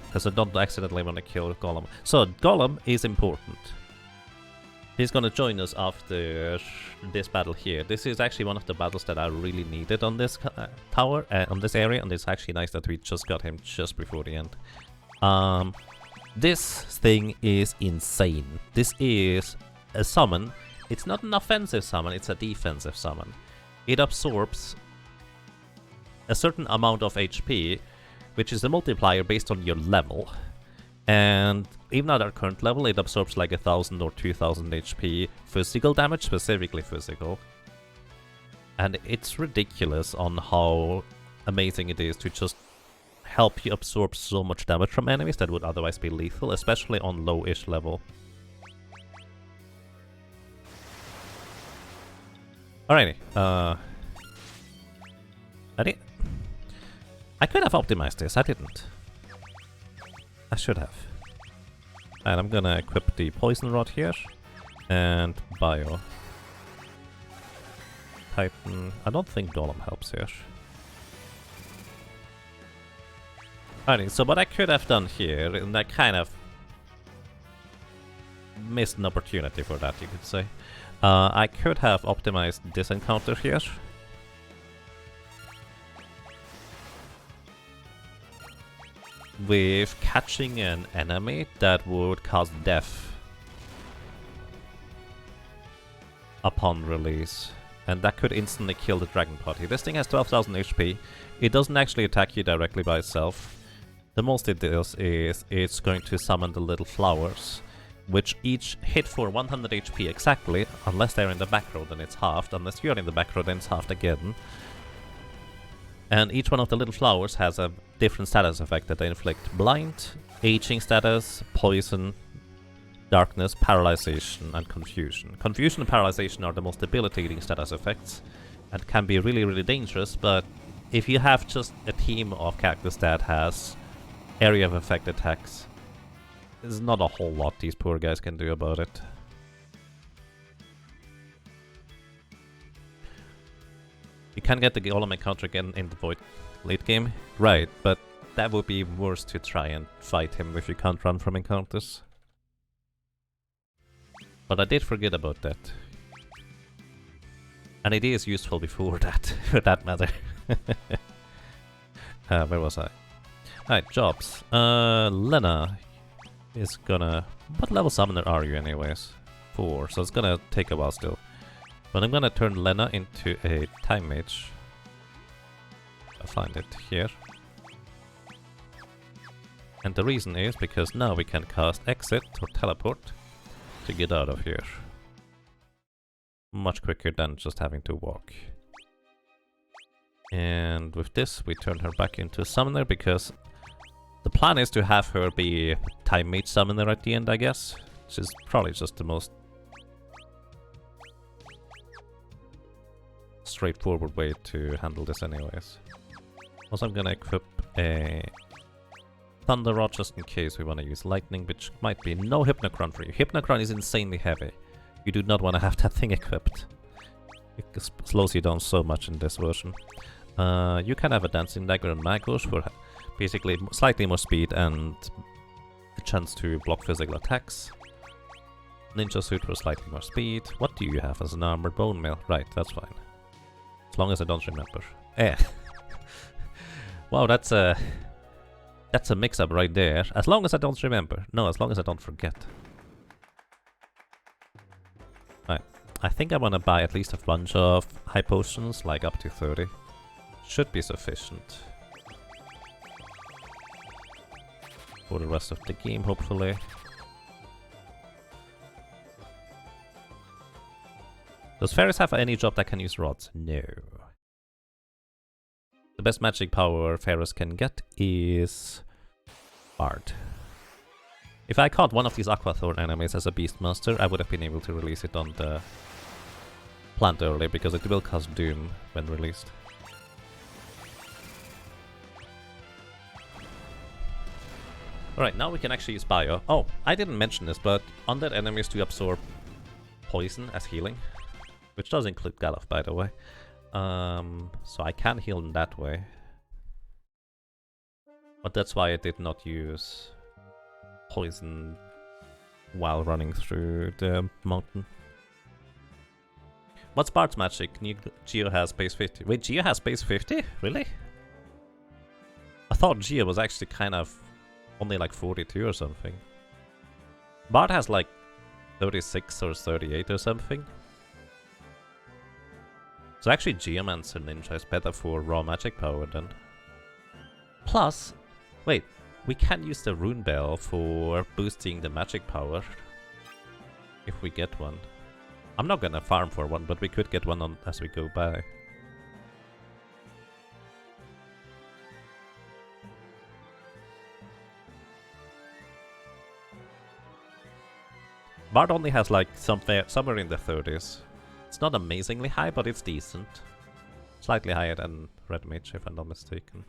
Because I don't accidentally want to kill Golem. So, Golem is important. He's gonna join us after this battle here. This is actually one of the battles that I really needed on this tower, on this area, and it's actually nice that we just got him just before the end. This thing is insane. This is a summon. It's not an offensive summon, it's a defensive summon. It absorbs a certain amount of HP, which is a multiplier based on your level. And even at our current level, it absorbs like 1000 or 2000 HP physical damage, specifically physical. And it's ridiculous on how amazing it is to just help you absorb so much damage from enemies that would otherwise be lethal, especially on low-ish level. Alrighty, I could have optimized this, I didn't. I should have. And I'm gonna equip the Poison Rod here. And Bio. Titan. I don't think Golem helps here. Alright, so what I could have done here, and I kind of missed an opportunity for that, you could say. I could have optimized this encounter here. With catching an enemy that would cause death upon release. And that could instantly kill the Dragon Party. This thing has 12,000 HP. It doesn't actually attack you directly by itself. The most it does is it's going to summon the little flowers, which each hit for 100 HP exactly, unless they're in the back row, then it's halved. Unless you're in the back row, then it's halved again. And each one of the little flowers has a different status effect that they inflict blind, aging status, poison, darkness, paralyzation, and confusion. Confusion and paralyzation are the most debilitating status effects and can be really, really dangerous, but if you have just a team of characters that has area of effect attacks, there's not a whole lot these poor guys can do about it. You can get the Golem encounter again in the Void late game, right, but that would be worse to try and fight him if you can't run from encounters. But I did forget about that. And it is useful before that, for that matter. Where was I? Alright, jobs. Lenna is gonna... What level summoner are you anyways? 4, so it's gonna take a while still. But I'm gonna turn Lenna into a Time Mage. I'll find it here. And the reason is because now we can cast Exit or Teleport to get out of here. Much quicker than just having to walk. And with this we turn her back into a summoner because the plan is to have her be Time Mage summoner at the end, I guess. Which is probably just the most straightforward way to handle this anyways. Also I'm gonna equip a Thunder Rod just in case we want to use Lightning, which might be no Hypnocron for you. Hypnocron is insanely heavy. You do not want to have that thing equipped. It slows you down so much in this version. You can have a Dancing Dagger and Magos for basically slightly more speed and the chance to block physical attacks. Ninja Suit for slightly more speed. What do you have as an armor? Bone Mail. Right, that's fine. As long as I don't remember. Eh. Wow, that's a mix-up right there. As long as I don't remember. No, as long as I don't forget. Right. I think I want to buy at least a bunch of high potions, like up to 30. Should be sufficient. For the rest of the game, hopefully. Does Faris have any job that can use rods? No. The best magic power Faris can get is Bard. If I caught one of these Aquathorn enemies as a Beastmaster, I would have been able to release it on the plant early, because it will cause Doom when released. Alright, now we can actually use Bio. Oh, I didn't mention this, but undead enemies do absorb poison as healing, which does include Galuf, by the way. So I can heal in that way. But that's why I did not use poison while running through the mountain. What's Bard's magic? Geo has base 50. Wait, Geo has base 50? Really? I thought Geo was actually kind of only like 42 or something. Bard has like 36 or 38 or something. So actually Geomancer Ninja is better for raw magic power then. Plus, wait, we can use the Rune Bell for boosting the magic power. If we get one. I'm not gonna farm for one, but we could get one on as we go by. Bard only has like somewhere in the 30s. It's not amazingly high, but it's decent. Slightly higher than Red Mage, if I'm not mistaken.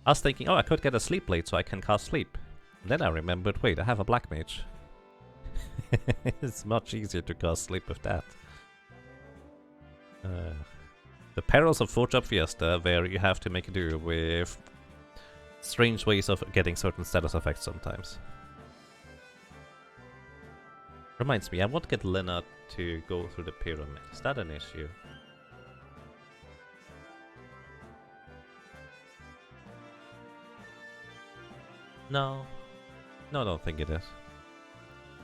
I was thinking, oh, I could get a Sleep Blade so I can cast Sleep. And then I remembered, wait, I have a Black Mage. It's much easier to cast Sleep with that. The perils of 4-job Fiesta, where you have to make do with strange ways of getting certain status effects sometimes. Reminds me, I want to get Lenna to go through the pyramid. Is that an issue? No. No, I don't think it is.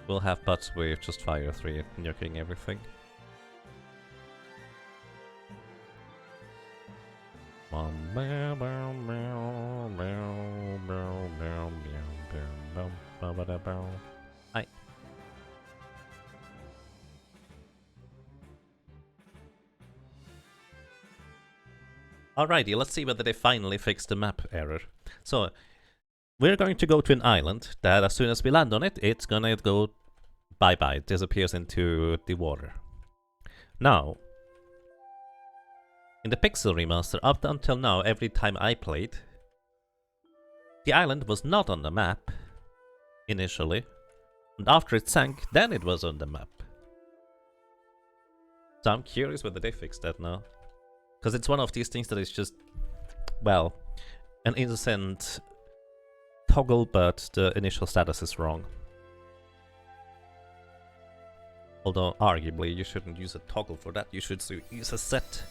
We'll have Butz with just Fire 3 nuking everything. Hi. Alrighty, let's see whether they finally fixed the map error. So, we're going to go to an island that as soon as we land on it, it's gonna go bye-bye. It disappears into the water. Now, in the Pixel Remaster, up until now, every time I played, the island was not on the map, initially. And after it sank, then it was on the map. So I'm curious whether they fixed that now. Because it's one of these things that is just, well, an innocent toggle, but the initial status is wrong. Although, arguably, you shouldn't use a toggle for that, you should use a set.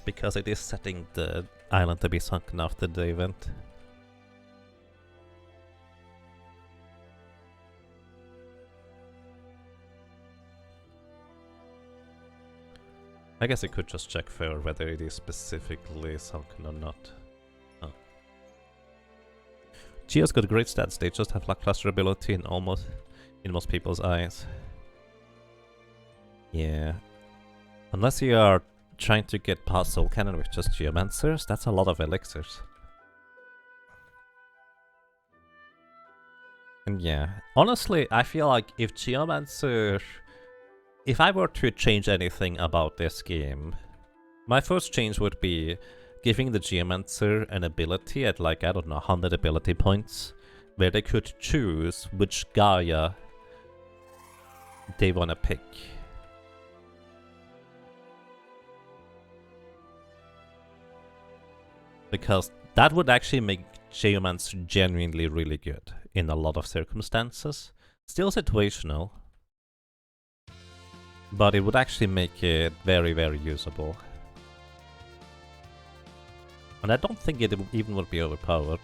Because it is setting the island to be sunken after the event. I guess I could just check for whether it is specifically sunken or not. Oh. Geo's got great stats, they just have lackluster ability in most people's eyes. Yeah. Unless you are trying to get past Soul Cannon with just Geomancers, that's a lot of elixirs. And yeah, honestly, I feel like if Geomancer... If I were to change anything about this game, my first change would be giving the Geomancer an ability at like, I don't know, 100 ability points, where they could choose which Gaia they wanna pick. Because that would actually make Geomancer genuinely really good in a lot of circumstances. Still situational, but it would actually make it very, very usable. And I don't think it even would be overpowered.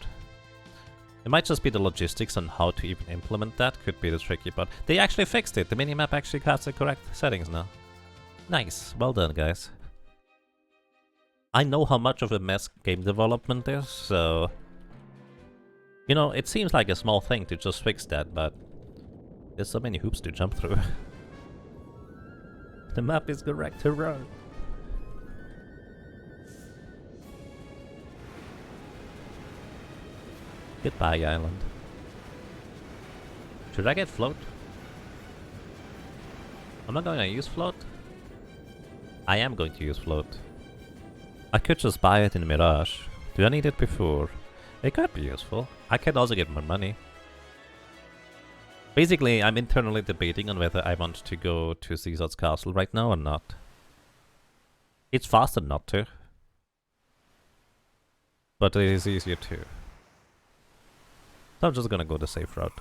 It might just be the logistics on how to even implement that could be the tricky part. They actually fixed it. The minimap actually has the correct settings now. Nice. Well done, guys. I know how much of a mess game development is, so... You know, it seems like a small thing to just fix that, but... There's so many hoops to jump through. The map is correct to run. Goodbye, island. Should I get float? I'm not going to use float. I am going to use float. I could just buy it in Mirage. Do I need it before? It could be useful. I could also get more money. Basically, I'm internally debating on whether I want to go to Caesar's castle right now or not. It's faster not to. But it is easier to. So I'm just gonna go the safe route.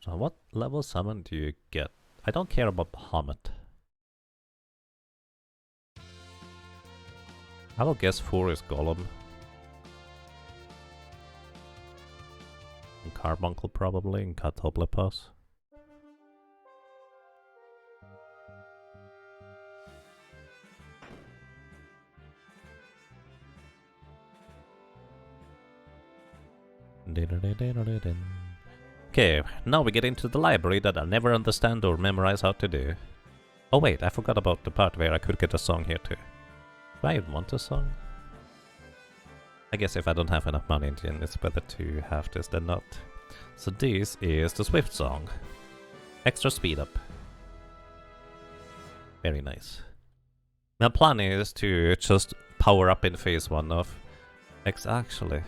So what level summon do you get? I don't care about Bahamut. I will guess 4 is Golem. And Carbuncle probably, and Catoblepos. Okay, now we get into the library that I never understand or memorize how to do. Oh wait, I forgot about the part where I could get a song here too. Do I even want a song? I guess if I don't have enough money, then it's better to have this than not. So this is the Swift song. Extra speed up. Very nice. My plan is to just power up in phase 1 of X. Actually,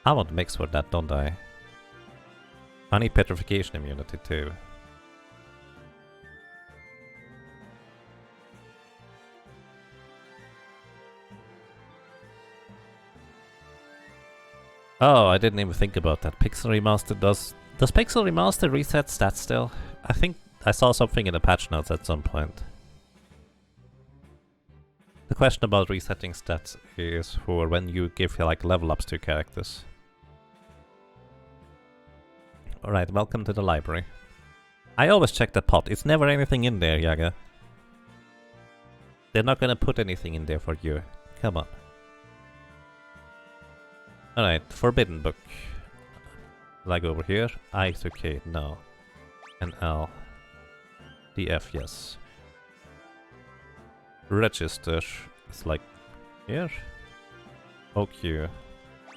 I want mix for that, don't I? I need petrification immunity too. Oh, I didn't even think about that. Pixel Remaster does Pixel Remaster reset stats still? I think I saw something in the patch notes at some point. The question about resetting stats is for when you give like level ups to characters. Alright, welcome to the library. I always check the pot. It's never anything in there, Yaga. They're not gonna put anything in there for you. Come on. Alright, Forbidden Book. Like over here. I is okay, no. And L. DF, yes. Register is like here. OQ.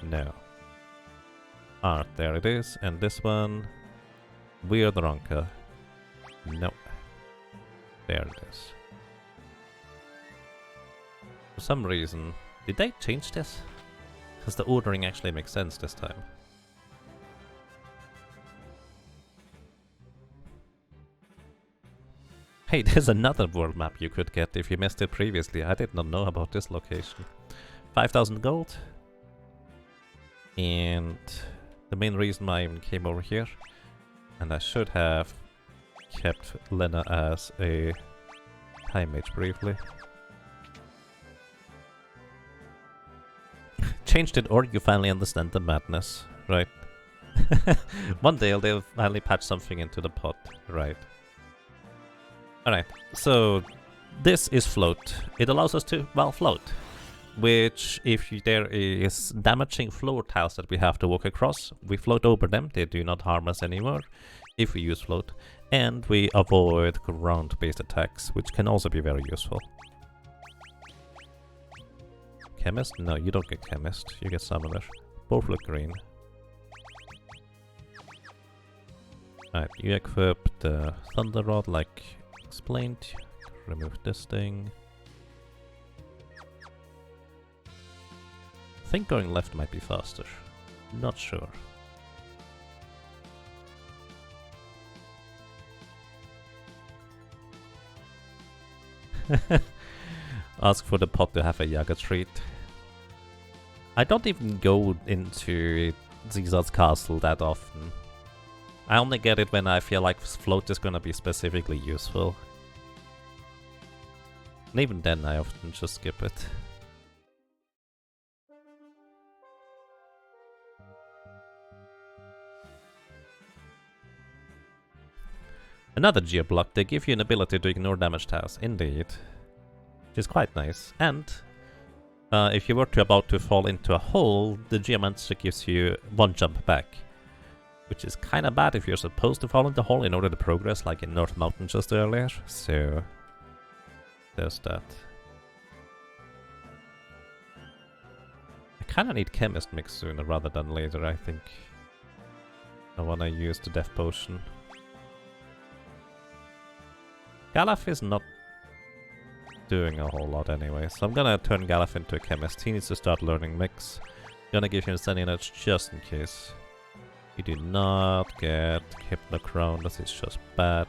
No. Art, there it is. And this one. Weird Ronka. No. There it is. For some reason, did they change this? Because the ordering actually makes sense this time. Hey, there's another world map you could get if you missed it previously. I did not know about this location. 5,000 gold. And the main reason why I even came over here, and I should have kept Lenna as a time mage briefly. Changed it or you finally understand the madness, right? One day they'll finally patch something into the pot, right? Alright, so this is float. It allows us to, well, float. Which, if there is damaging floor tiles that we have to walk across, we float over them. They do not harm us anymore if we use float. And we avoid ground-based attacks, which can also be very useful. Chemist? No, you don't get Chemist. You get Summoner. Both look green. Alright, you equip the Thunder Rod like explained. Remove this thing. I think going left might be faster. Not sure. Ask for the pot to have a Yaga treat. I don't even go into Zizad's castle that often. I only get it when I feel like float is gonna be specifically useful. And even then I often just skip it. Another geoblock, they give you an ability to ignore damage tiles, indeed. Which is quite nice. And if you were about to fall into a hole, the Geomancer gives you one jump back. Which is kinda bad if you're supposed to fall into a hole in order to progress, like in North Mountain just earlier. So, there's that. I kinda need Chemist mix sooner rather than later, I think. I wanna use the Death Potion. Galuf is not doing a whole lot anyway, so I'm gonna turn Galuf into a Chemist. He needs to start learning mix. Gonna give him Sending Nudge just in case. You do not get Hypnochrome, this is just bad.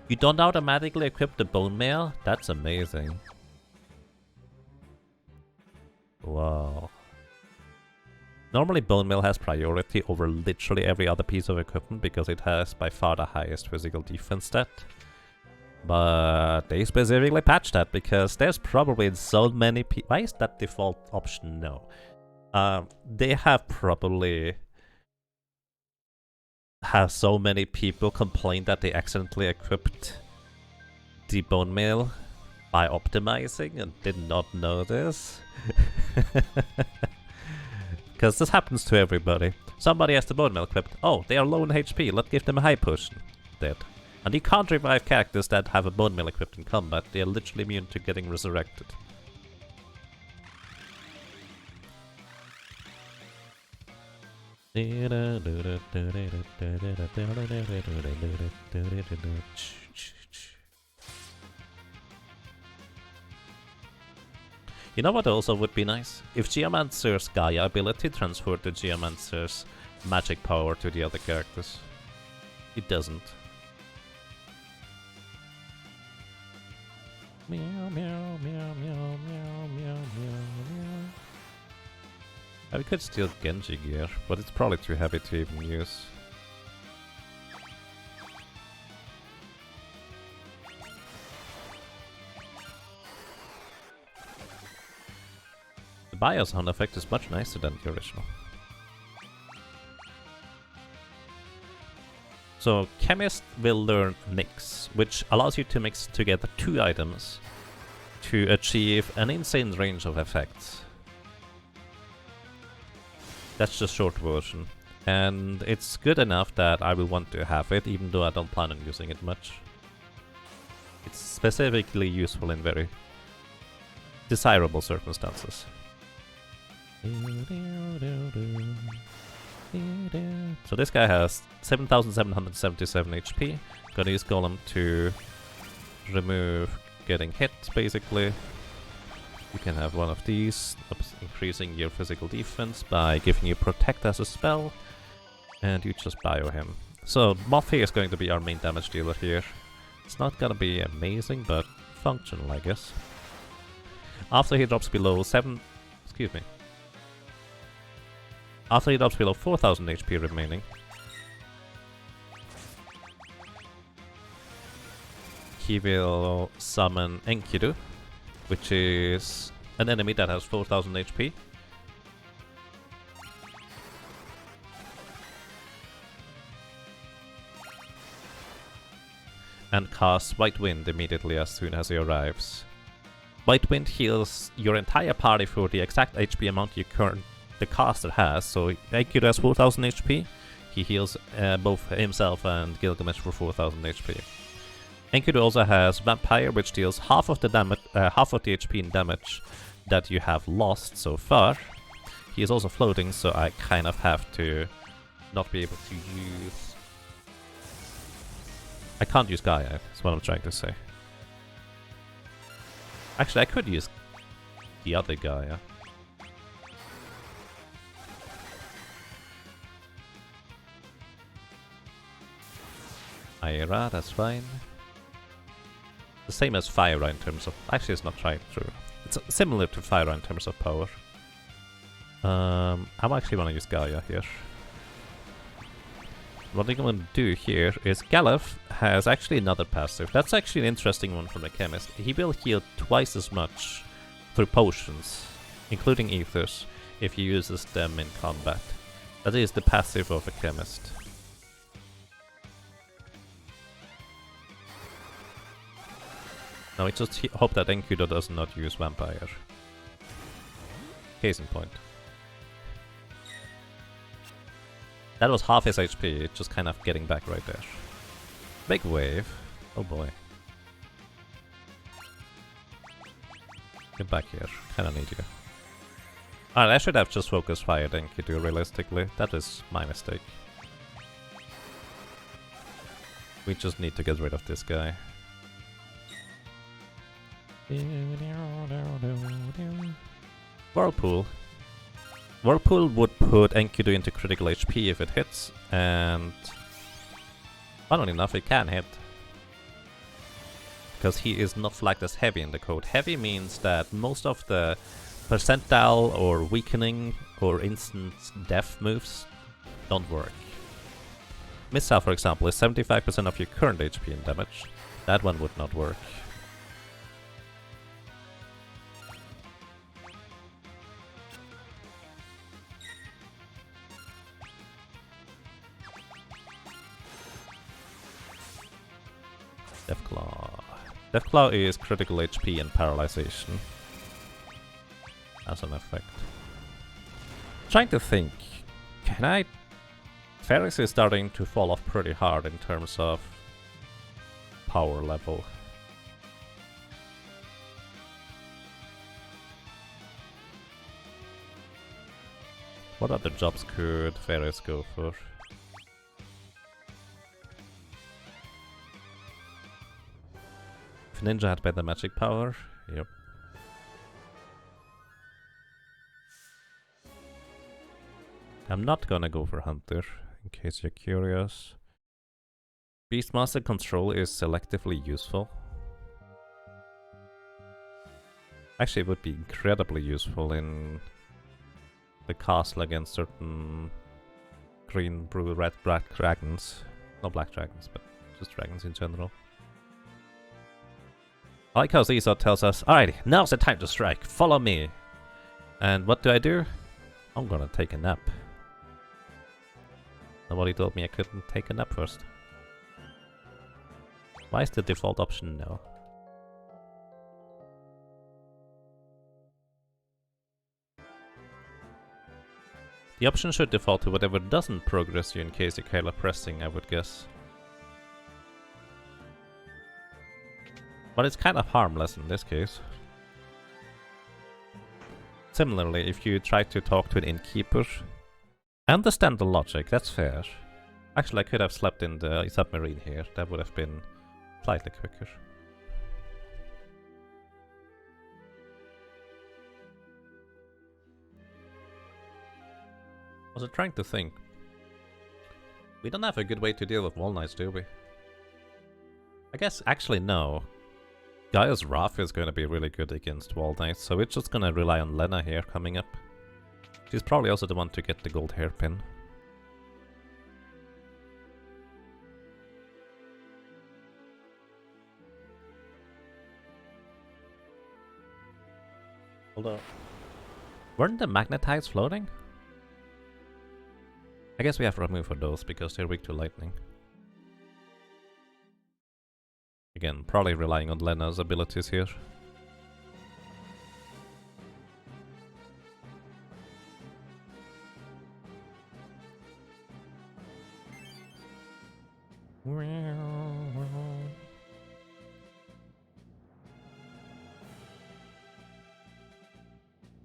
You don't automatically equip the Bone Mail? That's amazing. Wow. Normally Bone Mail has priority over literally every other piece of equipment because it has by far the highest physical defense stat. But they specifically patched that because there's probably so many people. Why is that default option? No. They have probably so many people complain that they accidentally equipped the Bone Mail by optimizing and did not know this. Because this happens to everybody. Somebody has the Bone Mail equipped. Oh, they are low in HP, let's give them a high potion. Dead. And you can't revive characters that have a Bone Mail equipped in combat. They are literally immune to getting resurrected. You know what also would be nice? If Geomancer's Gaia ability transferred the Geomancer's magic power to the other characters. It doesn't. Meow, meow, meow, meow, meow, meow, meow, meow. We could steal Genji gear, but it's probably too heavy to even use. The Biosound effect is much nicer than the original. So, Chemist will learn Mix, which allows you to mix together 2 items to achieve an insane range of effects. That's the short version. And it's good enough that I will want to have it, even though I don't plan on using it much. It's specifically useful in very desirable circumstances. So this guy has 7,777 HP. Gonna use Golem to remove getting hit, basically. You can have one of these, increasing your physical defense by giving you Protect as a spell. And you just bio him. So Moffy is going to be our main damage dealer here. It's not gonna be amazing, but functional, I guess. After he drops below 4,000 HP remaining, he will summon Enkidu, which is an enemy that has 4,000 HP. And casts White Wind immediately as soon as he arrives. White Wind heals your entire party for the exact HP amount the caster has. So Enkidu has 4,000 HP. He heals both himself and Gilgamesh for 4,000 HP. Enkidu also has Vampire, which deals half of the HP in damage that you have lost so far. He is also floating, so I kind of have to not be able to use... I can't use Gaia, that's what I'm trying to say. Actually, I could use the other Gaia. Aira, that's fine. The same as Fire in terms of... Actually, it's not right true. It's similar to Fire in terms of power. I'm actually going to use Gaia here. What I'm going to do here is Galuf has actually another passive. That's actually an interesting one from the Chemist. He will heal twice as much through potions, including ethers, if he uses them in combat. That is the passive of a Chemist. Now I just hope that Enkidu does not use Vampire. Case in point. That was half his HP, just kind of getting back right there. Big wave. Oh boy. Get back here. Kinda need you. Alright, I should have just focused Fire Enkidu realistically. That is my mistake. We just need to get rid of this guy. Whirlpool. Whirlpool would put Enkidu into critical HP if it hits, and funnily enough, it can hit. Because he is not flagged as heavy in the code. Heavy means that most of the percentile or weakening or instant death moves don't work. Missile, for example, is 75% of your current HP in damage. That one would not work. Deathclaw. Deathclaw is critical HP and paralyzation as an effect. Trying to think, can I... Faris is starting to fall off pretty hard in terms of power level. What other jobs could Faris go for? If Ninja had better magic power, yep. I'm not gonna go for Hunter, in case you're curious. Beastmaster control is selectively useful. Actually, it would be incredibly useful in the castle against certain green, blue, red, black dragons. Not black dragons, but just dragons in general. I like how Zizot tells us, alrighty, now's the time to strike, follow me. And what do? I'm gonna take a nap. Nobody told me I couldn't take a nap first. Why is the default option no? The option should default to whatever doesn't progress you in case you Krile pressing, I would guess. But it's kind of harmless in this case. Similarly, if you try to talk to an innkeeper, I understand the logic, that's fair. Actually, I could have slept in the submarine here. That would have been slightly quicker. I was trying to think. We don't have a good way to deal with Wall Knights, do we? I guess, actually, no. Gaia's Wrath is going to be really good against Wall Knights, so we're just going to rely on Lenna here coming up. She's probably also the one to get the gold hairpin. Hold on. Weren't the magnetites floating? I guess we have to remove for those because they're weak to lightning. Again, probably relying on Lenna's abilities here.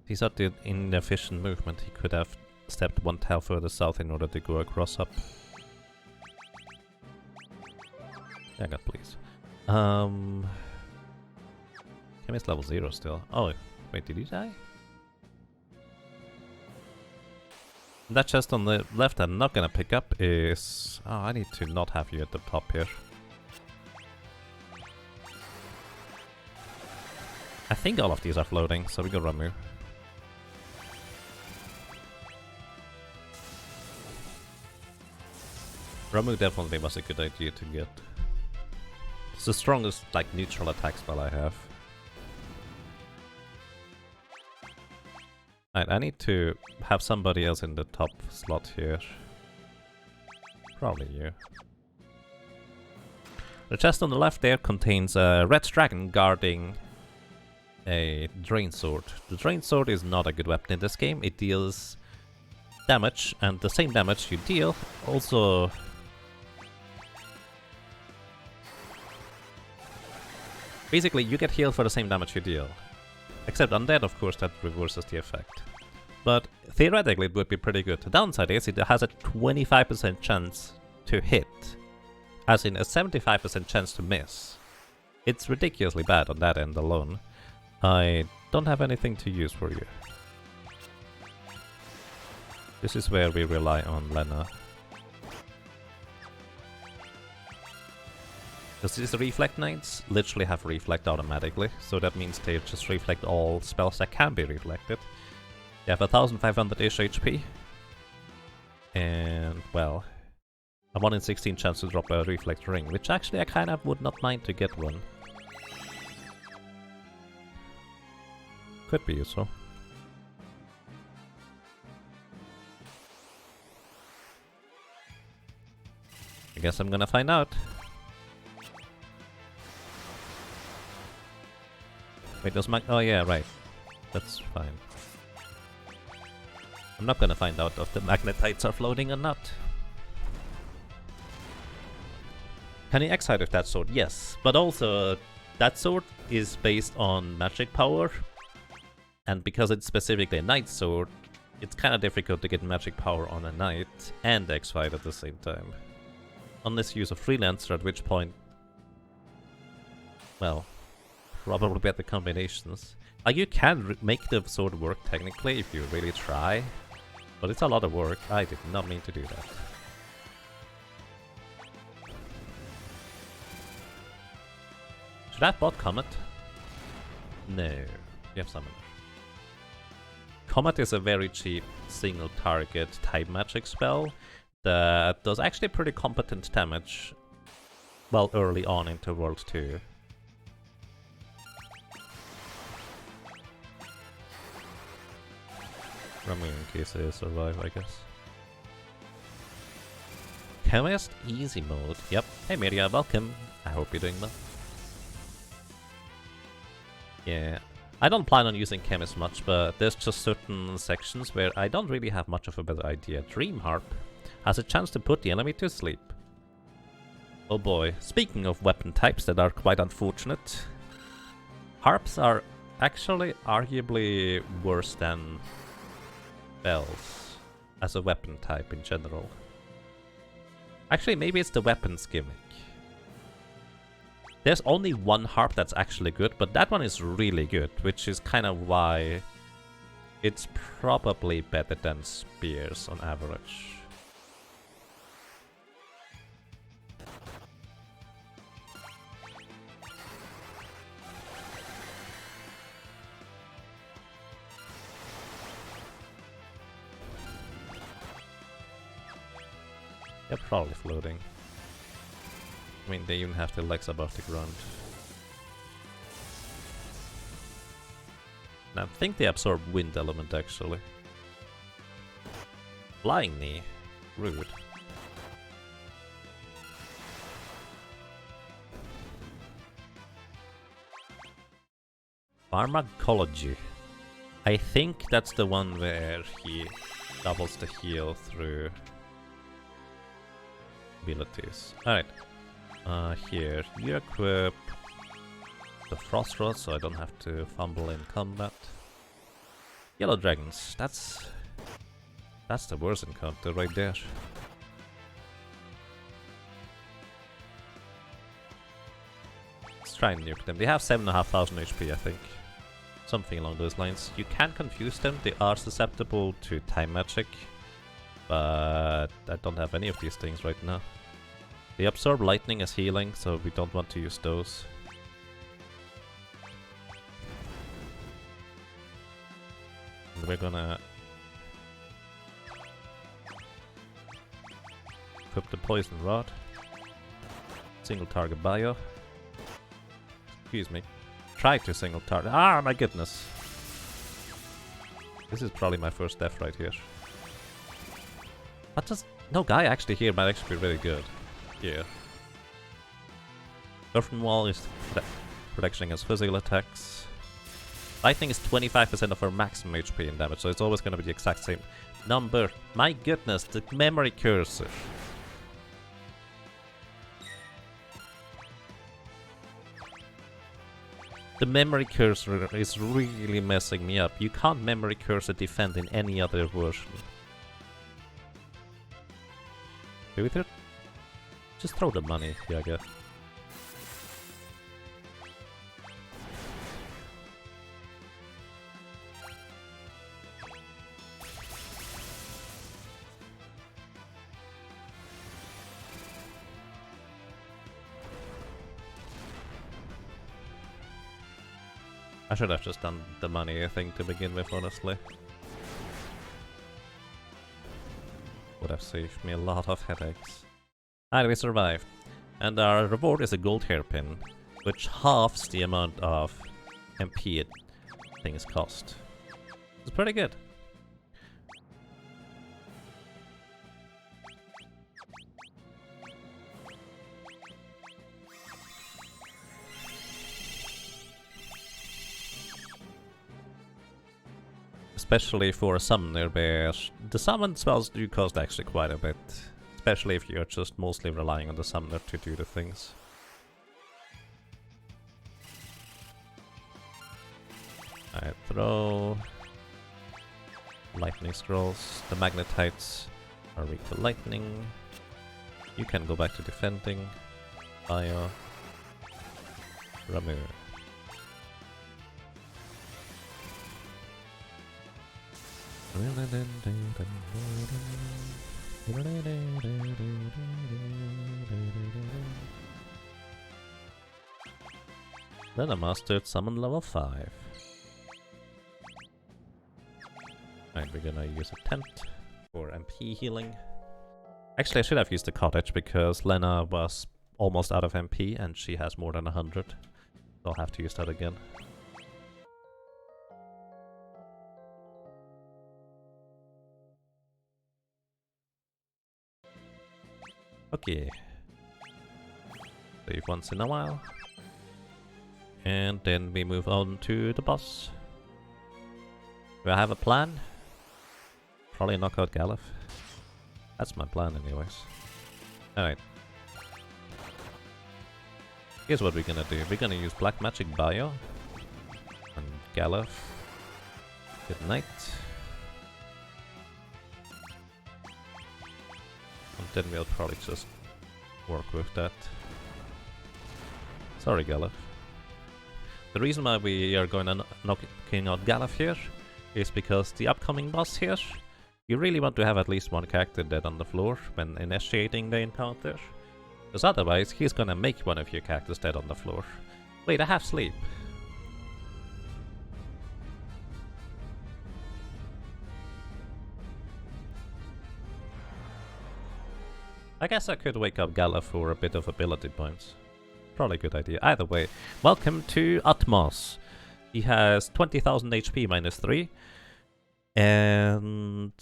He's at the inefficient movement. He could have stepped one tile further south in order to go across up. Yeah, God, please. Chemist level 0 still. Oh, wait, did he die? That chest on the left I'm not gonna pick up is... Oh, I need to not have you at the top here. I think all of these are floating, so we go Ramu. Ramu definitely was a good idea to get. It's the strongest, like, neutral attack spell I have. Alright, I need to have somebody else in the top slot here. Probably you. The chest on the left there contains a red dragon guarding a drain sword. The drain sword is not a good weapon in this game. It deals damage, and the same damage you deal also... Basically, you get healed for the same damage you deal. Except undead, of course, that reverses the effect. But theoretically, it would be pretty good. The downside is it has a 25% chance to hit, as in a 75% chance to miss. It's ridiculously bad on that end alone. I don't have anything to use for you. This is where we rely on Lenna. Because these Reflect Knights literally have Reflect automatically, so that means they just reflect all spells that can be reflected. They have 1500-ish HP. And, well, a 1 in 16 chance to drop a Reflect Ring, which actually I kind of would not mind to get one. Could be useful. I guess I'm gonna find out. Wait, does Mag... Oh yeah, right. That's fine. I'm not gonna find out if the magnetites are floating or not. Can you excite with that sword? Yes, but also that sword is based on magic power, and because it's specifically a knight sword, it's kind of difficult to get magic power on a knight and X-Fight at the same time. Unless you use a freelancer, at which point... Well... probably better combinations. You can make the sword work technically if you really try, but it's a lot of work. I did not mean to do that. Should I have bought Comet? No, you have Summoner. Comet is a very cheap single target type magic spell that does actually pretty competent damage, well, early on into World 2. Ramu in case I survive, I guess. Chemist easy mode. Yep. Hey Miria, welcome. I hope you're doing well. Yeah. I don't plan on using Chemist much, but there's just certain sections where I don't really have much of a better idea. Dream Harp has a chance to put the enemy to sleep. Oh boy. Speaking of weapon types that are quite unfortunate, harps are actually arguably worse than bells as a weapon type in general. Actually, maybe it's the weapons gimmick. There's only one harp that's actually good, but that one is really good, which is kind of why it's probably better than spears on average. They're probably floating. I mean, they even have their legs above the ground. And I think they absorb wind element actually. Flying knee? Rude. Pharmacology. I think that's the one where he doubles the heal through abilities. Alright. Here, you equip the Frost Rod so I don't have to fumble in combat. Yellow Dragons, that's the worst encounter right there. Let's try and nuke them. They have 7,500 HP, I think. Something along those lines. You can confuse them, they are susceptible to time magic. But I don't have any of these things right now. They absorb lightning as healing, so we don't want to use those. And we're gonna equip the poison rod. Single target bio. Excuse me. Try to single target. Ah, my goodness. This is probably my first death right here. But just no guy actually here might actually be really good. Yeah. Earthen Wall is protection against physical attacks. Lightning is 25% of our maximum HP in damage, so it's always going to be the exact same number. My goodness, the memory cursor. The memory cursor is really messing me up. You can't memory cursor defend in any other version. Do we just throw the money, yeah, I guess. I should have just done the money, I think, to begin with, honestly. Would have saved me a lot of headaches. And we survived. And our reward is a gold hairpin, which halves the amount of MP things cost. It's pretty good. Especially for a summoner where the summon spells do cost actually quite a bit. Especially if you're just mostly relying on the summoner to do the things. I throw lightning scrolls. The magnetites are weak to lightning. You can go back to defending. Bio. Ramu. Then I mastered summon level 5. And we're gonna use a tent for MP healing. Actually, I should have used the cottage because Lenna was almost out of MP and she has more than 100. So I'll have to use that again. Okay. Save once in a while. And then we move on to the boss. Do I have a plan? Probably knock out Galuf. That's my plan anyways. Alright. Here's what we're gonna do. We're gonna use Black Magic Bio. And Galuf. Good night. And then we'll probably just work with that. Sorry, Galuf. The reason why we are going to knocking out Galuf here is because the upcoming boss here, you really want to have at least one character dead on the floor when initiating the encounter. Because otherwise, he's gonna make one of your characters dead on the floor. Wait, I have sleep. I guess I could wake up Galuf for a bit of ability points. Probably a good idea. Either way, welcome to Atmos. He has 20,000 HP minus 3. And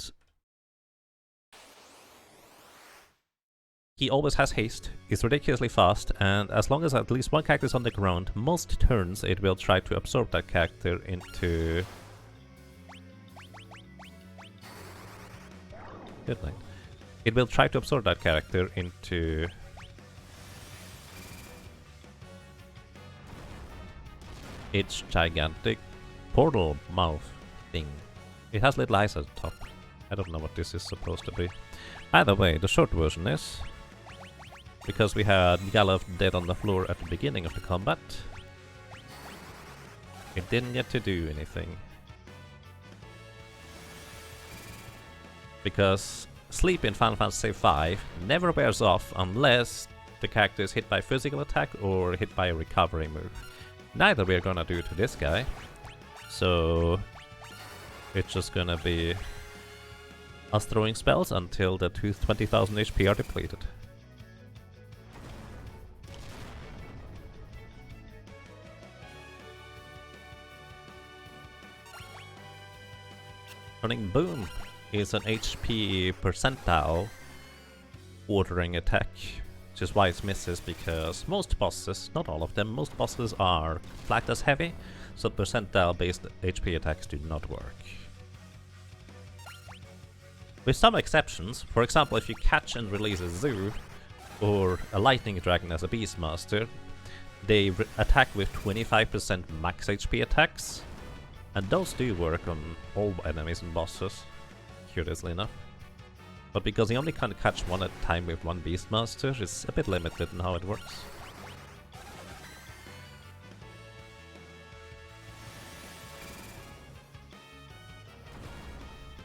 he always has haste, is ridiculously fast, and as long as at least one character is on the ground, most turns it will try to absorb that character into... Good night. It will try to absorb that character into... its gigantic portal mouth thing. It has little eyes at the top. I don't know what this is supposed to be. Either way, the short version is... because we had Galuf dead on the floor at the beginning of the combat, it didn't get to do anything. Because sleep in Final Fantasy V never wears off unless the character is hit by a physical attack or hit by a recovery move. Neither we're gonna do to this guy, so it's just gonna be us throwing spells until the 20,000 HP are depleted. Running Boom is an HP percentile ordering attack, which is why it misses, because most bosses, not all of them, most bosses are flagged as heavy, so percentile based HP attacks do not work. With some exceptions, for example, if you catch and release a Zoo or a Lightning Dragon as a Beastmaster, they attack with 25% max HP attacks, and those do work on all enemies and bosses, curiously enough. But because you only can catch one at a time with one Beastmaster, it's a bit limited in how it works.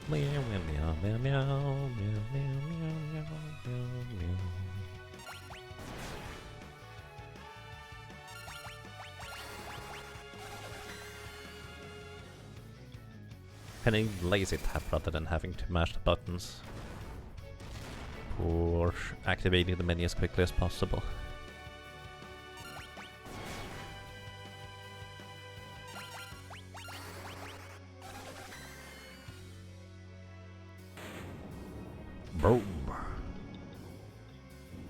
Meow meow meow meow meow meow meow meow meow. Can I lazy tap rather than having to mash the buttons for activating the menu as quickly as possible? Boom.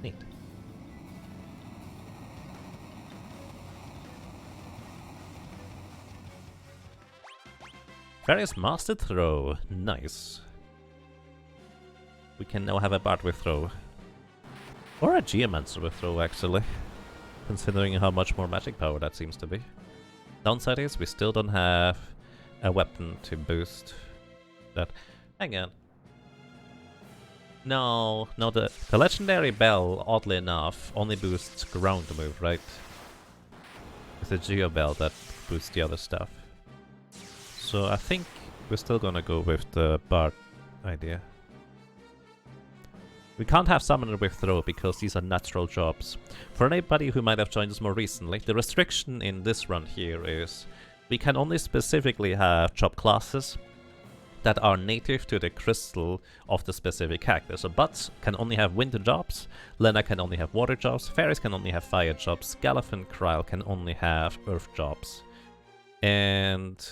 Neat. Faris Master Throw. Nice. We can now have a Bard with Throw. Or a Geomancer with Throw, actually. Considering how much more magic power that seems to be. Downside is we still don't have a weapon to boost that. Hang on. No, the legendary bell, oddly enough, only boosts ground move, right? It's a Geo Bell that boosts the other stuff. So I think we're still gonna go with the Bard idea. We can't have Summoner with Throw because these are natural jobs. For anybody who might have joined us more recently, the restriction in this run here is we can only specifically have job classes that are native to the crystal of the specific character. So Butz can only have wind jobs, Lenna can only have water jobs, Faris can only have fire jobs, Galuf and Krile can only have earth jobs. And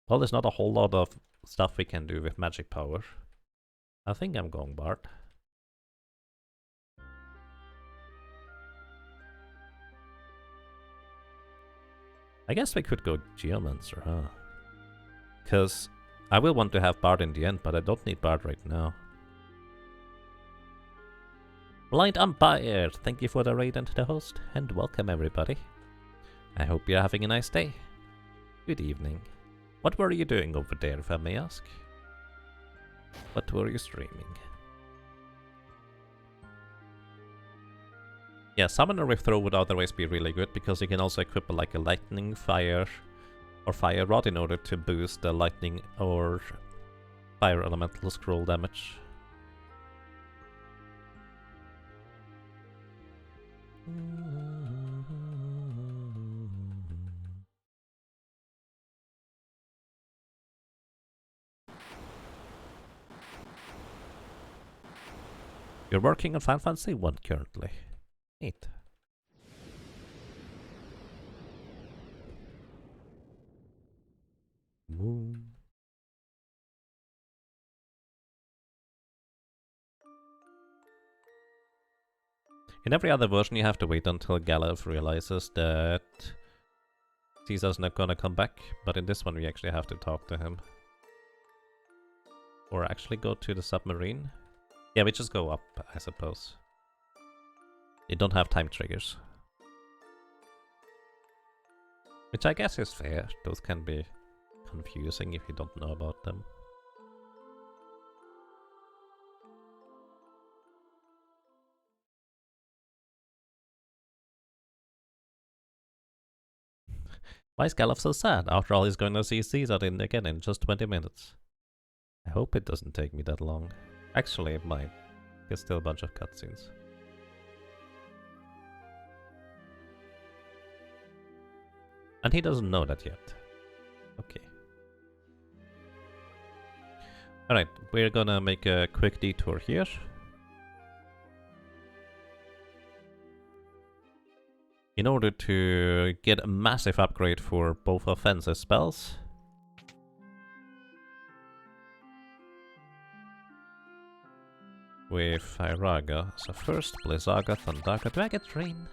well, there's not a whole lot of stuff we can do with magic power. I think I'm going Bard. I guess we could go Geomancer, huh? Because I will want to have Bard in the end, but I don't need Bard right now. Blind Umpire, thank you for the raid and the host, and welcome everybody. I hope you're having a nice day. Good evening. What were you doing over there, if I may ask? What were you streaming? Yeah, Summoner with Throw would otherwise be really good, because you can also equip like a Lightning, Fire, or Fire Rod in order to boost the Lightning or Fire Elemental scroll damage. You're working on Final Fantasy 1 currently. Neat. Moon. In every other version, you have to wait until Galuf realizes that Caesar's not gonna come back, but in this one, we actually have to talk to him. Or actually go to the submarine. Yeah, we just go up, I suppose. They don't have time triggers. Which I guess is fair. Those can be confusing if you don't know about them. Why is Galuf so sad? After all, he's going to see Caesar again in just 20 minutes. I hope it doesn't take me that long. Actually, it might. There's still a bunch of cutscenes. And he doesn't know that yet. Okay. Alright, we're gonna make a quick detour here. In order to get a massive upgrade for both offensive spells. With Firaga. So first, Blizzaga, Thundaga. Do I get Rain?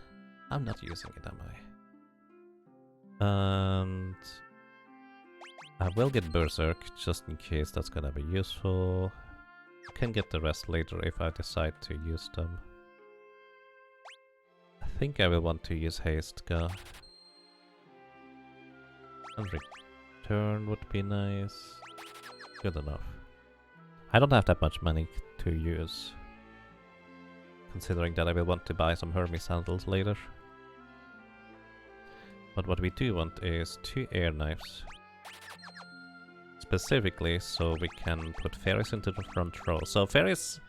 I'm not using it, am I? And I will get Berserk, just in case that's gonna be useful. I can get the rest later if I decide to use them. I think I will want to use Haste Ga. And Return would be nice. Good enough. I don't have that much money to use, considering that I will want to buy some Hermes sandals later. But what we do want is 2 air knives. Specifically so we can put Faris into the front row. So Faris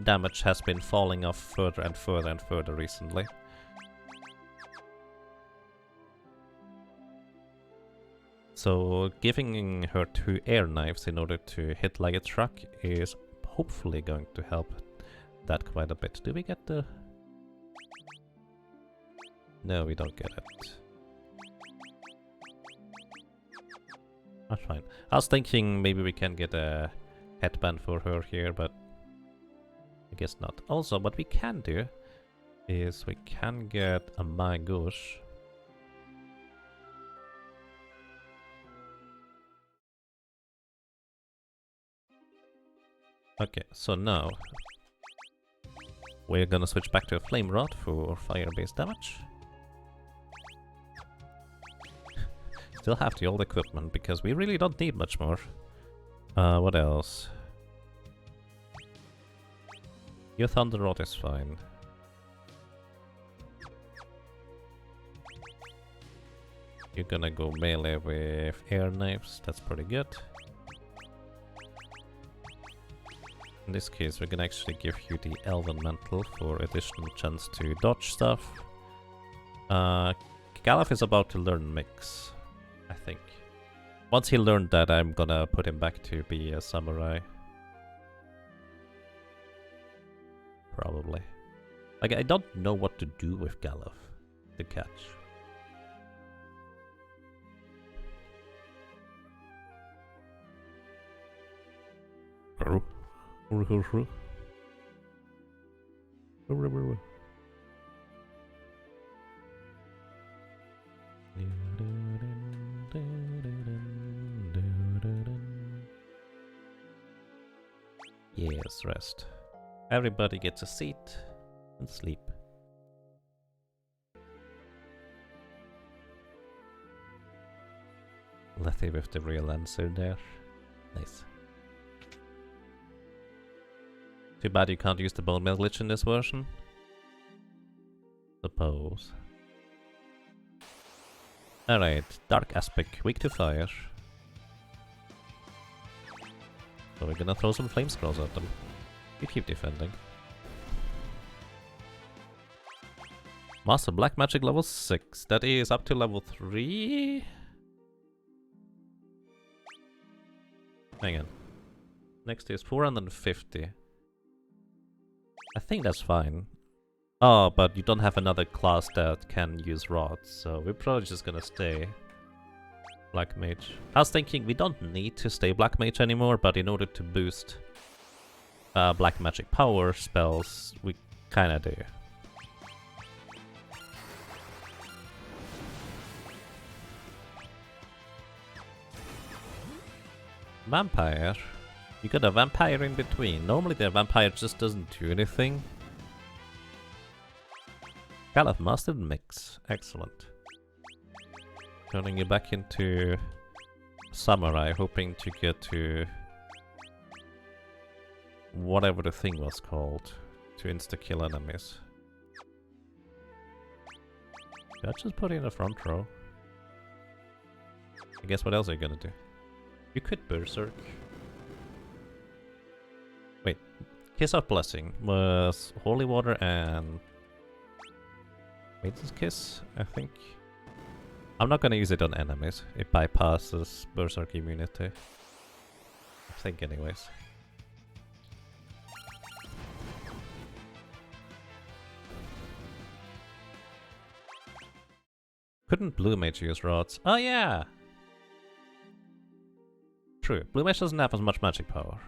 damage has been falling off further and further and further recently. So giving her 2 air knives in order to hit like a truck is hopefully going to help that quite a bit. Do we get the... No, we don't get it. That's fine. I was thinking maybe we can get a headband for her here, but I guess not. Also, what we can do is we can get a Magouche. Okay, so now we're gonna switch back to a Flame Rod for fire-based damage. Still have the old equipment because we really don't need much more. What else? Your Thunder Rod is fine. You're gonna go melee with air knives, that's pretty good. In this case, we can actually give you the Elven Mantle for additional chance to dodge stuff. Galuf is about to learn Mix, I think. Once he learned that, I'm gonna put him back to be a samurai. Probably. Like, I don't know what to do with Galuf, the catch. Yes, rest. Everybody gets a seat and sleep. Letty with the real answer there. Nice. Too bad you can't use the bone meal glitch in this version. Suppose. Alright, Dark Aspect, weak to fire. So we're gonna throw some flame scrolls at them. You keep defending. Master Black Magic level 6. That is up to level 3? Hang on. Next is 450. I think that's fine. Oh, but you don't have another class that can use rods, so we're probably just gonna stay Black Mage. I was thinking we don't need to stay Black Mage anymore, but in order to boost Black Magic power spells, we kinda do. Vampire? You got a vampire in between. Normally the vampire just doesn't do anything. Galuf mastered mix. Excellent. Turning you back into samurai, hoping to get to whatever the thing was called to insta-kill enemies. Should I just put it in the front row? I guess what else are you gonna do? You could berserk. Wait, Kiss of Blessing was Holy Water and Maiden's Kiss, I think. I'm not gonna use it on enemies. It bypasses berserk immunity. I think anyways. Couldn't Blue Mage use rods? Oh yeah! True, Blue Mage doesn't have as much magic power.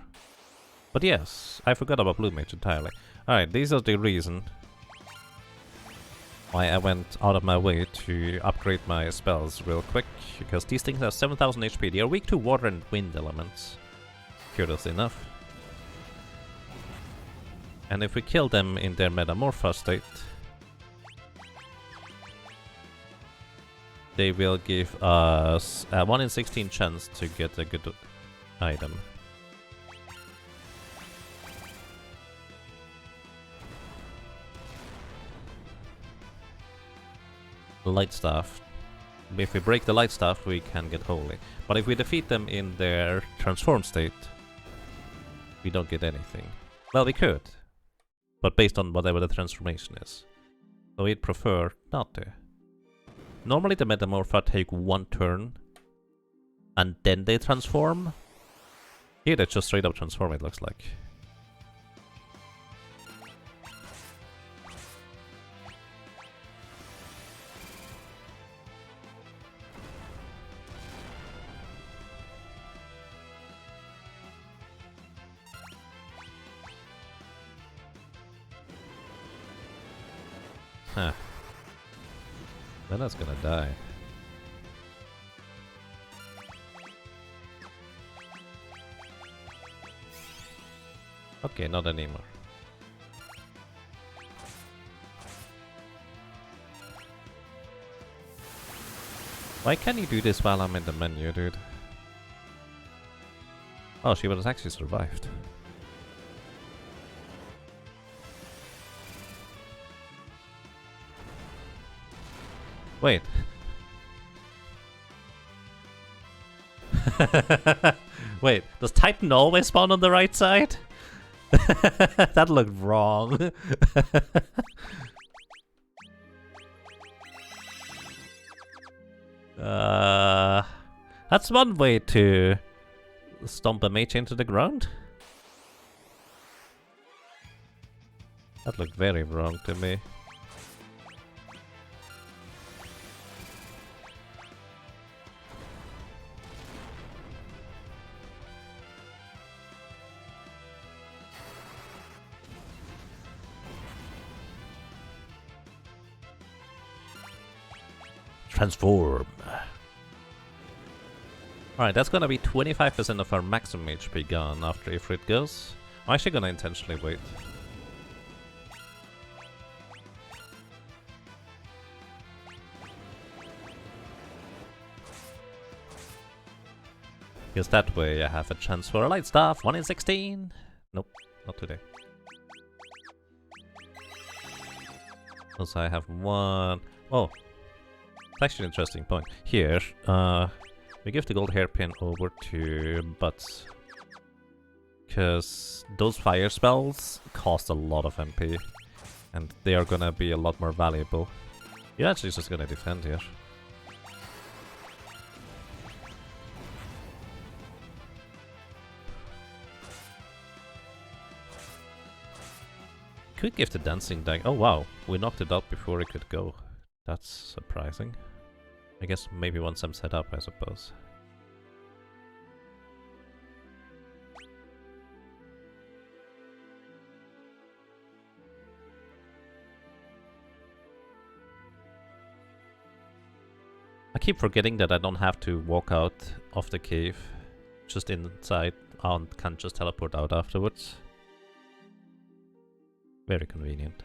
But yes, I forgot about Blue Mage entirely. Alright, these are the reason why I went out of my way to upgrade my spells real quick, because these things have 7000 HP. They are weak to water and wind elements, curiously enough. And if we kill them in their metamorpha state, they will give us a 1 in 16 chance to get a good item. Light Staff. If we break the Light Staff, we can get Holy. But if we defeat them in their transformed state, we don't get anything. Well, we could, but based on whatever the transformation is. So we'd prefer not to. Normally the Metamorpha take 1 turn, and then they transform. Here they just straight up transform, it looks like. Huh. Lenna's gonna die. Okay, not anymore. Why can't you do this while I'm in the menu, dude? Oh, she was actually survived. Wait. Wait, does Titan always spawn on the right side? That looked wrong. That's one way to stomp a mage into the ground. That looked very wrong to me. Transform. Alright, that's gonna be 25% of our maximum HP gone after Ifrit goes. I'm actually gonna intentionally wait. Because that way I have a chance for a light staff. 1 in 16. Nope, not today. Also, I have one. Oh, it's actually an interesting point. Here, we give the gold hairpin over to Butz. Because those fire spells cost a lot of MP. And they are gonna be a lot more valuable. You're actually just gonna defend here. Could give the dancing dag. Oh wow, we knocked it out before it could go. That's surprising. I guess maybe once I'm set up, I suppose. I keep forgetting that I don't have to walk out of the cave. Just inside and can just teleport out afterwards. Very convenient.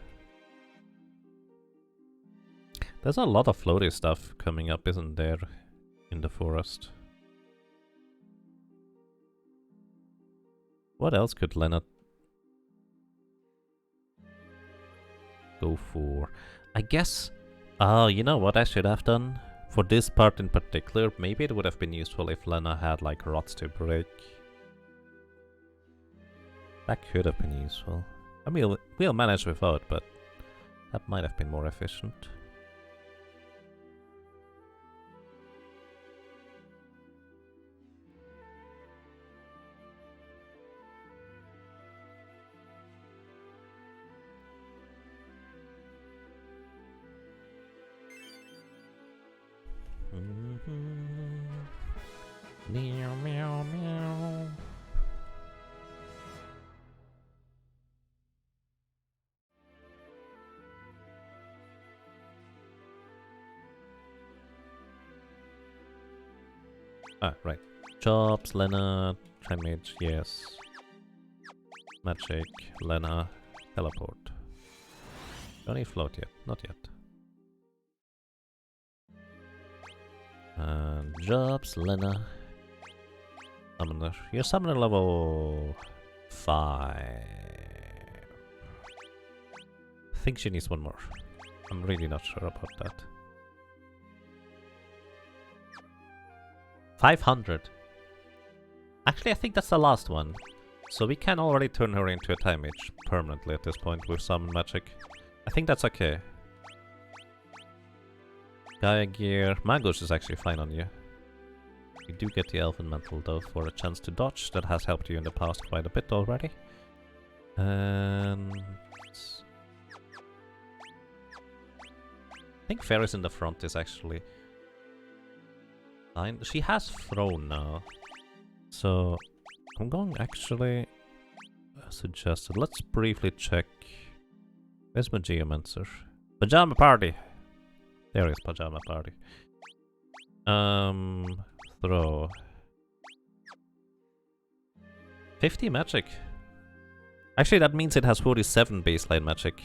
There's a lot of floaty stuff coming up, isn't there, in the forest? What else could Lenna go for? I guess... Oh, you know what I should have done? For this part in particular, maybe it would have been useful if Lenna had like rods to break. That could have been useful. I mean, we'll manage without, but that might have been more efficient. Meow, meow, meow. Ah, right. Jobs, Lenna, Trimage, yes. Magic, Lenna, teleport. Don't need float yet, not yet. And jobs, Lenna. Summoner. Your summoner level 5. I think she needs one more. I'm really not sure about that. 500. Actually, I think that's the last one. So we can already turn her into a time mage permanently at this point with summon magic. I think that's okay. Gaia gear. Mangoes is actually fine on you. You do get the Elven Mantle though for a chance to dodge. That has helped you in the past quite a bit already. And... I think Faris in the front is actually fine. She has thrown now. So I'm going actually suggested. Let's briefly check. Where's my Geomancer? Pajama Party! There is Pajama Party. Throw. 50 magic. Actually, that means it has 47 baseline magic.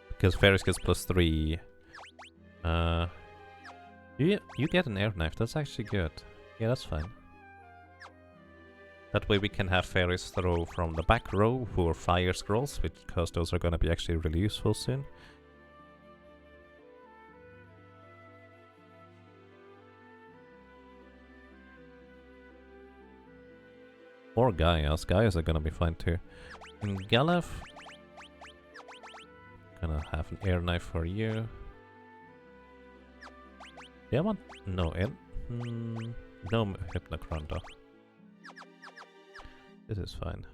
Because Faris gets +3. You get an air knife. That's actually good. Yeah, that's fine. That way we can have Faris throw from the back row for fire scrolls, because those are going to be actually really useful soon. Or Gaia's. Gaia's are going to be fine too. And Galuf, gonna have an air knife for you. Yeah, one. No, no Hypnocron though. This is fine.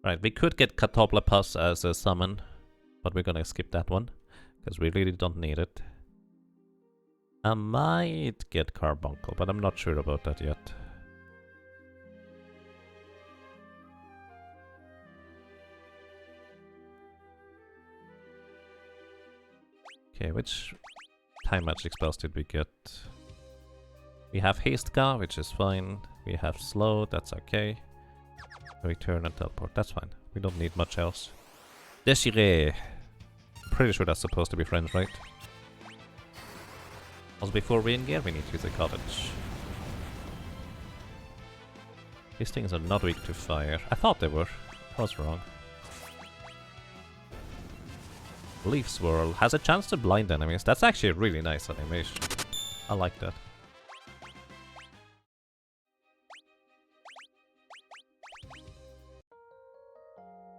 Right, we could get Catoplepas as a summon, but we're gonna skip that one, because we really don't need it. I might get Carbuncle, but I'm not sure about that yet. Okay, which time magic spells did we get? We have Hastegar, which is fine. We have Slow, that's okay. Return and teleport, that's fine. We don't need much else. Desiree. Pretty sure that's supposed to be French, right? Also, before we engage, we need to use a cottage. These things are not weak to fire. I thought they were. I was wrong. Leaf Swirl has a chance to blind enemies. That's actually a really nice animation. I like that.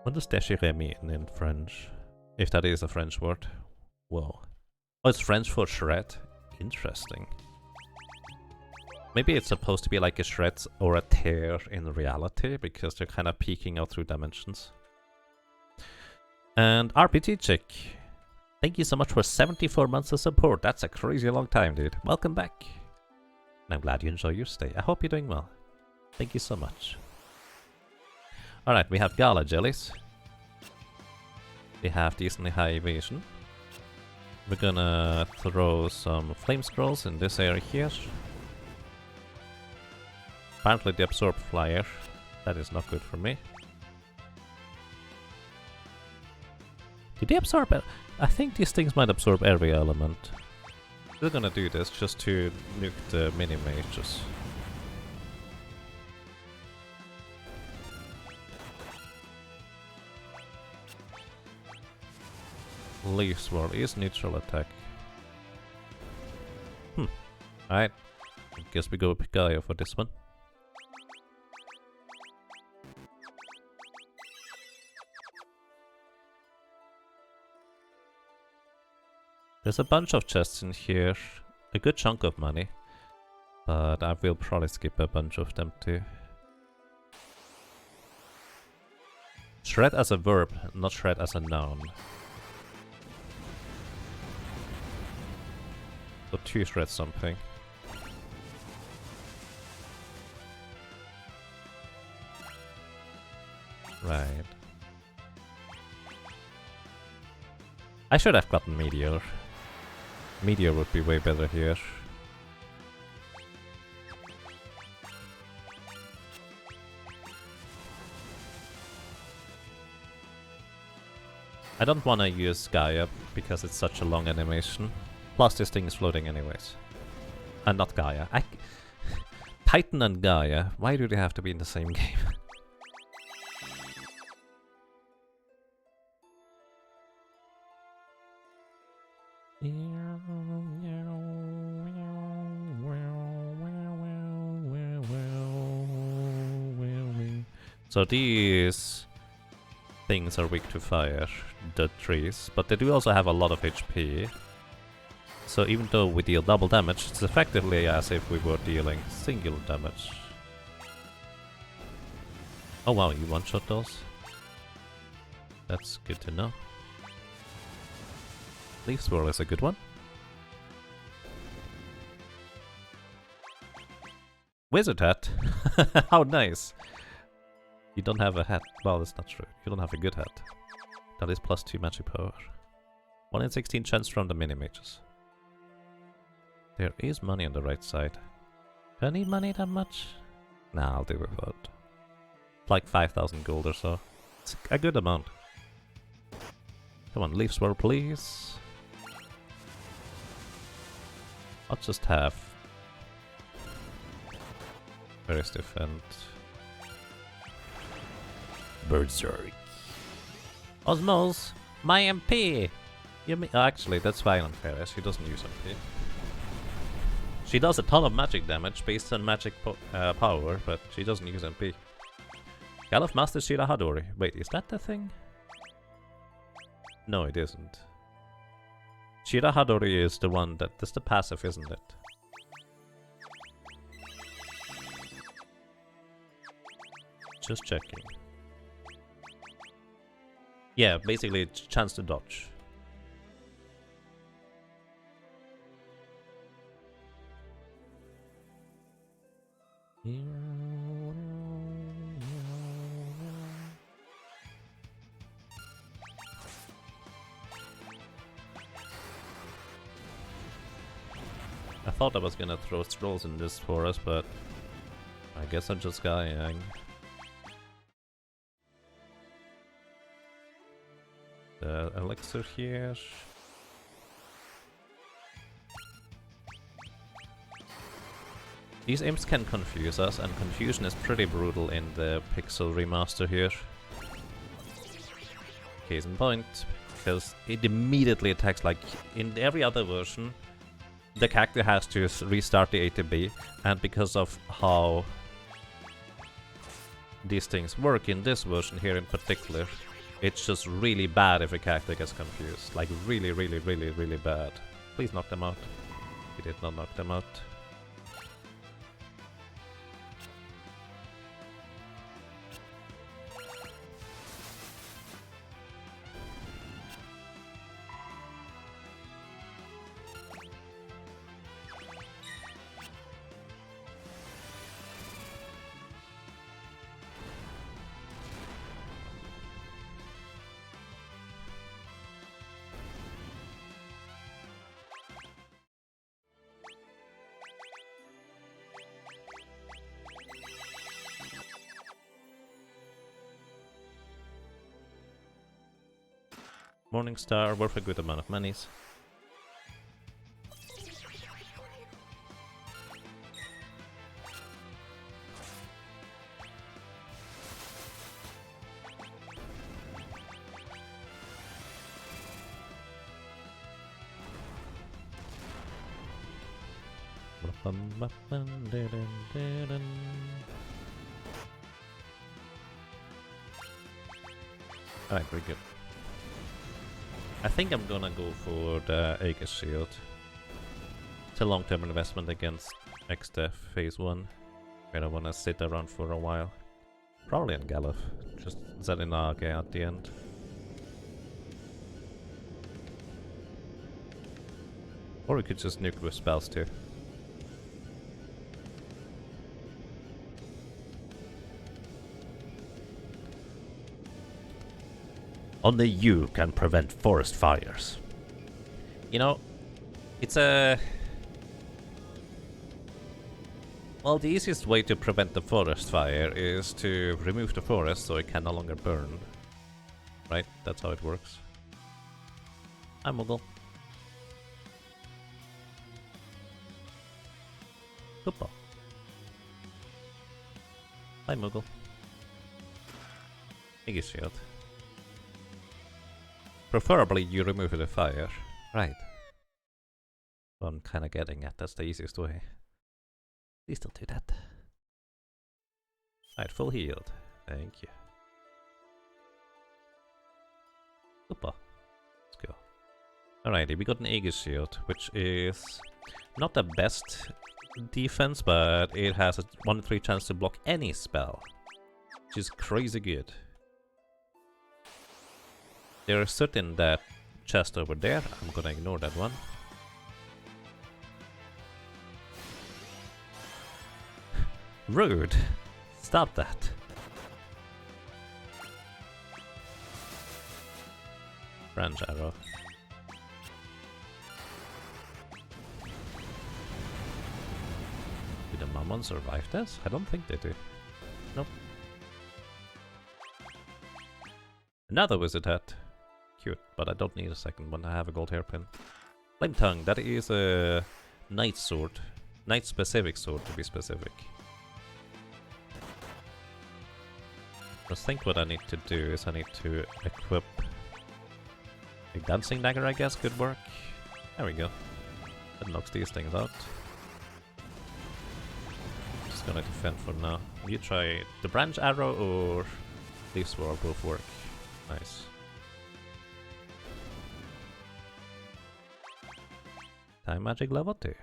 What does déchirer mean in French? If that is a French word. Whoa. Oh, it's French for shred? Interesting. Maybe it's supposed to be like a shred or a tear in reality, because they're kind of peeking out through dimensions. And RPG Chick, thank you so much for 74 months of support. That's a crazy long time, dude. Welcome back. And I'm glad you enjoy your stay. I hope you're doing well. Thank you so much. Alright, we have Gala Jellies. We have decently high evasion. We're gonna throw some flame scrolls in this area here. Apparently they absorb flyer. That is not good for me. Did they absorb it? I think these things might absorb every element. We're gonna do this just to nuke the mini mages. Leaf Swirl is neutral attack. Alright. I guess we go with Gaia for this one. There's a bunch of chests in here. A good chunk of money. But I will probably skip a bunch of them too. Shred as a verb, not shred as a noun. So 2 shred something. Right. I should have gotten Meteor. Meteor would be way better here. I don't want to use Gaia because it's such a long animation. Plus this thing is floating anyways. And not Gaia. Titan and Gaia, why do they have to be in the same game? So these things are weak to fire, the trees, but they do also have a lot of HP. So even though we deal double damage, it's effectively as if we were dealing singular damage. Oh wow, you one-shot those? That's good to know. Leaf Swirl is a good one. Wizard Hat! How nice! You don't have a hat. Well, that's not true. You don't have a good hat. That is +2 magic power. 1 in 16 chance from the mini-mages. There is money on the right side. Do I need money that much? Nah, I'll do without. Like 5,000 gold or so. It's a good amount. Come on, Leaf Swirl, please. I'll just have Faris defend. Berserk. Osmos, my MP! Actually, that's fine on Faris. She doesn't use MP. She does a ton of magic damage based on magic power, but she doesn't use MP. Galuf Master Shira Hadori. Wait, is that the thing? No, it isn't. Shira Hadori is the one that's the passive, isn't it? Just checking. Yeah, basically it's chance to dodge. I thought I was gonna throw scrolls in this for us, but I guess I'm just guying. the elixir here. These imps can confuse us, and confusion is pretty brutal in the Pixel remaster here. Case in point, because it immediately attacks, like in every other version, the character has to restart the ATB, and because of how these things work in this version here in particular, it's just really bad if a character gets confused. Like really, really, really, really bad. Please knock them out. He did not knock them out. Morningstar, worth a good amount of monies. Alright, very good. I think I'm gonna go for the Aegis Shield. It's a long-term investment against X-Death Phase 1. I don't wanna sit around for a while. Probably on Galuf. Just Zelinage at the end. Or we could just nuke with spells too.
Only you can prevent forest fires.
You know, it's a... Well, the easiest way to prevent the forest fire is to remove the forest so it can no longer burn. Right? That's how it works. I'm Moogle. Hoopa. Hi, Moogle. Aegis Shield. Preferably you remove the fire. Right. What I'm kinda getting at, that's the easiest way. Please don't do that. Right, full healed. Thank you. Hoopa. Let's go. Alrighty, we got an Aegis Shield, which is not the best defense, but it has a 1 in 3 chance to block any spell, which is crazy good. There is certain that chest over there. I'm gonna ignore that one. Rude. Stop that. Branch arrow. Do the Mammon survive this? I don't think they do. Nope. Another wizard hat. Cute, but I don't need a second one. I have a gold hairpin. Flame Tongue, that is a knight sword. Knight specific sword to be specific. I think what I need to do is I need to equip a dancing dagger, I guess, could work. There we go. That knocks these things out. Just gonna defend for now. You try the branch arrow or leaf sword, both work. Nice. Time magic level 2.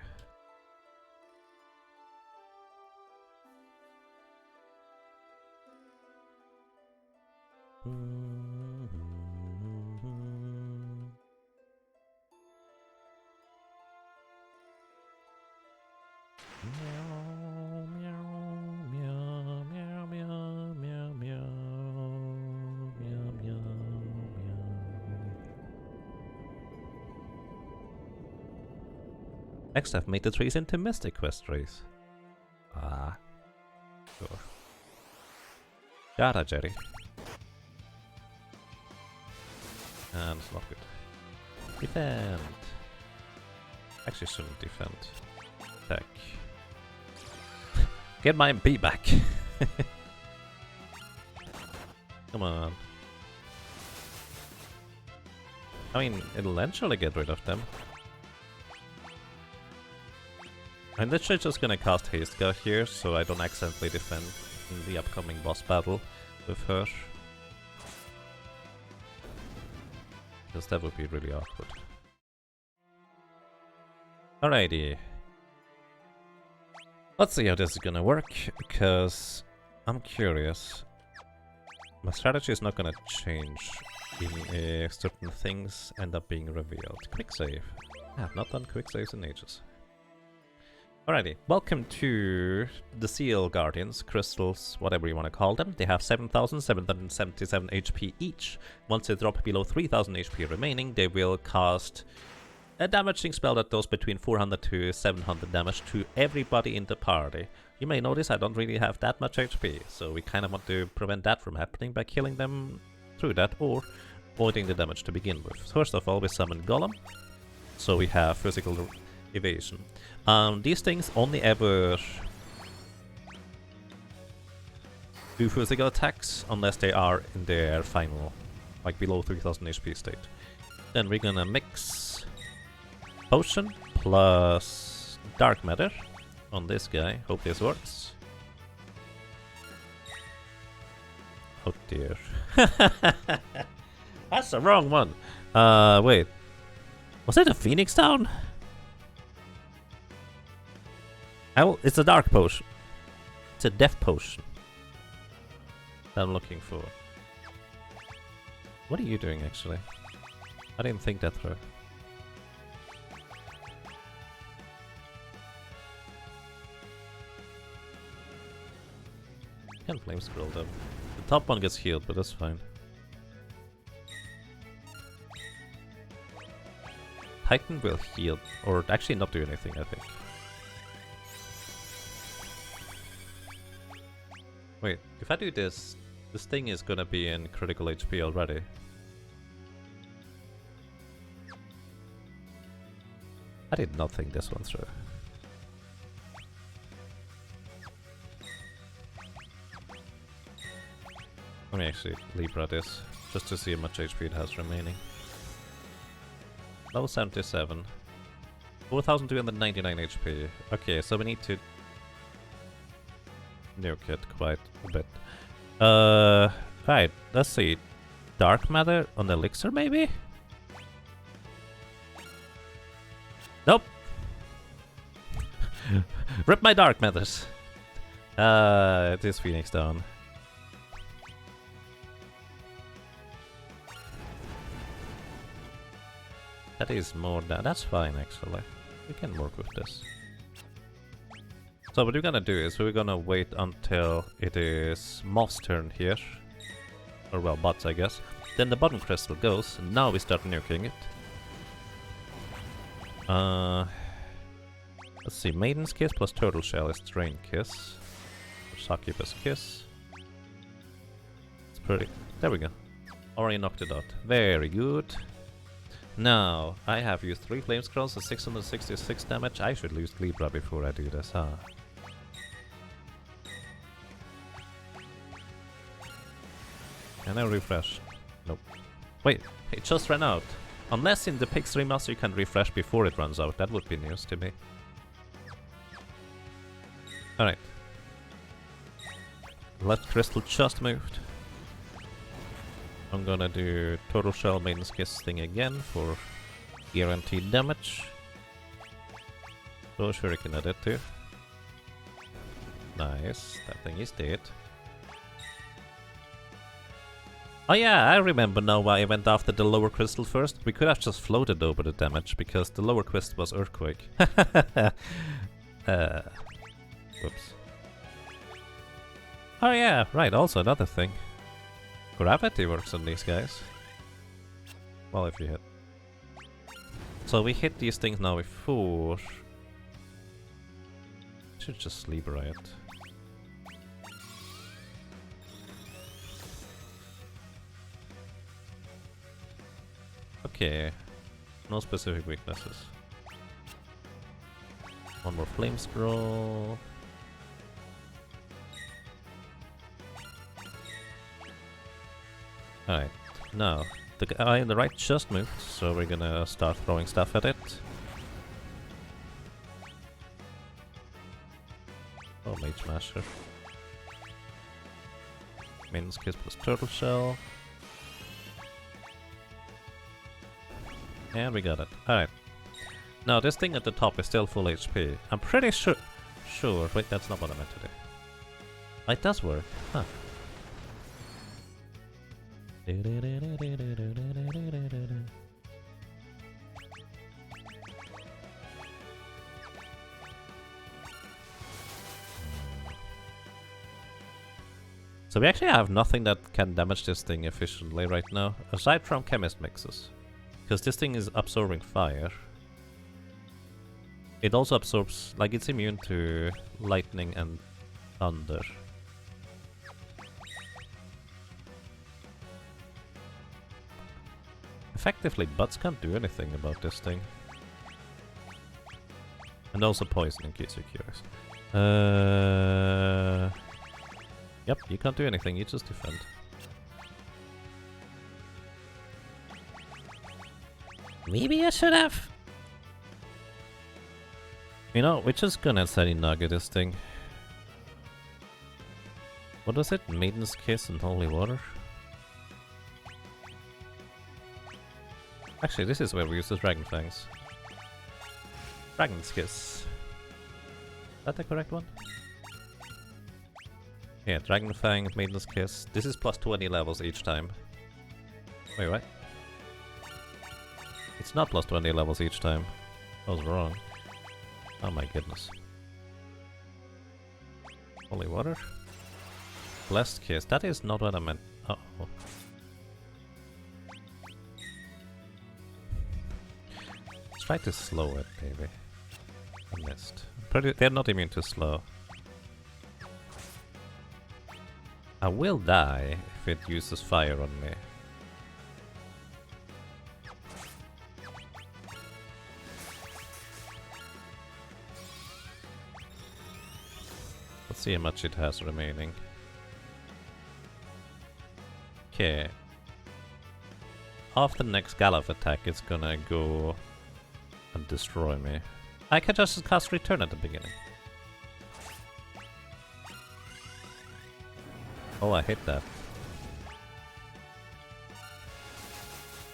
Next, I've made the trees into Mystic Quest trees. Ah. Sure. Yada, Jerry. And it's not good. Defend! Actually shouldn't defend. Attack. Get my B back! Come on. I mean, it'll eventually get rid of them. I'm literally just gonna cast Haste Guard here, so I don't accidentally defend in the upcoming boss battle with her. Because that would be really awkward. Alrighty. Let's see how this is gonna work, because I'm curious. My strategy is not gonna change if certain things end up being revealed. Quick save. I have not done quick saves in ages. Alrighty, welcome to the Seal Guardians, crystals, whatever you want to call them. They have 7,777 HP each. Once they drop below 3,000 HP remaining, they will cast a damaging spell that does between 400 to 700 damage to everybody in the party. You may notice I don't really have that much HP, so we kind of want to prevent that from happening by killing them through that or avoiding the damage to begin with. First of all, we summon Golem, so we have physical evasion. These things only ever do physical attacks unless they are in their final, like below 3000 HP state. Then we're gonna mix Potion plus Dark Matter on this guy. Hope this works. Oh dear. That's the wrong one. Wait. Was it a Phoenix Down? It's a dark potion. It's a death potion that I'm looking for. What are you doing, actually? I didn't think that through. Can't flame scroll them. The top one gets healed, but that's fine. Titan will heal, or actually not do anything, I think. Wait, if I do this, this thing is gonna be in critical HP already. I did not think this one through. Let me actually Libra this, just to see how much HP it has remaining. Level 77. 4,299 HP. Okay, so we need to nuke it quite a bit. Right, let's see. Dark Matter on Elixir, maybe? Nope! Rip my Dark Matters! It is Phoenix Down. That is more than... that's fine, actually. We can work with this. So what we're gonna do is we're gonna wait until it is Moth's turn here. Or well, Butz, I guess. Then the bottom crystal goes, and now we start nuking it. Let's see, Maiden's Kiss plus Turtle Shell is Drain Kiss. Or Succubus Kiss. It's pretty... there we go. Already knocked it out. Very good. Now, I have used 3 Flame Scrolls at 666 damage. I should use Libra before I do this, huh? Can I refresh? Nope. Wait, it just ran out. Unless in the Pix remaster you can refresh before it runs out. That would be news to me. Alright. Left crystal just moved. I'm gonna do Total Shell Maiden's Kiss thing again for guaranteed damage. So Shuriken at it too. Nice, that thing is dead. Oh yeah, I remember now why I went after the lower crystal first. We could have just floated over the damage because the lower crystal was Earthquake. Whoops. Oh yeah, right, also another thing. Gravity works on these guys. Well, if you hit. So we hit these things now with 4. Should just Libra it. Okay. No specific weaknesses. One more flame scroll. Alright, now the guy on the right just moved, so we're gonna start throwing stuff at it. Oh, Mage Masher. Maiden's Kiss plus Turtle Shell. And we got it. Alright. Now this thing at the top is still full HP. I'm pretty sure... Wait, that's not what I meant to do. It does work. Huh. So we actually have nothing that can damage this thing efficiently right now, aside from chemist mixes. Because this thing is absorbing fire. It also absorbs, like it's immune to lightning and thunder. Effectively, Butz can't do anything about this thing. And also poison in case you're curious. Yep, you can't do anything, you just defend.
Maybe I should have.
You know, we're just gonna Sally Nugget this thing. What was it? Maiden's Kiss and Holy Water? Actually, this is where we use the Dragon Fangs. Dragon's Kiss. Is that the correct one? Yeah, Dragon Fang, Maiden's Kiss. This is plus 20 levels each time. Wait, what? It's not plus 20 levels each time. I was wrong. Oh my goodness. Holy Water? Blessed Kiss. That is not what I meant. Uh-oh. Let's try to slow it, baby. I missed. They're not immune to slow. I will die if it uses fire on me. Let's see how much it has remaining. Okay. After the next Galuf attack, it's gonna go and destroy me. I can just cast Return at the beginning. Oh, I hate that.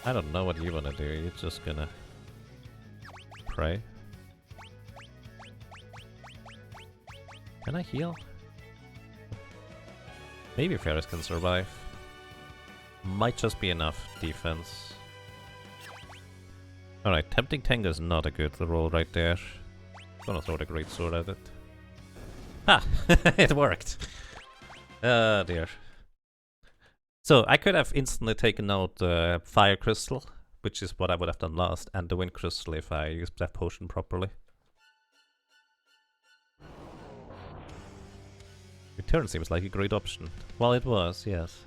I don't know what you wanna do, you're just gonna pray. Can I heal? Maybe Faris can survive. Might just be enough defense. Alright, Tempting Tango is not a good roll right there. Gonna throw the Great Sword at it. Ah! It worked! Oh dear. So, I could have instantly taken out the Fire Crystal, which is what I would have done last, and the Wind Crystal if I used that potion properly. Return seems like a great option. Well, it was, yes.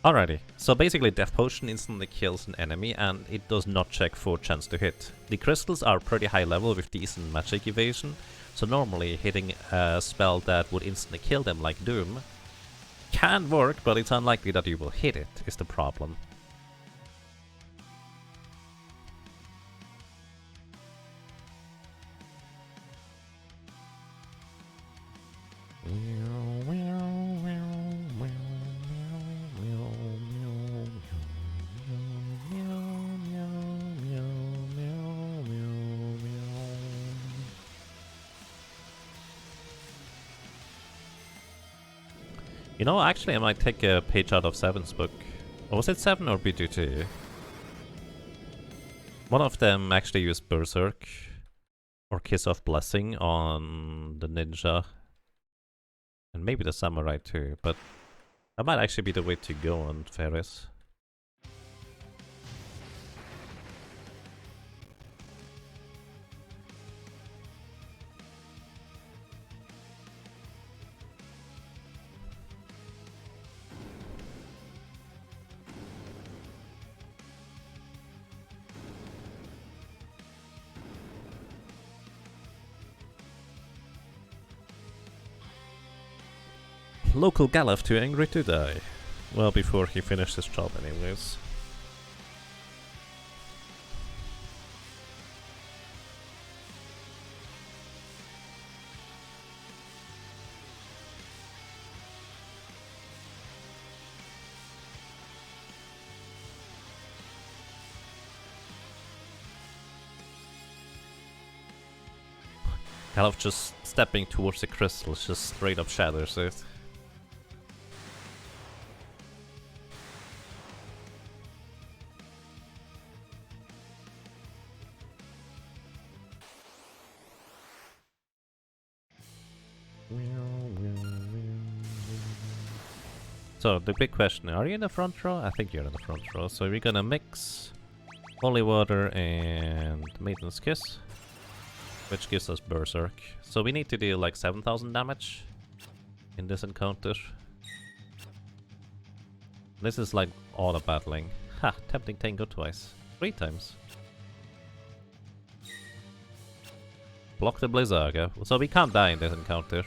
Alrighty, so basically Death Potion instantly kills an enemy and it does not check for chance to hit. The crystals are pretty high level with decent magic evasion, so normally hitting a spell that would instantly kill them like Doom can work, but it's unlikely that you will hit it, is the problem. You know, actually I might take a page out of 7's book. Or was it 7 or BG2? One of them actually used Berserk or Kiss of Blessing on the ninja. And maybe the samurai too, but that might actually be the way to go on Faris. local Galuf too angry to die. Well, before he finished his job anyways. Galuf just stepping towards the crystals, just straight up shatters it. So, the big question, are you in the front row? I think you're in the front row. So we're gonna mix Holy Water and Maiden's Kiss, which gives us Berserk. So we need to deal like 7,000 damage in this encounter. This is like all the battling. Ha! Tempting Tango twice. 3 times. Block the Blizzaga. So we can't die in this encounter.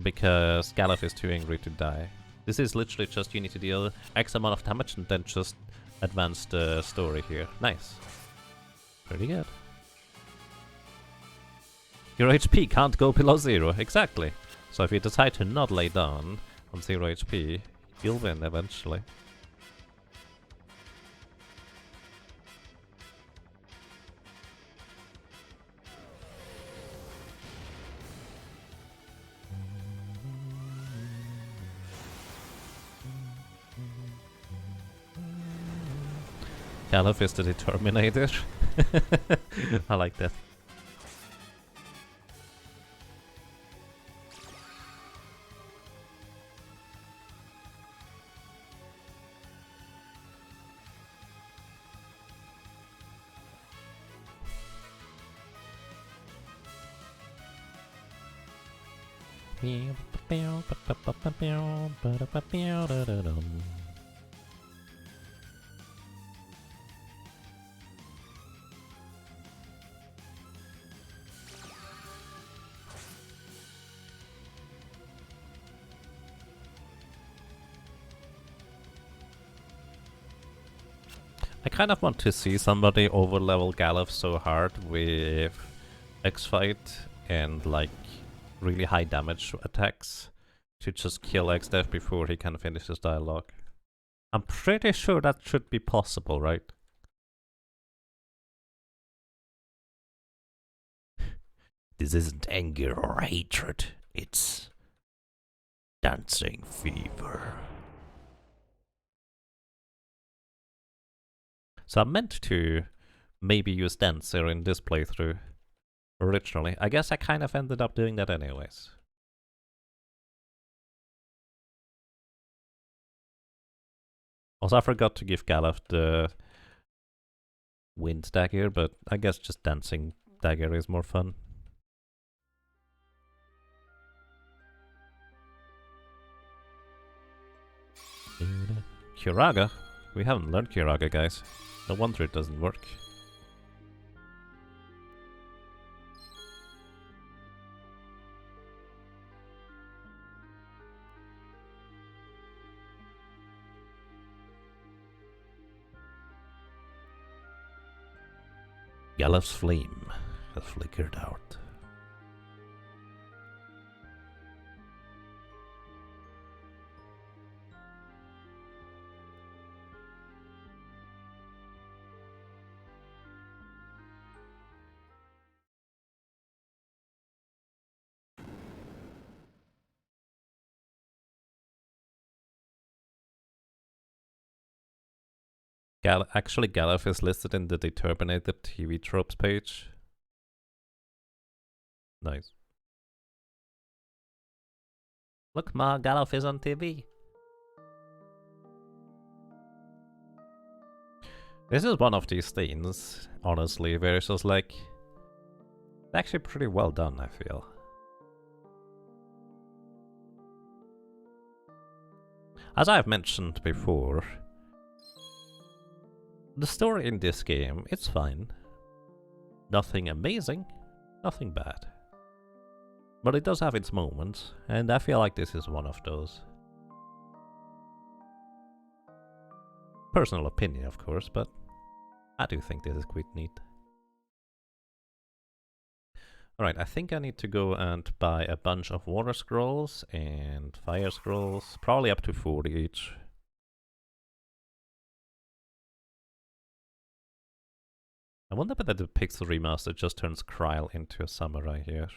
Because Galuf is too angry to die. This is literally just you need to deal X amount of damage and then just advance the story here. Nice. Pretty good. Your HP can't go below 0. Exactly. So if you decide to not lay down on 0 HP, you'll win eventually. Galuf is the Determinator. I like that. I kind of want to see somebody overlevel Galuf so hard with X-Fight and like really high damage attacks to just kill X-Death before he can finish his dialogue. I'm pretty sure that should be possible, right?
This isn't anger or hatred, it's dancing fever.
So I meant to maybe use Dancer in this playthrough originally. I guess I kind of ended up doing that anyways. Also, I forgot to give Galuf the Wind Dagger, but I guess just Dancing Dagger is more fun. Curaga? We haven't learned Curaga, guys. No wonder it doesn't work.
Galuf's flame has flickered out.
Actually, Galuf is listed in the Determinated TV tropes page. Nice. Look, Ma, Galuf is on TV. This is one of these things, honestly, where it's just like... actually pretty well done, I feel. As I've mentioned before, the story in this game, it's fine. Nothing amazing, nothing bad. But it does have its moments, and I feel like this is one of those. Personal opinion, of course, but I do think this is quite neat. Alright, I think I need to go and buy a bunch of water scrolls and fire scrolls, probably up to 40 each. I wonder if the Pixel Remaster just turns Krile into a samurai here.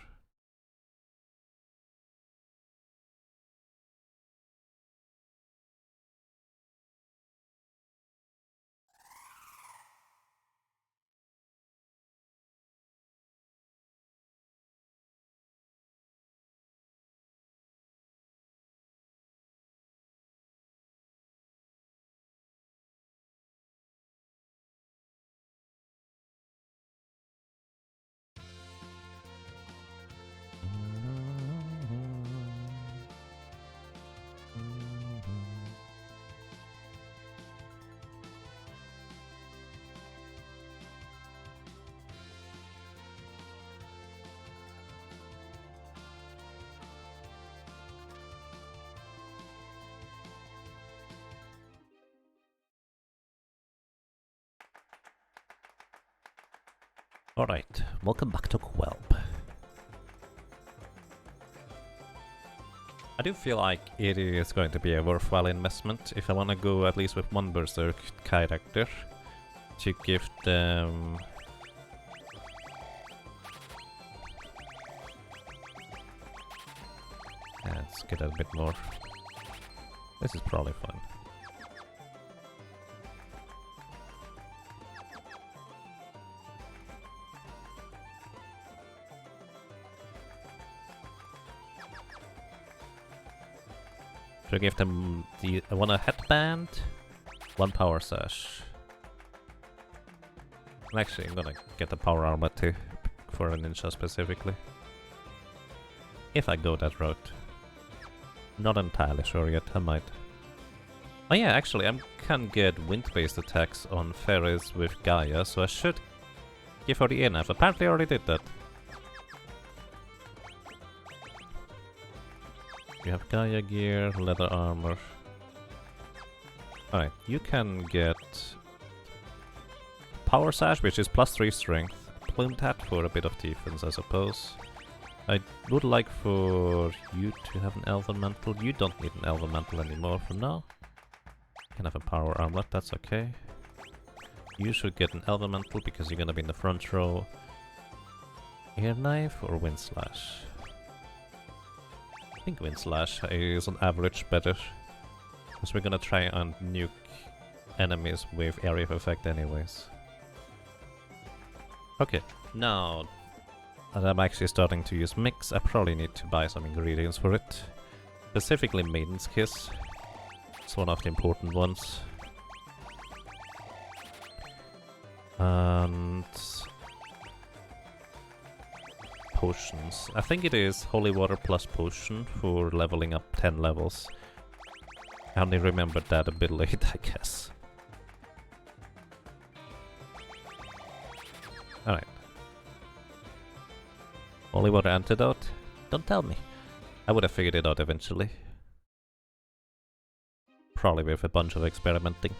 Alright, welcome back to Quelp. I do feel like it is going to be a worthwhile investment if I want to go at least with one Berserk character to give them... Let's get a bit more. This is probably fun. Should I give them the... I want a headband, one power sash. Actually, I'm gonna get the power armor too, for a ninja specifically. If I go that route. Not entirely sure yet, I might. Oh yeah, actually, I can get wind-based attacks on Faris with Gaia, so I should give her the ENF. Apparently I already did that. You have Gaia gear, leather armor. Alright, you can get Power Sash, which is +3 strength. Plumed Hat for a bit of defense, I suppose. I would like for you to have an Elven Mantle. You don't need an Elven Mantle anymore for now. You can have a Power Armlet, that's okay. You should get an Elven Mantle because you're gonna be in the front row. Air Knife or Wind Slash? I think Wind Slash is on average better, because we're gonna try and nuke enemies with area of effect anyways. Okay, now that I'm actually starting to use mix, I probably need to buy some ingredients for it. Specifically Maiden's Kiss. It's one of the important ones. And... potions. I think it is Holy Water plus Potion for leveling up 10 levels. I only remembered that a bit late, I guess. Alright. Holy Water Antidote? Don't tell me. I would have figured it out eventually. Probably with a bunch of experimenting.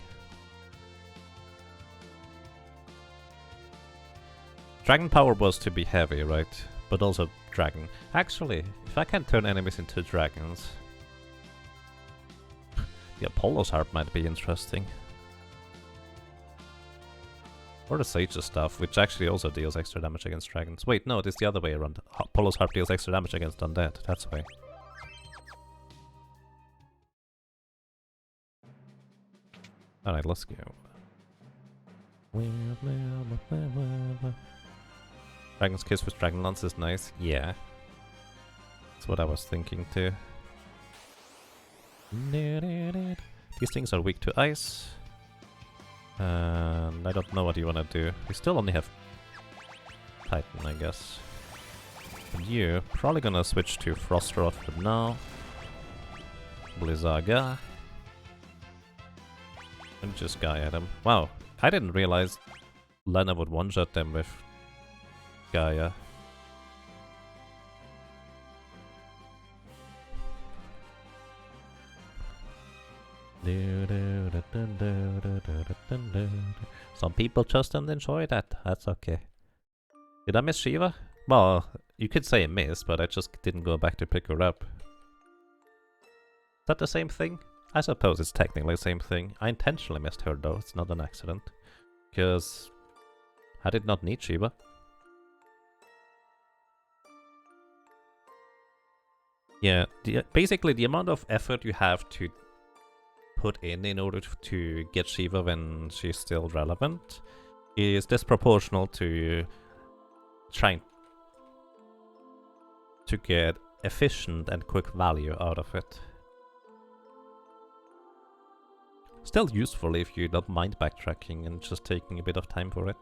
Dragon power was to be heavy, right? But also dragon. Actually, if I can turn enemies into dragons... the Apollo's Harp might be interesting. Or the Sage's Staff, which actually also deals extra damage against dragons. Wait, no, it is the other way around. Apollo's Harp deals extra damage against undead, that's why. Alright, let's go. Dragon's Kiss with Dragon Lance is nice, yeah. That's what I was thinking too. These things are weak to ice. And I don't know what you wanna do. We still only have Titan, I guess. And you, probably gonna switch to Frost Rod for now. Blizzaga. And just Guy at him. Wow, I didn't realize Lenna would one-shot them with Gaia. Some people just don't enjoy that. That's okay. Did I miss Shiva? Well, you could say I missed, but I just didn't go back to pick her up. Is that the same thing? I suppose it's technically the same thing. I intentionally missed her though, it's not an accident. Because I did not need Shiva. Yeah, basically the amount of effort you have to put in order to get Shiva when she's still relevant is disproportional to trying to get efficient and quick value out of it. Still useful if you don't mind backtracking and just taking a bit of time for it.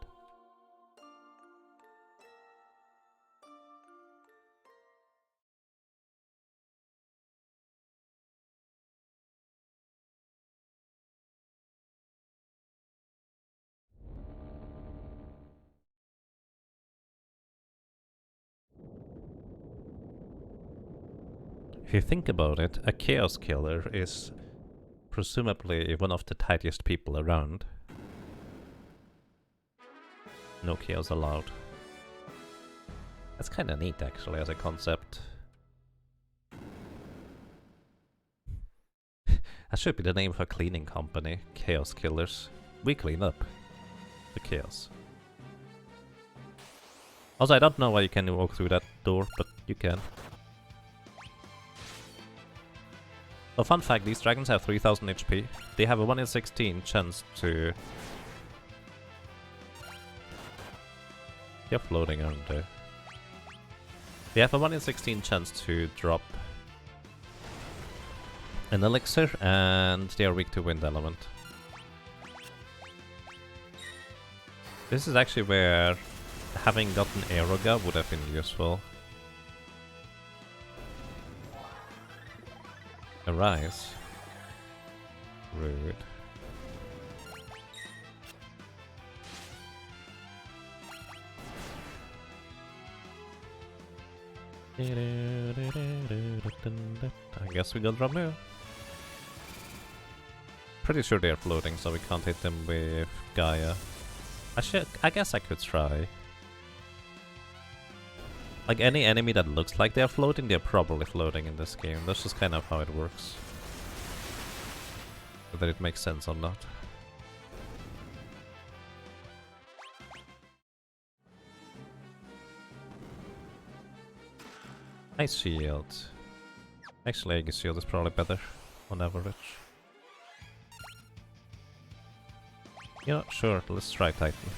If you think about it, a Chaos Killer is presumably one of the tidiest people around. No chaos allowed. That's kinda neat actually as a concept. That should be the name of a cleaning company. Chaos Killers. We clean up the chaos. Also, I don't know why you can walk through that door, but you can. A fun fact, these dragons have 3000 HP. They have a 1 in 16 chance to... They're floating, aren't they? They have a 1 in 16 chance to drop an elixir, and they are weak to wind element. This is actually where having gotten Aeroga would have been useful. Arise. Rude. I guess we got Ramu. Pretty sure they're floating, so we can't hit them with Gaia. I guess I could try. Like any enemy that looks like they're floating, they're probably floating in this game. That's just kind of how it works. Whether it makes sense or not. Nice shield. Actually, Aegis shield is probably better on average. Yeah, sure, let's try Titan.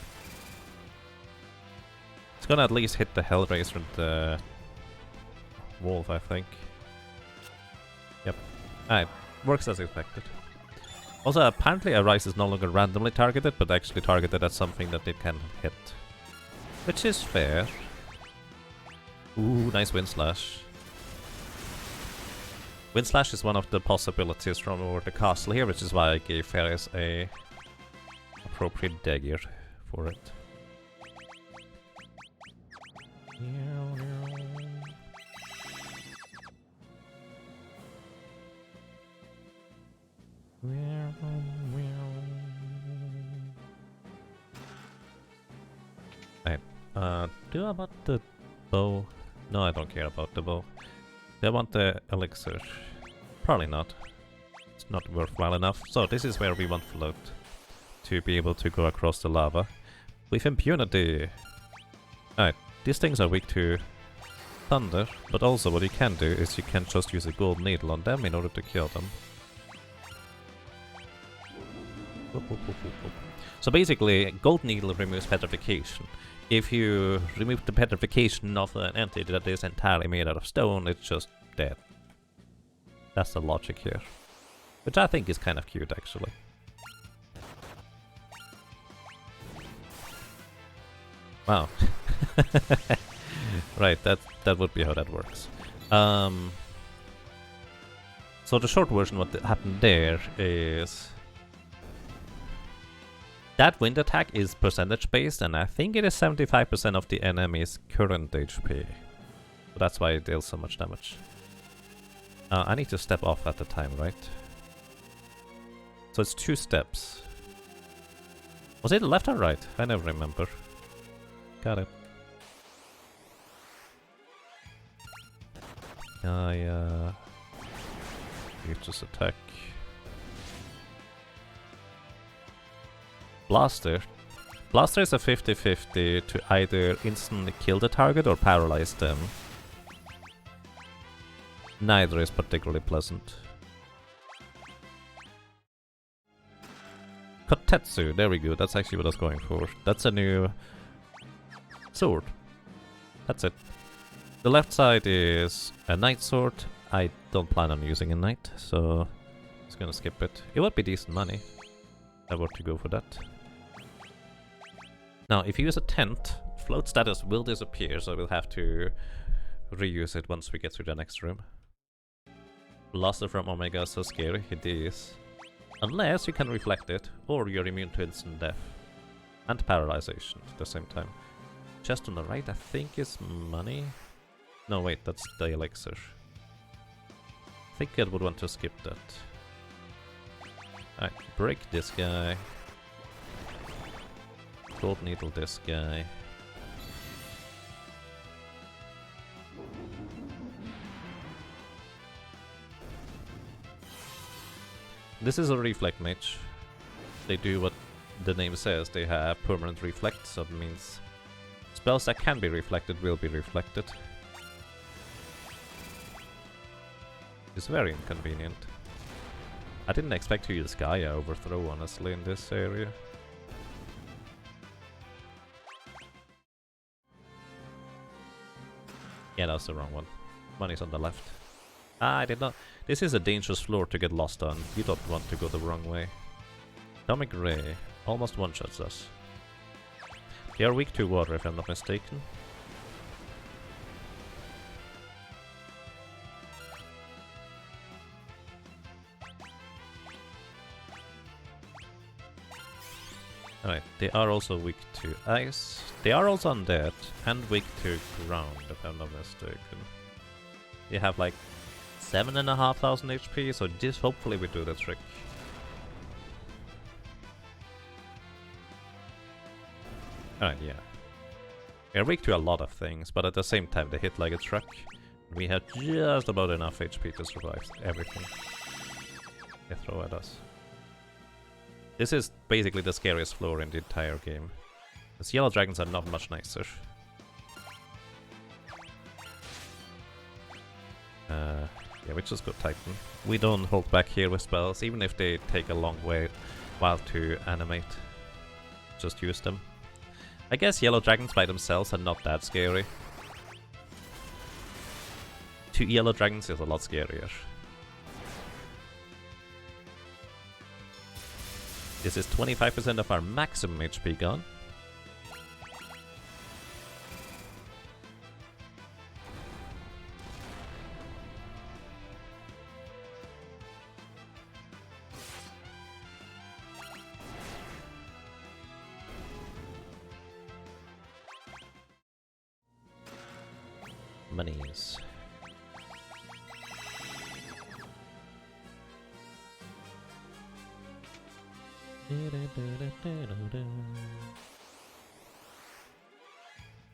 It's gonna at least hit the Hellraiser and the Wolf, I think. Yep. Alright, works as expected. Also, apparently Arise is no longer randomly targeted, but actually targeted at something that it can hit. Which is fair. Ooh, nice Wind Slash. Wind Slash is one of the possibilities from over the castle here, which is why I gave Faris a appropriate dagger for it. Right, do I want the bow? No, I don't care about the bow. Do I want the elixir? Probably not. It's not worthwhile enough. So this is where we want float. To be able to go across the lava. With impunity. Alright, these things are weak to thunder, but also what you can do is you can just use a gold needle on them in order to kill them. So basically, gold needle removes petrification. If you remove the petrification of an entity that is entirely made out of stone, it's just dead. That's the logic here. Which I think is kind of cute, actually. Wow. Right, that would be how that works. So the short version, what happened there is... That wind attack is percentage based, and I think it is 75% of the enemy's current HP. So that's why it deals so much damage. I need to step off at the time, right? So it's 2 steps. Was it left or right? I never remember. Got it. Use this attack. Blaster. Blaster is a 50-50 to either instantly kill the target or paralyze them. Neither is particularly pleasant. Kotetsu, there we go, that's actually what I was going for. That's a new sword. That's it. The left side is a knight sword. I don't plan on using a knight, so I'm just gonna skip it. It would be decent money if I were to go for that. Now, if you use a tent, float status will disappear, so we'll have to reuse it once we get to the next room. Blaster from Omega is so scary, it is. Unless you can reflect it, or you're immune to instant death. And paralyzation at the same time. Chest on the right, I think, is money. No, wait, that's the elixir. I think I would want to skip that. Alright, break this guy. Gold needle this guy. This is a reflect mage. They do what the name says, they have permanent reflect, so that means spells that can be reflected will be reflected. It's very inconvenient. I didn't expect to use Gaia Overthrow, honestly, in this area. Yeah, that's the wrong one. Money's on the left. Ah, I did not. This is a dangerous floor to get lost on. You don't want to go the wrong way. Atomic Ray almost one-shots us. They are weak to water, if I'm not mistaken. Alright, they are also weak to ice. They are also undead and weak to ground, if I'm not mistaken. They have like 7,500 HP, so this hopefully will do the trick. Alright, yeah. They're weak to a lot of things, but at the same time they hit like a truck. We have just about enough HP to survive everything they throw at us. This is basically the scariest floor in the entire game. The yellow dragons are not much nicer. Yeah, we just go Titan. We don't hold back here with spells, even if they take a long while to animate. Just use them. I guess yellow dragons by themselves are not that scary. 2 yellow dragons is a lot scarier. This is 25% of our maximum HP gone. Monies.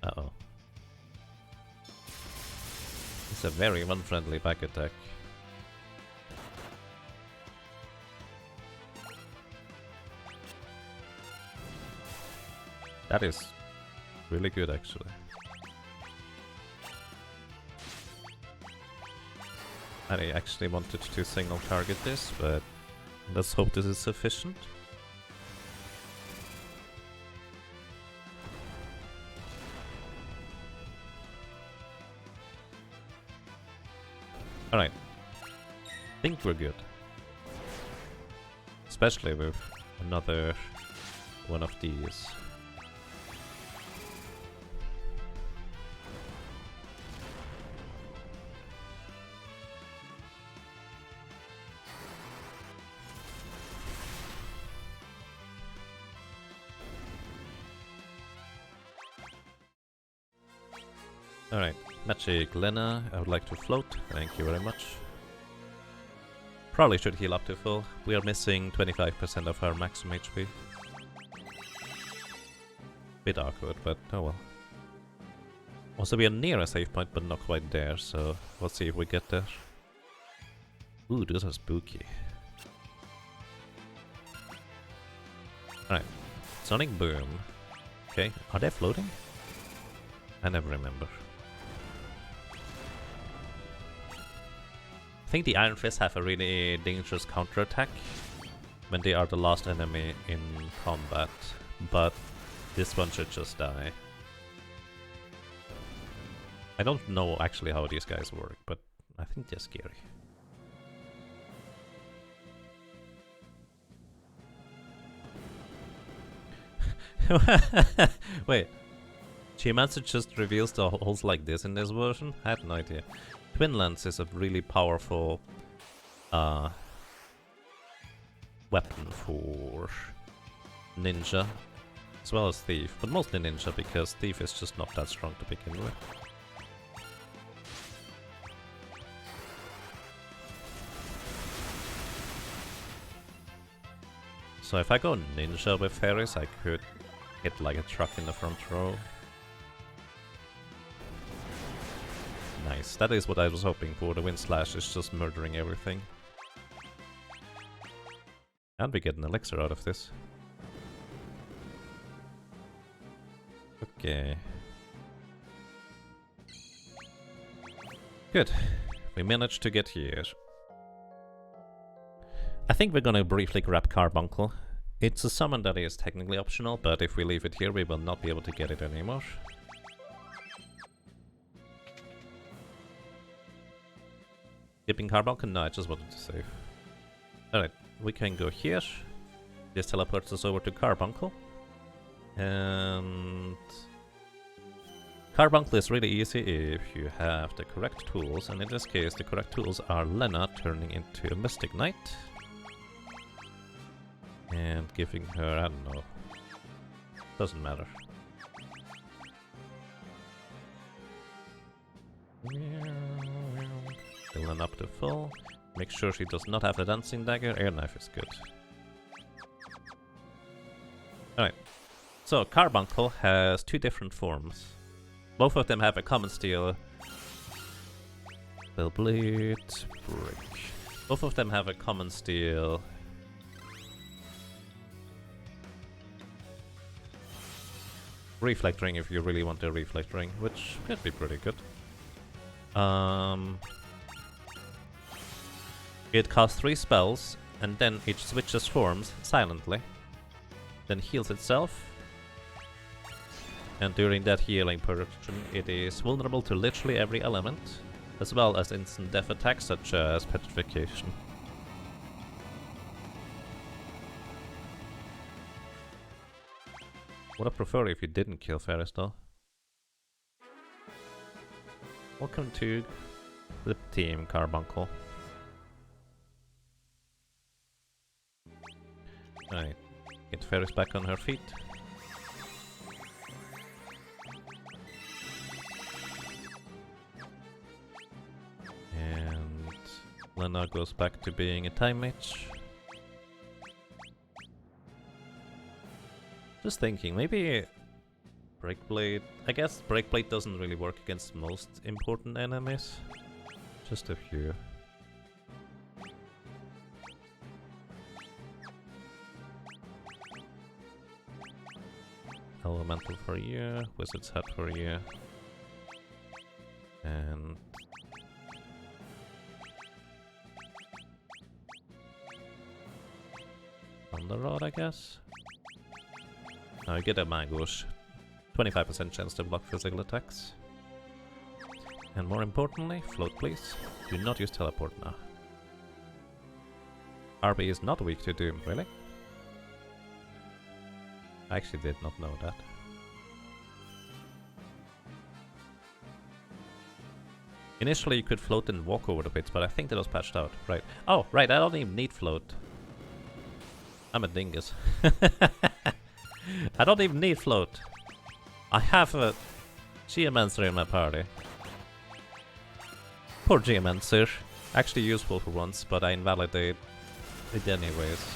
Uh-oh. It's a very unfriendly back attack. That is really good, actually. I actually wanted to single target this, but let's hope this is sufficient. Alright. Think we're good. Especially with another one of these. Alright, Magic Lenna, I would like to float, thank you very much. Probably should heal up to full. We are missing 25% of our maximum HP. Bit awkward, but oh well. Also, we are near a save point, but not quite there, so let's see if we get there. Ooh, those are spooky. Alright. Sonic Boom. Okay, are they floating? I never remember. I think the Iron Fists have a really dangerous counterattack when they are the last enemy in combat, but this one should just die. I don't know actually how these guys work, but I think they're scary. Wait, Geomancer just reveals the holes like this in this version? I had no idea. Twin Lance is a really powerful weapon for Ninja, as well as Thief, but mostly Ninja because Thief is just not that strong to begin with. So if I go Ninja with Faris, I could hit like a truck in the front row. Nice, that is what I was hoping for. The Wind Slash is just murdering everything. And we get an elixir out of this. Okay. Good. We managed to get here. I think we're gonna briefly grab Carbuncle. It's a summon that is technically optional, but if we leave it here we will not be able to get it anymore. Skipping Carbuncle? No, I just wanted to save. Alright, we can go here. This teleports us over to Carbuncle. And Carbuncle is really easy if you have the correct tools, and in this case the correct tools are Lenna turning into a Mystic Knight. And giving her, I don't know, doesn't matter. Fill up to full. Make sure she does not have the Dancing Dagger. Air Knife is good. Alright, so Carbuncle has two different forms. Both of them have a common steel. Blade, Brick. Both of them have a common steel. Reflect Ring if you really want a Reflect Ring, which could be pretty good. It casts 3 spells, and then it switches forms silently, then heals itself, and during that healing portion it is vulnerable to literally every element, as well as instant death attacks such as Petrification. Would I prefer if you didn't kill Faris though. Welcome to the team, Carbuncle. Alright, get Faris back on her feet. And Lenna goes back to being a Time Mage. Just thinking, maybe Breakblade. I guess Breakblade doesn't really work against most important enemies. Just a few. Elemental for a year, Wizard's Hat for a year. And on the road, I guess. Now you get a Magoosh. 25% chance to block physical attacks. And more importantly, float please. Do not use teleport now. RB is not weak to Doom, really? I actually did not know that. Initially you could float and walk over the pits, but I think that was patched out. Right. Oh, right, I don't even need float. I'm a dingus. I don't even need float. I have a Geomancer in my party. Poor Geomancer. Actually useful for once, but I invalidate it anyways.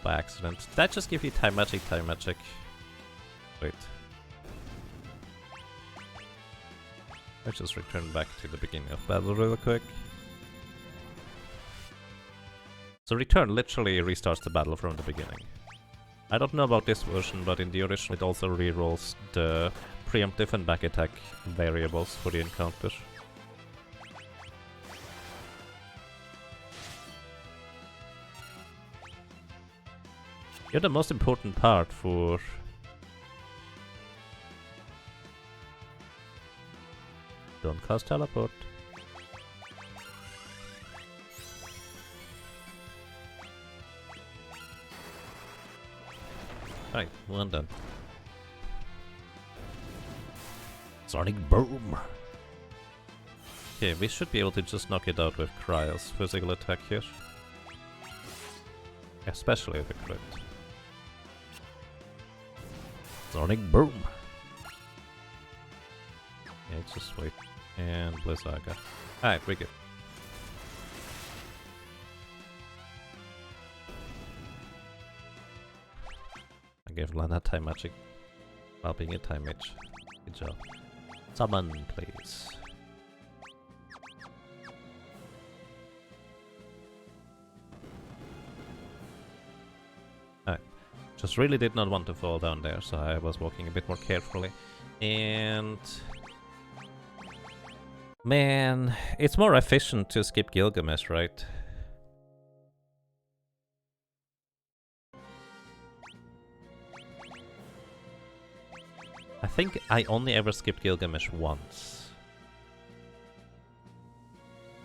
By accident. That just give you time magic, time magic. Wait. Let's just return back to the beginning of battle real quick. So return literally restarts the battle from the beginning. I don't know about this version, but in the original it also rerolls the preemptive and back attack variables for the encounter. You're the most important part for... Don't cast teleport. Right, one done.
Sonic Boom.
Okay, we should be able to just knock it out with Krile's physical attack here. Especially with a crit.
Sonic Boom.
Yeah, just wait. And Blizzaga. Alright, we're good. I gave Lenna time magic while being a time mage. Good job. Summon, please. Alright. Just really did not want to fall down there, so I was walking a bit more carefully. And... Man, it's more efficient to skip Gilgamesh, right? I think I only ever skipped Gilgamesh once.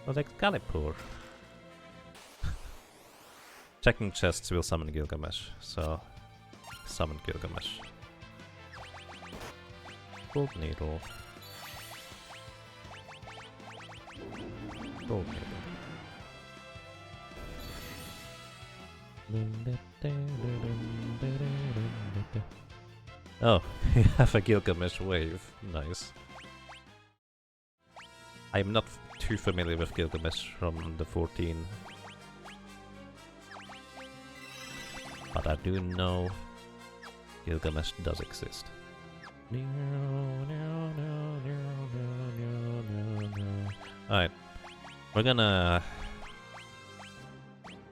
Was Excalibur. Checking chests will summon Gilgamesh, so summon Gilgamesh. Gold needle. Gold needle. Oh, you have a Gilgamesh wave. Nice. I'm not too familiar with Gilgamesh from the 14. But I do know Gilgamesh does exist. Alright. We're gonna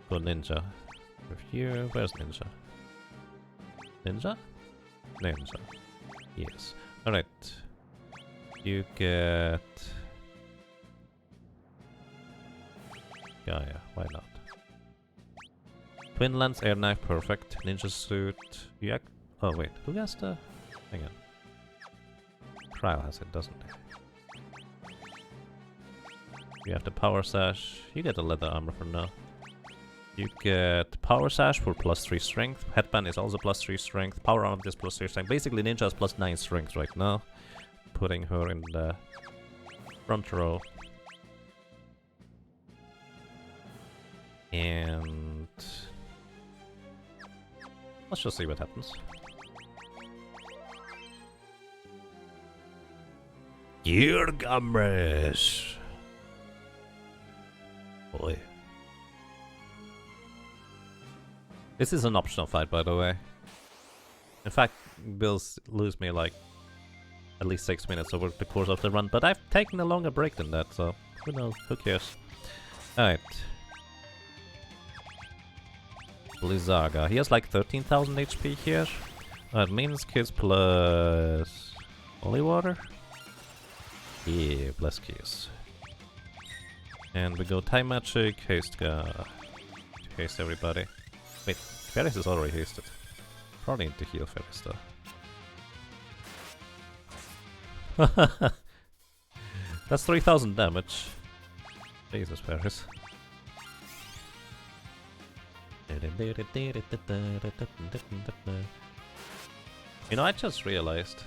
go ninja. With you. Where's ninja? Ninja? Ninja. Yes. Alright. You get... Gaia. Why not? Twin lens, air knife, perfect. Ninja suit. Yeah. Oh wait, who has the... Hang on. Krile has it, doesn't he? You have the power sash. You get the leather armor for now. You get power sash for +3 strength. Headband is also +3 strength. Power armor is +3 strength. Basically, ninja has +9 strength right now, putting her in the front row. And let's just see what happens.
Gilgamesh. Boy.
This is an optional fight, by the way. In fact, will lose me like at least 6 minutes over the course of the run, but I've taken a longer break than that, so who knows, who cares. Alright. Blizzaga. He has like 13,000 HP here. That means kiss plus... Holy water? Yeah, plus kiss. And we go time magic, haste to haste everybody. Wait, Faris is already hasted. Probably need to heal Faris though. That's 3,000 damage. Jesus, Faris. You know, I just realized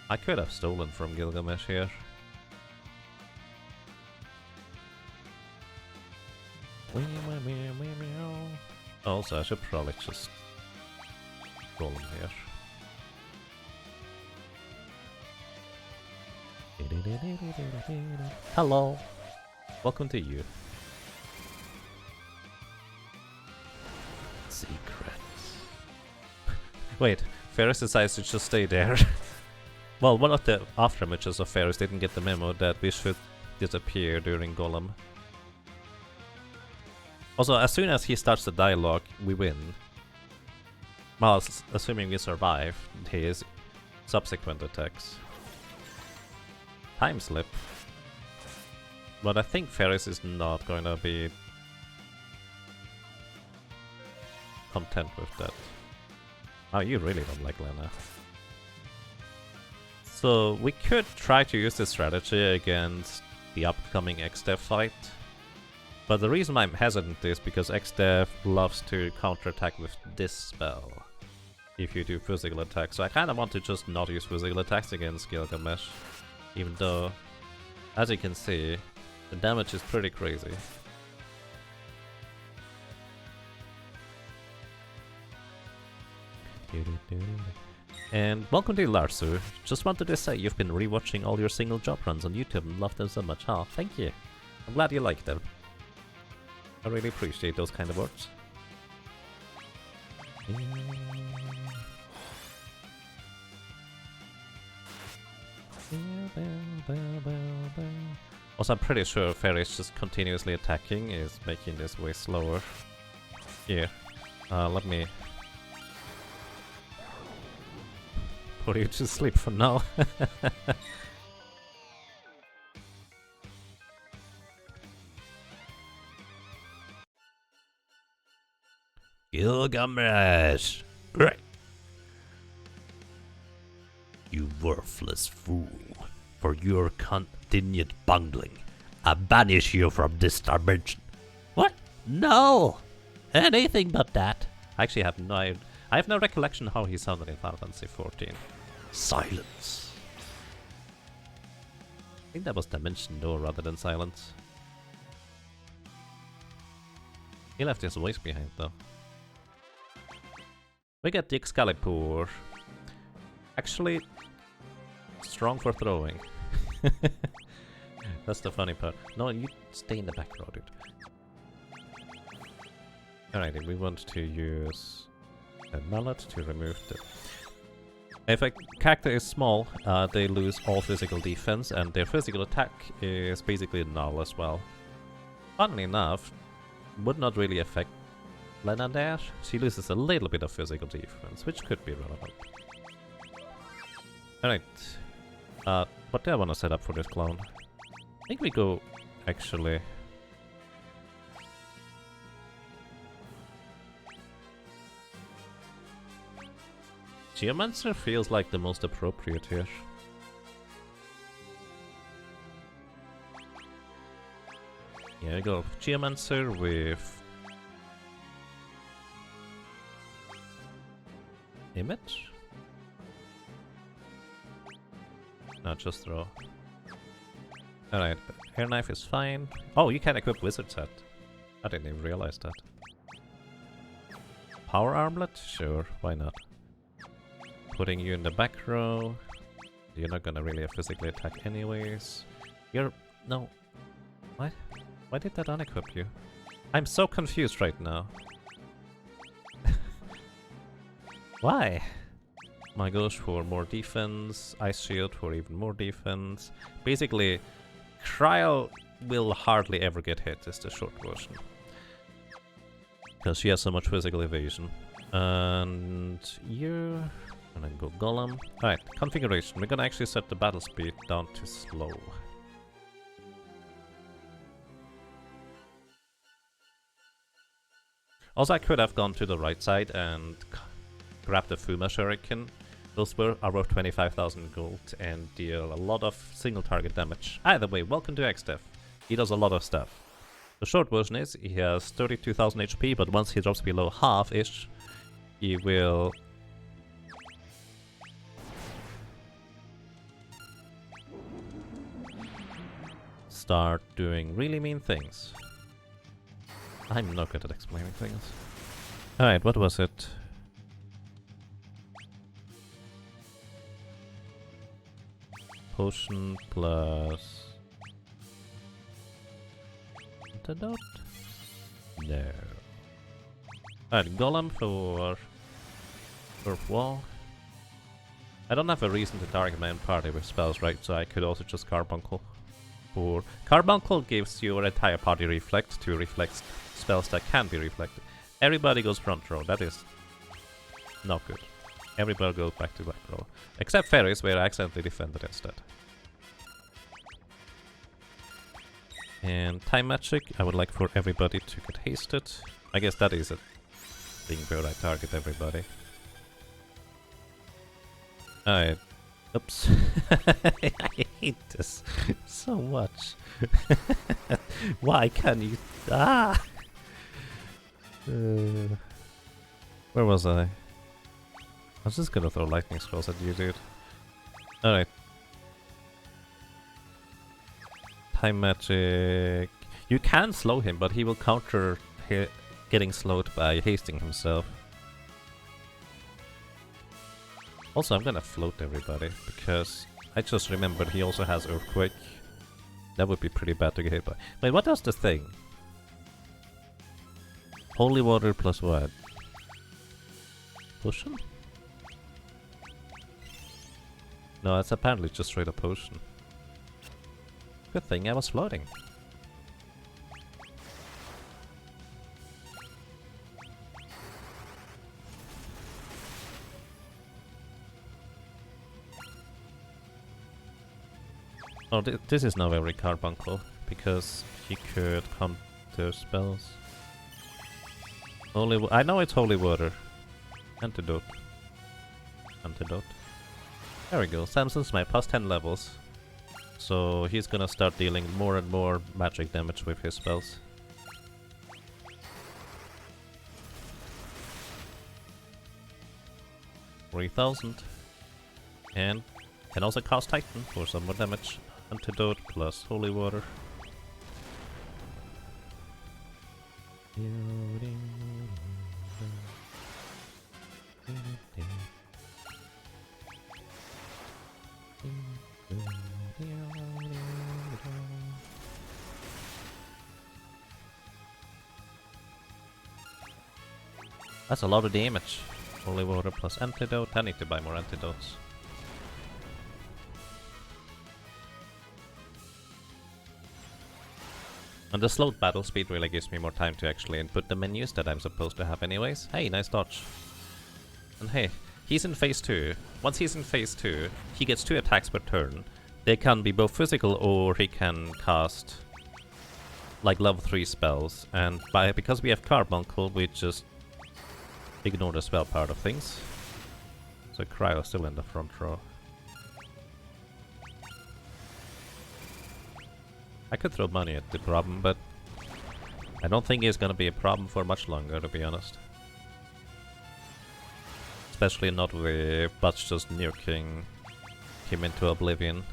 I could have stolen from Gilgamesh here. Also, I should probably just roll him here. Hello. Welcome to you.
Secrets.
Wait, Faris decides to just stay there. Well, one of the afterimages of Faris didn't get the memo that we should disappear during Golem. Also, as soon as he starts the dialogue, we win. Well, assuming we survive his subsequent attacks. Time slip. But I think Faris is not going to be content with that. Oh, you really don't like Lenna. So we could try to use this strategy against the upcoming XDev fight. But the reason I'm hesitant is because XDev loves to counterattack with this spell if you do physical attacks. So I kind of want to just not use physical attacks against Gilgamesh. Even though, as you can see, the damage is pretty crazy. And welcome to Larsu. Just wanted to say you've been rewatching all your single job runs on YouTube and love them so much. Oh, thank you. I'm glad you like them. I really appreciate those kind of words. Also, I'm pretty sure Faris just continuously attacking is making this way slower. Here, let me put you to sleep for now.
Gilgamesh! Great! You worthless fool. For your continued bungling, I banish you from this dimension.
What? No! Anything but that.
I actually have I have no recollection how he sounded in Final Fantasy XIV.
Silence.
I think that was Dimension though, rather than Silence. He left his voice behind though. We get the Excalibur. Actually, strong for throwing. That's the funny part. No, you stay in the back row, dude. Alrighty, we want to use a mallet to remove the... If a character is small, they lose all physical defense, and their physical attack is basically null as well. Funnily enough, would not really affect Lenna there. She loses a little bit of physical defense, which could be relevant. Alright. What do I want to set up for this clone? I think we go, actually... Geomancer feels like the most appropriate here. Yeah, we go Geomancer with... Image? No, just throw. Alright, Hair Knife is fine. Oh, you can equip Wizard Set. I didn't even realize that. Power Armlet? Sure, why not? Putting you in the back row. You're not gonna really physically attack anyways. You're... no. What? Why did that unequip you? I'm so confused right now. Why? My goes for more defense, Ice Shield for even more defense. Basically, Krile will hardly ever get hit, is the short version. Because she has so much physical evasion. And you... and then go Golem. Alright, configuration. We're gonna actually set the battle speed down to slow. Also, I could have gone to the right side and grabbed the Fuma Shuriken. Those are worth 25,000 gold and deal a lot of single target damage. Either way, welcome to XDev. He does a lot of stuff. The short version is he has 32,000 HP, but once he drops below half-ish, he will... start doing really mean things. I'm not good at explaining things. Alright, what was it? potion plus antidote? No. Alright, golem for wall. I don't have a reason to target my own party with spells, right? So I could also just carbuncle. Or carbuncle gives your entire party reflect to reflect spells that can be reflected. Everybody goes front row. That is not good. Everybody goes back to back row. Except Faris, where I accidentally defended instead. And time magic, I would like for everybody to get hasted. I guess that is a thing where I target everybody. Alright. Oops. I hate this so much. Why can't you... Ah! Where was I? I was just gonna throw lightning scrolls at you, dude. Alright. Time magic... You can slow him, but he will counter getting slowed by hasting himself. Also, I'm gonna float everybody, because I just remembered he also has Earthquake. That would be pretty bad to get hit by. Wait, what does the thing? Holy water plus what? Potion? No, it's apparently just straight up potion. Good thing I was floating. Oh, this is now very carbuncle, because he could counter spells. I know it's holy water. Antidote. Antidote. There we go. Samson's my plus 10 levels. So he's gonna start dealing more and more magic damage with his spells. $3,000. And can also cast Titan for some more damage. Antidote plus holy water. That's a lot of damage. Holy water plus antidote. I need to buy more antidotes. And the slowed battle speed really gives me more time to actually input the menus that I'm supposed to have anyways. Hey, nice dodge. And hey, he's in phase 2. Once he's in phase 2, he gets 2 attacks per turn. They can be both physical or he can cast like level 3 spells. And because we have Carbuncle, we just ignore the spell part of things. So Krile is still in the front row. I could throw money at the problem, but I don't think it's gonna be a problem for much longer, to be honest. Especially not with Butz just nuking him into oblivion.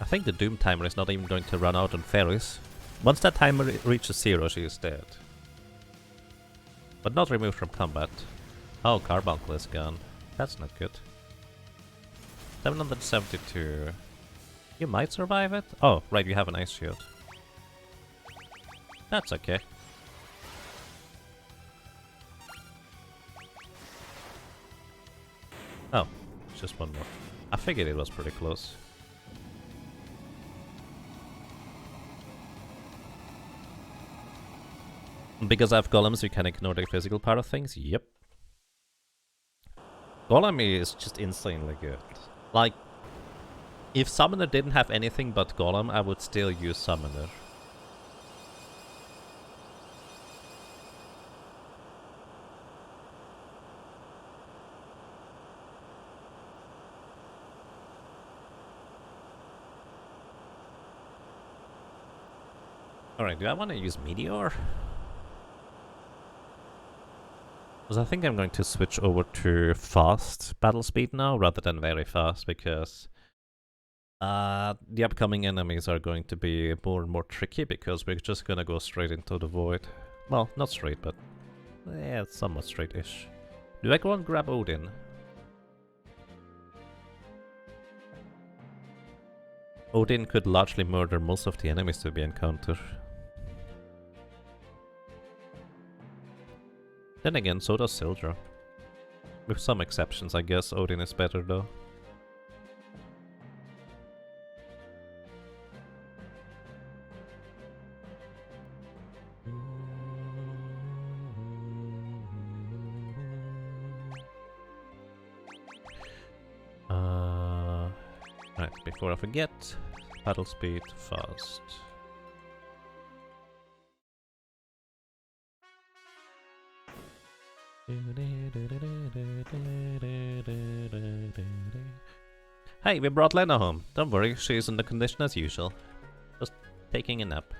I think the Doom timer is not even going to run out on Faris. Once that timer reaches 0, she is dead. But not removed from combat. Oh, Carbuncle is gone. That's not good. 772. You might survive it? Oh, right, you have an ice shield. That's okay. Oh, just one more. I figured it was pretty close. Because I have golems, you can ignore the physical part of things? Yep. Golem is just insanely good. Like, if Summoner didn't have anything but Golem, I would still use Summoner. Alright, do I want to use Meteor? Because I think I'm going to switch over to fast battle speed now, rather than very fast, because the upcoming enemies are going to be more and more tricky, because we're just gonna go straight into the void. Well, not straight, but yeah, somewhat straight-ish. Do I go and grab Odin? Odin could largely murder most of the enemies to be encountered. Then again, so does Sildra. With some exceptions, I guess Odin is better though. Right, before I forget, paddle speed fast. Hey, we brought Lenna home. Don't worry, she's in the condition as usual. Just taking a nap.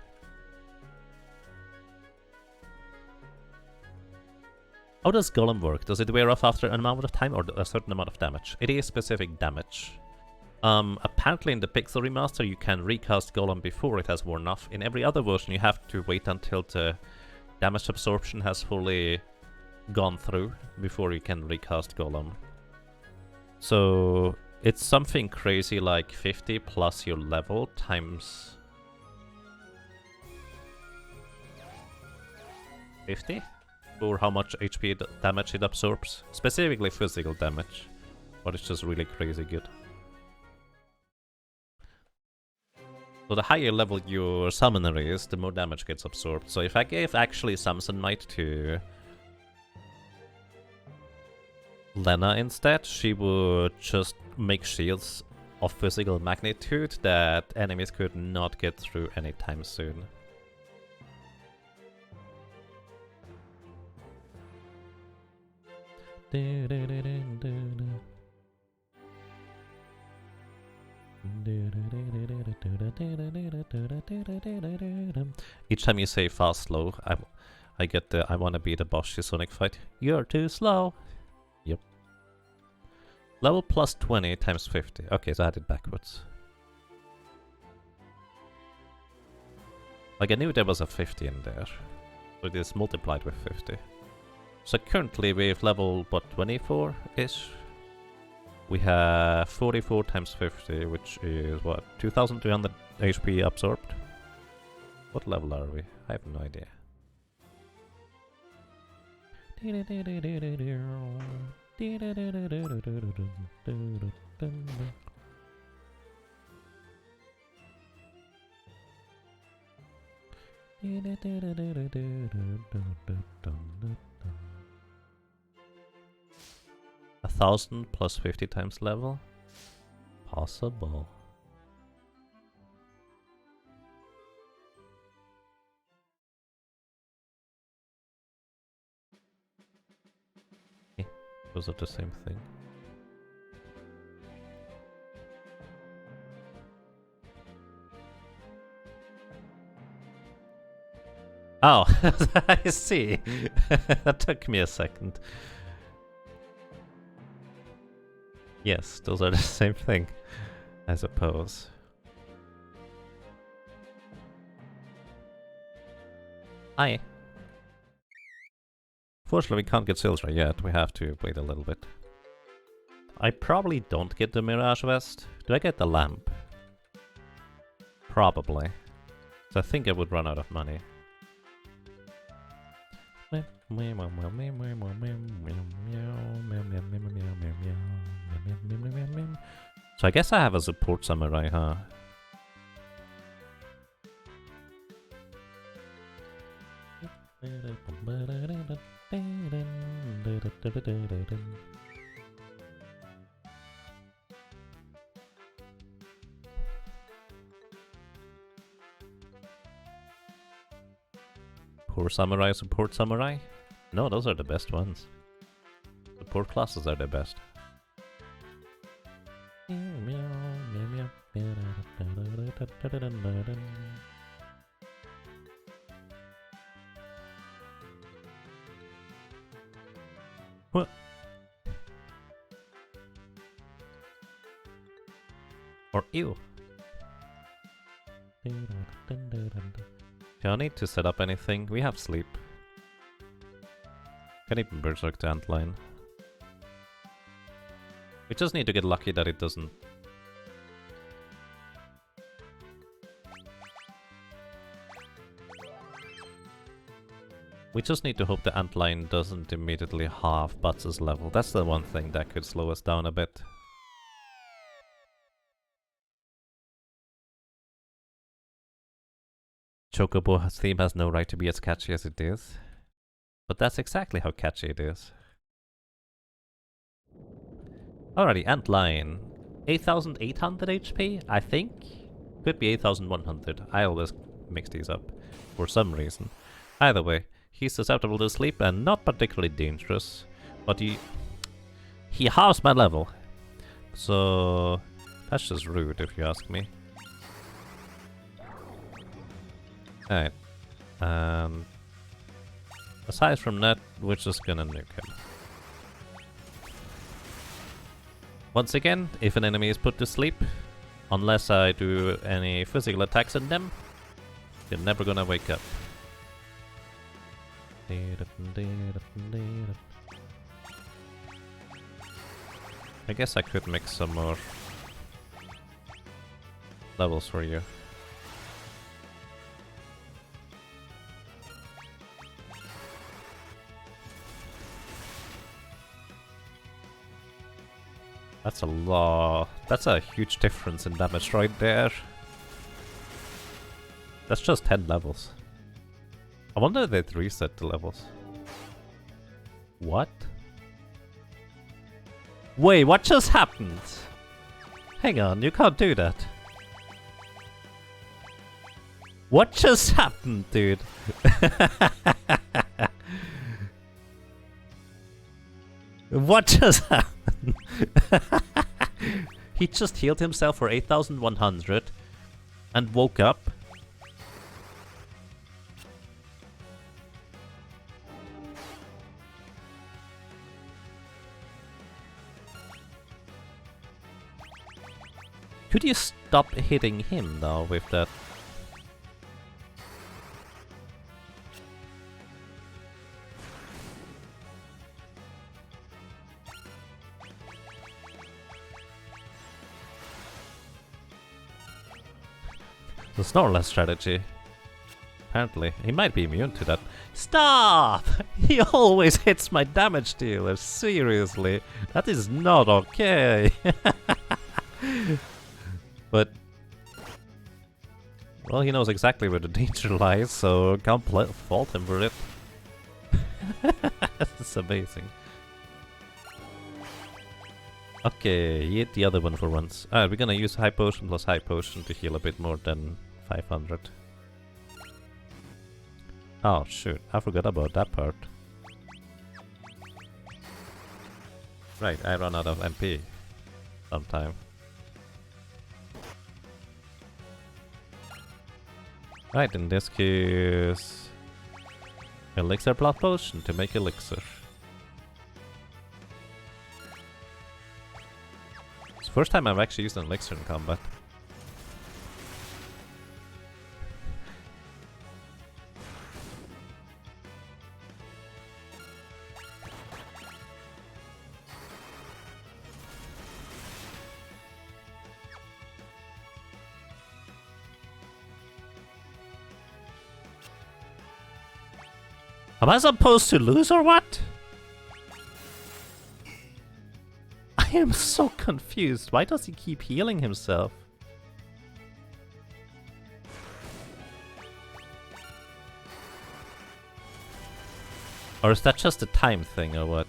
How does Golem work? Does it wear off after an amount of time or a certain amount of damage? It is specific damage. Apparently in the Pixel Remaster you can recast Golem before it has worn off. In every other version you have to wait until the damage absorption has fully gone through before you can recast Golem. So it's something crazy like 50 plus your level times 50? For how much HP damage it absorbs. Specifically physical damage. But it's just really crazy good. So the higher level your summoner is, the more damage gets absorbed. So if I gave actually Samsonite to Lenna instead, she would just make shields of physical magnitude that enemies could not get through anytime soon. Each time you say fast slow, I get the I wanna be the boss Sonic fight. You're too slow. Yep. Level plus 20 times 50. Okay, so I had it backwards. Like I knew there was a 50 in there. So it is multiplied with 50. So currently with level, what, 24-ish? We have 44 times 50, which is what, 2300 HP absorbed? What level are we? I have no idea. 1000 plus 50 times level? Possible. Those are the same thing. Oh, I see. That took me a second. Yes, those are the same thing, I suppose. Hi. Fortunately, we can't get Sildra yet. We have to wait a little bit. I probably don't get the Mirage Vest. Do I get the lamp? Probably. So I think I would run out of money. So I guess I have a support samurai, huh? Poor samurai, support samurai? No, those are the best ones. Support classes are the best. What? Or ew. Do I need to set up anything? We have sleep. Can even berserk the antline. We just need to get lucky that it doesn't We just need to hope the antlion doesn't immediately halve Butz's level. That's the one thing that could slow us down a bit. Chocobo's theme has no right to be as catchy as it is. But that's exactly how catchy it is. Alrighty, antlion. 8,800 HP, I think? Could be 8,100. I always mix these up for some reason. Either way, he's susceptible to sleep and not particularly dangerous. But he halves my level. So that's just rude if you ask me. Alright. Aside from that, we're just gonna nuke him. Once again, if an enemy is put to sleep, unless I do any physical attacks on them, they're never gonna wake up. I guess I could make some more levels for you. That's a lot. That's a huge difference in damage right there. That's just 10 levels. I wonder if they'd reset the levels. What? Wait, what just happened? Hang on, you can't do that. What just happened, dude? What just happened? He just healed himself for 8,100 and woke up. Could you stop hitting him though with that? The Snorlax strategy. Apparently, he might be immune to that. Stop! He always hits my damage dealer, seriously. That is not okay. But well, he knows exactly where the danger lies, so can't fault him for it. That's amazing. Okay, hit the other one for once. Alright, we're gonna use high potion plus high potion to heal a bit more than 500. Oh shoot, I forgot about that part. Right, I run out of MP sometime. Right, in this case, elixir blood potion to make elixir. It's the first time I've actually used an elixir in combat. Am I supposed to lose or what? I am so confused. Why does he keep healing himself? Or is that just a time thing or what?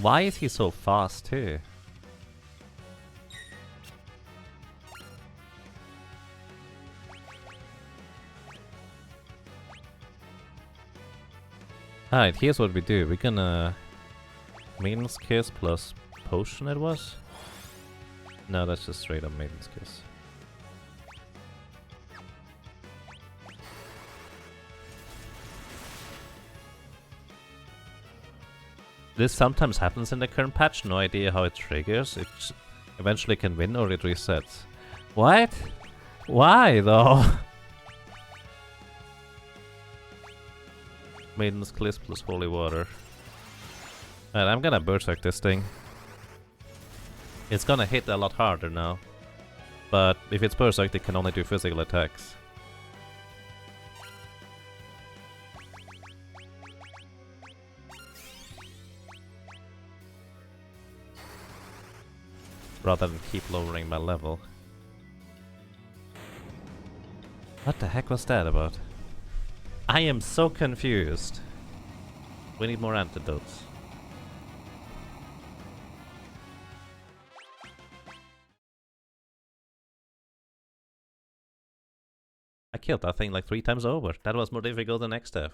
Why is he so fast too? Alright, here's what we do. We're gonna Maiden's Kiss plus potion it was? No, that's just straight up Maiden's Kiss. This sometimes happens in the current patch, no idea how it triggers. It eventually can win or it resets. What? Why though? Maiden's Cliff plus Holy Water. And I'm gonna Berserk this thing. It's gonna hit a lot harder now. But if it's Berserk, it can only do physical attacks. Rather than keep lowering my level. What the heck was that about? I am so confused. We need more antidotes. I killed that thing like 3 times over. That was more difficult than next step.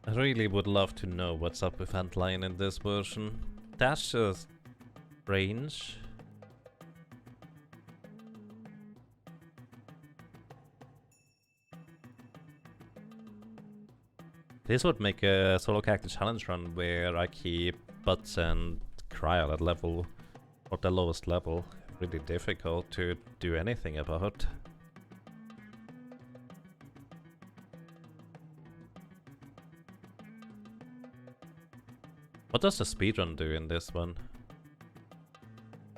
I really would love to know what's up with Antlion in this version. That's just range. This would make a solo character challenge run where I keep Butz and Krile at level, or the lowest level, really difficult to do anything about. What does the speedrun do in this one?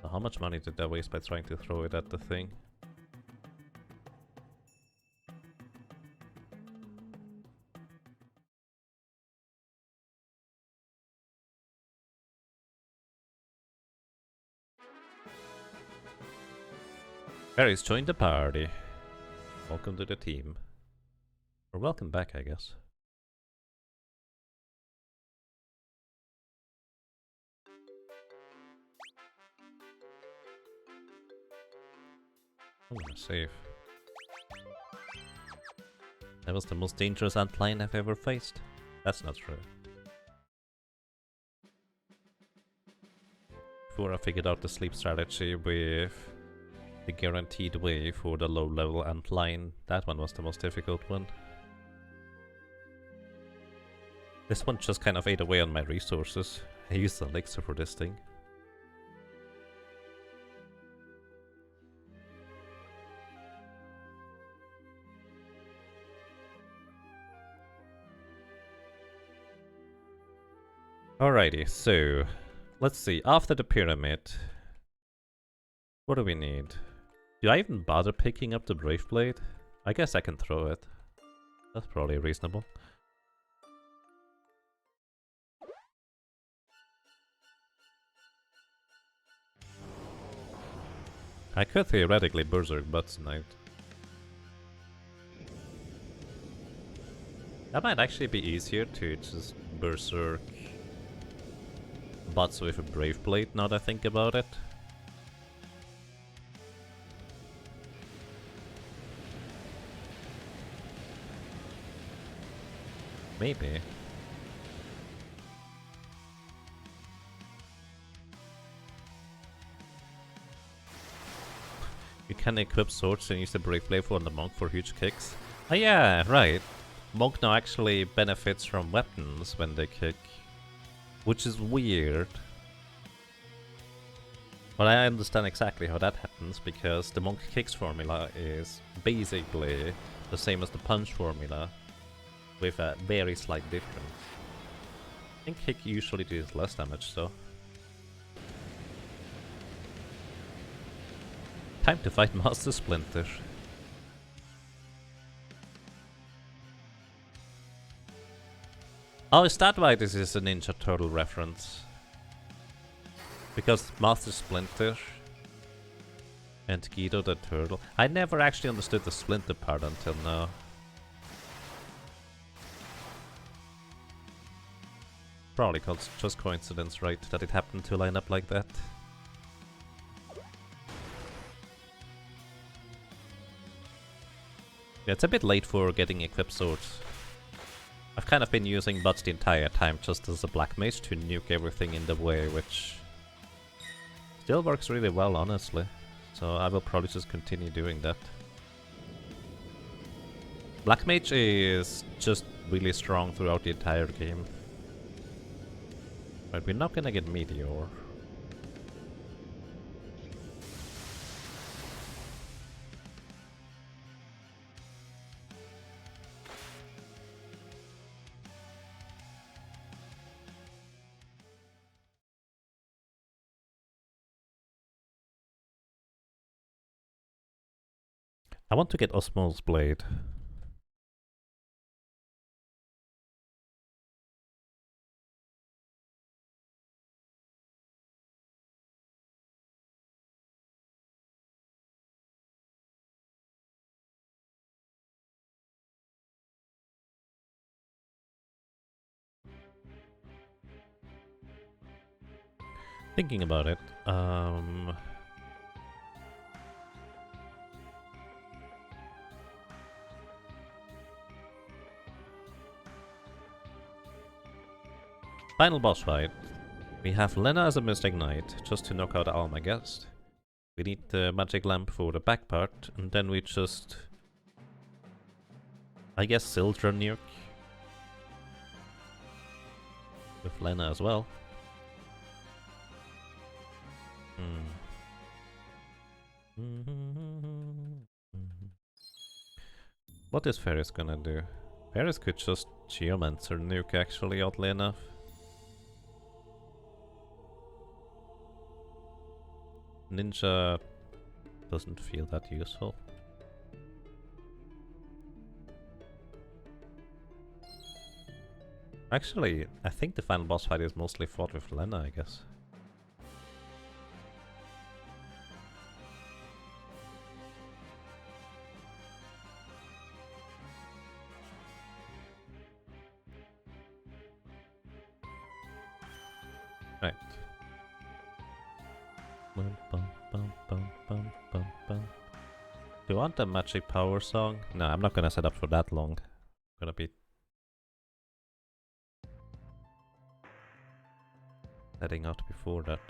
How much money did I waste by trying to throw it at the thing? Faris joined the party. Welcome to the team. Or welcome back, I guess. I'm gonna save. That was the most dangerous Antlion I've ever faced. That's not true. Before I figured out the sleep strategy with the guaranteed way for the low level Antlion, that one was the most difficult one. This one just kind of ate away on my resources. I used the elixir for this thing. Alrighty, so let's see. After the pyramid, what do we need? Do I even bother picking up the Brave Blade? I guess I can throw it. That's probably reasonable. I could theoretically Berserk Butz tonight. That might actually be easier to just Berserk Butz with a Brave Blade, now that I think about it. Maybe. You can equip swords and use the Brave Blade on the monk for huge kicks. Oh yeah, right. Monk now actually benefits from weapons when they kick. Which is weird. But I understand exactly how that happens, because the monk kicks formula is basically the same as the punch formula, with a very slight difference. I think kick usually does less damage, so. Time to fight Master Splinter. Oh, is that why this is a Ninja Turtle reference? Because Master Splinter and Guido the Turtle. I never actually understood the Splinter part until now. Probably just coincidence, right? That it happened to line up like that. Yeah, it's a bit late for getting equipped swords. I've kind of been using Butz the entire time just as a black mage to nuke everything in the way, which still works really well, honestly. So I will probably just continue doing that. Black mage is just really strong throughout the entire game. But we're not gonna get Meteor. I want to get Osmo's Blade. Thinking about it, final boss fight. We have Lenna as a Mystic Knight, just to knock out Alm, I guess. We need the magic lamp for the back part, and then we just... I guess Sildra nuke. With Lenna as well. What is Faris gonna do? Faris could just Geomancer nuke actually, oddly enough. Ninja doesn't feel that useful. Actually, I think the final boss fight is mostly fought with Lenna, I guess. Right. Do you want the magic power song? No, I'm not gonna set up for that long. I'm gonna be heading out before that.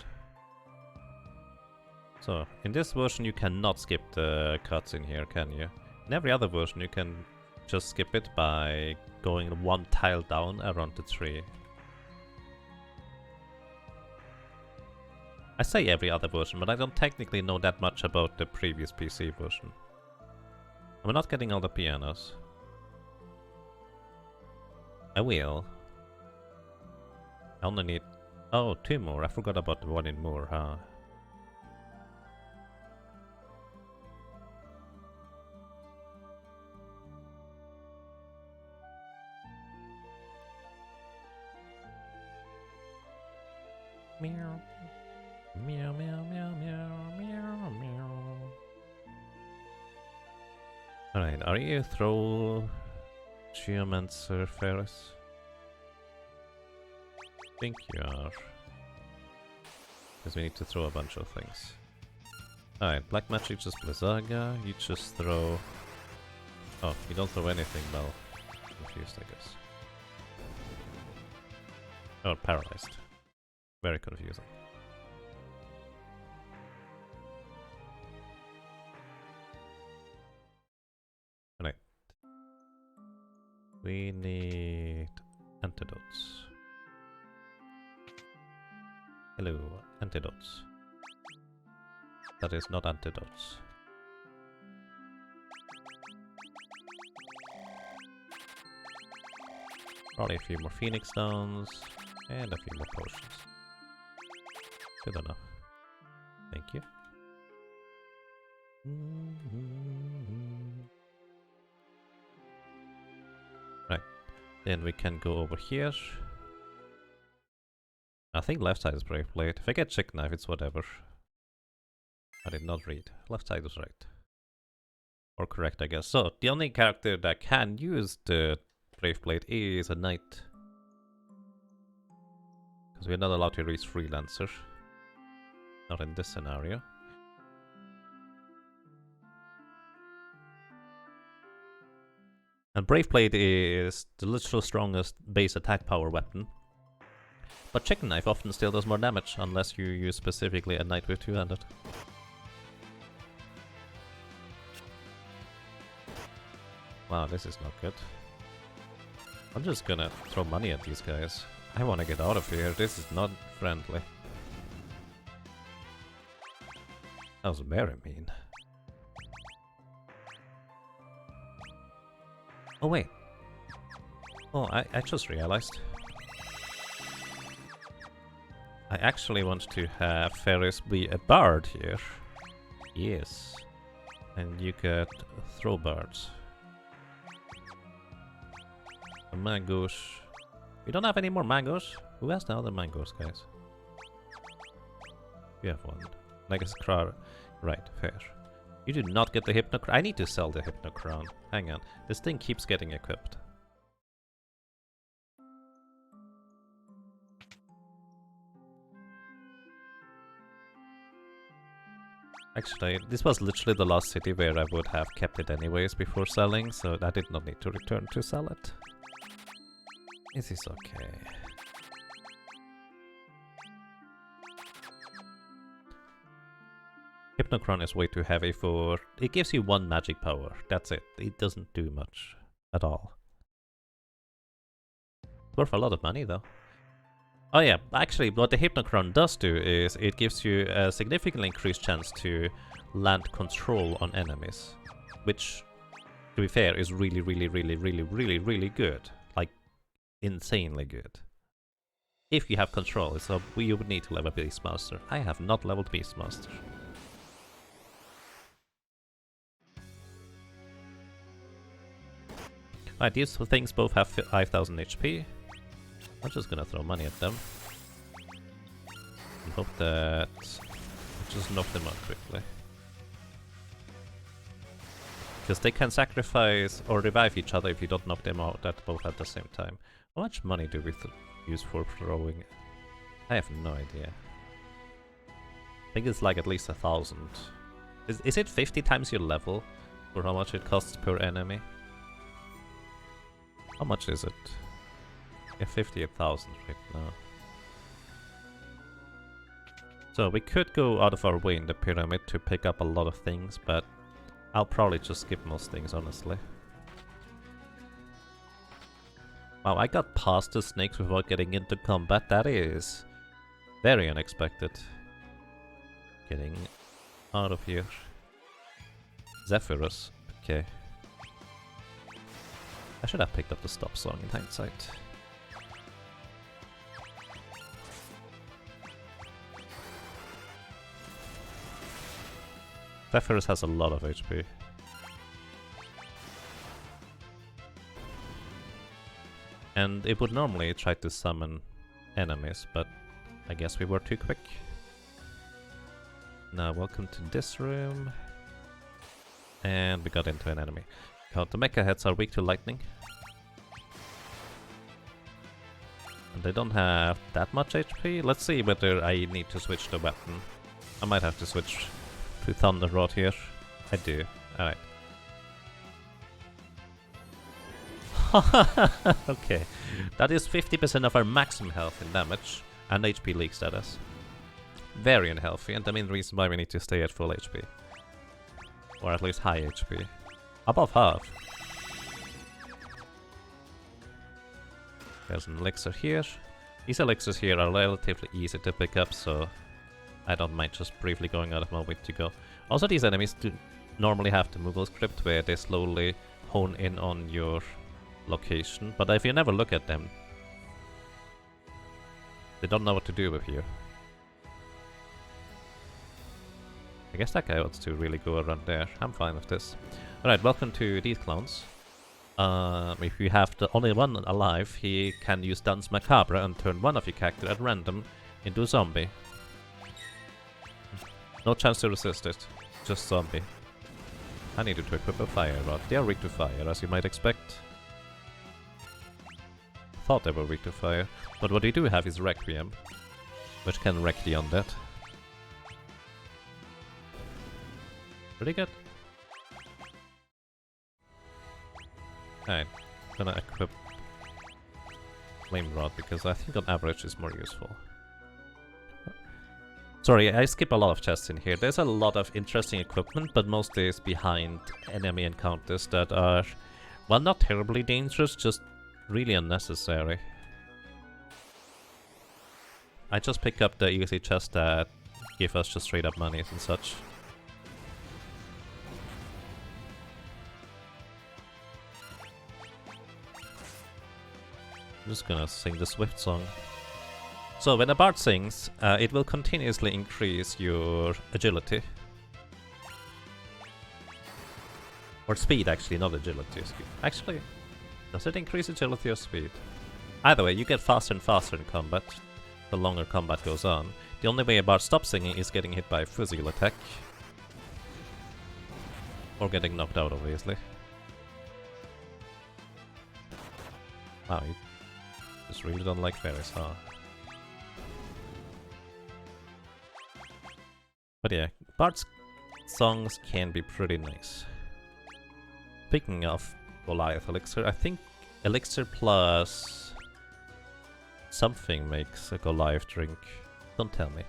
So, in this version you cannot skip the cuts in here, can you? In every other version you can just skip it by going one tile down around the tree. I say every other version, but I don't technically know that much about the previous PC version. I'm not getting all the pianos. I will. I only need... Oh, 2 more. I forgot about the one in Moore, huh? Meow. Meow, meow, meow, meow, meow, meow. Alright, are you throw Geomancer Faris? I think you are. Because we need to throw a bunch of things. Alright, Black Magic just Blizzaga, you just throw... Oh, you don't throw anything, well, confused I guess. Oh, paralyzed. Very confusing. Right. We need antidotes. Hello, antidotes. That is not antidotes. Probably a few more Phoenix Stones and a few more potions. Good enough. Thank you. Right. Then we can go over here. I think left side is Brave Blade. If I get Chick Knife, it's whatever. I did not read. Left side is right. Or correct, I guess. So, the only character that can use the Brave Blade is a Knight. Because we're not allowed to reach Freelancer. Not in this scenario. And Brave Blade is the literal strongest base attack power weapon. But Chicken Knife often still does more damage, unless you use specifically a knight with two-handed. Wow, this is not good. I'm just gonna throw money at these guys. I wanna get out of here, this is not friendly. That was very mean. Oh wait. Oh, I just realized. I actually want to have Faris be a bard here. Yes. And you could throw bards. A mangoes. We don't have any more mangoes. Who has the other mangoes, guys? You have one. Like a Skrar. Right, fair. You do not get the Hypnocrown. I need to sell the Hypnocrown. Hang on. This thing keeps getting equipped. Actually, this was literally the last city where I would have kept it anyways before selling, so I did not need to return to sell it. This is okay. Hypnocron is way too heavy for... It gives you one magic power, that's it. It doesn't do much at all. Worth a lot of money though. Oh yeah, actually what the Hypnocron does do is it gives you a significantly increased chance to land control on enemies. Which, to be fair, is really good. Like, insanely good. If you have control, so you would need to level Beastmaster. I have not leveled Beastmaster. Right, these two things both have 5000 HP. I'm just gonna throw money at them. And hope that I just knock them out quickly. Because they can sacrifice or revive each other if you don't knock them out at both at the same time. How much money do we use for throwing? I have no idea. I think it's like at least 1000. Is it 50 times your level for how much it costs per enemy? How much is it? Yeah, 58,000 right now. So we could go out of our way in the pyramid to pick up a lot of things, but I'll probably just skip most things, honestly. Wow, I got past the snakes without getting into combat. That is very unexpected. Getting out of here. Zephyrus. Okay. I should have picked up the stop song in hindsight. Zephyrus has a lot of HP. And it would normally try to summon enemies, but I guess we were too quick. Now welcome to this room. And we got into an enemy. The mecha heads are weak to lightning. And they don't have that much HP. Let's see whether I need to switch the weapon. I might have to switch to Thunder Rod here. I do. Alright. Okay. That is 50% of our maximum health and damage. And HP leak status. Very unhealthy, and the main reason why we need to stay at full HP. Or at least high HP. Above half. There's an elixir here. These elixirs here are relatively easy to pick up, so I don't mind just briefly going out of my way to go. Also, these enemies do normally have the Moogle script where they slowly hone in on your location, but if you never look at them, they don't know what to do with you. I guess that guy wants to really go around there. I'm fine with this. Alright, welcome to these clowns. If you have the only one alive, he can use Dance Macabre and turn one of your character at random into a zombie. No chance to resist it. Just zombie. I needed to equip a fire rod. They are weak to fire, as you might expect. Thought they were weak to fire. But what they do have is Requiem, which can wreck the undead. Pretty good. Alright, gonna equip Flame Rod because I think on average is more useful. Sorry, I skip a lot of chests in here. There's a lot of interesting equipment, but mostly is behind enemy encounters that are, well, not terribly dangerous, just really unnecessary. I just pick up the easy chests that give us just straight up monies and such. I'm just gonna sing the Swift song. So when a bard sings, it will continuously increase your agility. Or speed, actually, not agility. Actually, does it increase agility or speed? Either way, you get faster and faster in combat, the longer combat goes on. The only way a bard stops singing is getting hit by a physical attack. Or getting knocked out, obviously. Wow, you just really don't like Faris, huh? But yeah, Bard's songs can be pretty nice. Speaking of Goliath Elixir, I think Elixir plus something makes a Goliath drink. Don't tell me.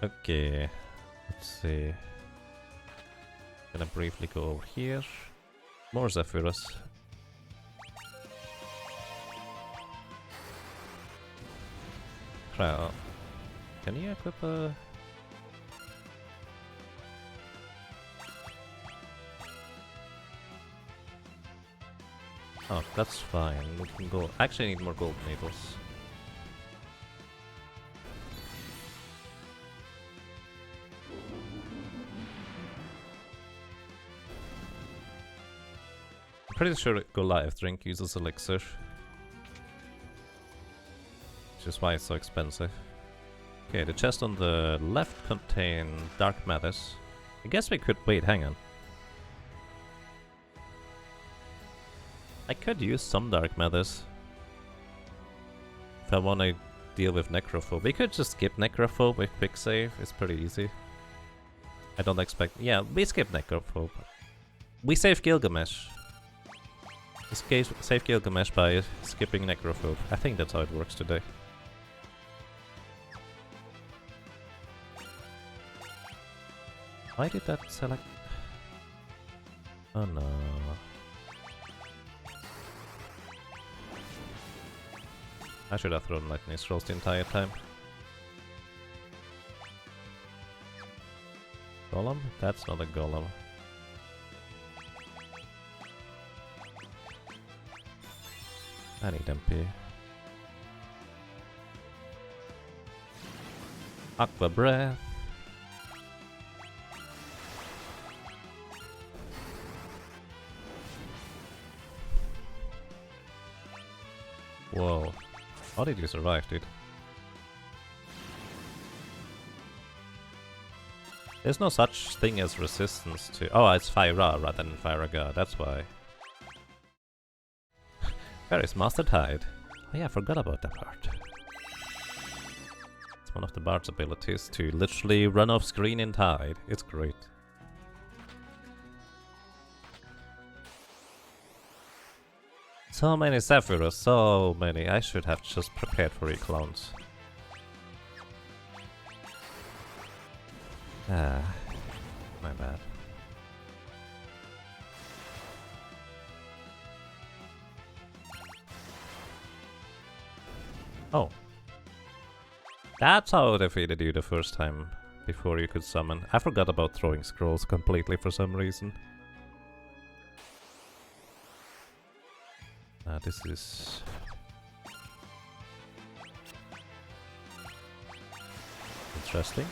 Okay, let's see. Gonna briefly go over here. More Zephyrus. Krile. Can you equip a... Oh, that's fine. We can go... Actually, I need more gold needles. I'm pretty sure Goliath drink uses elixir. Which is why it's so expensive. Okay, the chest on the left contain dark matters. I guess we could... Wait, hang on. I could use some dark matters. If I want to deal with Necrophobe. We could just skip Necrophobe with quick save. It's pretty easy. I don't expect... Yeah, we skip Necrophobe. We save Gilgamesh. We save Gilgamesh by skipping Necrophobe. I think that's how it works today. Why did that select... Oh no... I should have thrown lightning scrolls the entire time. Golem? That's not a golem. I need MP. Aqua Breath. Whoa. How did you survive, dude? There's no such thing as resistance to... Oh, it's Fire rather than Fire God, that's why. Faris Master Tide. Oh yeah, I forgot about that part. It's one of the Bard's abilities to literally run off screen in Tide. It's great. So many Zephyrus, so many. I should have just prepared for reclones. Ah, my bad. Oh. That's how I defeated you the first time, before you could summon. I forgot about throwing scrolls completely for some reason. This is... interesting.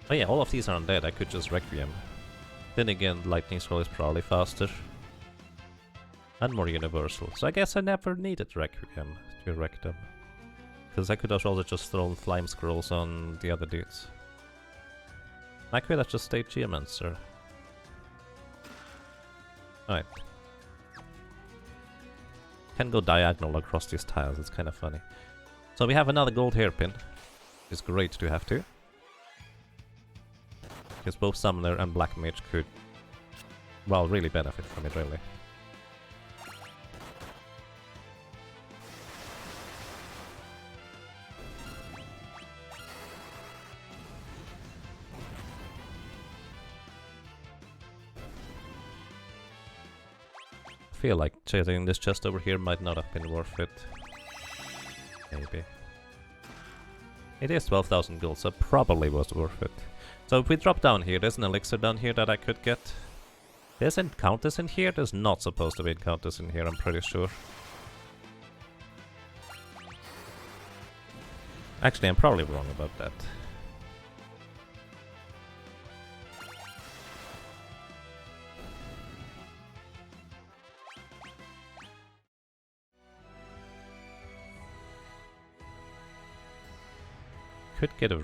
Oh yeah, all of these are undead, I could just Requiem. Then again, Lightning Scroll is probably faster. And more universal, so I guess I never needed Requiem to wreck them. Because I could have also just thrown Flame Scrolls on the other dudes. I could have just stayed Geomancer. Alright. Can go diagonal across these tiles, it's kind of funny. So we have another gold hairpin. It's great to have too. Because both Summoner and Black Mage could, well, really benefit from it, really. I feel like chasing this chest over here might not have been worth it. Maybe. It is 12,000 gold, so probably was worth it. So if we drop down here, there's an elixir down here that I could get. There's encounters in here? There's not supposed to be encounters in here, I'm pretty sure. Actually, I'm probably wrong about that. Could get a...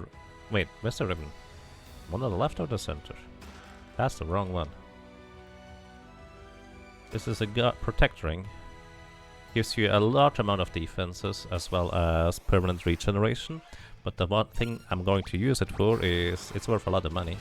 Wait, where's the ribbon? One on the left or the center? That's the wrong one. This is a protect ring. Gives you a large amount of defenses as well as permanent regeneration. But the one thing I'm going to use it for is it's worth a lot of money.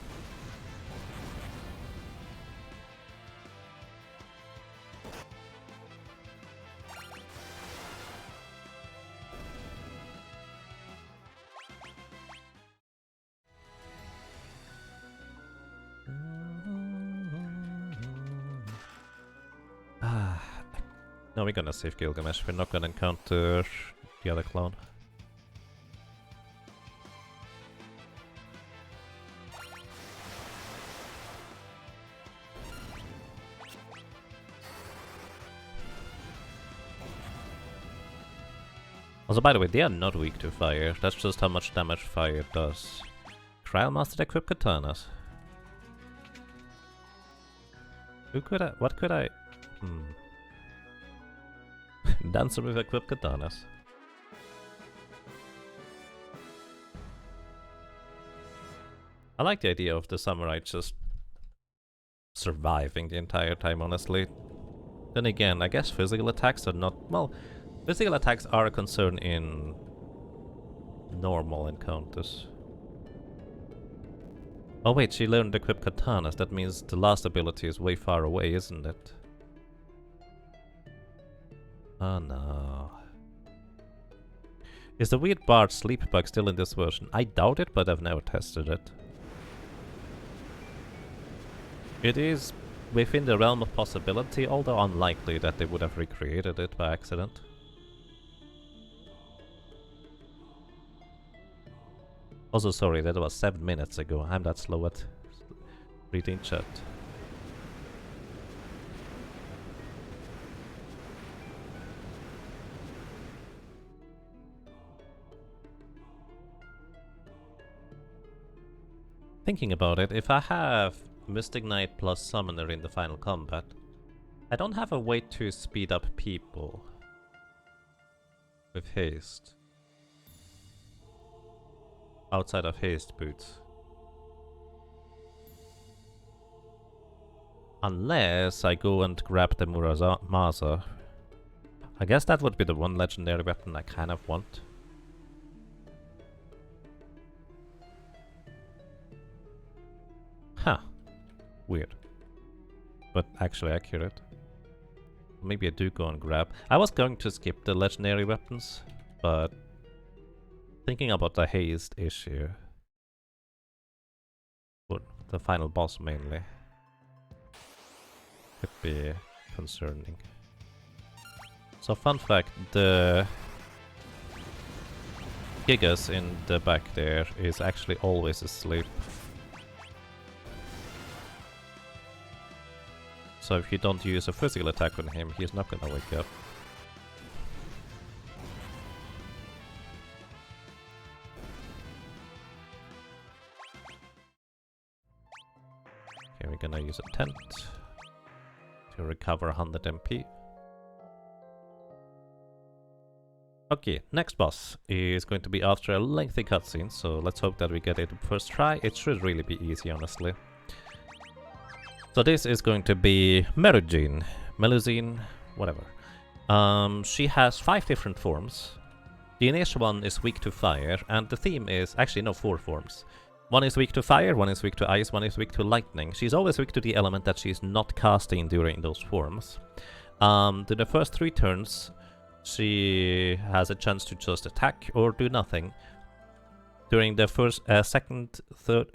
No, we're gonna save Gilgamesh. We're not gonna encounter the other clone. Also, by the way, they are not weak to fire. That's just how much damage fire does. Krile mastered equip katanas. Who could I... What could I... Dancer with equipped katanas. I like the idea of the samurai just surviving the entire time, honestly. Then again, I guess physical attacks are not... Well, physical attacks are a concern in normal encounters. Oh wait, she learned equip katanas. That means the last ability is way far away, isn't it? Oh no. Is the weird bard sleep bug still in this version? I doubt it, but I've never tested it. It is within the realm of possibility, although unlikely that they would have recreated it by accident. Also, sorry, that was 7 minutes ago. I'm that slow at reading chat. Thinking about it, if I have Mystic Knight plus Summoner in the final combat, I don't have a way to speed up people with haste. Outside of haste boots. Unless I go and grab the Muramasa. I guess that would be the one legendary weapon I kind of want. Huh. Weird. But actually accurate. Maybe I do go and grab. I was going to skip the legendary weapons, but thinking about the haste issue. But the final boss mainly. Could be concerning. So fun fact, the Gigas in the back there is actually always asleep. So if you don't use a physical attack on him, he's not gonna wake up. Okay, we're gonna use a tent to recover 100 MP. Okay, next boss is going to be after a lengthy cutscene, so let's hope that we get it first try. It should really be easy, honestly. So this is going to be Melusine, whatever. She has 5 different forms. The initial one is weak to fire, and the theme is actually no 4 forms. One is weak to fire, one is weak to ice, one is weak to lightning. She's always weak to the element that she's not casting during those forms. To the first 3 turns, she has a chance to just attack or do nothing. During the first, second, third,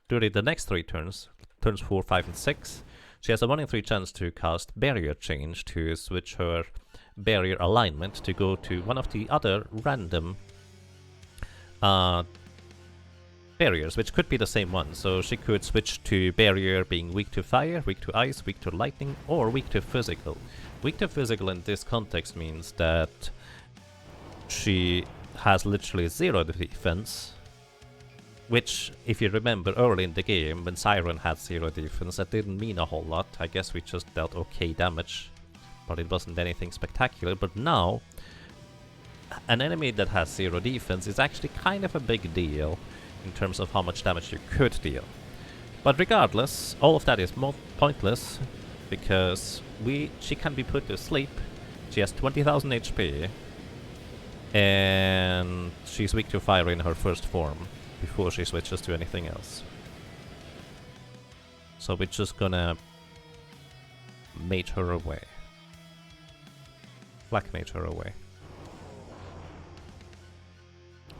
during the next 3 turns, turns 4, 5, and 6, she has a 1 in 3 chance to cast Barrier Change to switch her barrier alignment to go to one of the other random barriers, which could be the same one. So she could switch to barrier being weak to fire, weak to ice, weak to lightning, or weak to physical. Weak to physical in this context means that she has literally 0 defense, which, if you remember early in the game, when Siren had 0 defense, that didn't mean a whole lot. I guess we just dealt okay damage, but it wasn't anything spectacular. But now, an enemy that has 0 defense is actually kind of a big deal in terms of how much damage you could deal. But regardless, all of that is more pointless, because she can be put to sleep. She has 20,000 HP, and she's weak to fire in her first form, before she switches to anything else. So we're just gonna mage her away. Black mage her away.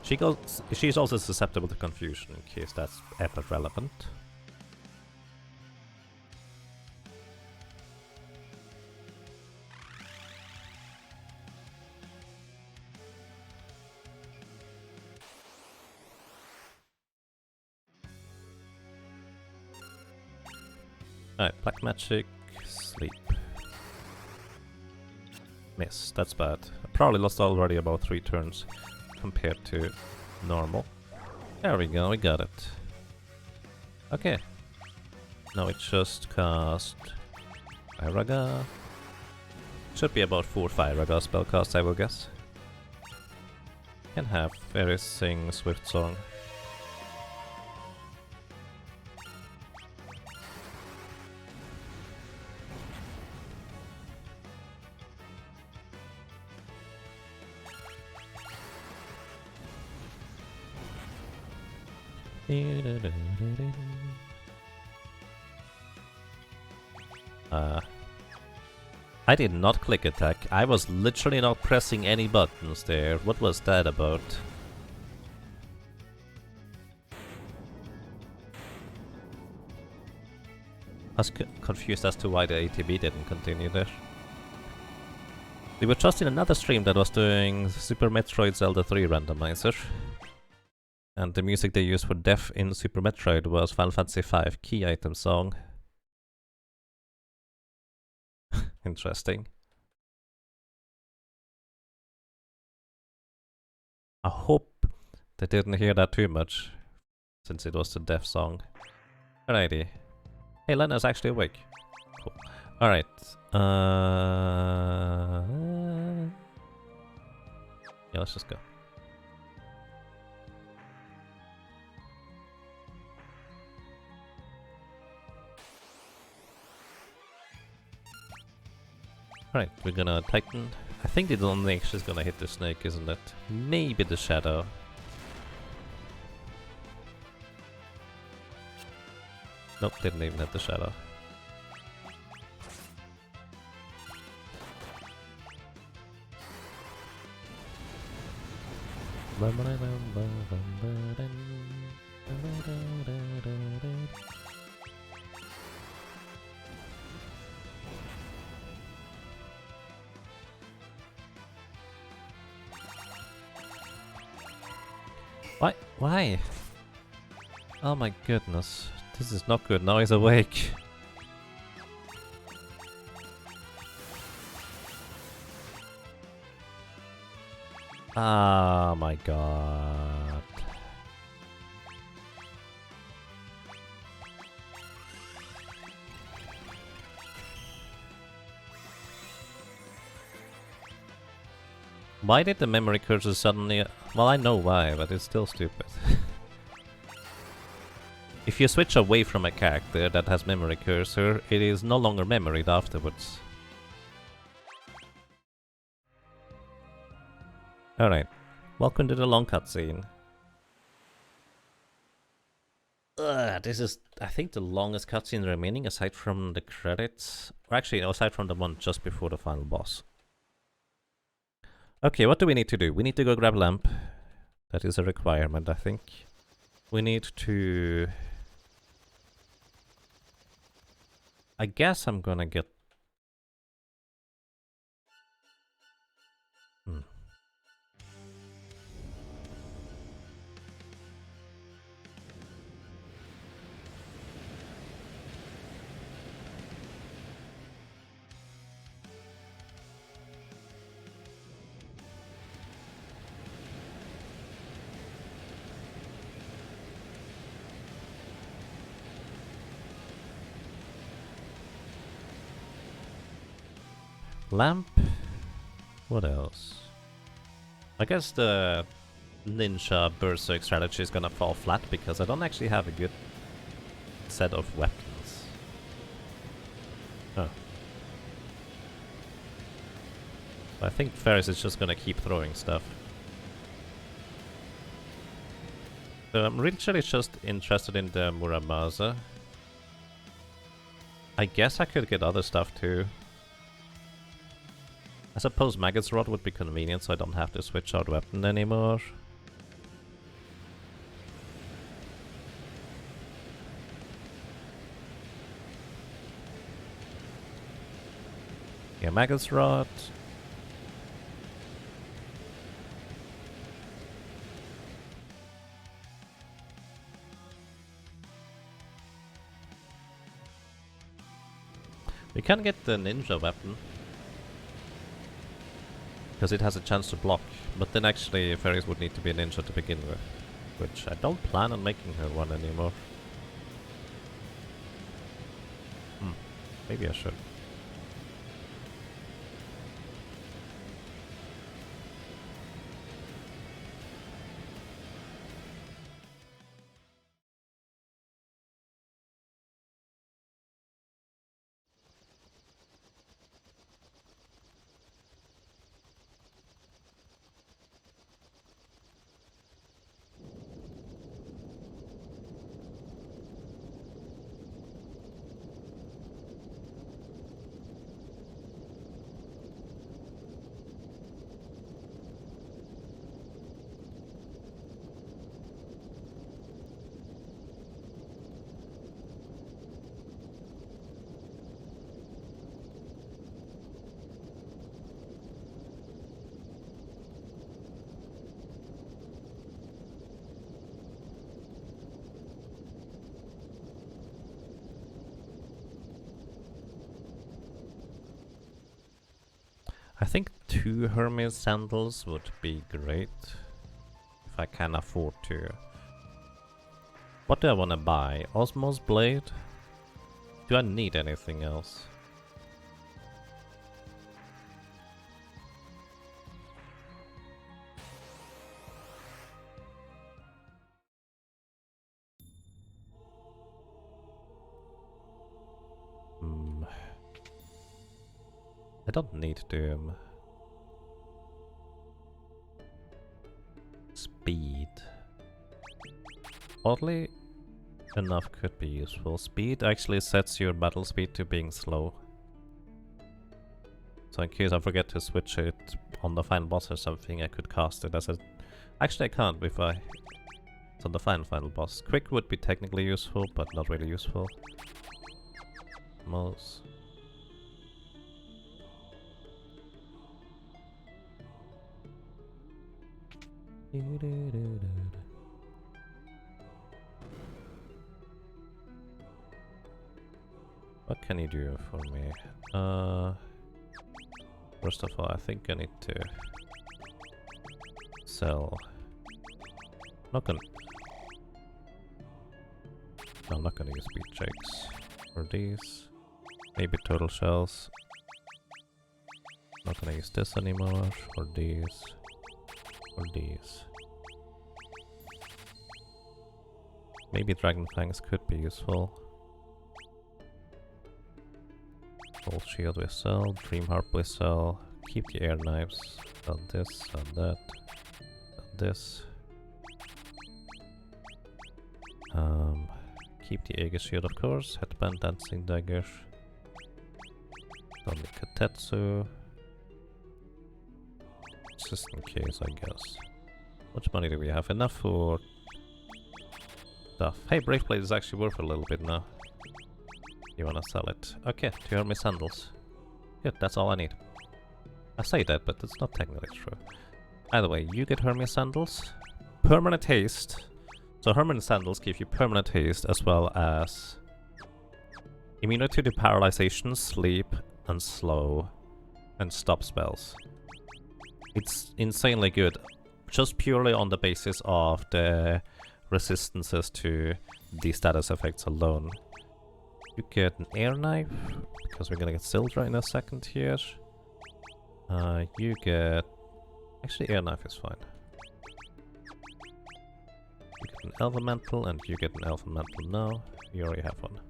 She's also susceptible to confusion, in case that's ever relevant. Alright, black magic, sleep. Miss, that's bad. I probably lost already about 3 turns compared to normal. There we go, we got it. Okay. Now it just cast Fire. Should be about 4 Fire spell casts, I will guess. Can have Faris sing Swift Song. I did not click attack. I was literally not pressing any buttons there. What was that about? I was confused as to why the ATB didn't continue there. We were just in another stream that was doing Super Metroid Zelda 3 randomizer. And the music they used for Death in Super Metroid was Final Fantasy V key item song. Interesting. I hope they didn't hear that too much, since it was the Death song. Alrighty. Hey, Lenna's actually awake. Cool. Alright. Yeah, let's just go. Alright, we're gonna Titan. I think the Domination is gonna hit the snake, isn't it? Maybe the Shadow. Nope, didn't even hit the Shadow. Why? Why? Oh my goodness. This is not good. Now he's awake. Oh my god. Why did the memory cursor suddenly... Well, I know why, but it's still stupid. If you switch away from a character that has memory cursor, it is no longer memoried afterwards. Alright. Welcome to the long cutscene. This is, I think, the longest cutscene remaining aside from the credits. Or actually, aside from the one just before the final boss. Okay, what do we need to do? We need to go grab lamp. That is a requirement, I think. We need to... I guess I'm gonna get... Lamp? What else? I guess the ninja berserk strategy is gonna fall flat because I don't actually have a good set of weapons. Oh. I think Faris is just gonna keep throwing stuff. So I'm really just interested in the Muramasa. I guess I could get other stuff too. I suppose Maggot's Rod would be convenient so I don't have to switch out weapon anymore. Yeah, Maggot's Rod. We can get the ninja weapon. Because it has a chance to block, but then actually Faris would need to be a ninja to begin with, which I don't plan on making her one anymore. Maybe I should. I think 2 Hermes sandals would be great. If I can afford to. What do I want to buy? Osmos Blade? Do I need anything else? I don't need Doom. Speed. Oddly enough could be useful. Speed actually sets your battle speed to being slow. So in case I forget to switch it on the final boss or something, I could cast it as a... Actually I can't if I... It's on the final boss. Quick would be technically useful, but not really useful. Most... What can you do for me? First of all, I think I need to sell. I'm not gonna use speed checks for these. Maybe turtle shells. Not gonna use this anymore. Or these. Or these. Maybe dragon fangs could be useful. Gold shield we sell, dream harp we sell. Keep the air knives. Sell this, sell that, sell this. Keep the Aegis shield, of course. Headband, dancing dagger. Only Katetsu. Just in case, I guess. How much money do we have? Enough for stuff. Hey, Brave Blade is actually worth a little bit now. You wanna sell it? Okay, 2 Hermes sandals. Good, that's all I need. I say that, but it's not technically true. Either way, you get Hermes sandals. Permanent haste. So Hermes sandals give you permanent haste as well as immunity to paralyzation, sleep, and slow, and stop spells. It's insanely good, just purely on the basis of the resistances to the status effects alone. You get an air knife, because we're gonna get Sildra in a second here. You get... Actually, air knife is fine. You get an elemental, and you get an elemental now. You already have one.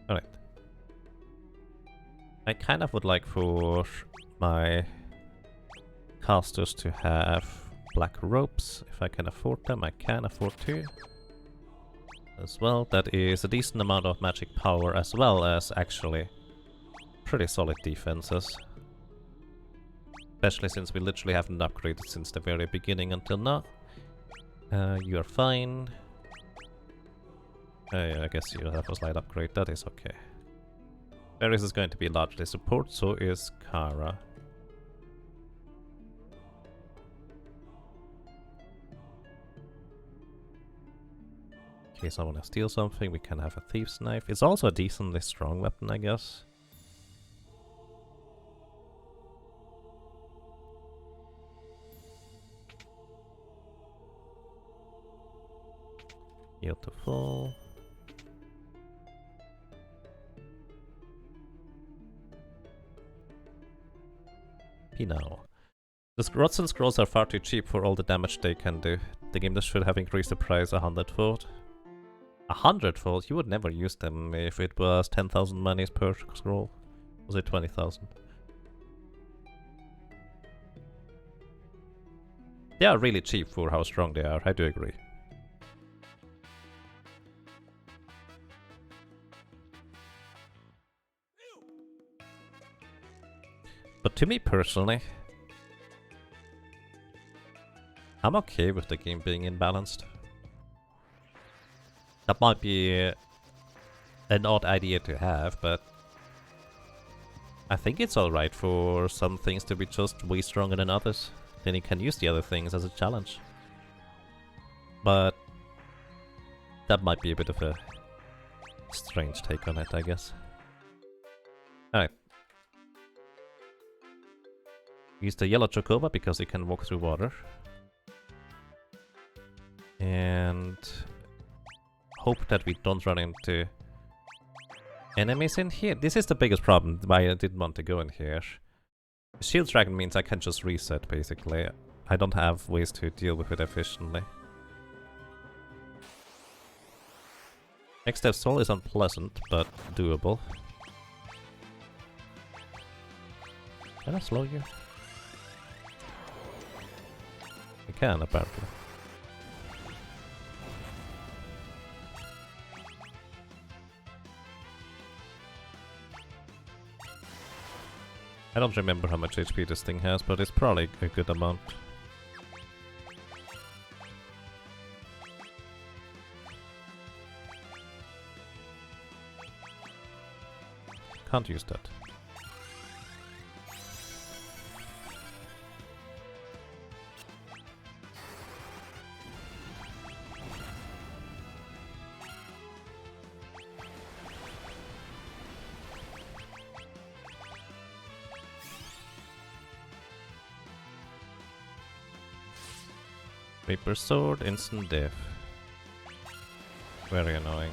Alright. I kind of would like for my casters to have black ropes. If I can afford them, I can afford to. As well, that is a decent amount of magic power as well as actually pretty solid defenses. Especially since we literally haven't upgraded since the very beginning until now. You are fine. Yeah, I guess you have a slight upgrade, that is okay. Faris is going to be largely support, so is Kara. In case I want to steal something, we can have a thief's knife. It's also a decently strong weapon, I guess. Beautiful. Now. The rods and scrolls are far too cheap for all the damage they can do. The game should have increased the price 100-fold. 100-fold? You would never use them if it was 10,000 monies per scroll. Was it 20,000? They are really cheap for how strong they are, I do agree. But to me personally, I'm okay with the game being imbalanced. That might be an odd idea to have, but I think it's alright for some things to be just way stronger than others. Then you can use the other things as a challenge. But that might be a bit of a strange take on it, I guess. Alright. Use the yellow chocobo because it can walk through water. And hope that we don't run into enemies in here. This is the biggest problem why I didn't want to go in here. Shield Dragon means I can just reset, basically. I don't have ways to deal with it efficiently. Next step soul is unpleasant, but doable. Can I slow you? I can, apparently. I don't remember how much HP this thing has, but it's probably a good amount. Can't use that. Paper sword, instant death. Very annoying.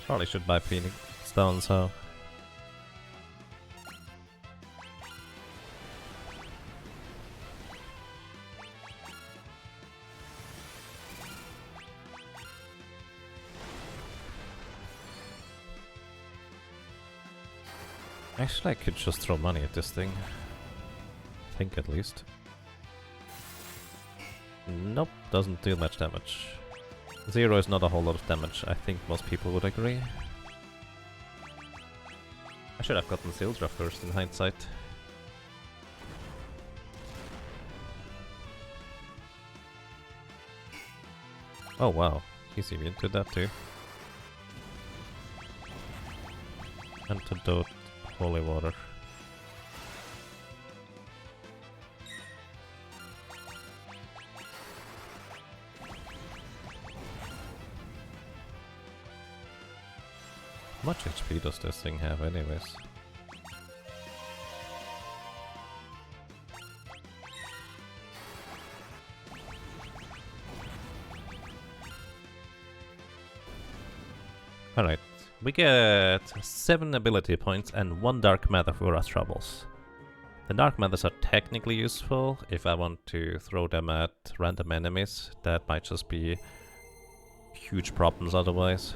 Probably should buy Phoenix Stones, so. Actually, I could just throw money at this thing. I think at least. Nope, doesn't deal much damage. 0 is not a whole lot of damage, I think most people would agree. I should have gotten Sildra first in hindsight. Oh wow, he's immune to that too. Antidote, holy water. How much HP does this thing have anyways? Alright, we get 7 ability points and 1 dark matter for our troubles. The dark matters are technically useful if I want to throw them at random enemies. That might just be huge problems otherwise.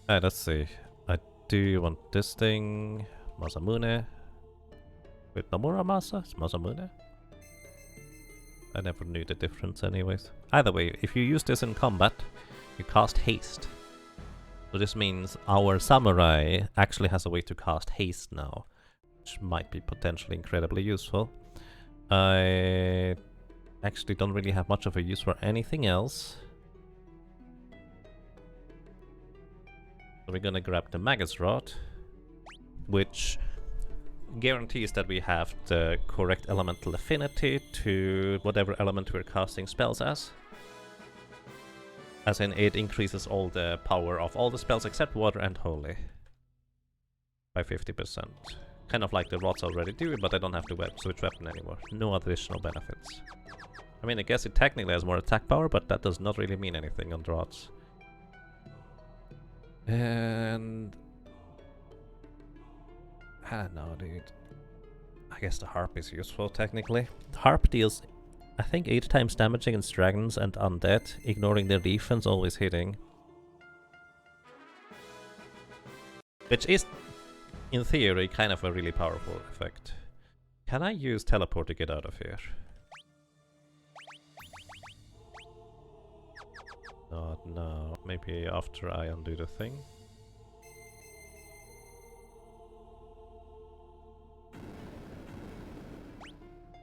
Alright, let's see. I do want this thing. Masamune. Wait, Nomura Masa? It's Masamune? I never knew the difference anyways. Either way, if you use this in combat, you cast haste. So this means our samurai actually has a way to cast haste now, which might be potentially incredibly useful. I actually don't really have much of a use for anything else. So we're gonna grab the Magus Rod, which guarantees that we have the correct elemental affinity to whatever element we're casting spells as. As in, it increases all the power of all the spells except water and holy by 50%. Kind of like the rods already do, but I don't have to switch weapon anymore. No additional benefits. I mean, I guess it technically has more attack power, but that does not really mean anything on rods. And I don't know, dude. I guess the harp is useful technically. The harp deals, I think, 8 times damage against dragons and undead, ignoring their defense, always hitting. Which is, in theory, kind of a really powerful effect. Can I use teleport to get out of here? Not now. Maybe after I undo the thing.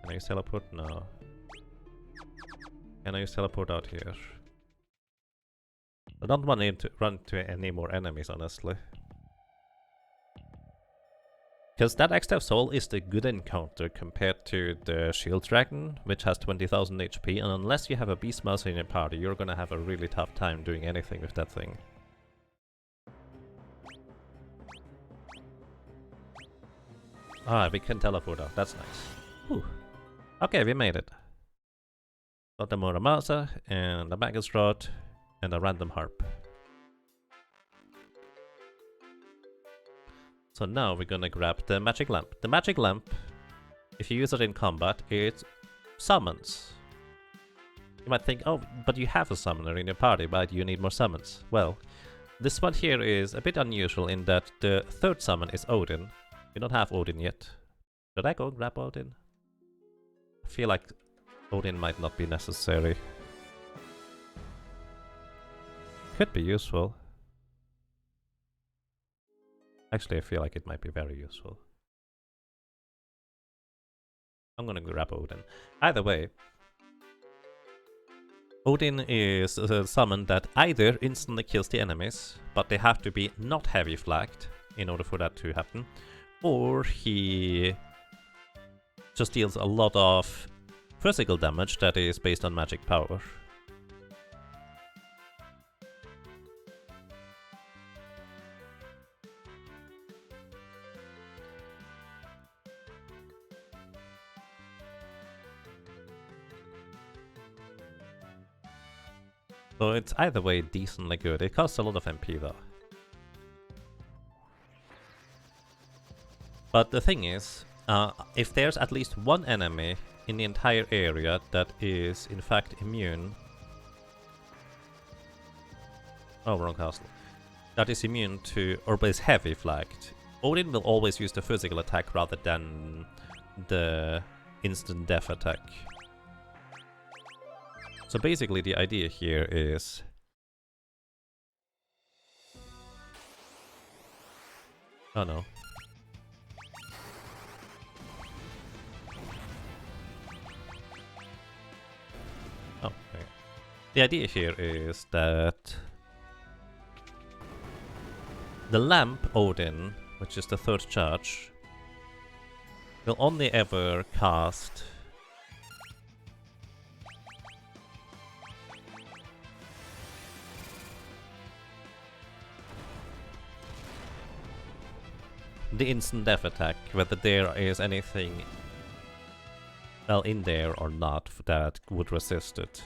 Can I use teleport? No. Can I use teleport out here? I don't want to run to any more enemies, honestly. Because that extra soul is the good encounter compared to the shield dragon, which has 20,000 HP, and unless you have a beast mouse in your party, you're gonna have a really tough time doing anything with that thing. Ah, we can teleport out, that's nice. Whew. Okay, we made it. Got the Muramasa, and the Magus Rod, and a random harp. So now we're gonna grab the magic lamp. The magic lamp, if you use it in combat, it summons. You might think, oh, but you have a summoner in your party, but you need more summons. Well, this one here is a bit unusual in that the third summon is Odin. We don't have Odin yet. Should I go grab Odin? I feel like Odin might not be necessary. Could be useful. Actually, I feel like it might be very useful. I'm gonna grab Odin. Either way, Odin is a summon that either instantly kills the enemies, but they have to be not heavy flagged in order for that to happen, or he just deals a lot of physical damage that is based on magic power. So it's either way decently good. It costs a lot of MP though. But the thing is, if there's at least one enemy in the entire area that is in fact immune... Oh, wrong castle. That is immune to, or is heavy flagged. Odin will always use the physical attack rather than the instant death attack. So basically the idea here is... Oh no. Oh, okay. The idea here is that the lamp Odin, which is the third charge, will only ever cast the instant death attack, whether there is anything well in there or not that would resist it.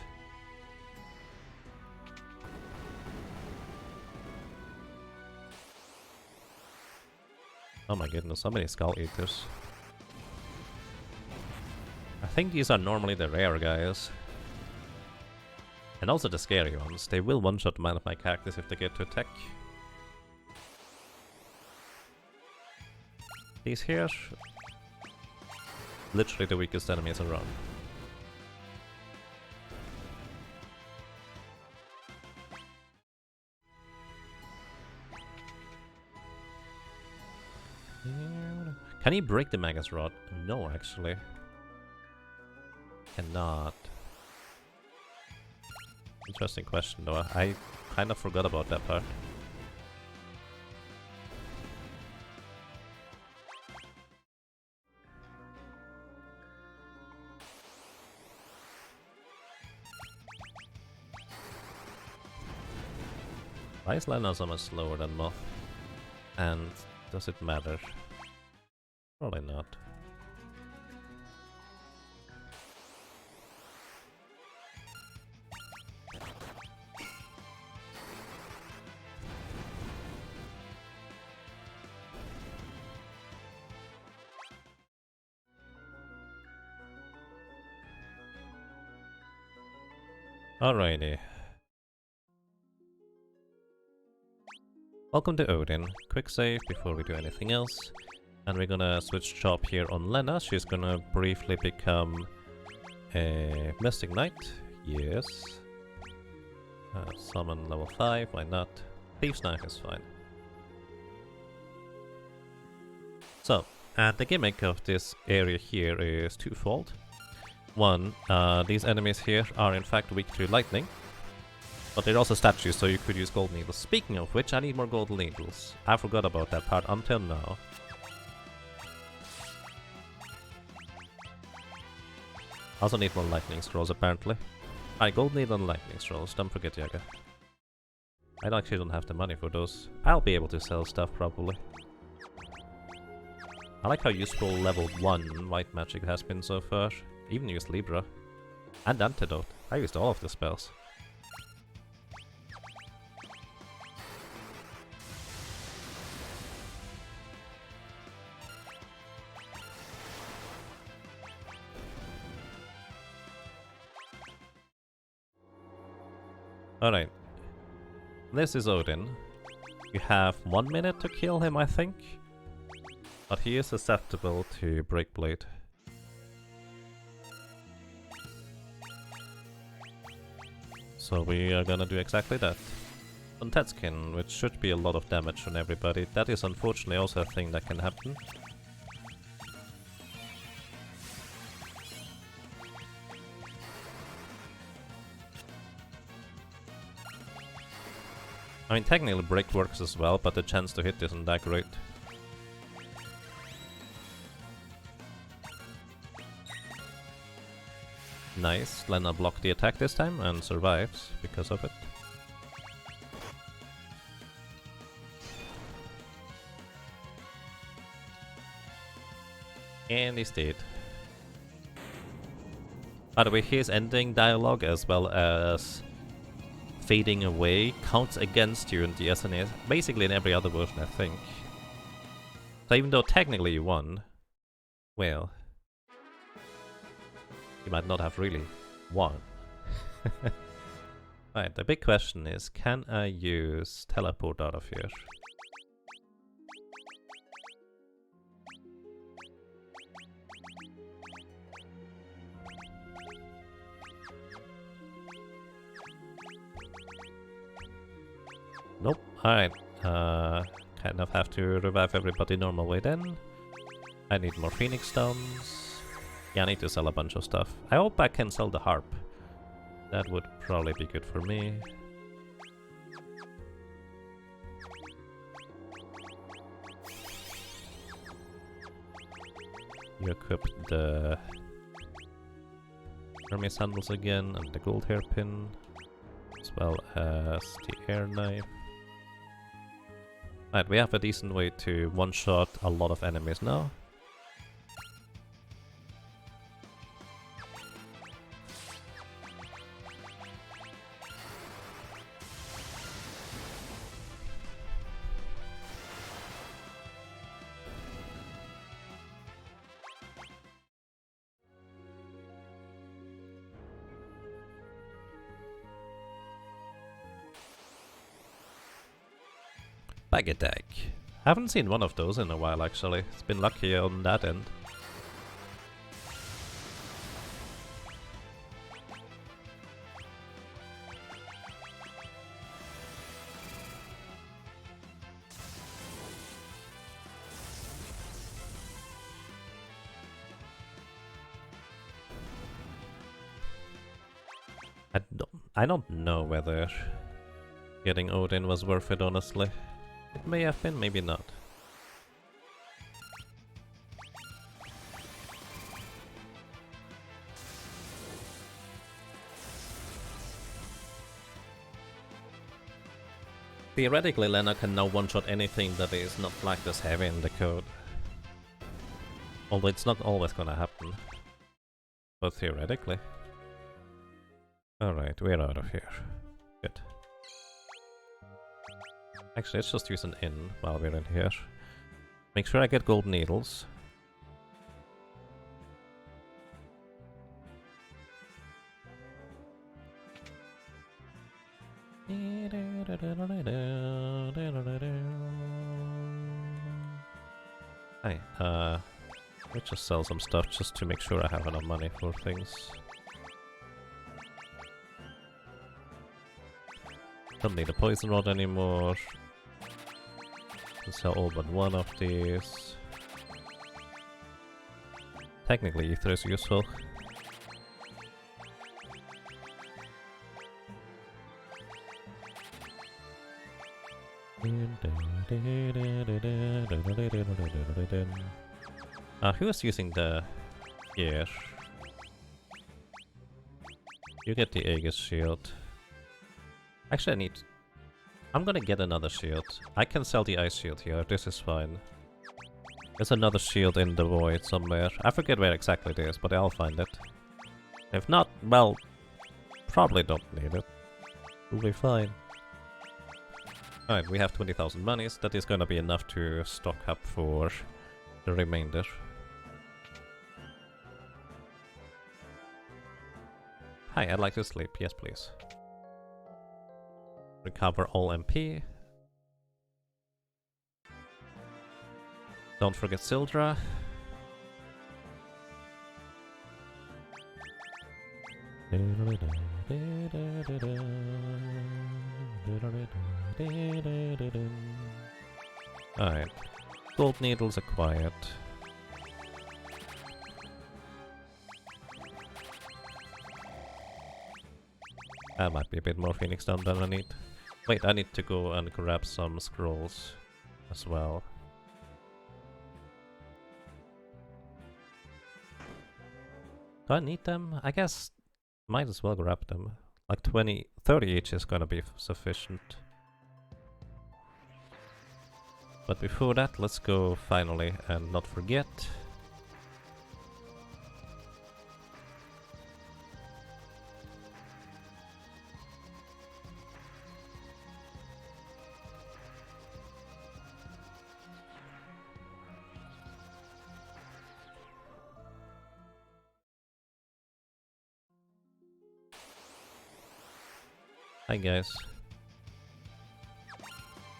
Oh my goodness, so many Skull Eaters. I think these are normally the rare guys. And also the scary ones. They will one-shot one of my characters if they get to attack. These here, literally the weakest enemies around. Can he break the Magus Rod? No, actually. Cannot. Interesting question though. I kind of forgot about that part. Why is Lenna so much slower than Moth? And does it matter? Probably not. Alrighty. Welcome to Odin. Quick save before we do anything else. And we're gonna switch job here on Lenna. She's gonna briefly become a Mystic Knight. Yes. Summon level 5, why not? Thieves Knife is fine. So, the gimmick of this area here is twofold. One, these enemies here are in fact weak to lightning. But they're also statues, so you could use gold needles. Speaking of which, I need more gold needles. I forgot about that part until now. I also need more lightning scrolls apparently. Alright, gold needle and lightning scrolls, don't forget Yaga. I actually don't have the money for those. I'll be able to sell stuff probably. I like how useful level 1 white magic has been so far. Even used Libra. And Antidote. I used all of the spells. Alright. This is Odin. You have 1 minute to kill him, I think. But he is susceptible to Breakblade. So we are gonna do exactly that. On Tetskin, which should be a lot of damage on everybody. That is unfortunately also a thing that can happen. I mean, technically break works as well, but the chance to hit isn't that great. Nice, Lenna blocked the attack this time and survives because of it. And he's dead. By the way, his ending dialogue as well as fading away counts against you in the SNES, basically in every other version I think. So even though technically you won, well, you might not have really won. Right, the big question is, can I use teleport out of here? Nope. Alright. Kind of have to revive everybody normal way then. I need more Phoenix Stones. Yeah, I need to sell a bunch of stuff. I hope I can sell the harp. That would probably be good for me. You equip the Hermes sandals again and the gold hairpin, as well as the air knife. Right, we have a decent way to one-shot a lot of enemies now. Bag attack. Haven't seen one of those in a while actually. It's been lucky on that end. I don't know whether getting Odin was worth it, honestly. It may have been, maybe not. Theoretically, Lenna can now one-shot anything that is not flagged as heavy in the code. Although it's not always gonna happen. But theoretically. Alright, we're out of here. Good. Actually, let's just use an inn while we're in here. Make sure I get gold needles. Hey, let's just sell some stuff just to make sure I have enough money for things. Don't need a poison rod anymore. Can sell all but one of these. Technically, ether is useful. Who is using the gear? You get the Aegis shield. Actually, I'm gonna get another shield. I can sell the ice shield here, this is fine. There's another shield in the void somewhere. I forget where exactly it is, but I'll find it. If not, well, probably don't need it. We'll be fine. Alright, we have 20,000 monies. That is gonna be enough to stock up for the remainder. Hi, I'd like to sleep. Yes, please. Recover all MP. Don't forget Sildra. Alright. Gold needles acquired. That might be a bit more Phoenix down than I need. Wait, I need to go and grab some scrolls as well. Do I need them? I guess might as well grab them. Like 30 each is gonna be sufficient. But before that, let's go finally and not forget. Hi guys.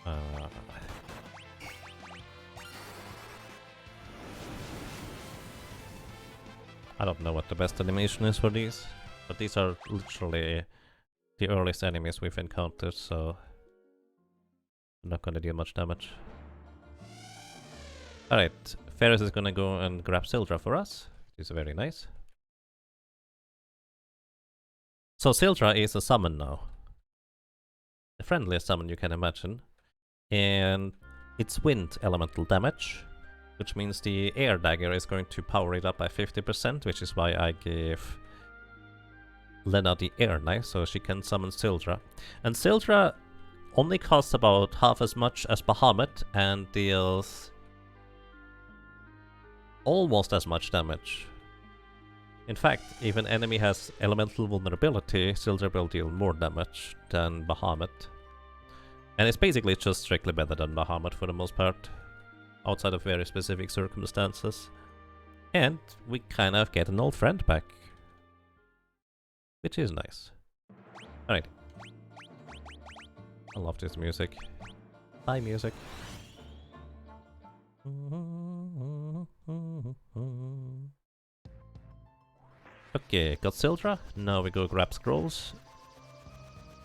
I don't know what the best animation is for these, but these are literally the earliest enemies we've encountered, so Not gonna deal much damage. Alright, Faris is gonna go and grab Sildra for us. Which is very nice. So Sildra is a summon now. The friendliest summon you can imagine. And it's wind elemental damage, which means the air dagger is going to power it up by 50%, which is why I gave Lenna the air knife, so she can summon Sildra. And Sildra only costs about half as much as Bahamut and deals almost as much damage. In fact, if an enemy has elemental vulnerability, Sildra will deal more damage than Bahamut. And it's basically just strictly better than Bahamut for the most part, outside of very specific circumstances. And we kind of get an old friend back, which is nice. Alright. I love this music. Bye, music. Okay, got Sildra. Now we go grab scrolls.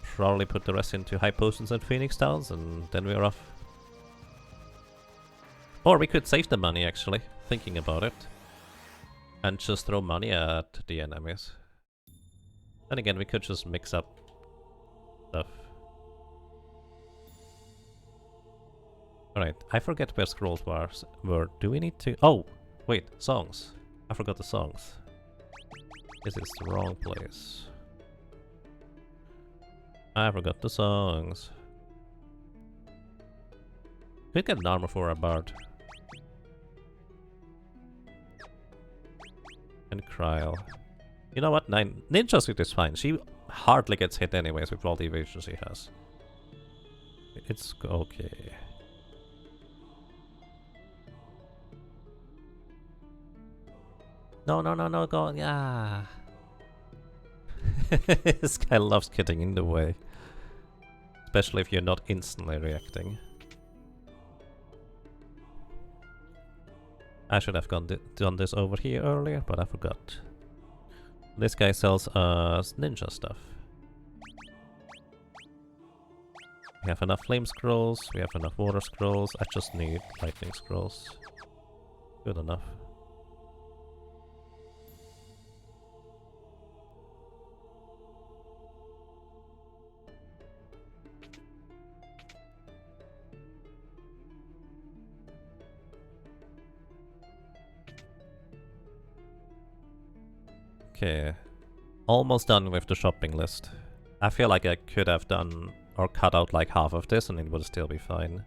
Probably put the rest into high potions and phoenix downs, and then we're off. Or we could save the money, actually, thinking about it. And just throw money at the enemies. Then again, we could just mix up stuff. Alright, I forget where scrolls were. Do we need to... Oh! Wait, songs. I forgot the songs. This is the wrong place. I forgot the songs. Could get an armor for a bard. And Krile. You know what? Ninja suit is fine. She hardly gets hit anyways with all the evasion she has. It's okay. No, go, yeah. This guy loves getting in the way. Especially if you're not instantly reacting. I should have done this over here earlier, but I forgot. This guy sells us ninja stuff. We have enough flame scrolls, we have enough water scrolls, I just need lightning scrolls. Good enough. Okay, almost done with the shopping list. I feel like I could have done or cut out like half of this and it would still be fine.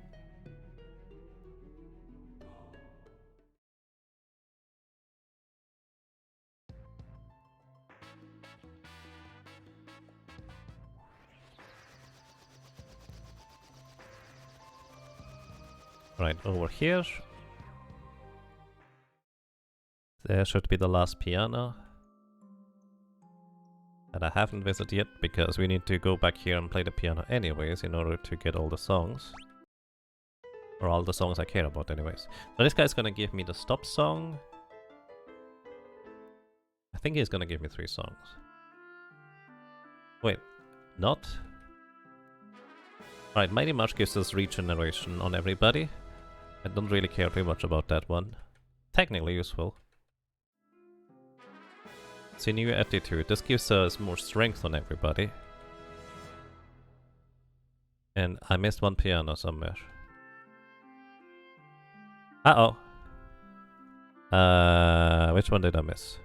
Right, over here. There should be the last piano. That I haven't visited yet, because we need to go back here and play the piano anyways in order to get all the songs. Or all the songs I care about anyways. So this guy's gonna give me the stop song. I think he's gonna give me 3 songs. Wait, not? Right, Mighty March gives us regeneration on everybody. I don't really care too much about that one. Technically useful. New attitude. This gives us more strength on everybody. And I missed one piano somewhere. Uh-oh. Which one did I miss?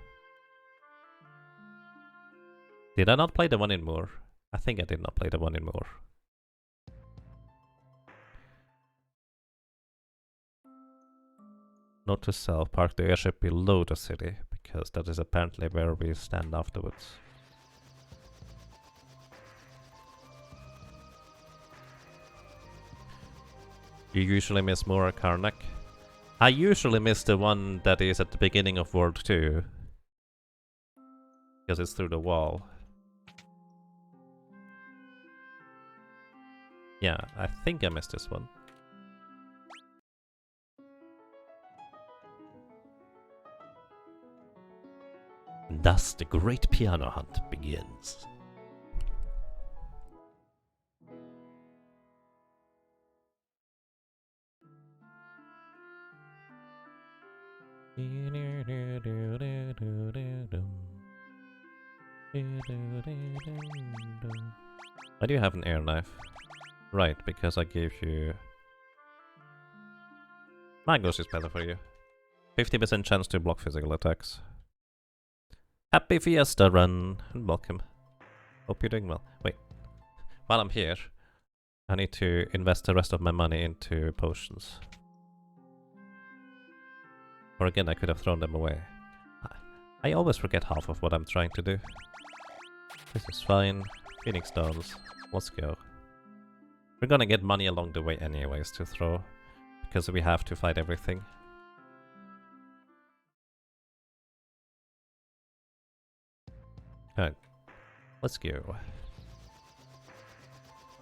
Did I not play the one in Moor? I think I did not play the one in Moor. Note to self, park the airship below the city, because that is apparently where we stand afterwards. You usually miss more Karnak. I usually miss the one that is at the beginning of World 2. Because it's through the wall. Yeah, I think I missed this one. Thus the great piano hunt begins. Why do you have an air knife? Right, because I gave you... Mangoes is better for you. 50% chance to block physical attacks. Happy Fiesta run, and welcome. Hope you're doing well. Wait, while I'm here, I need to invest the rest of my money into potions. Or again, I could have thrown them away. I always forget half of what I'm trying to do. This is fine. Phoenix Stones. Let's go. We're gonna get money along the way anyways to throw, because we have to fight everything. Alright, let's go.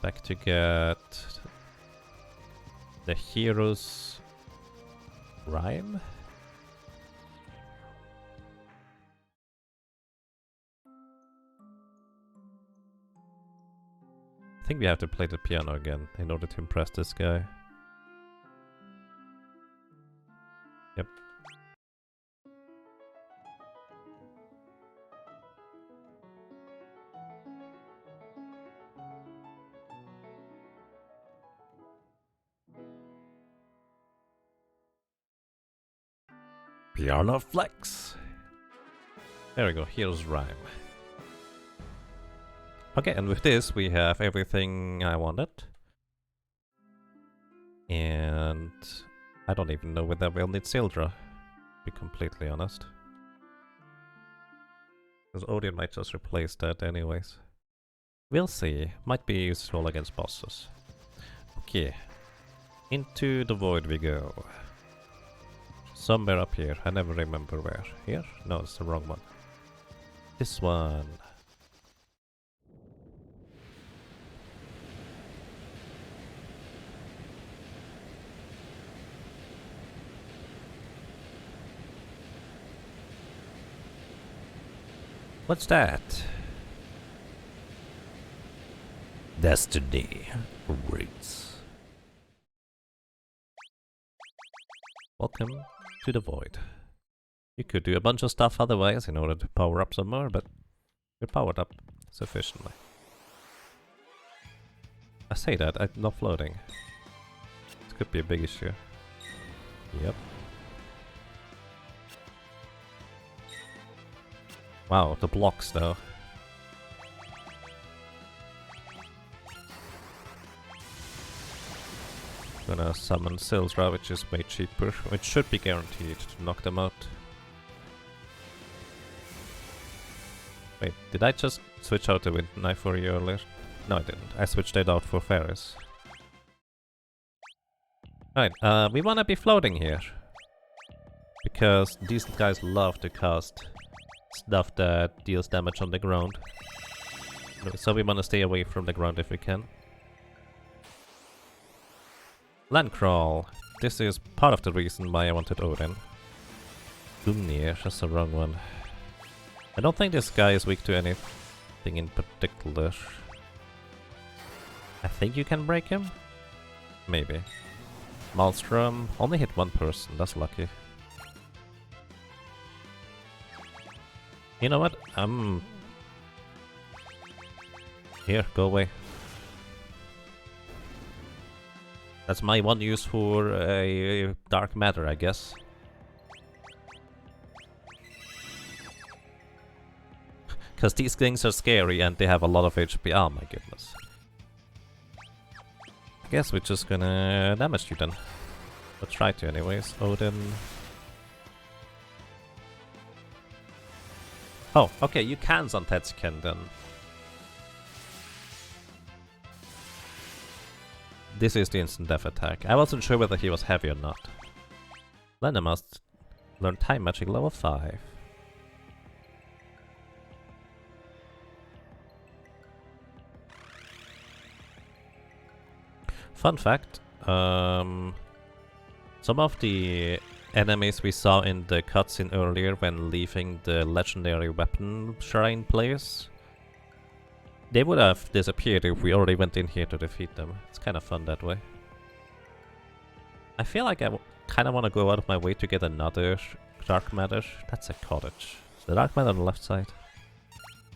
Back to get the hero's rhyme. I think we have to play the piano again in order to impress this guy. Yep.
Piano flex.
There we go, here's rhyme. Okay, and with this we have everything I wanted. And I don't even know whether we'll need Sildra, to be completely honest. Because Odin might just replace that anyways. We'll see, might be useful against bosses. Okay, into the void we go. Somewhere up here, I never remember where. Here? No, it's the wrong one. This one. What's that?
Destiny roots.
Welcome to the void. You could do a bunch of stuff otherwise in order to power up some more, but we're powered up sufficiently. I say that, I'm not floating. This could be a big issue. Yep. Wow, the blocks though. Gonna summon Sildra, which is way cheaper, which should be guaranteed to knock them out. Wait, did I just switch out the wind knife for you earlier? No, I didn't. I switched it out for Faris. Alright, we wanna be floating here. Because these guys love to cast stuff that deals damage on the ground. So we wanna stay away from the ground if we can. Land crawl. This is part of the reason why I wanted Odin. Gungnir, that's the wrong one. I don't think this guy is weak to anything in particular. I think you can break him? Maybe. Maelstrom only hit one person, that's lucky. You know what? Here, go away. That's my one use for a dark matter, I guess. Because these things are scary and they have a lot of HP. Oh my goodness. I guess we're just gonna damage you then. We'll try to anyways. Odin. Oh, okay, you can on Tetskin then. This is the instant death attack. I wasn't sure whether he was heavy or not. Lenna must learn time magic level 5. Fun fact, some of the enemies we saw in the cutscene earlier when leaving the legendary weapon shrine place, they would have disappeared if we already went in here to defeat them. It's kind of fun that way. I feel like I kind of want to go out of my way to get another dark matter. That's a cottage. Is the dark matter on the left side?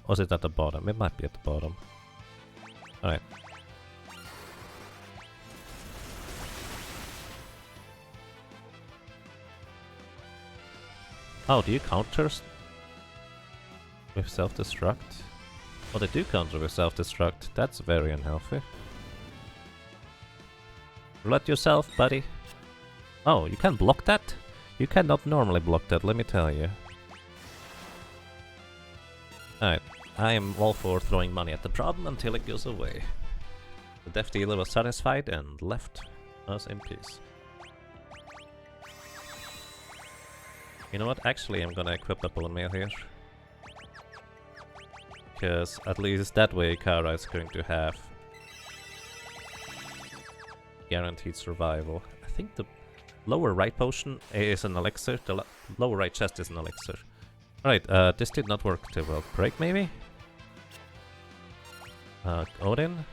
Or is it at the bottom? It might be at the bottom. Alright. Oh, do you counter with self-destruct? Oh, they do counter with self-destruct. That's very unhealthy. Roulette yourself, buddy. Oh, you can block that? You cannot normally block that, let me tell you. Alright, I am all for throwing money at the problem until it goes away. The death dealer was satisfied and left us in peace. You know what? Actually, I'm gonna equip the bone mail here. Because at least that way Kara is going to have guaranteed survival. I think the lower right potion is an elixir, the lower right chest is an elixir. Alright, this did not work too well. Break maybe? Odin?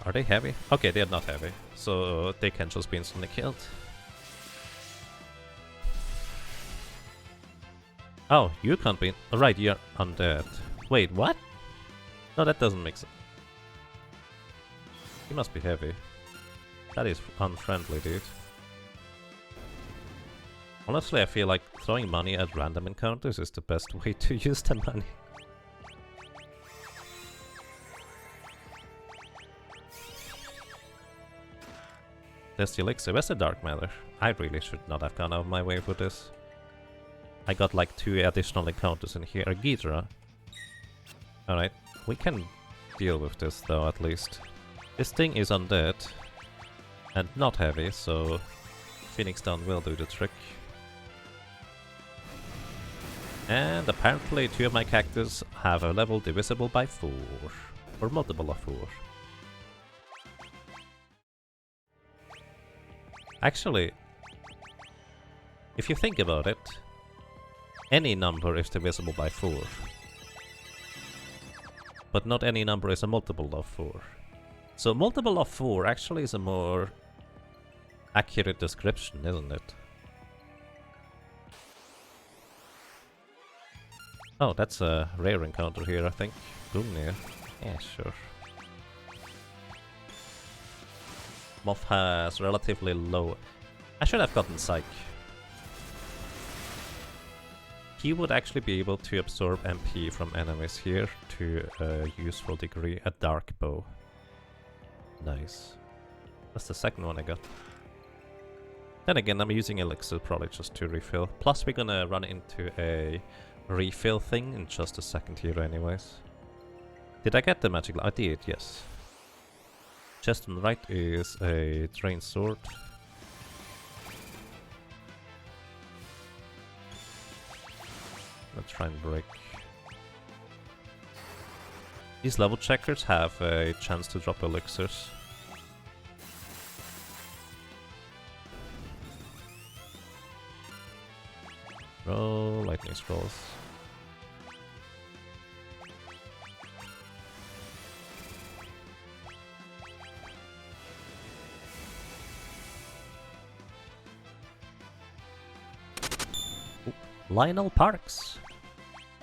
Are they heavy? Okay, they're not heavy, so they can just be instantly killed. Oh, you can't be... Oh, right, you're undead. Wait, what? No, that doesn't make sense. He must be heavy. That is unfriendly, dude. Honestly, I feel like throwing money at random encounters is the best way to use the money. There's the elixir. Where's the dark matter? I really should not have gone out of my way for this. I got like 2 additional encounters in here. A Ghidra. Alright, we can deal with this though, at least. This thing is undead. And not heavy, so Phoenix Down will do the trick. And apparently 2 of my cactus have a level divisible by 4. Or multiple of 4. Actually, if you think about it, any number is divisible by 4. But not any number is a multiple of 4. So multiple of 4 actually is a more accurate description, isn't it? Oh, that's a rare encounter here, I think. Boomnir. Yeah, sure. Moth has relatively low... I should have gotten Psych. He would actually be able to absorb MP from enemies here to a useful degree. A Dark Bow. Nice. That's the second one I got. Then again, I'm using Elixir probably just to refill. Plus we're gonna run into a refill thing in just a second here anyways. Did I get the magic? I did, yes. Chest on the right is a Drain Sword. Let's try and break. These level checkers have a chance to drop elixirs. Roll lightning scrolls. Ooh, Lionel Parks.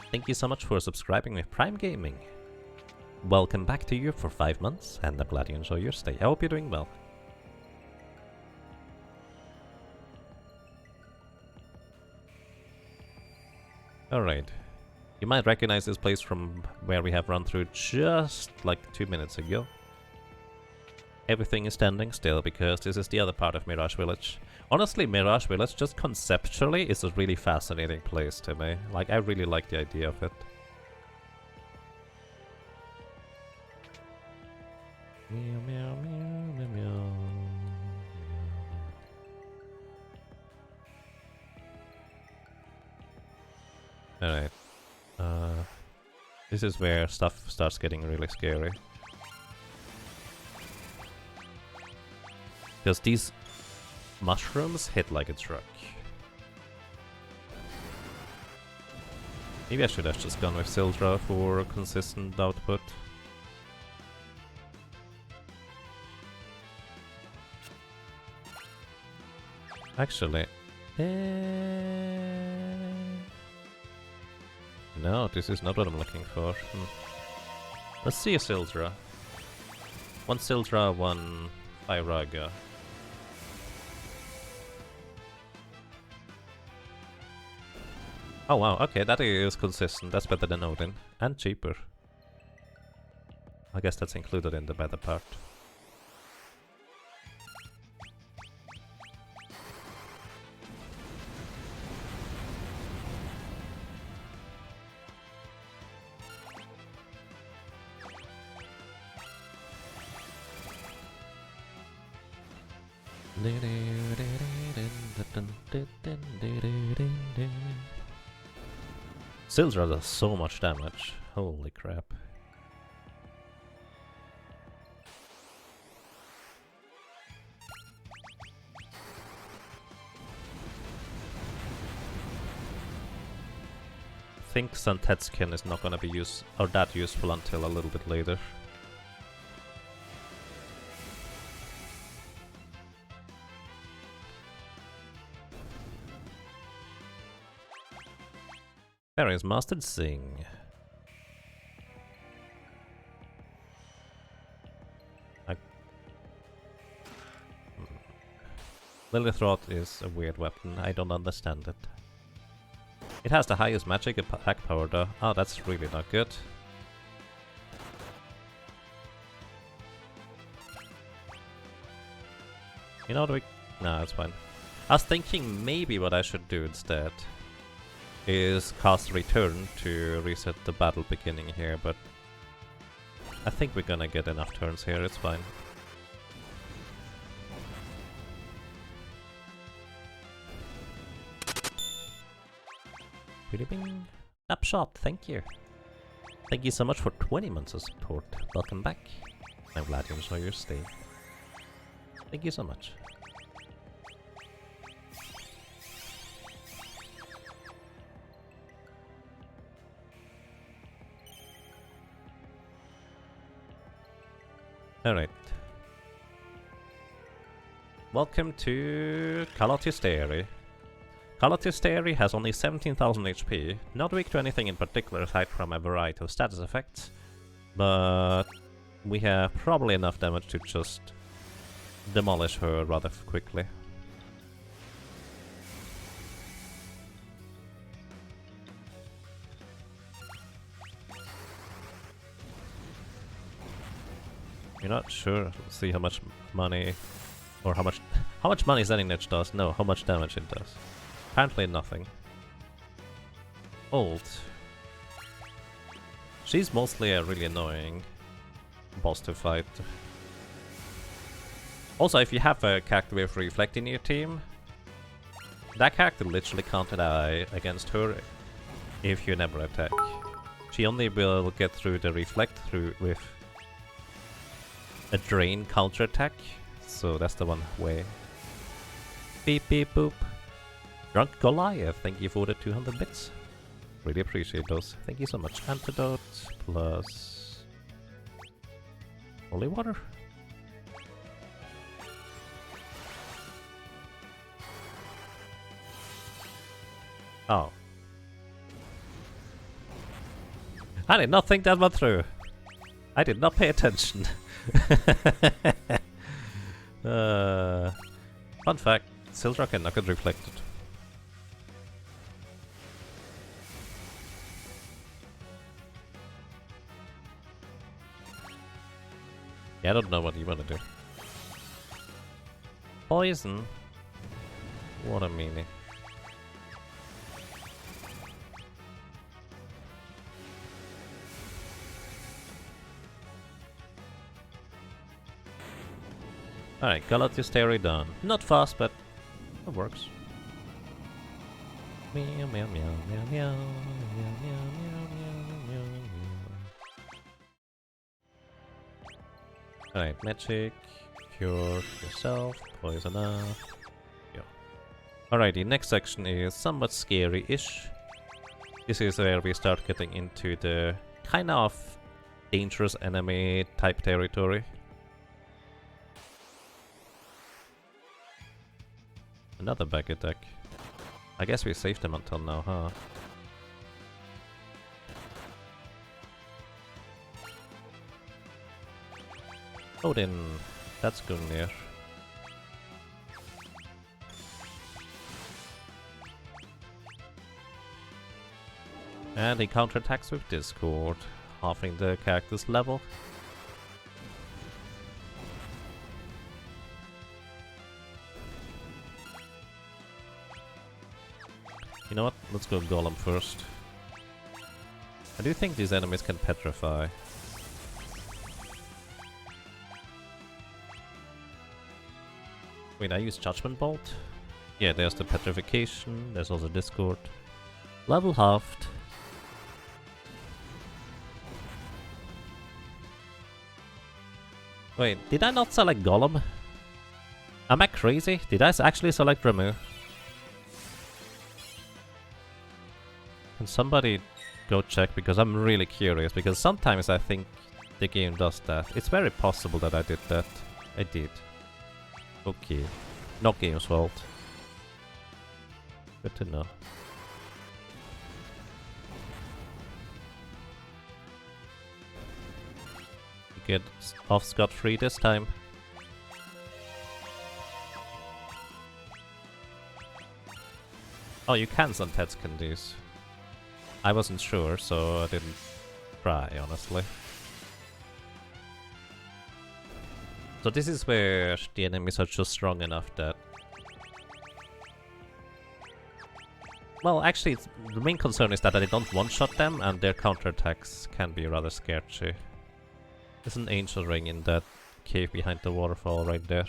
Thank you so much for subscribing with Prime Gaming. Welcome back to you for 5 months, and I'm glad you enjoy your stay. I hope you're doing well. Alright. You might recognize this place from where we have run through just like 2 minutes ago. Everything is standing still because this is the other part of Mirage Village. Honestly, Mirage Village just conceptually is a really fascinating place to me. Like, I really like the idea of it. Meow, meow, meow, meow, meow. Alright. This is where stuff starts getting really scary. Because these mushrooms hit like a truck. Maybe I should have just gone with Sildra for consistent output. Actually, No, this is not what I'm looking for. Let's see a Sildra. One Sildra, one Firaga. Oh wow, okay, that is consistent. That's better than Odin. And cheaper. I guess that's included in the better part. Sildra does so much damage. Holy crap. I think Santetskin is not gonna be that useful until a little bit later. There is Mastered Sing. Lilithroth is a weird weapon. I don't understand it. It has the highest magic attack power though. Oh, that's really not good. You know, no, it's fine. I was thinking maybe what I should do instead is cast Return to reset the battle beginning here, but I think we're gonna get enough turns here, it's fine. Bing. Snapshot, thank you. Thank you so much for 20 months of support. Welcome back. I'm glad you enjoy your stay. Thank you so much. Alright. Welcome to Kalotisteri. Kalotisteri has only 17,000 HP, not weak to anything in particular aside from a variety of status effects, but we have probably enough damage to just demolish her rather quickly. You're not sure? Let's see how much money, or how much money Zenning Niche does. No, how much damage it does. Apparently nothing. Old. She's mostly a really annoying boss to fight. Also, if you have a character with Reflect in your team, that character literally can't die against her if you never attack. She only will get through the Reflect with a Drain counter attack, so that's the one way. Beep beep boop. Drunk Goliath, thank you for the 200 bits. Really appreciate those. Thank you so much. Antidote plus holy water. Oh. I did not think that one through. I did not pay attention. Fun fact, Sildra cannot get reflected. Yeah, I don't know what you want to do. Poison? What a meanie. Alright, Galuf done. Not fast, but it works. Meow meow meow meow meow meow meow meow meow meow. Alright, magic, cure yourself, poison up. Yeah. Alrighty, next section is somewhat scary-ish. This is where we start getting into the kind of dangerous enemy type territory. Another back attack. I guess we saved them until now, huh? Odin, that's Gungnir. And he counterattacks with Discord, halving the character's level. You know what? Let's go Golem first. I do think these enemies can petrify. Wait, I use Judgment Bolt? Yeah, there's the petrification, there's also Discord. Level halved. Wait, did I not select Golem? Am I crazy? Did I actually select Ramu? Can somebody go check? Because I'm really curious, because sometimes I think the game does that. It's very possible that I did that. I did. Okay. Not game's fault. Good to know. You get off scot-free this time. Oh, you can send pets can these. I wasn't sure, so I didn't try, honestly. So this is where the enemies are just strong enough that... Well, actually, the main concern is that I don't one-shot them, and their counterattacks can be rather sketchy. There's an angel ring in that cave behind the waterfall right there.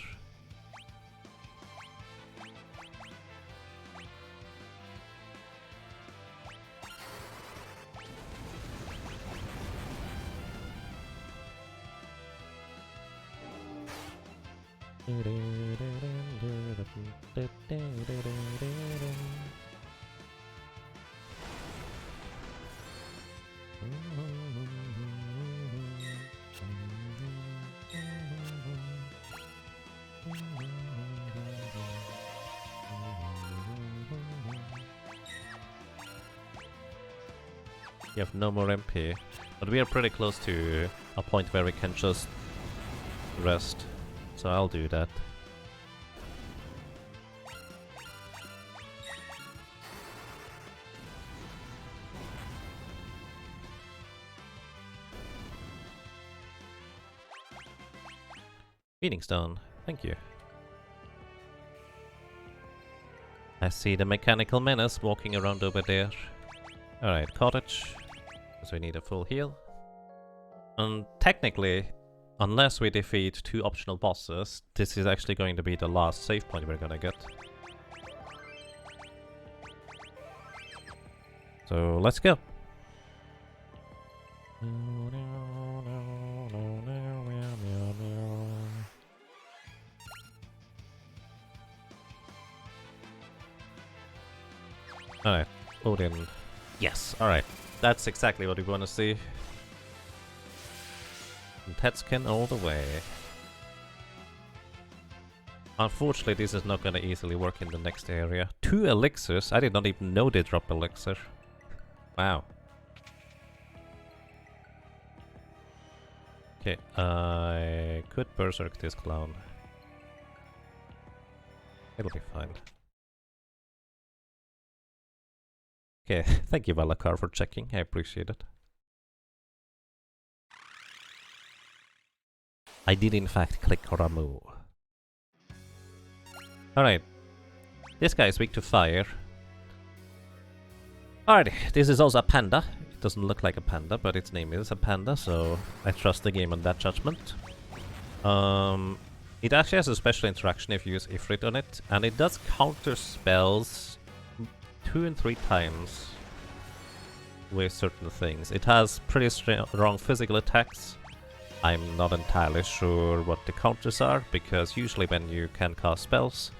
You have no more MP, but we are pretty close to a point where we can just rest, so I'll do that. Feeding stone, thank you. I see the mechanical menace walking around over there. Alright, cottage, because we need a full heal. And technically, unless we defeat 2 optional bosses, this is actually going to be the last save point we're gonna get. So let's go. Alright, Odin. Yes, alright. That's exactly what we want to see. And Tetskin all the way. Unfortunately, this is not going to easily work in the next area. 2 elixirs? I did not even know they drop elixir. Wow. Okay, I could berserk this clown. It'll be fine. Okay, thank you Valakar for checking, I appreciate it. I did in fact click Ramu. Alright, this guy is weak to fire. Alrighty, this is also a panda. It doesn't look like a panda, but its name is a panda, so I trust the game on that judgment. It actually has a special interaction if you use Ifrit on it, and it does counter spells 2 and 3 times with certain things. It has pretty strong physical attacks. I'm not entirely sure what the counters are, because usually when you can cast spells,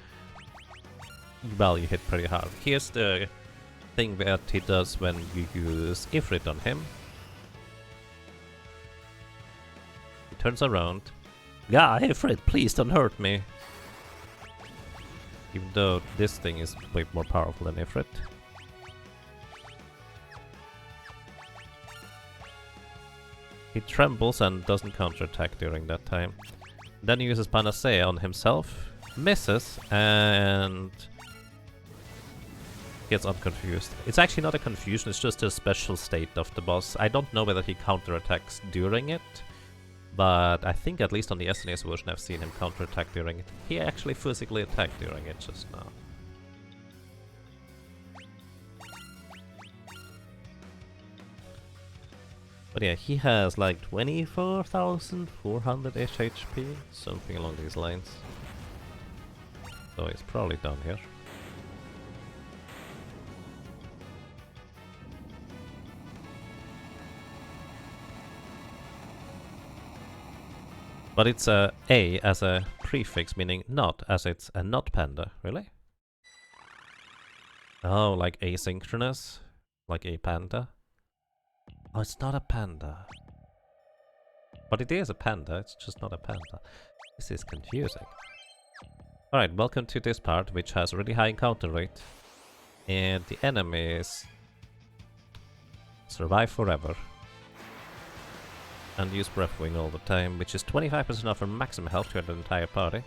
well, you hit pretty hard. Here's the thing that he does when you use Ifrit on him. He turns around. Yeah, Ifrit, please don't hurt me. Even though this thing is way more powerful than Ifrit. He trembles and doesn't counterattack during that time. Then he uses Panacea on himself, misses, and gets unconfused. It's actually not a confusion, it's just a special state of the boss. I don't know whether he counterattacks during it, but I think at least on the SNES version I've seen him counterattack during it. He actually physically attacked during it just now. But yeah, he has like 24,400-ish HP, something along these lines. So he's probably down here. But it's a as a prefix, meaning not, as it's a not panda, really? Oh, like asynchronous? Like a panda? Oh, it's not a panda. But it is a panda, it's just not a panda. This is confusing. Alright, welcome to this part, which has a really high encounter rate. And the enemies survive forever. And use Breath Wing all the time, which is 25% off our maximum health to the entire party.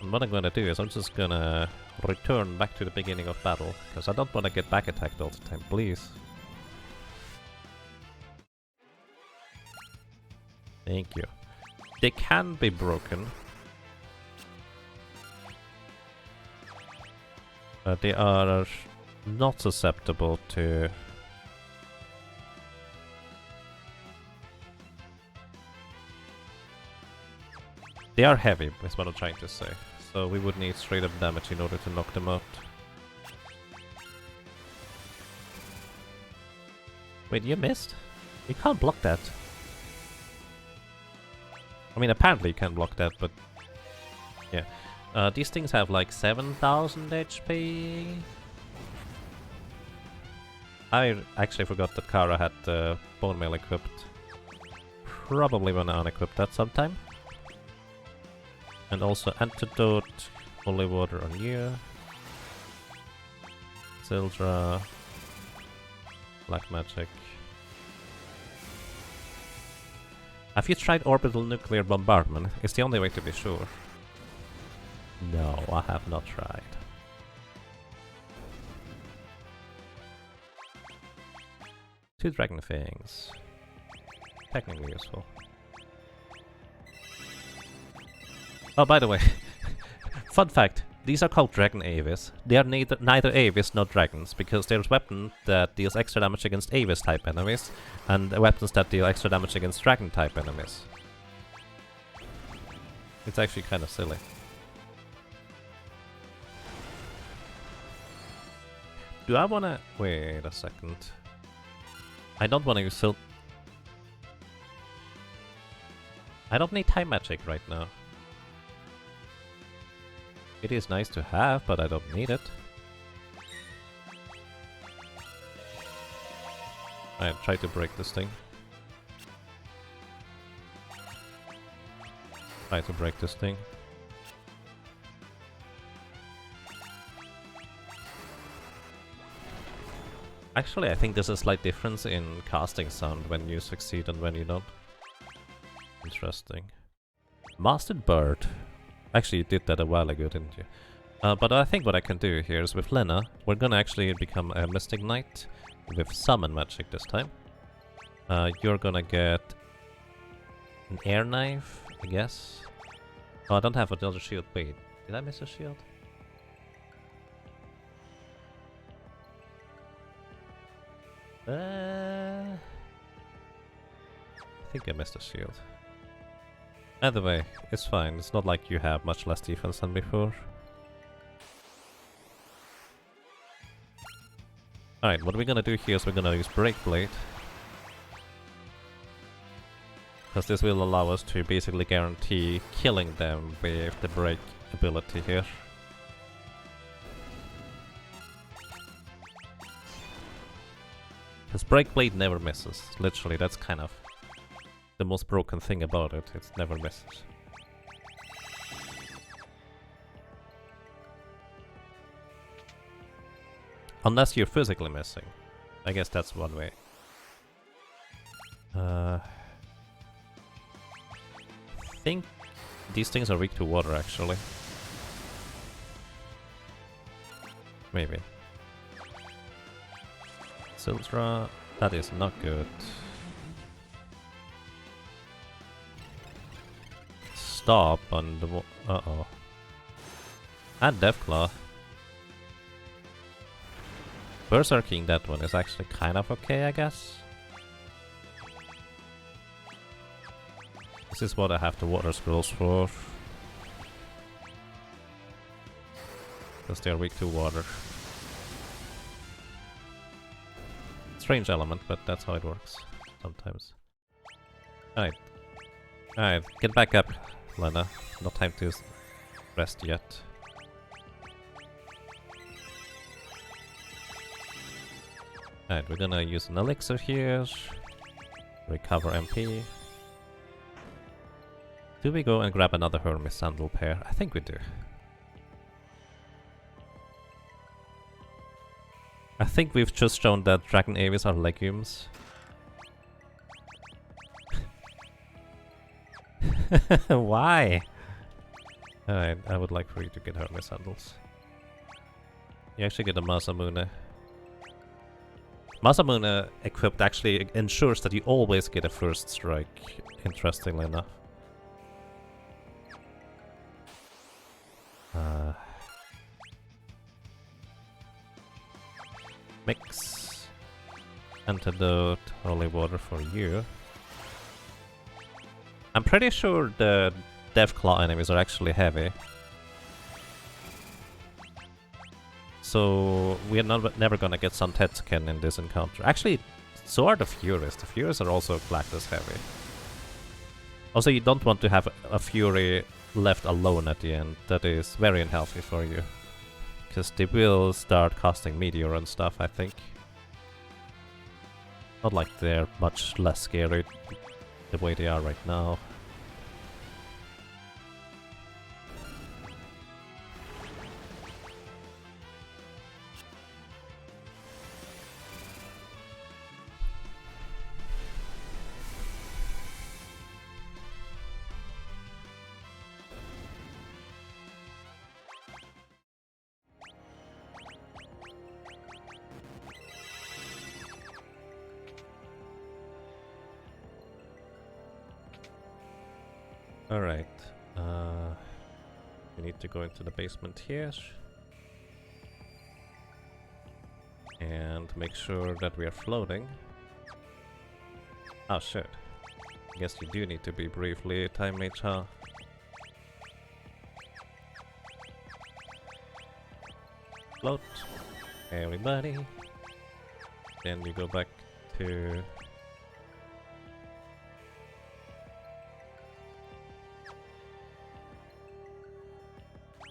And what I'm gonna do is I'm just gonna return back to the beginning of battle, because I don't want to get back attacked all the time, please. Thank you. They can be broken. But they are not susceptible to... They are heavy, is what I'm trying to say. So we would need straight up damage in order to knock them out. Wait, you missed? You can't block that. I mean, apparently you can block that, but... Yeah. These things have like 7,000 HP. I actually forgot that Kara had the bone mail equipped. Probably wanna unequip that sometime. And also Antidote, Holy Water on you. Sildra. Black Magic. Have you tried Orbital Nuclear Bombardment? It's the only way to be sure. No, I have not tried. Two Dragon Fangs. Technically useful. Oh, by the way, fun fact, these are called Dragon Avis. They are neither Avis nor dragons, because there's weapon that deals extra damage against Avis type enemies, and weapons that deal extra damage against Dragon type enemies. It's actually kind of silly. Do I wanna... Wait a second. I don't wanna use I don't need time magic right now. It is nice to have, but I don't need it. Alright, try to break this thing. Try to break this thing. Actually, I think there's a slight difference in casting sound when you succeed and when you don't. Interesting. Mastered Bird. Actually, you did that a while ago, didn't you? But I think what I can do here is with Lenna, we're gonna actually become a Mystic Knight with Summon Magic this time. You're gonna get an Air Knife, I guess. Oh, I don't have another shield. Wait, did I miss a shield? I think I missed a shield. Either way, it's fine. It's not like you have much less defense than before. Alright, what we're gonna do here is we're gonna use Break Blade. Because this will allow us to basically guarantee killing them with the break ability here. Because Break Blade never misses. Literally, that's kind of the most broken thing about it. It never misses. Unless you're physically missing. I guess that's one way. think these things are weak to water, actually. Maybe. Siltra, that is not good. Stop on the uh-oh. And Deathclaw. Berserking that one is actually kind of okay, I guess. This is what I have the water scrolls for. Because they're weak to water. Strange element, but that's how it works sometimes. Alright. Alright, get back up, Lenna. Not time to rest yet. Alright, we're gonna use an elixir here. Recover MP. Do we go and grab another Hermes sandal pair? I think we do. I think we've just shown that dragon aves are legumes. Why? Alright, I would like for you to get Hermes sandals. You actually get a Masamune. Masamune equipped actually ensures that you always get a first strike, interestingly enough. Mix. Antidote, holy water for you. I'm pretty sure the Deathclaw enemies are actually heavy. So we're never gonna get some Tetsuken in this encounter. Actually, so are the Furies. The Furies are also flagged as heavy. Also, you don't want to have a Fury left alone at the end. That is very unhealthy for you. Because they will start casting Meteor and stuff, I think. Not like they're much less scary the way they are right now. Alright, we need to go into the basement here and make sure that we are floating. Oh shit, I guess you do need to be briefly time mage, huh? Float, everybody. Then you go back to...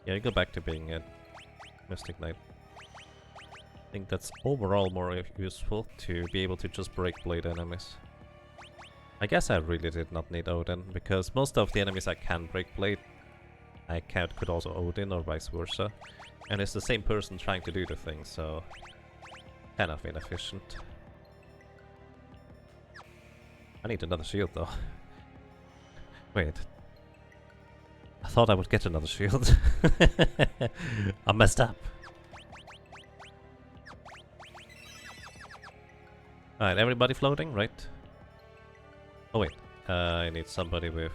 Yeah, you go back to being a Mystic Knight. I think that's overall more useful to be able to just break blade enemies. I guess I really did not need Odin, because most of the enemies I can break blade, could also Odin or vice versa. And it's the same person trying to do the thing, so kind of inefficient. I need another shield though. Wait. I thought I would get another shield. I messed up. Alright, everybody floating, right? Oh wait, I need somebody with...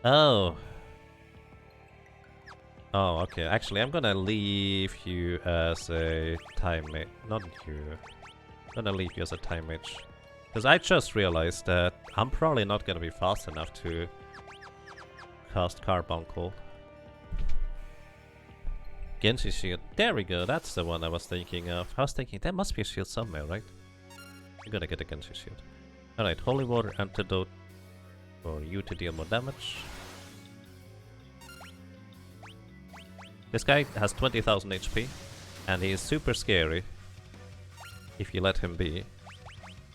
Oh! Oh, okay. Actually, I'm gonna leave you as a time mage. Not you. I'm gonna leave you as a time mage. Because I just realized that I'm probably not gonna be fast enough to cast Carbuncle. Genshi shield. There we go, that's the one I was thinking of. I was thinking there must be a shield somewhere, right? I'm gonna get a Genshi shield. Alright, Holy Water Antidote for you to deal more damage. This guy has 20,000 HP, and he is super scary if you let him be.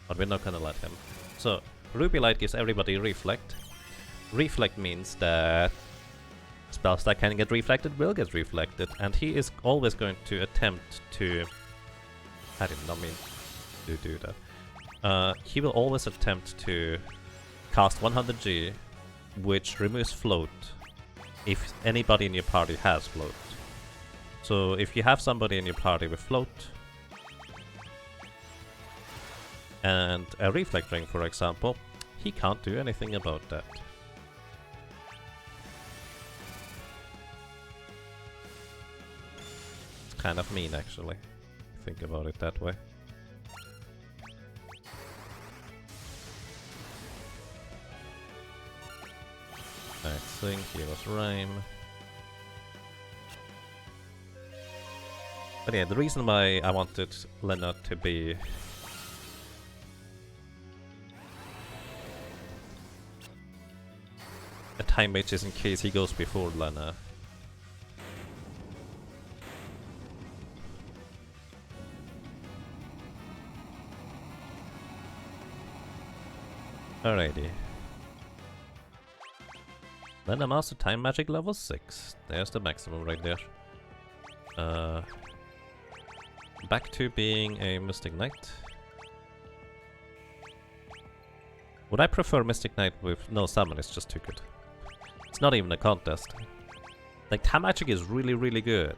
But we're not gonna let him. So, Ruby Light gives everybody Reflect. Reflect means that spells that can get reflected will get reflected, and he is always going to attempt to... I did not mean to do that. he will always attempt to cast 100G, which removes float if anybody in your party has float. So if you have somebody in your party with float and a reflect ring, for example, he can't do anything about that. It's kind of mean, actually, if you think about it that way. I think he was rhyme. But yeah, the reason why I wanted Lenna to be a time mage is in case he goes before Lenna. Alrighty. Lenna Master Time Magic level 6. There's the maximum right there. Back to being a Mystic Knight. Would I prefer Mystic Knight with... No, Summon is just too good. It's not even a contest. Like, Time Magic is really, really good.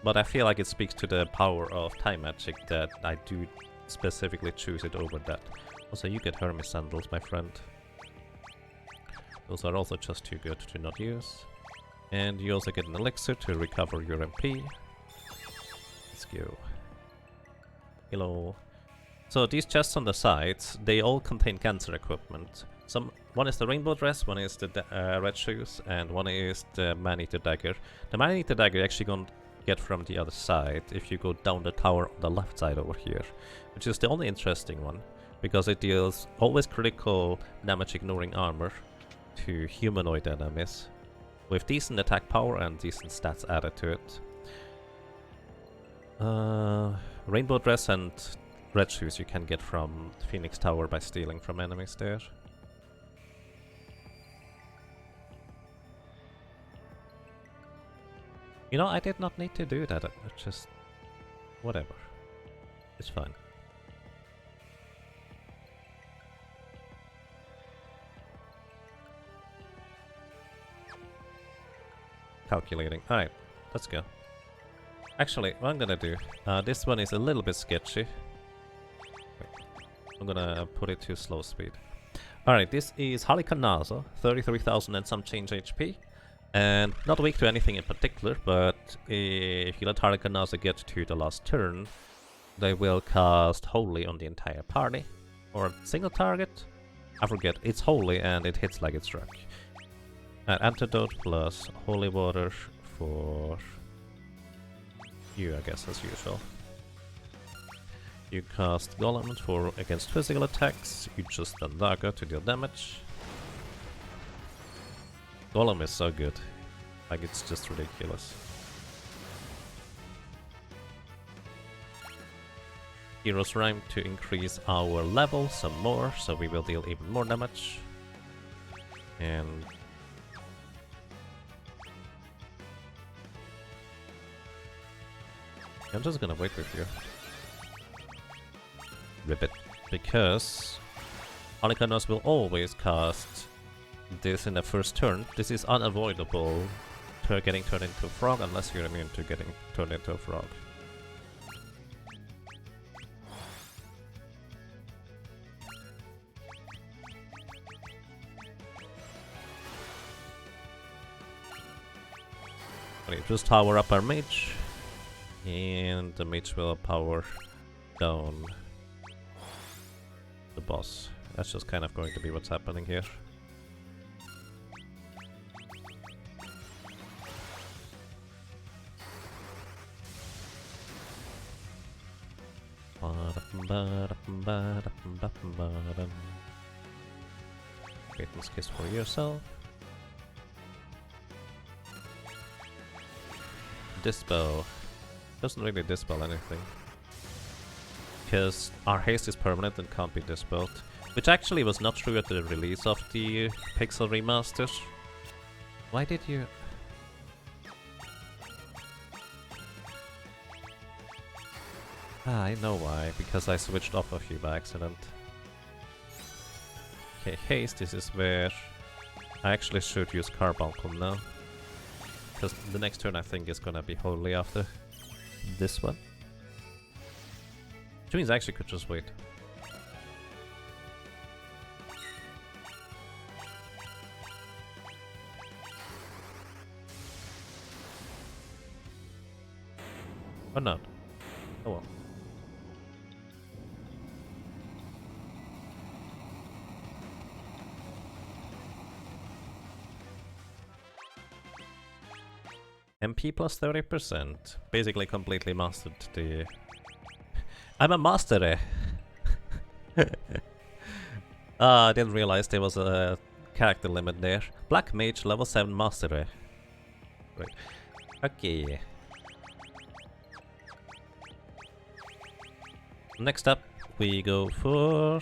But I feel like it speaks to the power of Time Magic that I do specifically choose it over that. Also, you get Hermes Sandals, my friend. Those are also just too good to not use. And you also get an elixir to recover your MP. Let's go. Hello. So these chests on the sides, they all contain cancer equipment. One is the rainbow dress, one is the red shoes, and one is the man-eater dagger. The man-eater dagger you're actually gonna get from the other side if you go down the tower on the left side over here, which is the only interesting one, because it deals always critical damage ignoring armor to humanoid enemies, with decent attack power and decent stats added to it. Rainbow dress and red shoes you can get from Phoenix Tower by stealing from enemies there. You know, I did not need to do that, just... whatever. It's fine. Calculating. Alright, let's go. Actually, what I'm gonna do, this one is a little bit sketchy. Wait, I'm gonna put it to slow speed. Alright, this is Halikanaza, 33,000 and some change HP. And not weak to anything in particular, but if you let Halikanaza get to the last turn, they will cast Holy on the entire party. Or a single target? I forget, it's Holy and it hits like it's struck. Antidote plus Holy Water for you, I guess, as usual. You cast Golem for against physical attacks, you just then Dagger to deal damage. Golem is so good, like it's just ridiculous. Hero's Rhyme to increase our level some more, so we will deal even more damage. And I'm just gonna wait with you. Rip it. Because Alikanos will always cast this in the first turn. This is unavoidable to getting turned into a frog unless you're immune to getting turned into a frog. Okay, just power up our mage. And the mage will power down the boss. That's just kind of going to be what's happening here. Satan's Kiss for yourself. Dispel. Doesn't really dispel anything. Because our haste is permanent and can't be dispelled. Which actually was not true at the release of the Pixel Remaster. Why did you... Ah, I know why, because I switched off a few by accident. Okay, haste, this is where I actually should use Carbuncle now. Because the next turn I think is gonna be Holy after this one. Which means I actually could just wait. Or not. Oh well. MP plus 30%. Basically completely mastered the... I'm a master! I didn't realize there was a character limit there. Black Mage level 7 mastery. Right. Okay. Next up, we go for...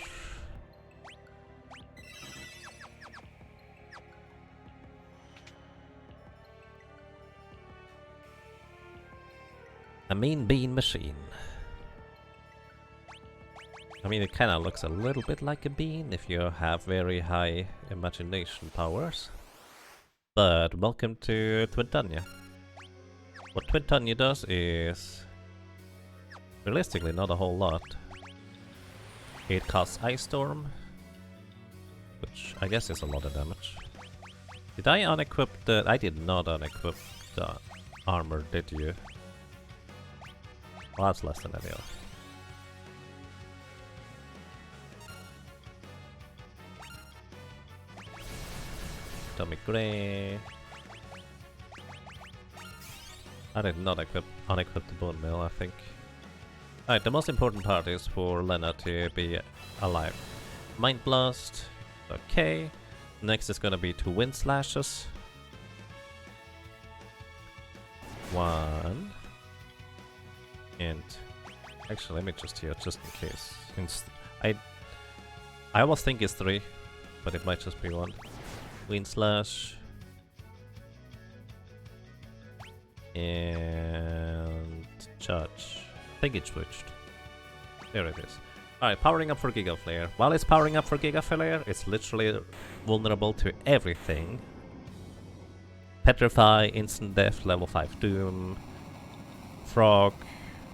a mean bean machine. I mean, it kinda looks a little bit like a bean if you have very high imagination powers. But welcome to Twintania. What Twintania does is... realistically, not a whole lot. It casts Ice Storm, which I guess is a lot of damage. Did I unequip the... I did not unequip the armor, did you? Well, that's less than any other. Atomic Ray. I did not unequip the Bone Mill, I think. Alright, the most important part is for Lenna to be alive. Mind Blast. Okay. Next is gonna be 2 Wind Slashes. 1. And actually, let me just heal just in case. I almost think it's 3, but it might just be 1. Wind Slash. And charge. I think it switched. There it is. Alright, powering up for Giga Flare. While it's powering up for Giga Flare, it's literally vulnerable to everything. Petrify, Instant Death, level 5 Doom, Frog,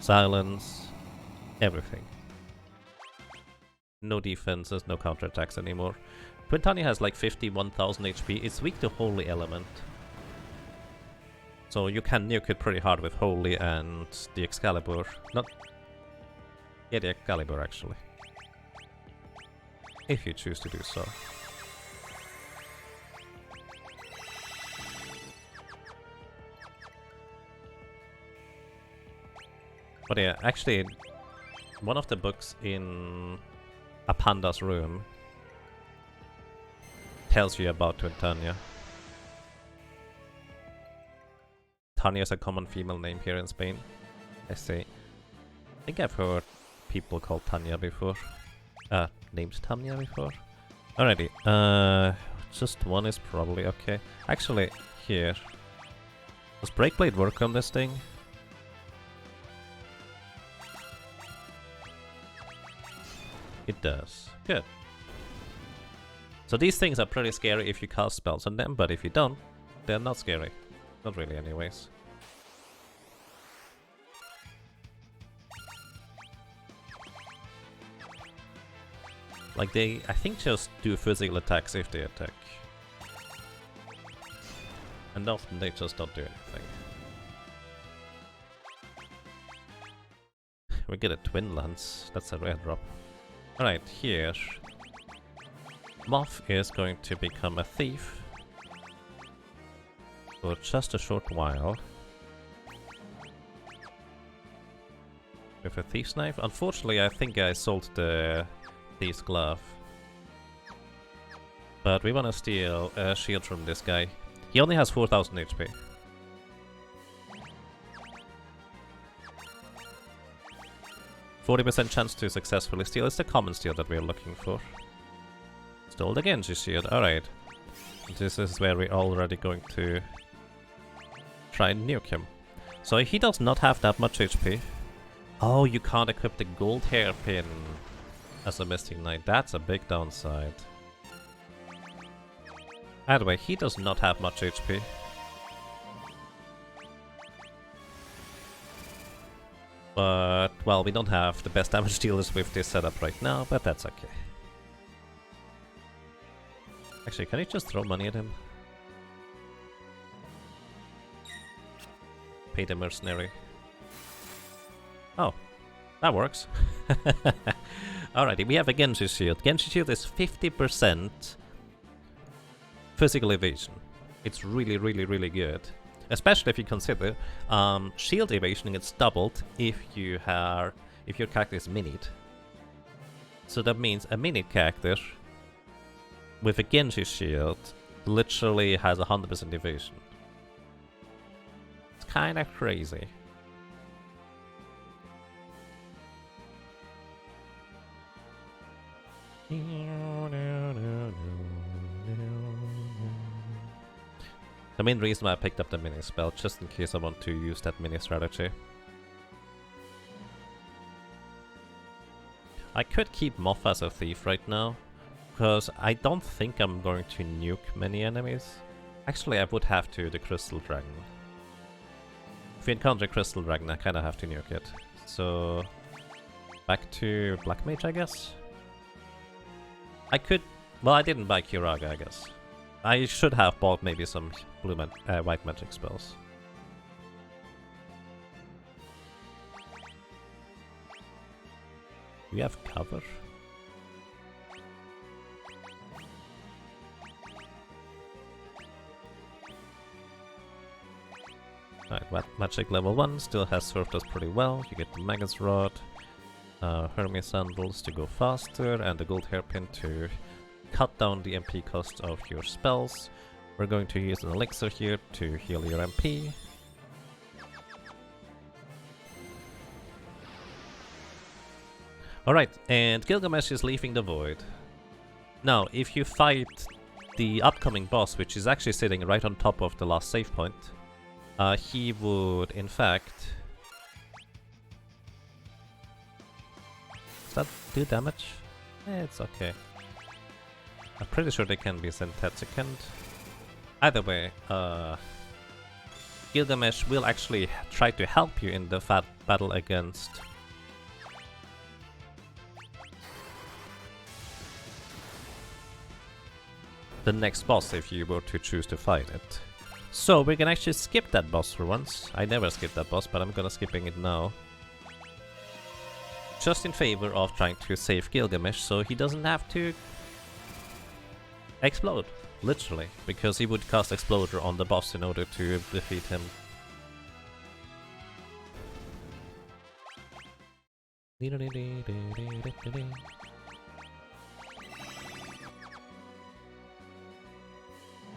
Silence, everything. No defenses, no counterattacks anymore. Twintania has like 51,000 HP. It's weak to Holy Element. So you can nuke it pretty hard with Holy and the Excalibur. Not... yeah, the Excalibur actually. If you choose to do so. But yeah, actually, one of the books in a panda's room tells you about Twintania. Tanya is a common female name here in Spain. I see. I think I've heard people called Tanya before. Named Tanya before. Alrighty. Just one is probably okay. Actually, here. Does Breakblade work on this thing? It does. Good. So these things are pretty scary if you cast spells on them, but if you don't, they're not scary. Not really anyways. Like they, I think, just do physical attacks if they attack. And often they just don't do anything. We get a Twin Lance. That's a rare drop. Alright, here. Moth is going to become a thief. For just a short while. With a thief's knife. Unfortunately, I think I sold the thief's glove. But we want to steal a shield from this guy. He only has 4,000 HP. %40 chance to successfully steal is the common steal that we're looking for. Stole the Genji shield, alright. This is where we're already going to try and nuke him. So he does not have that much HP. Oh, you can't equip the gold hairpin as a Mystic Knight. That's a big downside. By the way, he does not have much HP. But, well, we don't have the best damage dealers with this setup right now, but that's okay. Actually, can you just throw money at him? Pay the mercenary. Oh, that works. Alrighty, we have a Genji Shield. Genji Shield is 50% physical evasion. It's really, really, really good. Especially if you consider shield evasion gets doubled if your character is minied. So that means a minied character with a Genji Shield literally has 100% evasion. It's kinda crazy. The main reason why I picked up the mini spell, just in case I want to use that mini strategy. I could keep Moth as a thief right now, because I don't think I'm going to nuke many enemies. Actually, I would have to the Crystal Dragon. If we encounter Crystal Dragon, I kinda have to nuke it. So, back to Black Mage, I guess? I could... Well, I didn't buy Kiraga, I guess. I should have bought maybe some white magic spells. We have cover. Alright, magic level 1 still has served us pretty well. You get the Magus Rod, Hermes Sandals to go faster, and the Gold Hairpin to cut down the MP cost of your spells. We're going to use an elixir here to heal your MP. Alright, and Gilgamesh is leaving the void. Now, if you fight the upcoming boss, which is actually sitting right on top of the last save point, he would, in fact... Does that do damage? It's okay. I'm pretty sure they can be synthetic. Either way, Gilgamesh will actually try to help you in the battle against the next boss if you were to choose to fight it. So we can actually skip that boss for once. I never skip that boss, but I'm gonna skipping it now. Just in favor of trying to save Gilgamesh so he doesn't have to explode, literally, because he would cast Exploder on the boss in order to defeat him.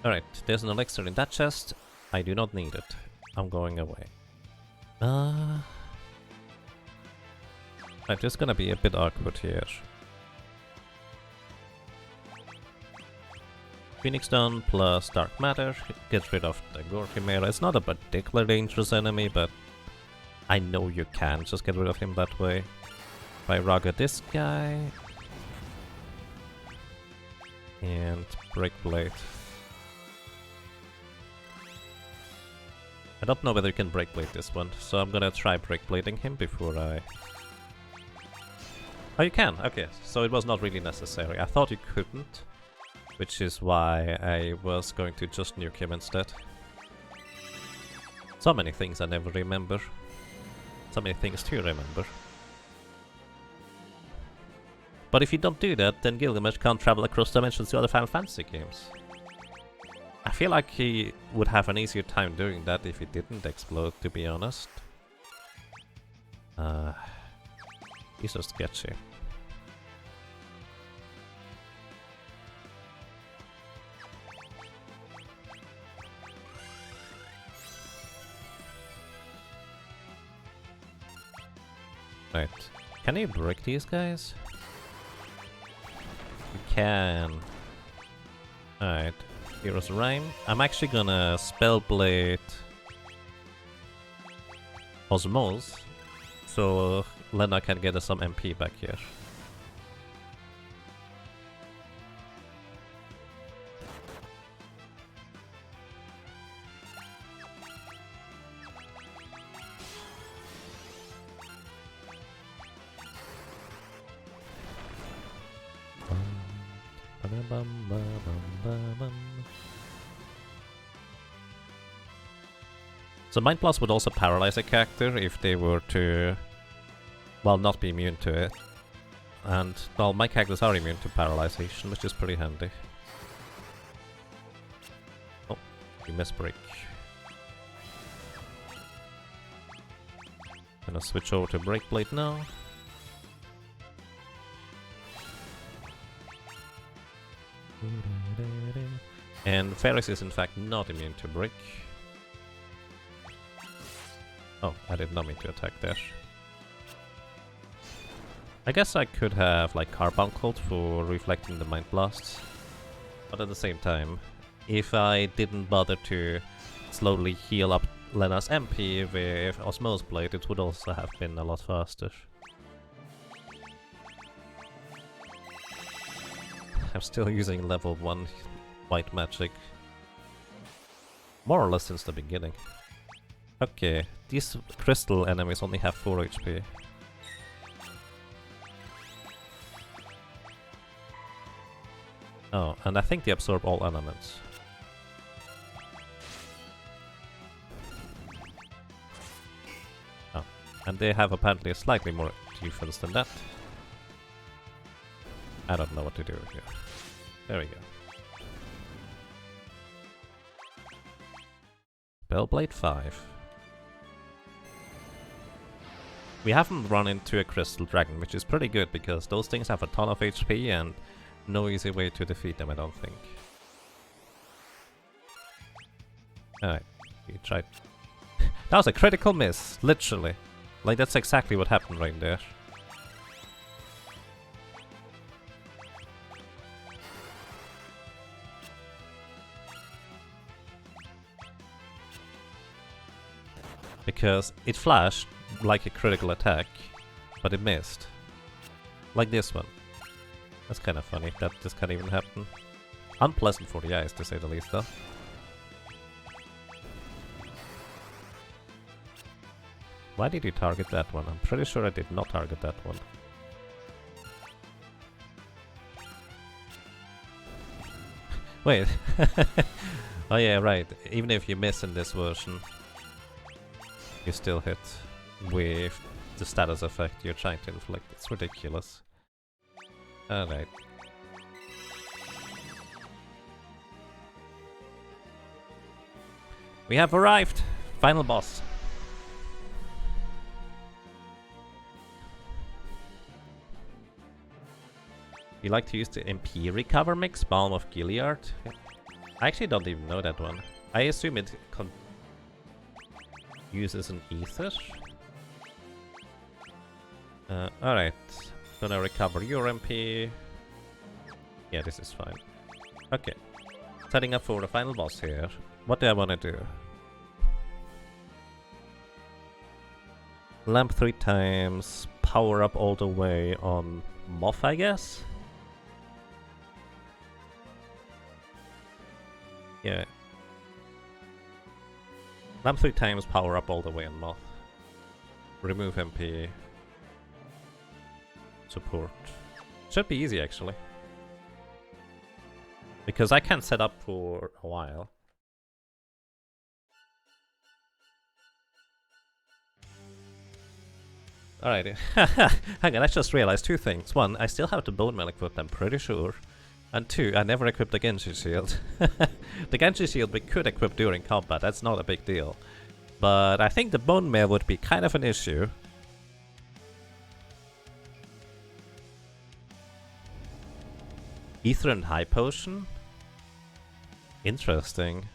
Alright, there's an elixir in that chest. I do not need it. I'm going away. Right, it's gonna be a bit awkward here. Phoenix Stone plus Dark Matter gets rid of the Gore Chimera. It's not a particularly dangerous enemy, but I know you can just get rid of him that way. If I Raga this guy... and Breakblade. I don't know whether you can Breakblade this one, so I'm gonna try Breakblading him before I... Oh, you can! Okay, so it was not really necessary. I thought you couldn't. Which is why I was going to just nuke him instead. So many things I never remember. So many things to remember. But if you don't do that, then Gilgamesh can't travel across dimensions to other Final Fantasy games. I feel like he would have an easier time doing that if he didn't explode, to be honest. He's so sketchy. Right, can you break these guys? You can. Alright, Hero's Rhyme. I'm actually gonna Spellblade Osmose, so Lenna can get us some MP back here. So Mind Blast would also paralyze a character if they were to, well, not be immune to it. And, well, my characters are immune to paralyzation, which is pretty handy. Oh, we missed break. Gonna switch over to Break Blade now. And Faris is in fact not immune to Brick. Oh, I did not mean to attack there. I guess I could have like Carbuncle for reflecting the Mind Blasts. But at the same time, if I didn't bother to slowly heal up Lenna's MP with Osmose Blade, it would also have been a lot faster. I'm still using level 1 white magic. More or less since the beginning. Okay, these crystal enemies only have 4 HP. Oh, and I think they absorb all elements. Oh, and they have apparently slightly more defense than that. I don't know what to do here. There we go. Spellblade 5. We haven't run into a Crystal Dragon, which is pretty good because those things have a ton of HP and no easy way to defeat them, I don't think. Alright, we tried. That was a critical miss, literally. Like, that's exactly what happened right there. Because it flashed like a critical attack, but it missed. Like this one. That's kind of funny, that this can't even happen. Unpleasant for the eyes, to say the least, though. Why did you target that one? I'm pretty sure I did not target that one. Wait. Oh yeah, right. Even if you miss in this version, you still hit with the status effect you're trying to inflict. It's ridiculous. Alright. We have arrived! Final boss. You like to use the MP recover mix, Balm of Gilead? I actually don't even know that one. I assume it uses an ether. Alright, gonna recover your MP. Yeah, this is fine. Okay, setting up for the final boss here. What do I want to do? Lamp 3 times, power up all the way on Moth, I guess? Yeah. Lamp 3 times, power up all the way on Moth. Remove MP. Support. Should be easy, actually. Because I can't set up for a while. Alright. Hang on, I just realized 2 things. 1, I still have the bone mail equipped, I'm pretty sure. And 2, I never equipped the Genji shield. The Genji shield we could equip during combat, that's not a big deal. But I think the bone mail would be kind of an issue. Ether and High Potion? Interesting.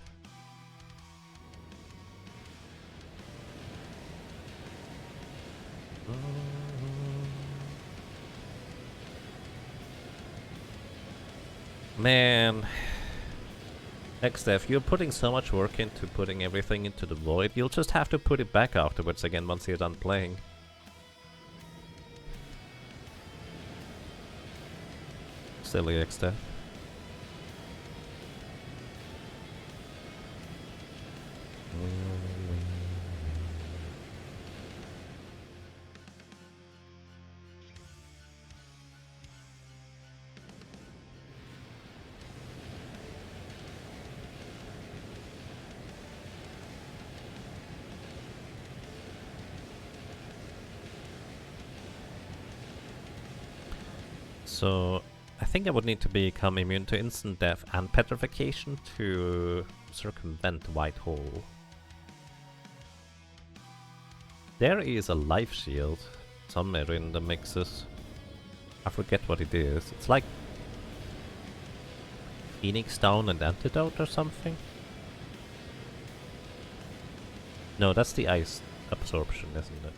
Man, XDev, you're putting so much work into putting everything into the void, you'll just have to put it back afterwards again once you're done playing. Silly X there. So, I think I would need to become immune to instant death and petrification to circumvent White Hole. There is a life shield somewhere in the mixes. I forget what it is. It's like Phoenix Stone and Antidote or something? No, that's the ice absorption, isn't it?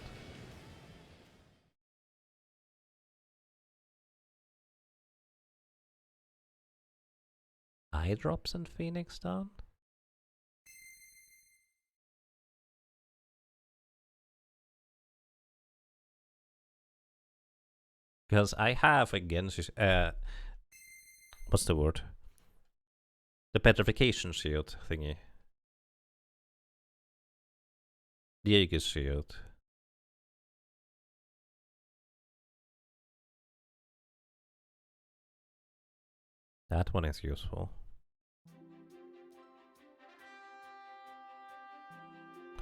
Eye drops and Phoenix Stone? Because I have against what's the word? The petrification shield thingy. The Aegis shield. That one is useful.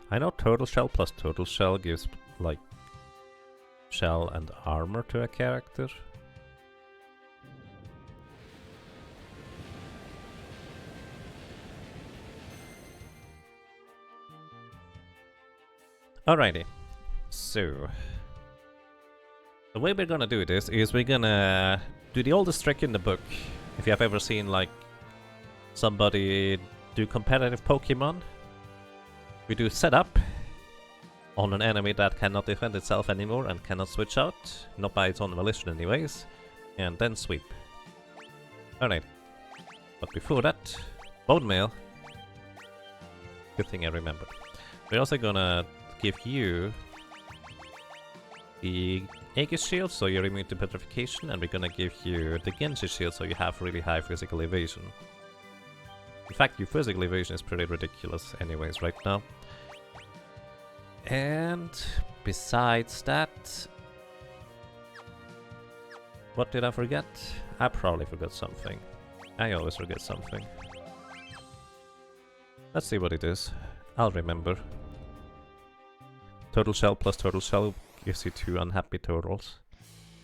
I know Turtle Shell plus Turtle Shell gives like shell and armor to a character. Alrighty, so the way we're gonna do this is we're gonna do the oldest trick in the book. If you have ever seen like somebody do competitive Pokemon, we do setup on an enemy that cannot defend itself anymore and cannot switch out, not by its own volition anyways, and then sweep. Alright, but before that, bone mail. Good thing I remembered. We're also gonna give you the Aegis shield, so you're immune to petrification, and we're gonna give you the Genji shield, so you have really high physical evasion. In fact, your physical evasion is pretty ridiculous anyways right now. And besides that, what did I forget? I probably forgot something. I always forget something. Let's see what it is. I'll remember. Turtle Shell plus Turtle Shell gives you 2 unhappy turtles.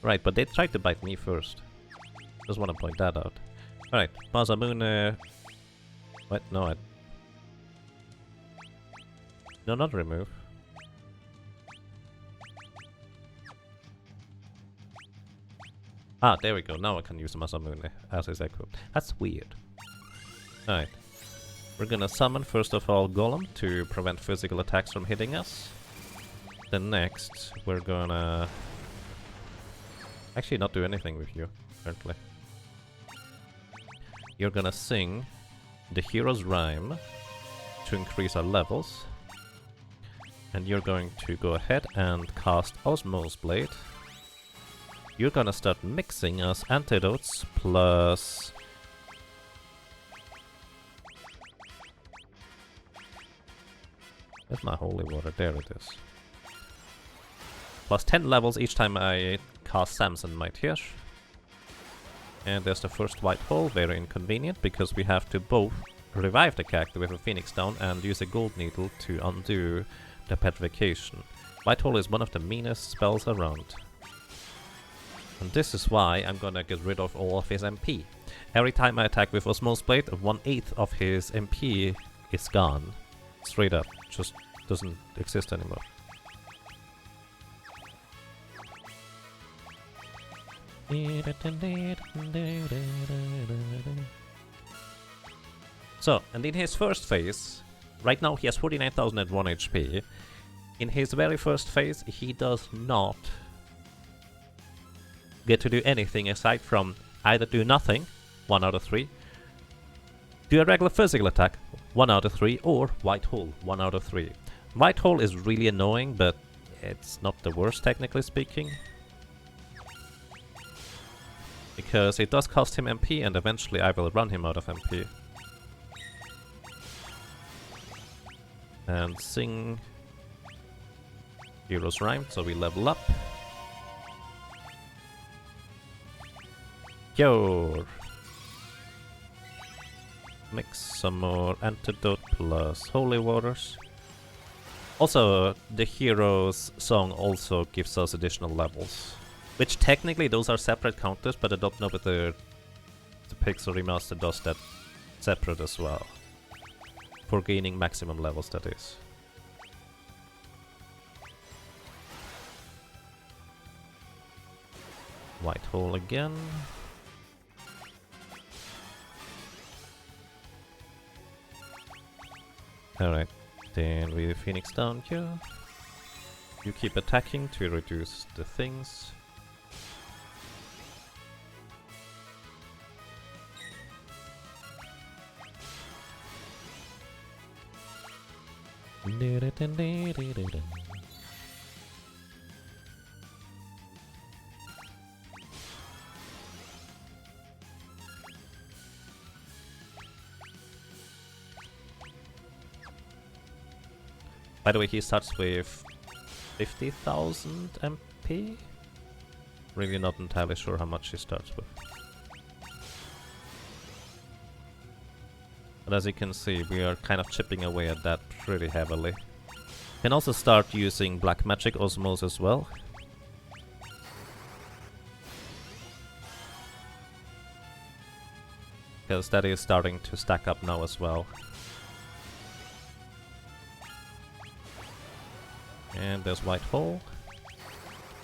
Right, but they tried to bite me first. Just want to point that out. Alright, Masamune... What? No, No, not remove. Ah, there we go. Now I can use the Masamune as is equipped. That's weird. Alright. We're gonna summon first of all Golem to prevent physical attacks from hitting us. Then next, we're gonna... Actually not do anything with you, apparently. You're gonna sing the Hero's Rhyme to increase our levels. And you're going to go ahead and cast Osmose Blade. You're gonna start mixing us antidotes plus... Where's my holy water? There it is. Plus 10 levels each time I cast Samson Might here. And there's the first white hole, very inconvenient, because we have to both revive the character with a Phoenix Down and use a Gold Needle to undo the petrification. White hole is one of the meanest spells around. And this is why I'm gonna get rid of all of his MP. Every time I attack with Osmose Blade, 1/8 of his MP is gone. Straight up, just doesn't exist anymore. So, and in his first phase, right now he has 49,001 HP. In his very first phase, he does not get to do anything aside from either do nothing, 1 out of 3, do a regular physical attack, 1 out of 3, or white hole, 1 out of 3. White hole is really annoying, but it's not the worst technically speaking. Because it does cost him MP, and eventually I will run him out of MP. And sing Heroes Rhymed, so we level up. Cure! Mix some more Antidote plus Holy Waters. Also, the Hero's Song also gives us additional levels. Which technically those are separate counters, but I don't know whether the Pixel Remaster does that separate as well. For gaining maximum levels, that is. White hole again. Alright, then we Phoenix down here. You keep attacking to reduce the things. By the way, he starts with 50,000 MP? Really not entirely sure how much he starts with. But as you can see, we are kind of chipping away at that pretty heavily. Can also start using Black Magic Osmos as well. Because that is starting to stack up now as well. And there's White Hole.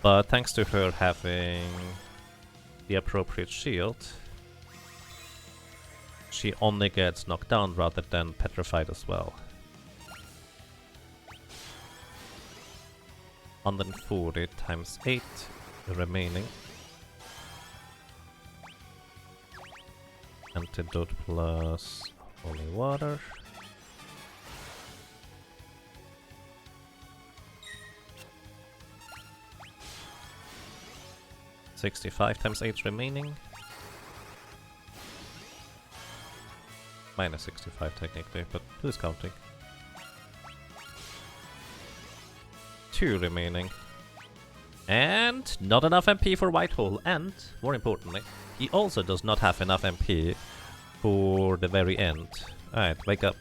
But thanks to her having the appropriate shield, she only gets knocked down rather than petrified as well. 140 times 8 remaining. Antidote plus Holy Water. $65 times 8 remaining. Minus 65 technically, but who's counting? 2 remaining. And not enough MP for White Hole, and more importantly, he also does not have enough MP for the very end. Alright, wake up.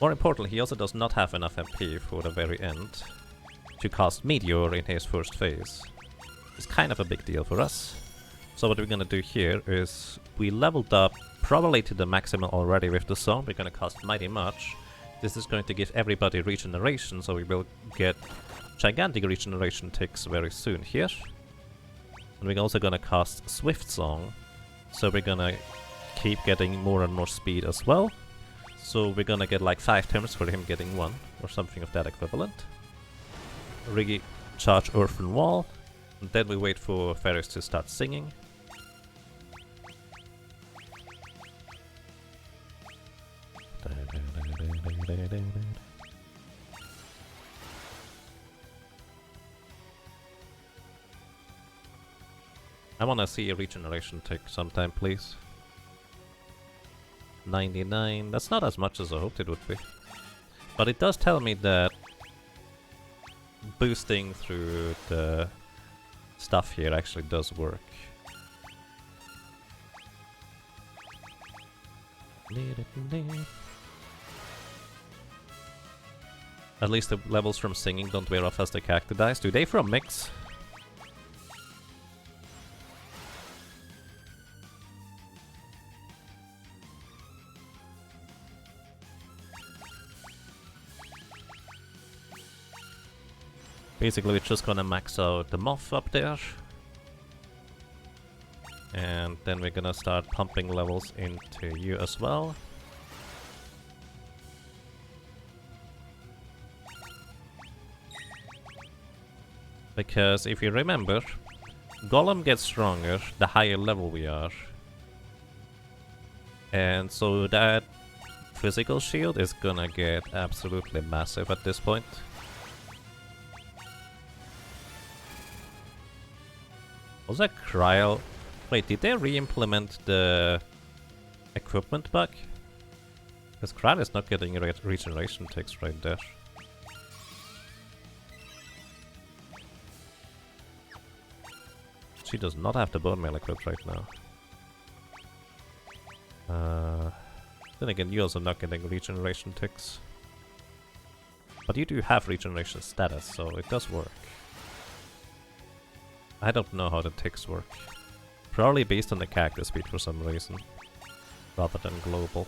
More importantly, he also does not have enough MP for the very end to cast Meteor in his first phase. It's kind of a big deal for us. So what we're gonna do here is we leveled up probably to the maximum already with the song. We're gonna cast Mighty Much. This is going to give everybody regeneration, so we will get gigantic regeneration ticks very soon here. And we're also gonna cast Swift Song, so we're gonna keep getting more and more speed as well. So we're gonna get like 5 turns for him getting 1, or something of that equivalent. Recharge Earthen Wall, and then we wait for Faris to start singing. I wanna see a regeneration tick sometime, please. 99, that's not as much as I hoped it would be. But it does tell me that boosting through the stuff here actually does work. At least the levels from singing don't wear off as the character dies. Do they from mix? Basically, we're just gonna max out the moth up there. And then we're gonna start pumping levels into you as well. Because if you remember, Golem gets stronger the higher level we are. And so that physical shield is gonna get absolutely massive at this point. Was that Krile? Wait, did they re-implement the equipment bug? Because Krile is not getting regeneration ticks right there. She does not have the bone mail equipped right now. Then again, you're also not getting regeneration ticks. But you do have regeneration status, so it does work. I don't know how the ticks work. Probably based on the character speed for some reason, rather than global.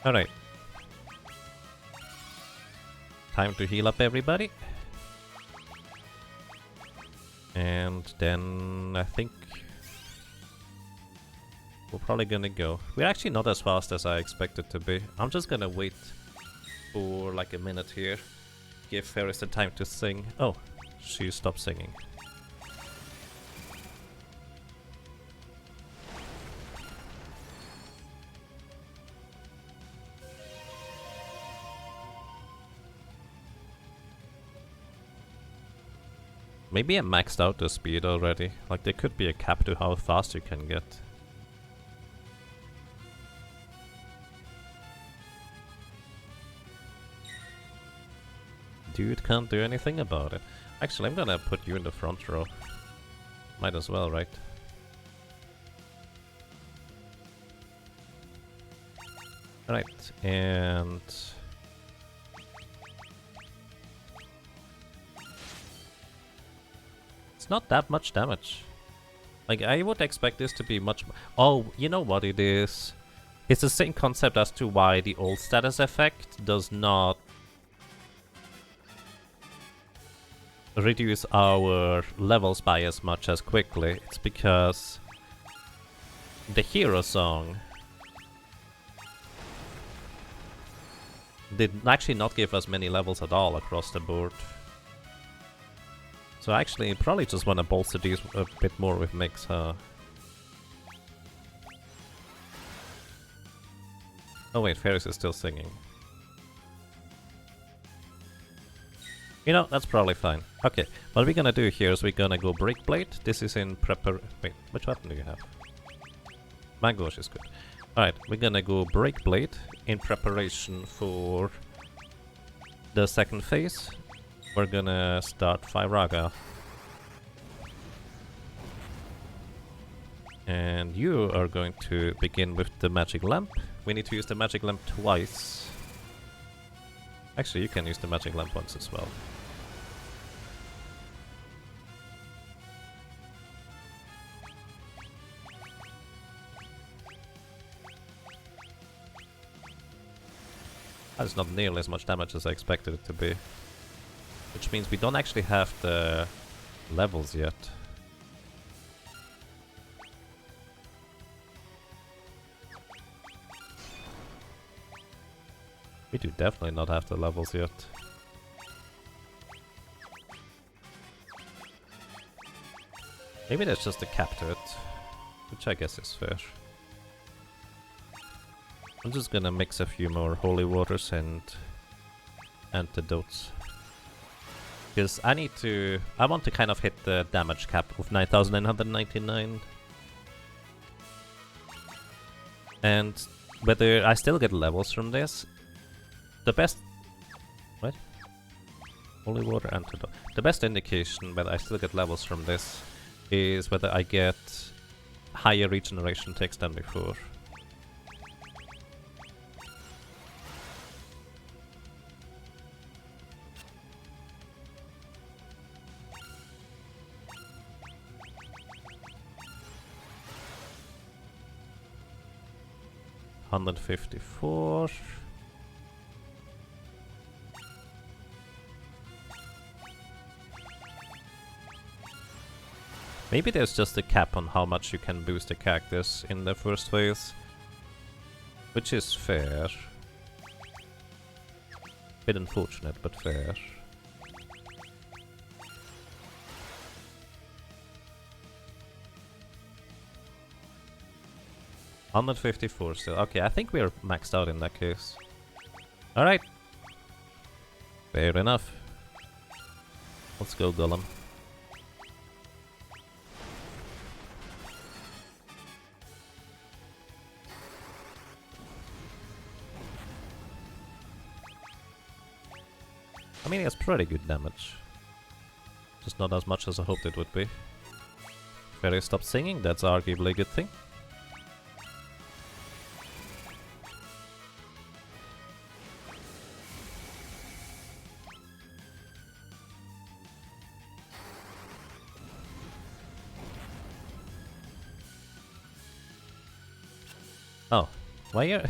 Alright. Time to heal up everybody. And then I think we're probably gonna go. We're actually not as fast as I expected to be. I'm just gonna wait for like a minute here. Give Faris the time to sing. Oh, she stopped singing. Maybe I maxed out the speed already. Like, there could be a cap to how fast you can get. Dude can't do anything about it. Actually, I'm gonna put you in the front row. Might as well, right? Alright, and... it's not that much damage. Like, I would expect this to be much... oh, you know what it is? It's the same concept as to why the old status effect does not reduce our levels by as much as quickly. It's because the hero song did actually not give us many levels at all across the board. So actually, you probably just want to bolster these a bit more with mix, huh? Oh wait, Faris is still singing. You know, that's probably fine. Okay, what we're gonna do here is we're gonna go Break Blade. This is in wait, which weapon do you have? Mangosh is good. Alright, we're gonna go Break Blade in preparation for the second phase. We're gonna start Firaga. And you are going to begin with the magic lamp. We need to use the magic lamp twice. Actually, you can use the magic lamp once as well. That's not nearly as much damage as I expected it to be. Which means we don't actually have the levels yet. We do definitely not have the levels yet. Maybe there's just a cap to it, which I guess is fair. I'm just gonna mix a few more holy waters and antidotes. Because I want to kind of hit the damage cap of 9,999. And whether I still get levels from this, the best... what? Holy water antidote. The best indication whether I still get levels from this is whether I get higher regeneration ticks than before. $154. Maybe there's just a cap on how much you can boost the characters in the first phase, which is fair. Bit unfortunate, but fair. $154 still. Okay, I think we're maxed out in that case. Alright. Fair enough. Let's go, Golem. I mean, it's pretty good damage. Just not as much as I hoped it would be. Fairy stopped singing, that's arguably a good thing. Oh, why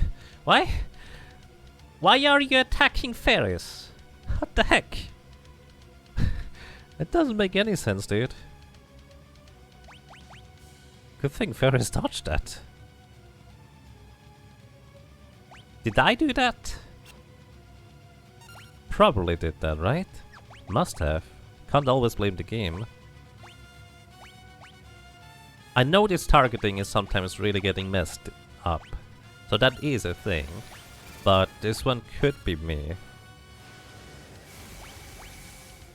are you attacking fairies? What the heck? It doesn't make any sense, dude. Good thing fairies dodged that. Did I do that? Probably did that, right? Must have. Can't always blame the game. I know this targeting is sometimes really getting messed up. So that is a thing. But this one could be me.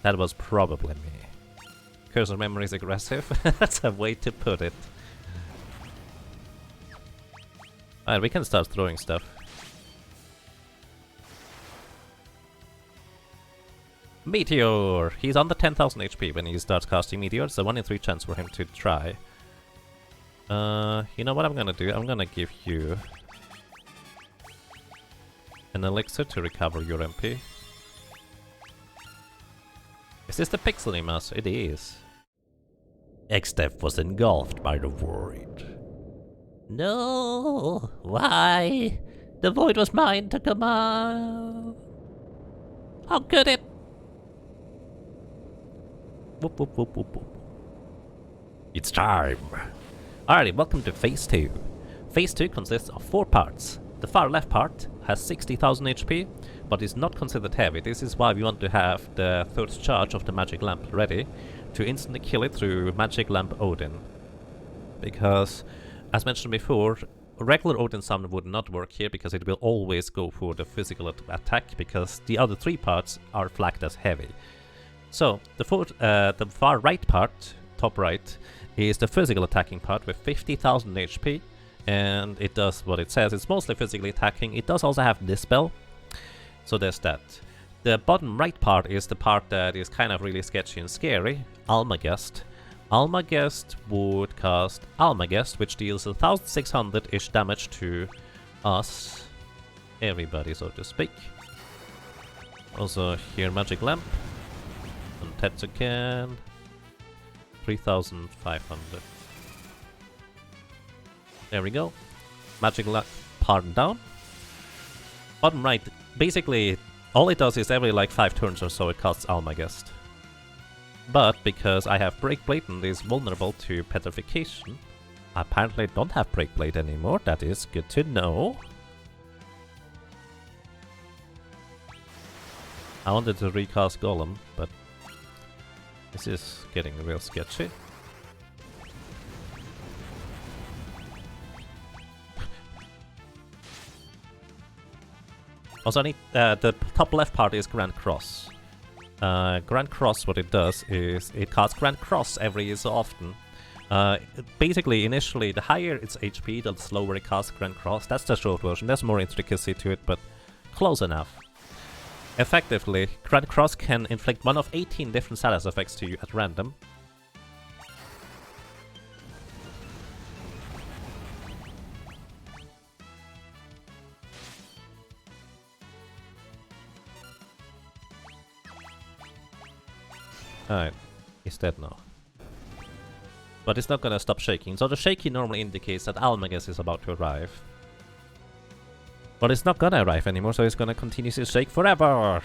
That was probably me. Cursor memory is aggressive. That's a way to put it. Alright, we can start throwing stuff. Meteor! He's under 10,000 HP when he starts casting Meteor. It's a 1 in 3 chance for him to try. You know what I'm gonna do? I'm gonna give you an elixir to recover your MP. Is this the Pixel Mass? It is.
X-Dev was engulfed by the void.
No, why? The void was mine to command. How could it?
Whoop whoop whoop whoop whoop.
It's time.
Alrighty, welcome to Phase 2. Phase 2 consists of 4 parts. The far left part has 60,000 HP, but is not considered heavy. This is why we want to have the third charge of the Magic Lamp ready to instantly kill it through Magic Lamp Odin. Because, as mentioned before, regular Odin summon would not work here because it will always go for the physical attack because the other 3 parts are flagged as heavy. So, the far right part, top right, is the physical attacking part with 50,000 HP. And it does what it says, it's mostly physically attacking. It does also have Dispel, so there's that. The bottom right part is the part that is kind of really sketchy and scary, Almagest. Almagest would cast Almagest, which deals 1,600-ish damage to us, everybody so to speak. Also here Magic Lamp, and Tetsuken, 3,500. There we go. Magic Lamp part down. Bottom right, basically all it does is every like 5 turns or so it casts Almagest. But because I have Breakblade and is vulnerable to petrification, I apparently don't have Breakblade anymore. That is good to know. I wanted to recast Golem, but this is getting real sketchy. Also, I need the top left part is Grand Cross. Grand Cross, what it does is it casts Grand Cross every so often. Basically, initially, the higher its HP, the slower it casts Grand Cross. That's the short version. There's more intricacy to it, but close enough. Effectively, Grand Cross can inflict one of 18 different status effects to you at random. Alright, he's dead now. But it's not gonna stop shaking, so the shaking normally indicates that Almagest is about to arrive. But it's not gonna arrive anymore, so it's gonna continue to shake forever!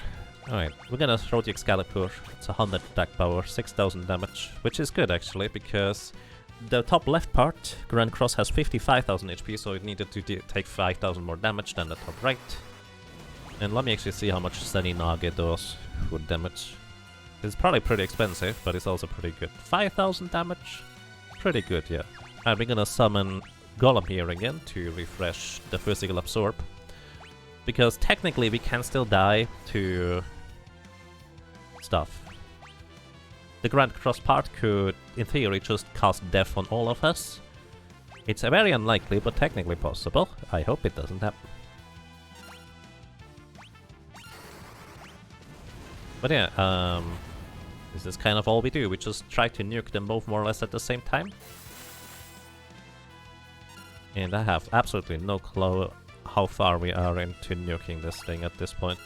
Alright, we're gonna throw the Excalibur. It's 100 attack power, 6,000 damage, which is good actually, because the top left part, Grand Cross, has 55,000 HP, so it needed to take 5,000 more damage than the top right. And let me actually see how much Seninage does for damage. It's probably pretty expensive, but it's also pretty good. 5,000 damage? Pretty good, yeah. And we're gonna summon Golem here again to refresh the physical absorb. Because technically we can still die to stuff. the Grand Cross part could, in theory, just cast death on all of us. It's very unlikely, but technically possible. I hope it doesn't happen. But yeah, this is kind of all we do. We just try to nuke them both more or less at the same time. And I have absolutely no clue how far we are into nuking this thing at this point.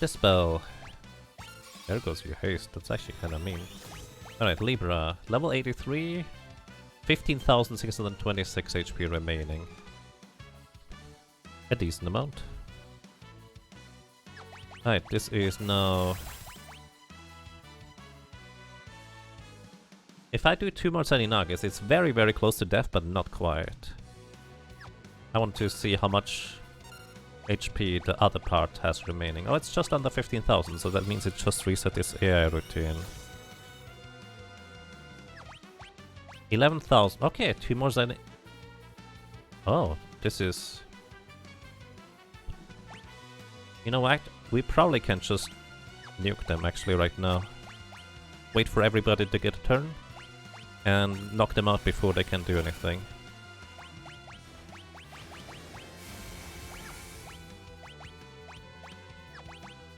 Dispel. There goes your haste. That's actually kind of mean. Alright, Libra. Level 83. 15,626 HP remaining. A decent amount. Alright, this is now... If I do 2 more Zaninagas, it's very, very close to death, but not quite. I want to see how much HP the other part has remaining. Oh, it's just under 15,000, so that means it just reset its AI routine. 11,000. Okay, 2 more Zan... Oh, this is... You know what? We probably can just nuke them actually right now. Wait for everybody to get a turn. And knock them out before they can do anything.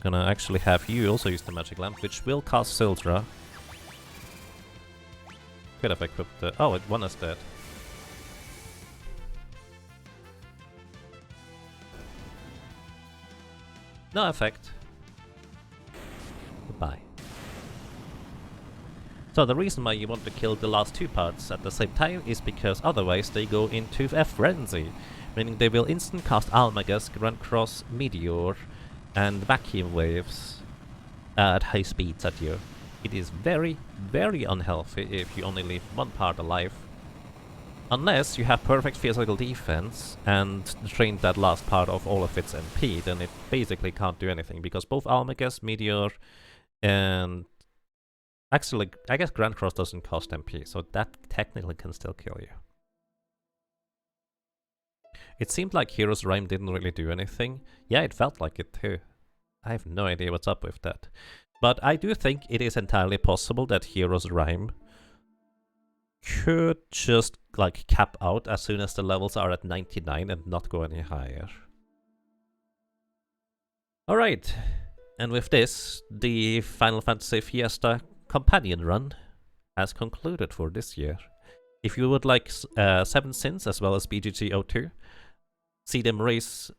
Gonna actually have you also use the magic lamp, which will cast Sildra. Could have equipped the... Oh, one is dead. No effect. Goodbye. So the reason why you want to kill the last 2 parts at the same time is because otherwise they go into a frenzy. Meaning they will instant cast Almagus, Grand Cross, Meteor, and Vacuum Waves at high speeds at you. It is very, very unhealthy if you only leave one part alive. Unless you have perfect physical defense and drain that last part of all of its MP, then it basically can't do anything, because both Almagus, Meteor, and... Actually, I guess Grand Cross doesn't cost MP, so that technically can still kill you. It seemed like Hero's Rhyme didn't really do anything. Yeah, it felt like it too. I have no idea what's up with that. But I do think it is entirely possible that Hero's Rhyme could just like cap out as soon as the levels are at 99 and not go any higher. Alright, and with this, the Final Fantasy Fiesta companion run has concluded for this year. If you would like 7 Sins as well as BGG02, see them race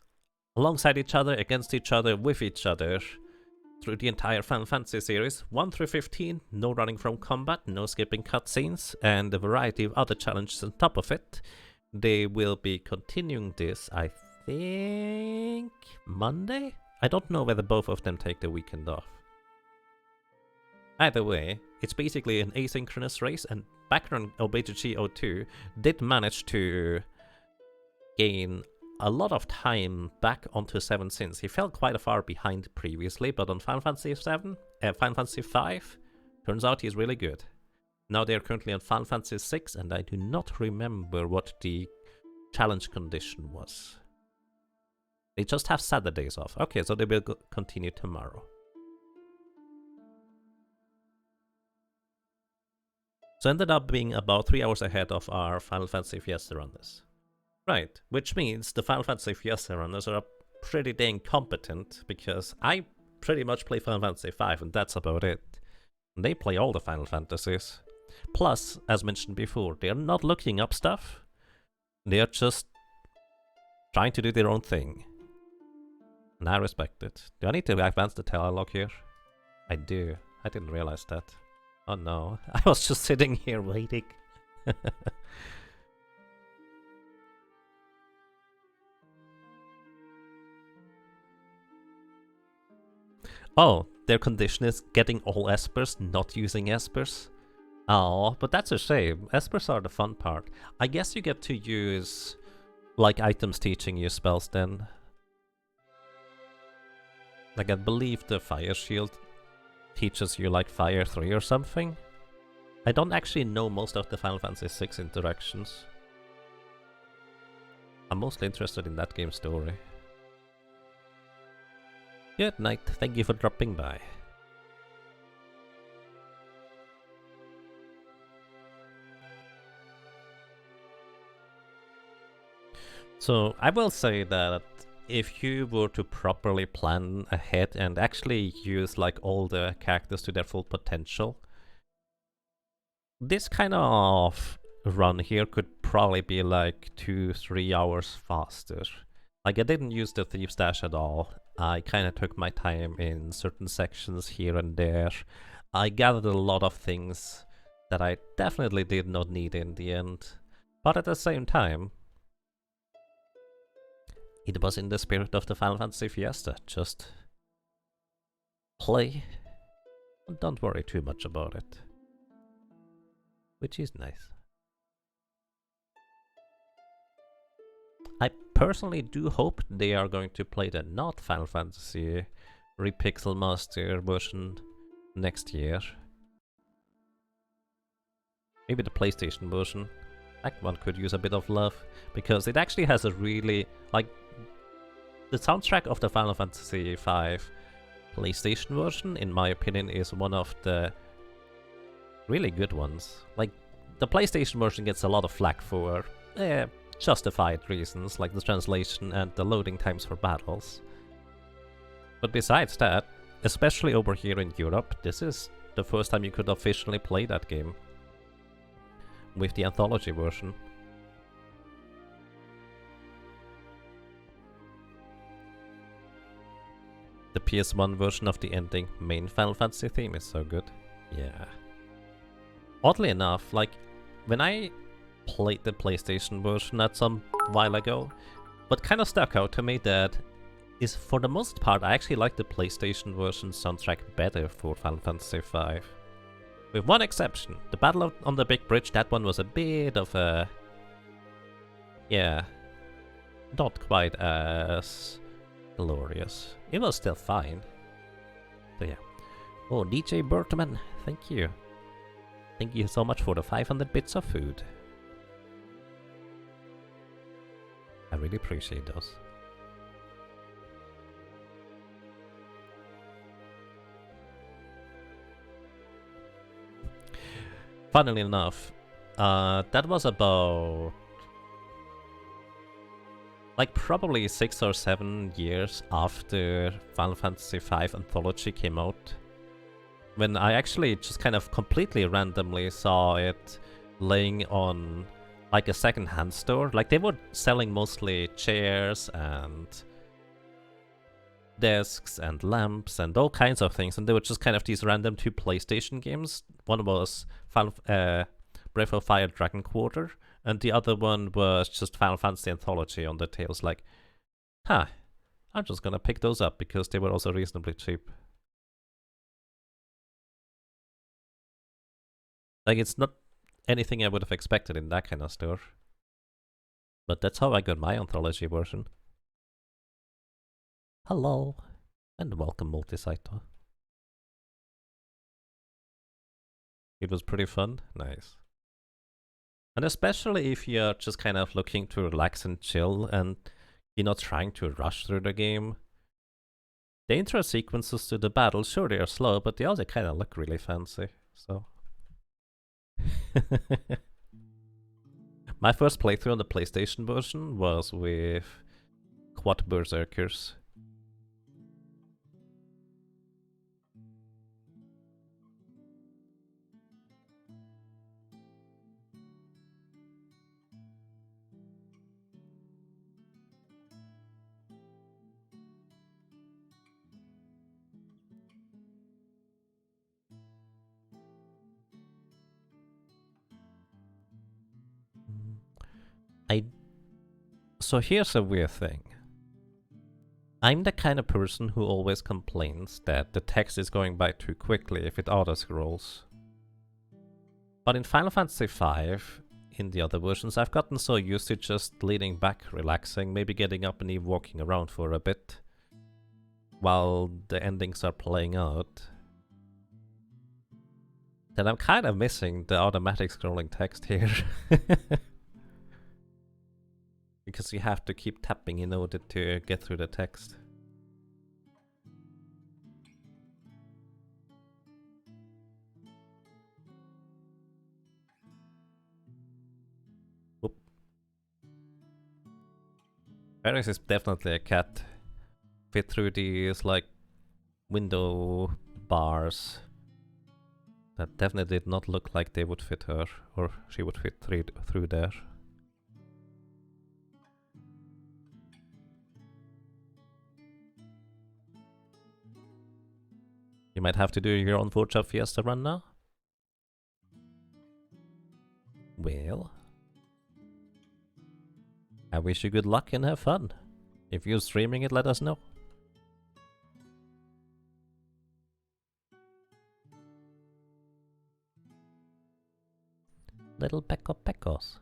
alongside each other, against each other, with each other through the entire Final Fantasy series, 1 through 15, no running from combat, no skipping cutscenes, and a variety of other challenges on top of it. They will be continuing this, I think, Monday? I don't know whether both of them take the weekend off. Either way, it's basically an asynchronous race, and background BGG02 did manage to gain a lot of time back onto 7 Sins. He fell quite far behind previously, but on Final Fantasy Final Fantasy V, turns out he's really good. Now they're currently on Final Fantasy VI, and I do not remember what the challenge condition was. They just have Saturdays off. Okay, so they will continue tomorrow. So ended up being about 3 hours ahead of our Final Fantasy Fiesta runners. Right, which means the Final Fantasy Fiesta runners are pretty dang competent, because I pretty much play Final Fantasy V and that's about it. They play all the Final Fantasies. Plus, as mentioned before, they're not looking up stuff. They're just trying to do their own thing. And I respect it. Do I need to advance the dialogue here? I do. I didn't realize that. Oh no, I was just sitting here waiting. Oh, their condition is getting all espers, not using espers. Oh, but that's a shame. Espers are the fun part. I guess you get to use, like, items teaching you spells then. Like, I believe the Fire Shield teaches you, like, Fire 3 or something. I don't actually know most of the Final Fantasy VI interactions. I'm mostly interested in that game's story. Good night, thank you for dropping by. So I will say that if you were to properly plan ahead and actually use like all the characters to their full potential, this kind of run here could probably be like 2-3 hours faster. Like I didn't use the Thief's Dash at all. I kind of took my time in certain sections here and there. I gathered a lot of things that I definitely did not need in the end. But at the same time, it was in the spirit of the Final Fantasy Fiesta. Just play and don't worry too much about it. Which is nice. I personally do hope they are going to play the not Final Fantasy Repixel Master version next year. Maybe the PlayStation version. That one could use a bit of love, because it actually has a really, like, the soundtrack of the Final Fantasy V PlayStation version, in my opinion, is one of the really good ones. Like, the PlayStation version gets a lot of flack for justified reasons, like the translation and the loading times for battles. But besides that, especially over here in Europe, this is the first time you could officially play that game with the anthology version. The PS1 version of the ending main Final Fantasy theme is so good. Yeah. Oddly enough, like, when I played the PlayStation version at some while ago, what kind of stuck out to me that is, for the most part, I actually like the PlayStation version soundtrack better for Final Fantasy V. With one exception, the battle on the big bridge, that one was a bit of a... yeah, not quite as glorious. It was still fine. So yeah. Oh, DJ Bertman, thank you. Thank you so much for the 500 bits of food. I really appreciate those. Funnily enough, that was about like probably 6 or 7 years after Final Fantasy V Anthology came out, when I actually just kind of completely randomly saw it laying on like a second-hand store. Like, they were selling mostly chairs and desks and lamps and all kinds of things, and they were just kind of these random 2 PlayStation games. One was Breath of Fire Dragon Quarter, and the other one was just Final Fantasy Anthology on the tails. Like, huh, I'm just gonna pick those up because they were also reasonably cheap. Like, it's not anything I would have expected in that kind of store. But that's how I got my Anthology version. Hello, and welcome, Multicyto. It was pretty fun. Nice. And especially if you're just kind of looking to relax and chill and you're not trying to rush through the game. The intro sequences to the battle, sure, they are slow, but they also kind of look really fancy, so... My first playthrough on the PlayStation version was with Quad Berserkers. So here's a weird thing. I'm the kind of person who always complains that the text is going by too quickly if it auto-scrolls. But in Final Fantasy V, in the other versions, I've gotten so used to just leaning back, relaxing, maybe getting up and even walking around for a bit while the endings are playing out, that I'm kind of missing the automatic scrolling text here. Because you have to keep tapping in order to get through the text. Oop. Faris is definitely a cat. Fit through these, like, window bars. That definitely did not look like they would fit her, or she would fit through there. You might have to do your own Forge Fiesta run now. Well, I wish you good luck and have fun. If you're streaming it, let us know. Little Pecco Peccos.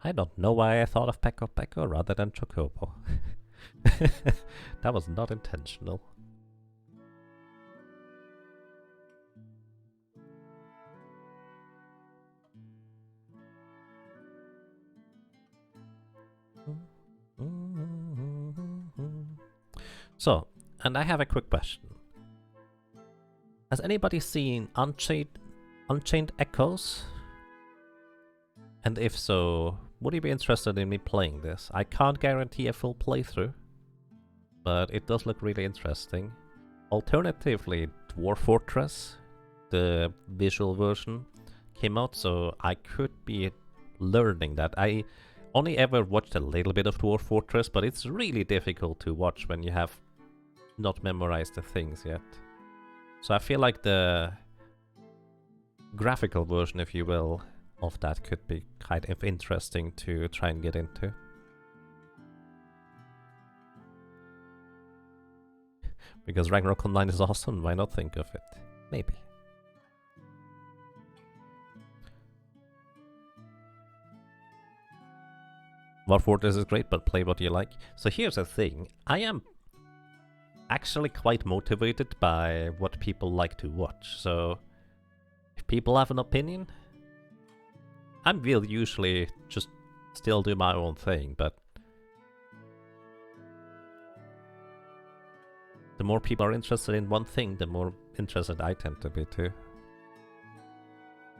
I don't know why I thought of Pecco Pecco rather than Chocobo. That was not intentional. So, and I have a quick question. Has anybody seen Unchained Echoes? And if so, would you be interested in me playing this? I can't guarantee a full playthrough, but it does look really interesting. Alternatively, Dwarf Fortress, the visual version, came out, so I could be learning that. I only ever watched a little bit of Dwarf Fortress, but it's really difficult to watch when you have not memorized the things yet. So I feel like the graphical version, if you will, of that could be kind of interesting to try and get into. Because Ragnarok Online is awesome, why not think of it? Maybe. Dwarf Fortress is great, but play what you like. So here's the thing, I am actually quite motivated by what people like to watch, so if people have an opinion, I will usually just still do my own thing, but the more people are interested in one thing, the more interested I tend to be too.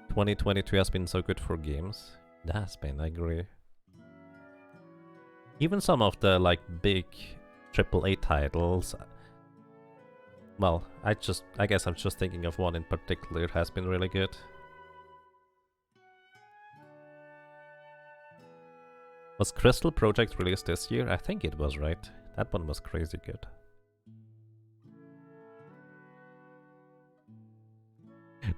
2022 has been so good for games. It has been, I agree. Even some of the like big AAA titles, well, I guess I'm just thinking of one in particular, has been really good. Was Crystal Project released this year? I think it was, right? That one was crazy good.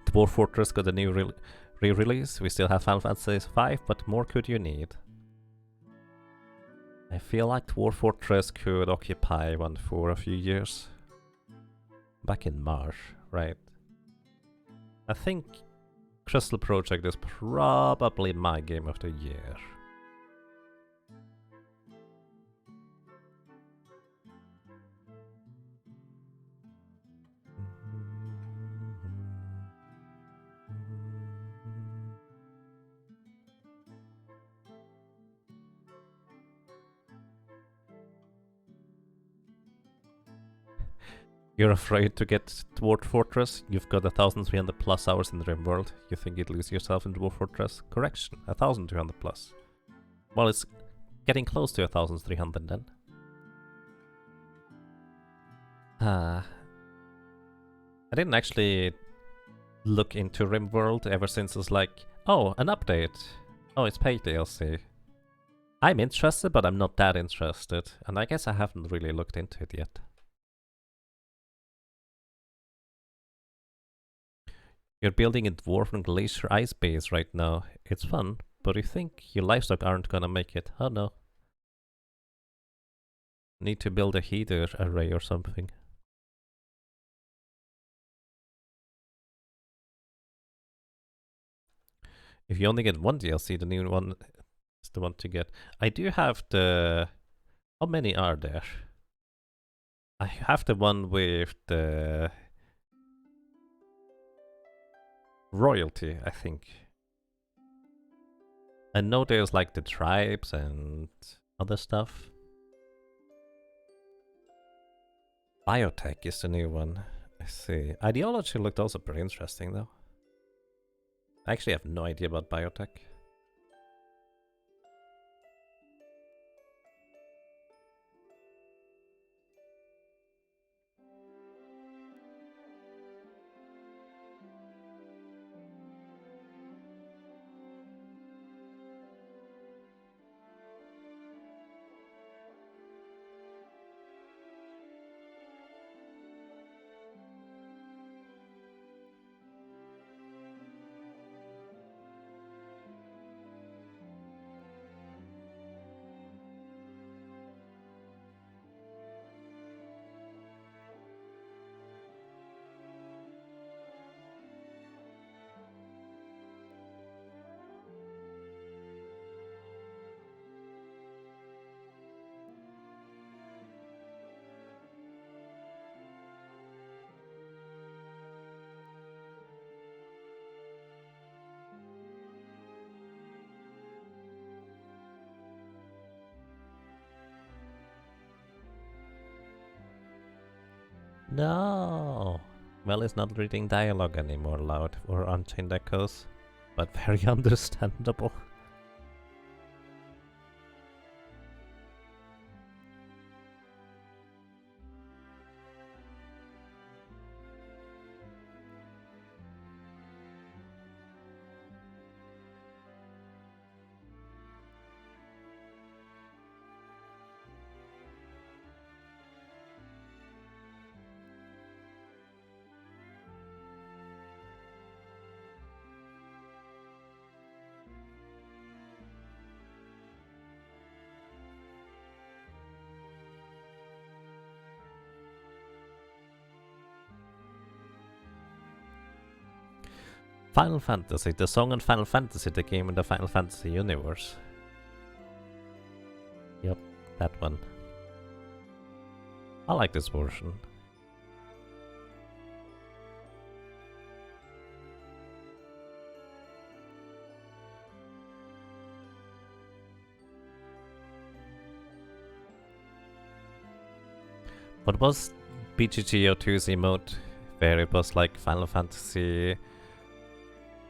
Dwarf Fortress got a new re-release. We still have Final Fantasy V, but more could you need? I feel like Dwarf Fortress could occupy one for a few years. Back in March, right? I think Crystal Project is probably my game of the year. You're afraid to get Dwarf Fortress? You've got 1,300 plus hours in the RimWorld. You think you'd lose yourself in Dwarf Fortress? Correction, 1,200 plus. Well, it's getting close to 1,300 then. I didn't actually look into RimWorld ever since it's like, oh, an update. Oh, it's paid DLC. I'm interested, but I'm not that interested. And I guess I haven't really looked into it yet. You're building a dwarven glacier ice base right now. It's fun, but you think your livestock aren't gonna make it. Oh no. Need to build a heater array or something. If you only get one DLC, the new one is the one to get. I do have the... How many are there? I have the one with the... royalty, I think. I know there's like the tribes and other stuff. Biotech is the new one. I see. Ideology looked also pretty interesting though. I actually have no idea about biotech. No! Well, it's not reading dialogue anymore loud or Unchained Echoes, but very understandable. Final Fantasy, the song in Final Fantasy, the game in the Final Fantasy universe. Yep, that one. I like this version. What was BGGO2's emote where it was like Final Fantasy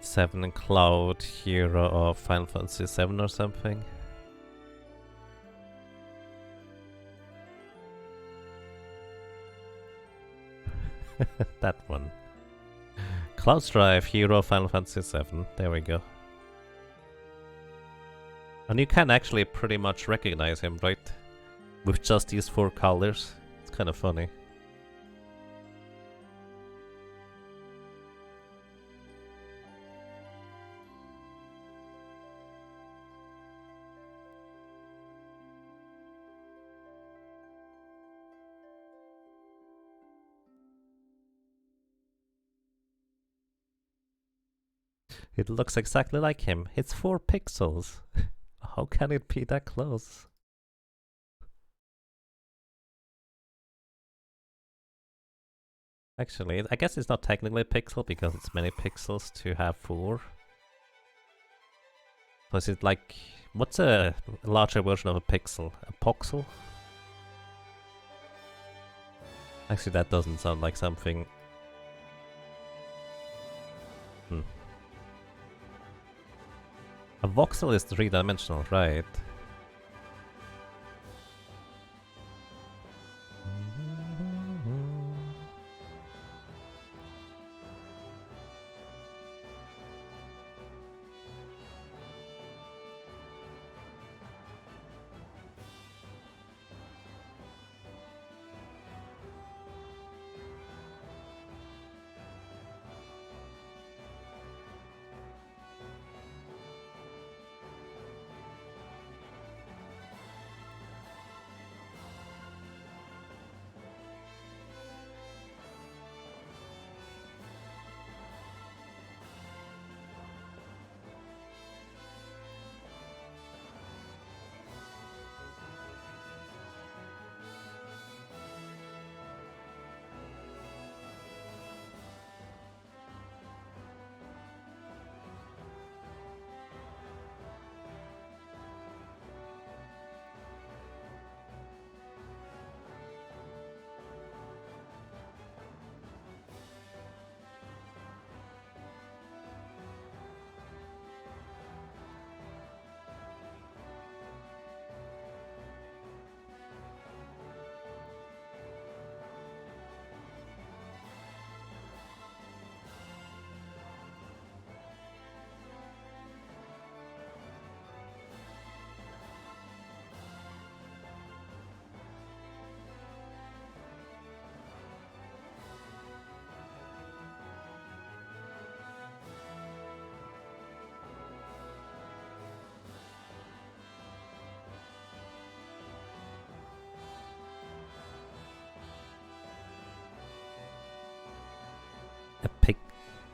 7 Cloud Hero of Final Fantasy 7 or something? That one. Cloud's Drive Hero of Final Fantasy 7. There we go. And you can actually pretty much recognize him, right? With just these 4 colors. It's kind of funny. It looks exactly like him. It's 4 pixels. How can it be that close? Actually, I guess it's not technically a pixel because it's many pixels to have 4. So is it like... what's a larger version of a pixel? A poxel? Actually, that doesn't sound like something... A voxel is 3-dimensional, right?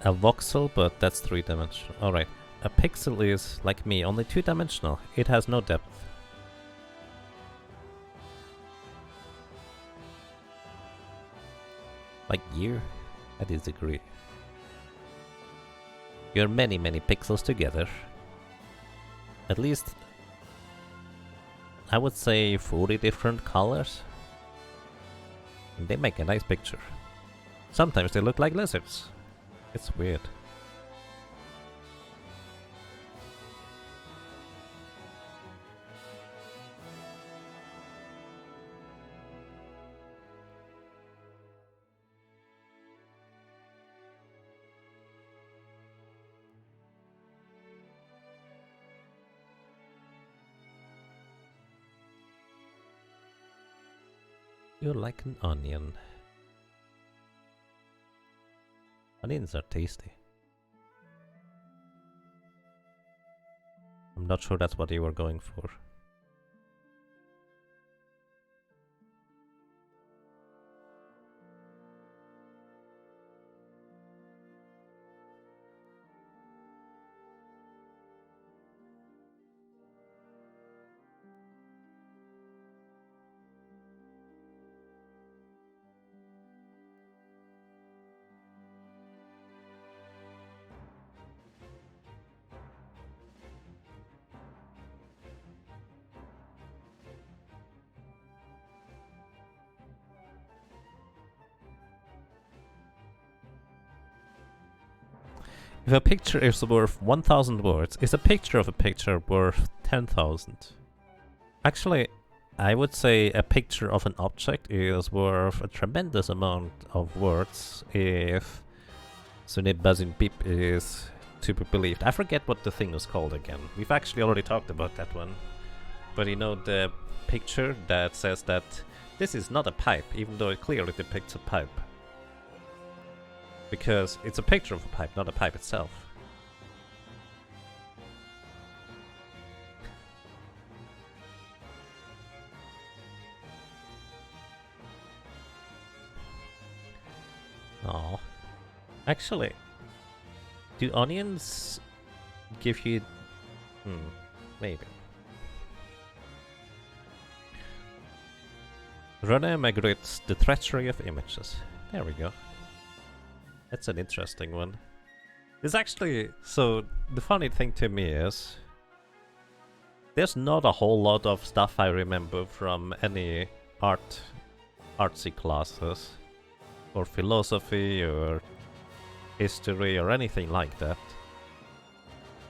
A voxel, but that's 3-dimensional. Alright. A pixel is, like me, only 2-dimensional. It has no depth. Like you? I disagree. You're many, many pixels together. At least, I would say 40 different colors. And they make a nice picture. Sometimes they look like lizards. It's weird. You're like an onion. Onions are tasty. I'm not sure that's what you were going for. If a picture is worth 1,000 words, is a picture of a picture worth 10,000? Actually, I would say a picture of an object is worth a tremendous amount of words if Sunib Bazin Pip is to be believed. I forget what the thing was called again. We've actually already talked about that one. But you know, the picture that says that this is not a pipe, even though it clearly depicts a pipe. Because it's a picture of a pipe, not a pipe itself. Oh. Actually, do onions give you... maybe. René Magritte's The Treachery of Images. There we go. That's an interesting one. It's actually... So, the funny thing to me is... There's not a whole lot of stuff I remember from any artsy classes. Or philosophy, or history, or anything like that.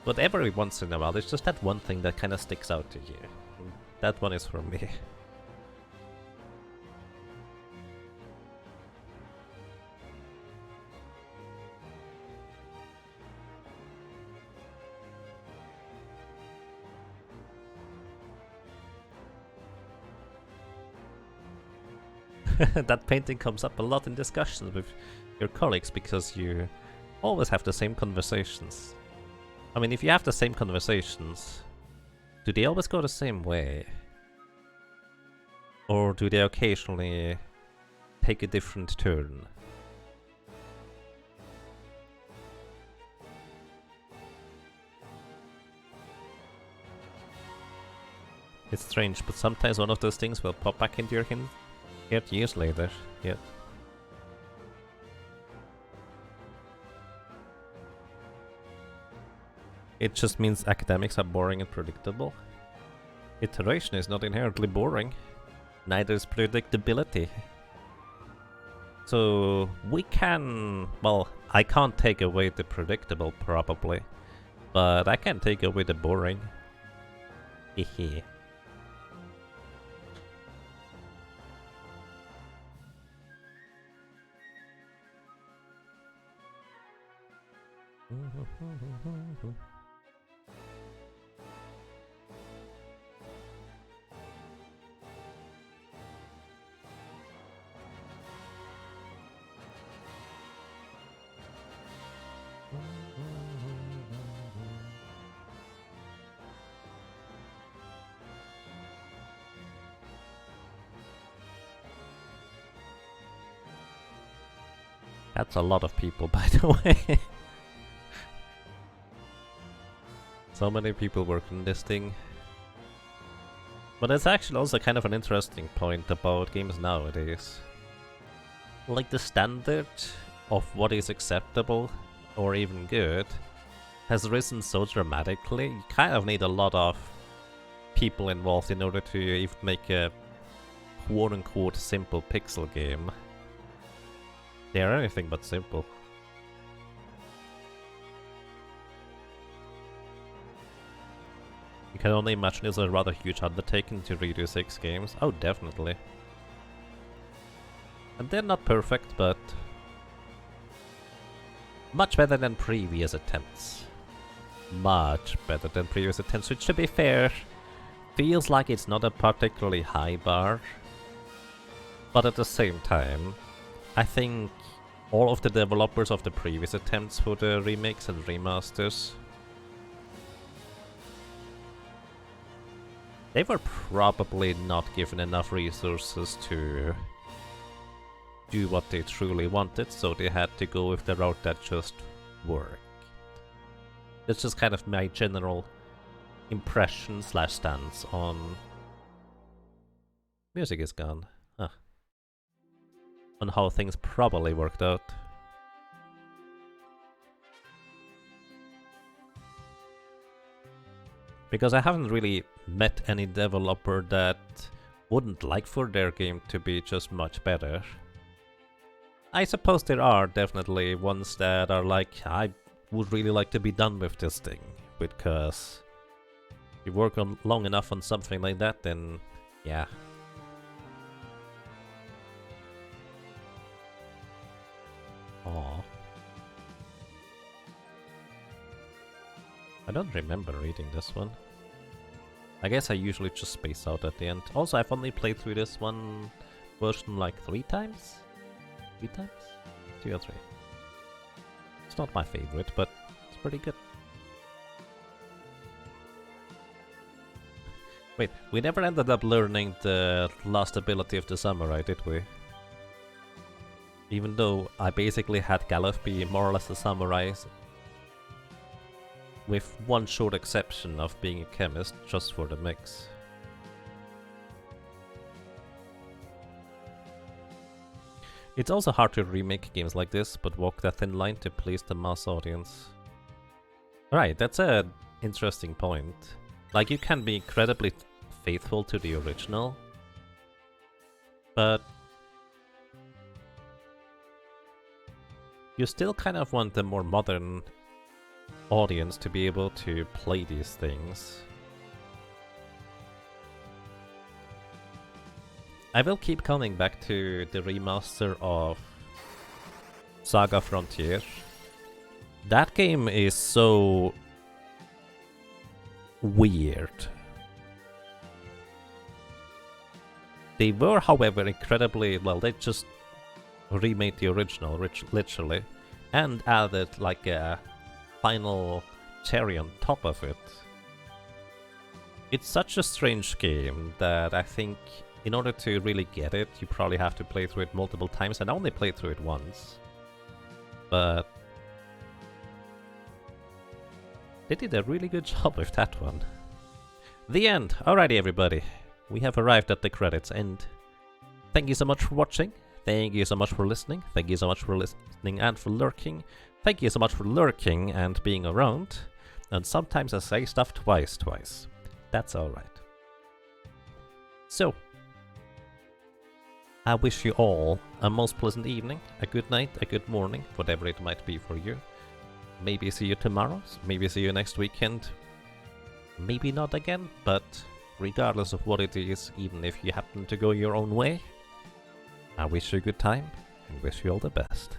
But every once in a while, there's just that one thing that kind of sticks out to you. And that one is for me. That painting comes up a lot in discussions with your colleagues because you always have the same conversations. I mean, if you have the same conversations, do they always go the same way? Or do they occasionally take a different turn? It's strange, but sometimes one of those things will pop back into your head years later. Yeah. It just means academics are boring and predictable. Iteration is not inherently boring. Neither is predictability. So we can... Well, I can't take away the predictable probably. But I can take away the boring. Hehe. That's a lot of people, by the way. So many people working on this thing. But it's actually also kind of an interesting point about games nowadays. Like the standard of what is acceptable or even good has risen so dramatically. You kind of need a lot of people involved in order to even make a quote-unquote simple pixel game. They are anything but simple. You can only imagine it's a rather huge undertaking to redo 6 games. Oh, definitely. And they're not perfect, but much better than previous attempts. Much better than previous attempts, which, to be fair, feels like it's not a particularly high bar. But at the same time, I think all of the developers of the previous attempts for the remakes and remasters, they were probably not given enough resources to do what they truly wanted, so they had to go with the route that just worked. That's just kind of my general impression / stance on... Music is gone. Huh. On how things probably worked out. Because I haven't really met any developer that wouldn't like for their game to be just much better. I suppose there are definitely ones that are like, I would really like to be done with this thing, because if you work on long enough on something like that, then yeah. Aww. I don't remember reading this one. I guess I usually just space out at the end. Also, I've only played through this one version like 3 times? 3 times? 2 or 3. It's not my favorite, but it's pretty good. Wait, we never ended up learning the last ability of the samurai, did we? Even though I basically had Galuf be more or less a samurai, with one short exception of being a chemist, just for the mix. It's also hard to remake games like this, but walk that thin line to please the mass audience. Right, that's an interesting point. Like, you can be incredibly faithful to the original, but you still kind of want the more modern audience to be able to play these things. I will keep coming back to the remaster of Saga Frontier. That game is so weird. They were, however, incredibly well. They just remade the original, literally, and added like a final cherry on top of it. It's such a strange game that I think in order to really get it, you probably have to play through it multiple times, and I only played through it once. But they did a really good job with that one. The end! Alrighty everybody, we have arrived at the credits end. Thank you so much for watching, thank you so much for listening, thank you so much for listening and for lurking, thank you so much for lurking and being around, and sometimes I say stuff twice. That's alright. So, I wish you all a most pleasant evening, a good night, a good morning, whatever it might be for you. Maybe see you tomorrow, maybe see you next weekend, maybe not again, but regardless of what it is, even if you happen to go your own way, I wish you a good time and wish you all the best.